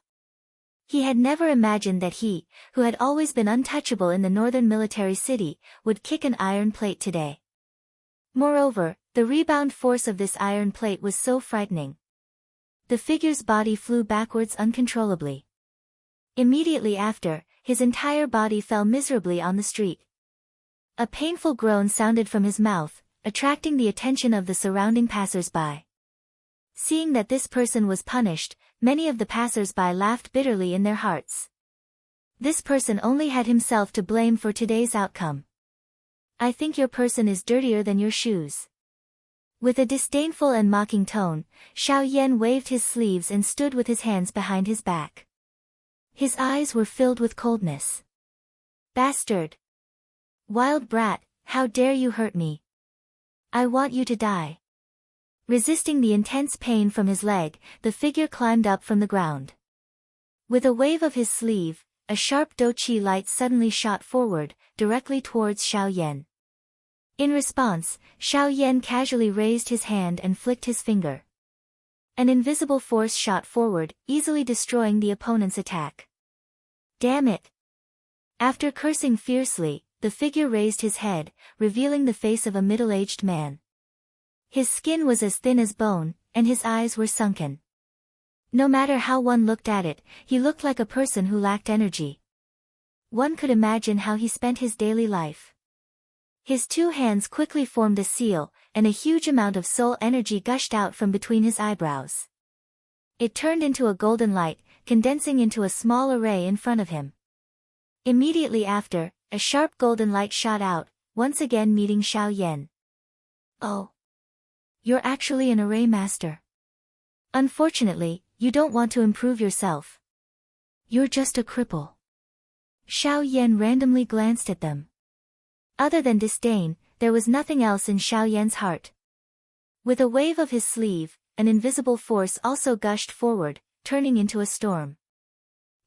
He had never imagined that he, who had always been untouchable in the northern military city, would kick an iron plate today. Moreover, the rebound force of this iron plate was so frightening. The figure's body flew backwards uncontrollably. Immediately after, his entire body fell miserably on the street. A painful groan sounded from his mouth, attracting the attention of the surrounding passers-by. Seeing that this person was punished, many of the passers-by laughed bitterly in their hearts. This person only had himself to blame for today's outcome. I think your person is dirtier than your shoes. With a disdainful and mocking tone, Xiao Yan waved his sleeves and stood with his hands behind his back. His eyes were filled with coldness. Bastard! Wild brat, how dare you hurt me? I want you to die. Resisting the intense pain from his leg, the figure climbed up from the ground. With a wave of his sleeve, a sharp douqi light suddenly shot forward, directly towards Xiao Yan. In response, Xiao Yan casually raised his hand and flicked his finger. An invisible force shot forward, easily destroying the opponent's attack. Damn it! After cursing fiercely, the figure raised his head, revealing the face of a middle-aged man. His skin was as thin as bone, and his eyes were sunken. No matter how one looked at it, he looked like a person who lacked energy. One could imagine how he spent his daily life. His two hands quickly formed a seal, and a huge amount of soul energy gushed out from between his eyebrows. It turned into a golden light, condensing into a small array in front of him. Immediately after, a sharp golden light shot out, once again meeting Xiao Yan. Oh! You're actually an array master. Unfortunately, you don't want to improve yourself. You're just a cripple. Xiao Yan randomly glanced at them. Other than disdain, there was nothing else in Xiao Yan's heart. With a wave of his sleeve, an invisible force also gushed forward, turning into a storm.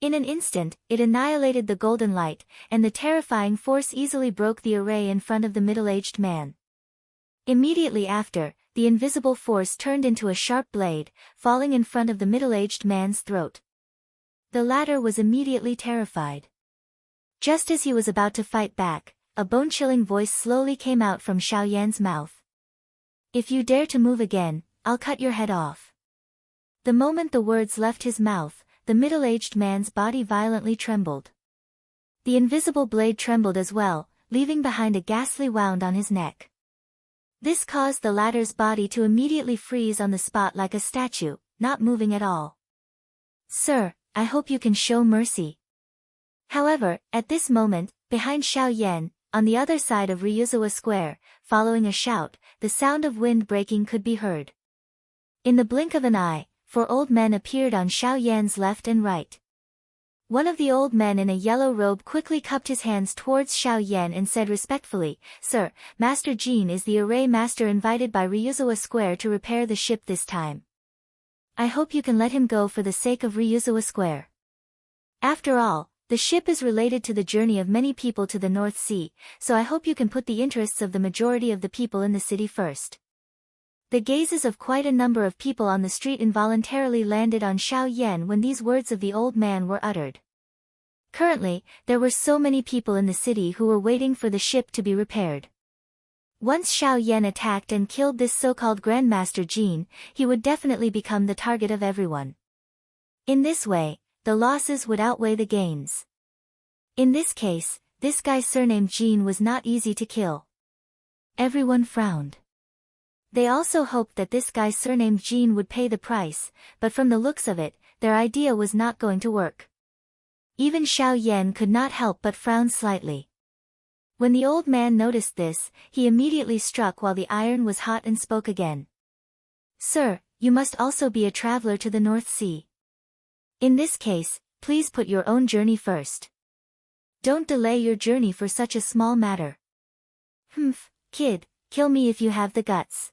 In an instant, it annihilated the golden light, and the terrifying force easily broke the array in front of the middle-aged man. Immediately after, the invisible force turned into a sharp blade, falling in front of the middle-aged man's throat. The latter was immediately terrified. Just as he was about to fight back, a bone-chilling voice slowly came out from Xiao Yan's mouth. If you dare to move again, I'll cut your head off. The moment the words left his mouth, the middle-aged man's body violently trembled. The invisible blade trembled as well, leaving behind a ghastly wound on his neck. This caused the latter's body to immediately freeze on the spot like a statue, not moving at all. Sir, I hope you can show mercy. However, at this moment, behind Xiao Yan, on the other side of Ryuzawa Square, following a shout, the sound of wind breaking could be heard. In the blink of an eye, 4 old men appeared on Xiao Yan's left and right. One of the old men in a yellow robe quickly cupped his hands towards Xiao Yan and said respectfully, Sir, Master Jin is the array master invited by Ryuzawa Square to repair the ship this time. I hope you can let him go for the sake of Ryuzawa Square. After all, the ship is related to the journey of many people to the North Sea, so I hope you can put the interests of the majority of the people in the city first. The gazes of quite a number of people on the street involuntarily landed on Xiao Yan when these words of the old man were uttered. Currently, there were so many people in the city who were waiting for the ship to be repaired. Once Xiao Yan attacked and killed this so-called Grandmaster Jin, he would definitely become the target of everyone. In this way, the losses would outweigh the gains. In this case, this guy surnamed Jin was not easy to kill. Everyone frowned. They also hoped that this guy surnamed Jin would pay the price, but from the looks of it, their idea was not going to work. Even Xiao Yan could not help but frown slightly. When the old man noticed this, he immediately struck while the iron was hot and spoke again. Sir, you must also be a traveler to the North Sea. In this case, please put your own journey first. Don't delay your journey for such a small matter. Humph, kid, kill me if you have the guts.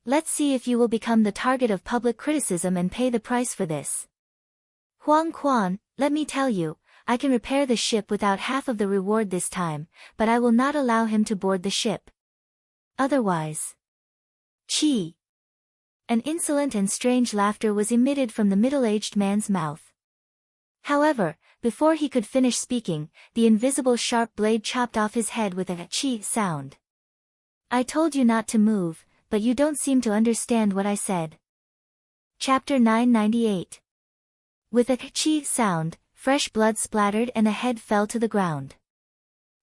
Let's see if you will become the target of public criticism and pay the price for this. Huang Quan, let me tell you, I can repair the ship without half of the reward this time, but I will not allow him to board the ship. Otherwise. Chi. An insolent and strange laughter was emitted from the middle-aged man's mouth. However, before he could finish speaking, the invisible sharp blade chopped off his head with a chi sound. I told you not to move, but you don't seem to understand what I said. Chapter 998. With a chi sound, fresh blood splattered and a head fell to the ground.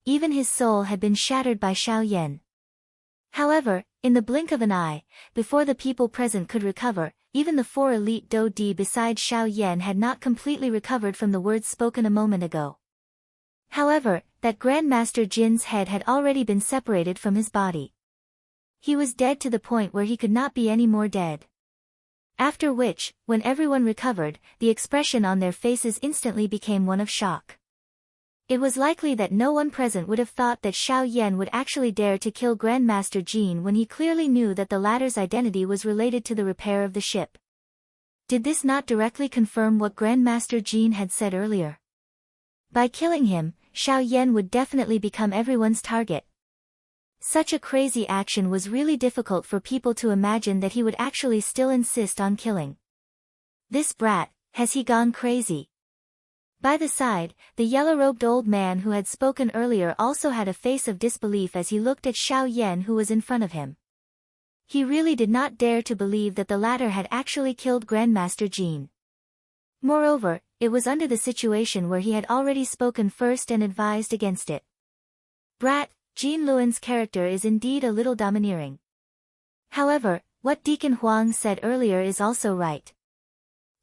Even his soul had been shattered by Xiao Yan. However, in the blink of an eye, before the people present could recover, even the 4 elite Do Di beside Xiao Yan had not completely recovered from the words spoken a moment ago. However, that Grandmaster Jin's head had already been separated from his body. He was dead to the point where he could not be any more dead. After which, when everyone recovered, the expression on their faces instantly became one of shock. It was likely that no one present would have thought that Xiao Yan would actually dare to kill Grandmaster Jin when he clearly knew that the latter's identity was related to the repair of the ship. Did this not directly confirm what Grandmaster Jin had said earlier? By killing him, Xiao Yan would definitely become everyone's target. Such a crazy action was really difficult for people to imagine that he would actually still insist on killing. This brat, has he gone crazy? By the side, the yellow-robed old man who had spoken earlier also had a face of disbelief as he looked at Xiao Yan who was in front of him. He really did not dare to believe that the latter had actually killed Grandmaster Jin. Moreover, it was under the situation where he had already spoken first and advised against it. Brat, Jin Luan's character is indeed a little domineering. However, what Deacon Huang said earlier is also right.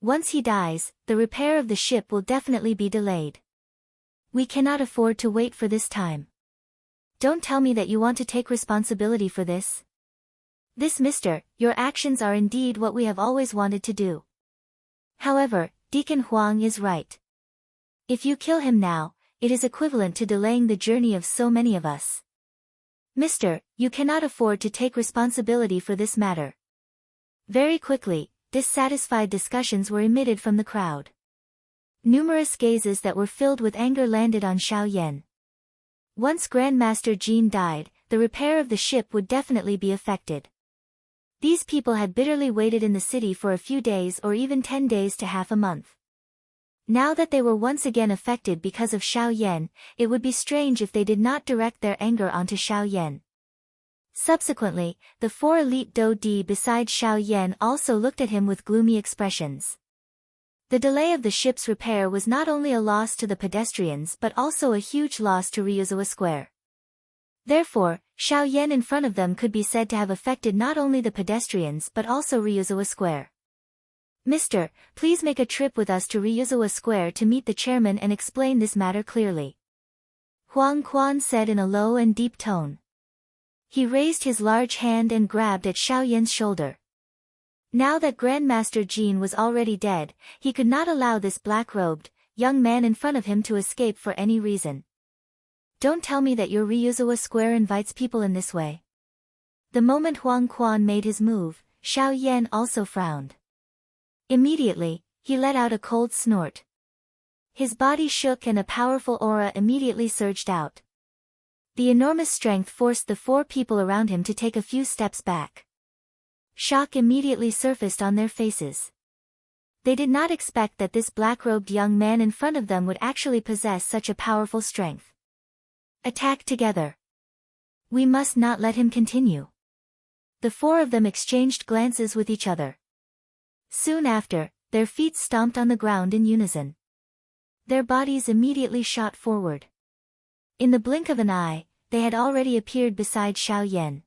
Once he dies, the repair of the ship will definitely be delayed. We cannot afford to wait for this time. Don't tell me that you want to take responsibility for this. Your actions are indeed what we have always wanted to do. However, Deacon Huang is right. If you kill him now, it is equivalent to delaying the journey of so many of us. You cannot afford to take responsibility for this matter. Very quickly, dissatisfied discussions were emitted from the crowd. Numerous gazes that were filled with anger landed on Xiao Yan. Once Grandmaster Jin died, the repair of the ship would definitely be affected. These people had bitterly waited in the city for a few days or even 10 days to half a month. Now that they were once again affected because of Xiao Yan, it would be strange if they did not direct their anger onto Xiao Yan. Subsequently, the 4 elite Do Di beside Xiao Yan also looked at him with gloomy expressions. The delay of the ship's repair was not only a loss to the pedestrians but also a huge loss to Ryuzawa Square. Therefore, Xiao Yan in front of them could be said to have affected not only the pedestrians but also Ryuzawa Square. Please make a trip with us to Ryuzawa Square to meet the chairman and explain this matter clearly. Huang Quan said in a low and deep tone. He raised his large hand and grabbed at Xiao Yan's shoulder. Now that Grandmaster Jin was already dead, he could not allow this black-robed, young man in front of him to escape for any reason. Don't tell me that your Ryuzawa Square invites people in this way. The moment Huang Quan made his move, Xiao Yan also frowned. Immediately, he let out a cold snort. His body shook and a powerful aura immediately surged out. The enormous strength forced the 4 people around him to take a few steps back. Shock immediately surfaced on their faces. They did not expect that this black-robed young man in front of them would actually possess such a powerful strength. Attack together. We must not let him continue. The 4 of them exchanged glances with each other. Soon after, their feet stomped on the ground in unison. Their bodies immediately shot forward. In the blink of an eye, they had already appeared beside Xiao Yan.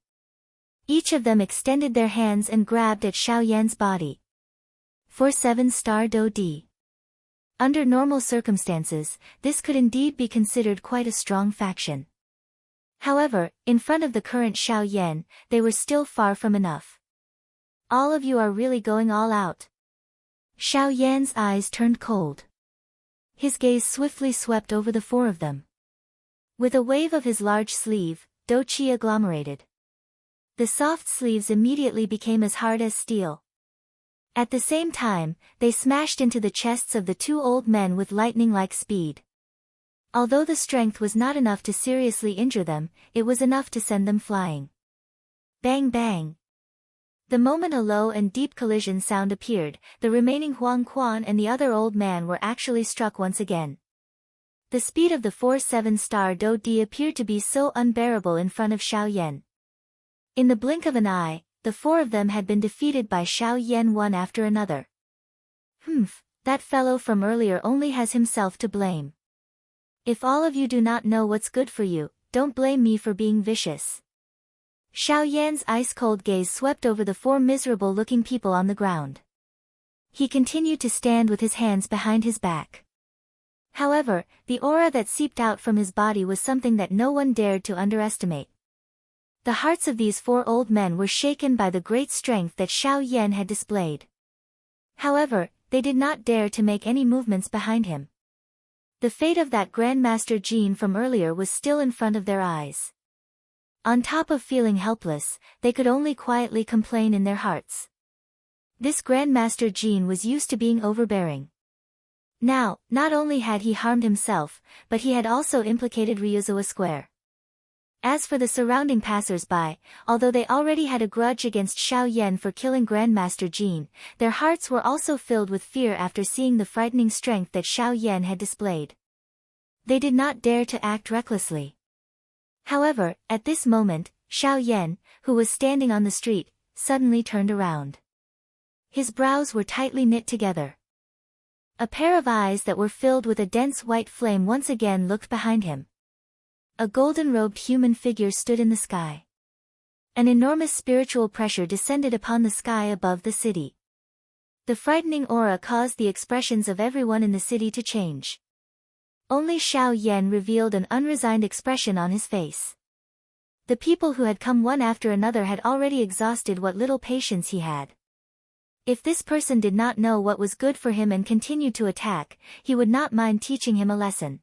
Each of them extended their hands and grabbed at Xiao Yan's body. For 7-star Do Di. Under normal circumstances, this could indeed be considered quite a strong faction. However, in front of the current Xiao Yan, they were still far from enough. All of you are really going all out. Xiao Yan's eyes turned cold. His gaze swiftly swept over the 4 of them. With a wave of his large sleeve, Do Chi agglomerated. The soft sleeves immediately became as hard as steel. At the same time, they smashed into the chests of the 2 old men with lightning-like speed. Although the strength was not enough to seriously injure them, it was enough to send them flying. Bang bang. The moment a low and deep collision sound appeared, the remaining Huang Quan and the other old man were actually struck once again. The speed of the 4 7-star Do Di appeared to be so unbearable in front of Xiao Yan. In the blink of an eye, the 4 of them had been defeated by Xiao Yan one after another. That fellow from earlier only has himself to blame. If all of you do not know what's good for you, don't blame me for being vicious. Xiao Yan's ice-cold gaze swept over the four miserable-looking people on the ground. He continued to stand with his hands behind his back. However, the aura that seeped out from his body was something that no one dared to underestimate. The hearts of these four old men were shaken by the great strength that Xiao Yan had displayed. However, they did not dare to make any movements behind him. The fate of that Grandmaster Jin from earlier was still in front of their eyes. On top of feeling helpless, they could only quietly complain in their hearts. This Grandmaster Jin was used to being overbearing. Now, not only had he harmed himself, but he had also implicated Ryuzawa Square. As for the surrounding passers-by, although they already had a grudge against Xiao Yan for killing Grandmaster Jin, their hearts were also filled with fear after seeing the frightening strength that Xiao Yan had displayed. They did not dare to act recklessly. However, at this moment, Xiao Yan, who was standing on the street, suddenly turned around. His brows were tightly knit together. A pair of eyes that were filled with a dense white flame once again looked behind him. A golden-robed human figure stood in the sky. An enormous spiritual pressure descended upon the sky above the city. The frightening aura caused the expressions of everyone in the city to change. Only Xiao Yan revealed an unresigned expression on his face. The people who had come one after another had already exhausted what little patience he had. If this person did not know what was good for him and continued to attack, he would not mind teaching him a lesson.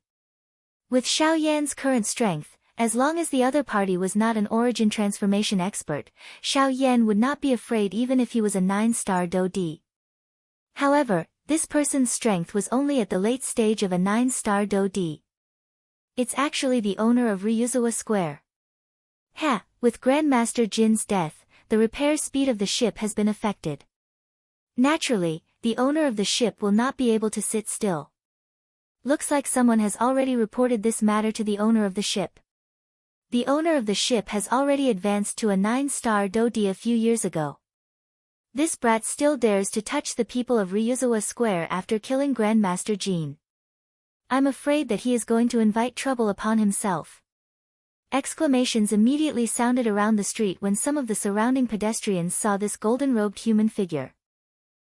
With Xiao Yan's current strength, as long as the other party was not an origin transformation expert, Xiao Yan would not be afraid even if he was a 9-star Do-D. However, this person's strength was only at the late stage of a 9-star Do-D. It's actually the owner of Ryuzawa Square. With Grandmaster Jin's death, the repair speed of the ship has been affected. Naturally, the owner of the ship will not be able to sit still. Looks like someone has already reported this matter to the owner of the ship. The owner of the ship has already advanced to a 9-star Do-D a few years ago. This brat still dares to touch the people of Ryuzawa Square after killing Grandmaster Jin. I'm afraid that he is going to invite trouble upon himself. Exclamations immediately sounded around the street when some of the surrounding pedestrians saw this golden-robed human figure.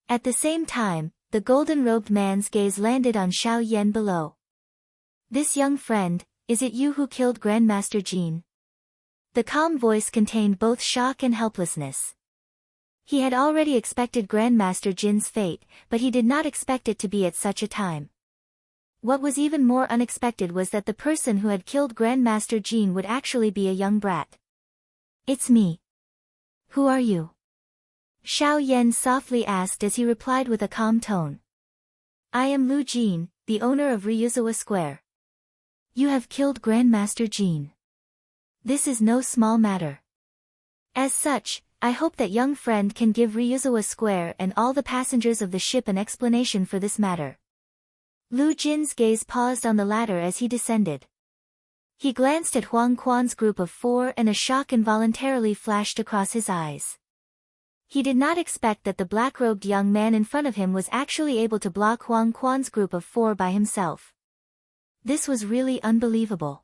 At the same time, the golden-robed man's gaze landed on Xiao Yan below. This young friend, is it you who killed Grandmaster Jin? The calm voice contained both shock and helplessness. He had already expected Grandmaster Jin's fate, but he did not expect it to be at such a time. What was even more unexpected was that the person who had killed Grandmaster Jin would actually be a young brat. It's me. Who are you? Xiao Yan softly asked as he replied with a calm tone. I am Lu Jin, the owner of Ryuzawa Square. You have killed Grandmaster Jin. This is no small matter. As such, I hope that young friend can give Ryuzawa Square and all the passengers of the ship an explanation for this matter. Lu Jin's gaze paused on the ladder as he descended. He glanced at Huang Quan's group of four and a shock involuntarily flashed across his eyes. He did not expect that the black-robed young man in front of him was actually able to block Huang Quan's group of four by himself. This was really unbelievable.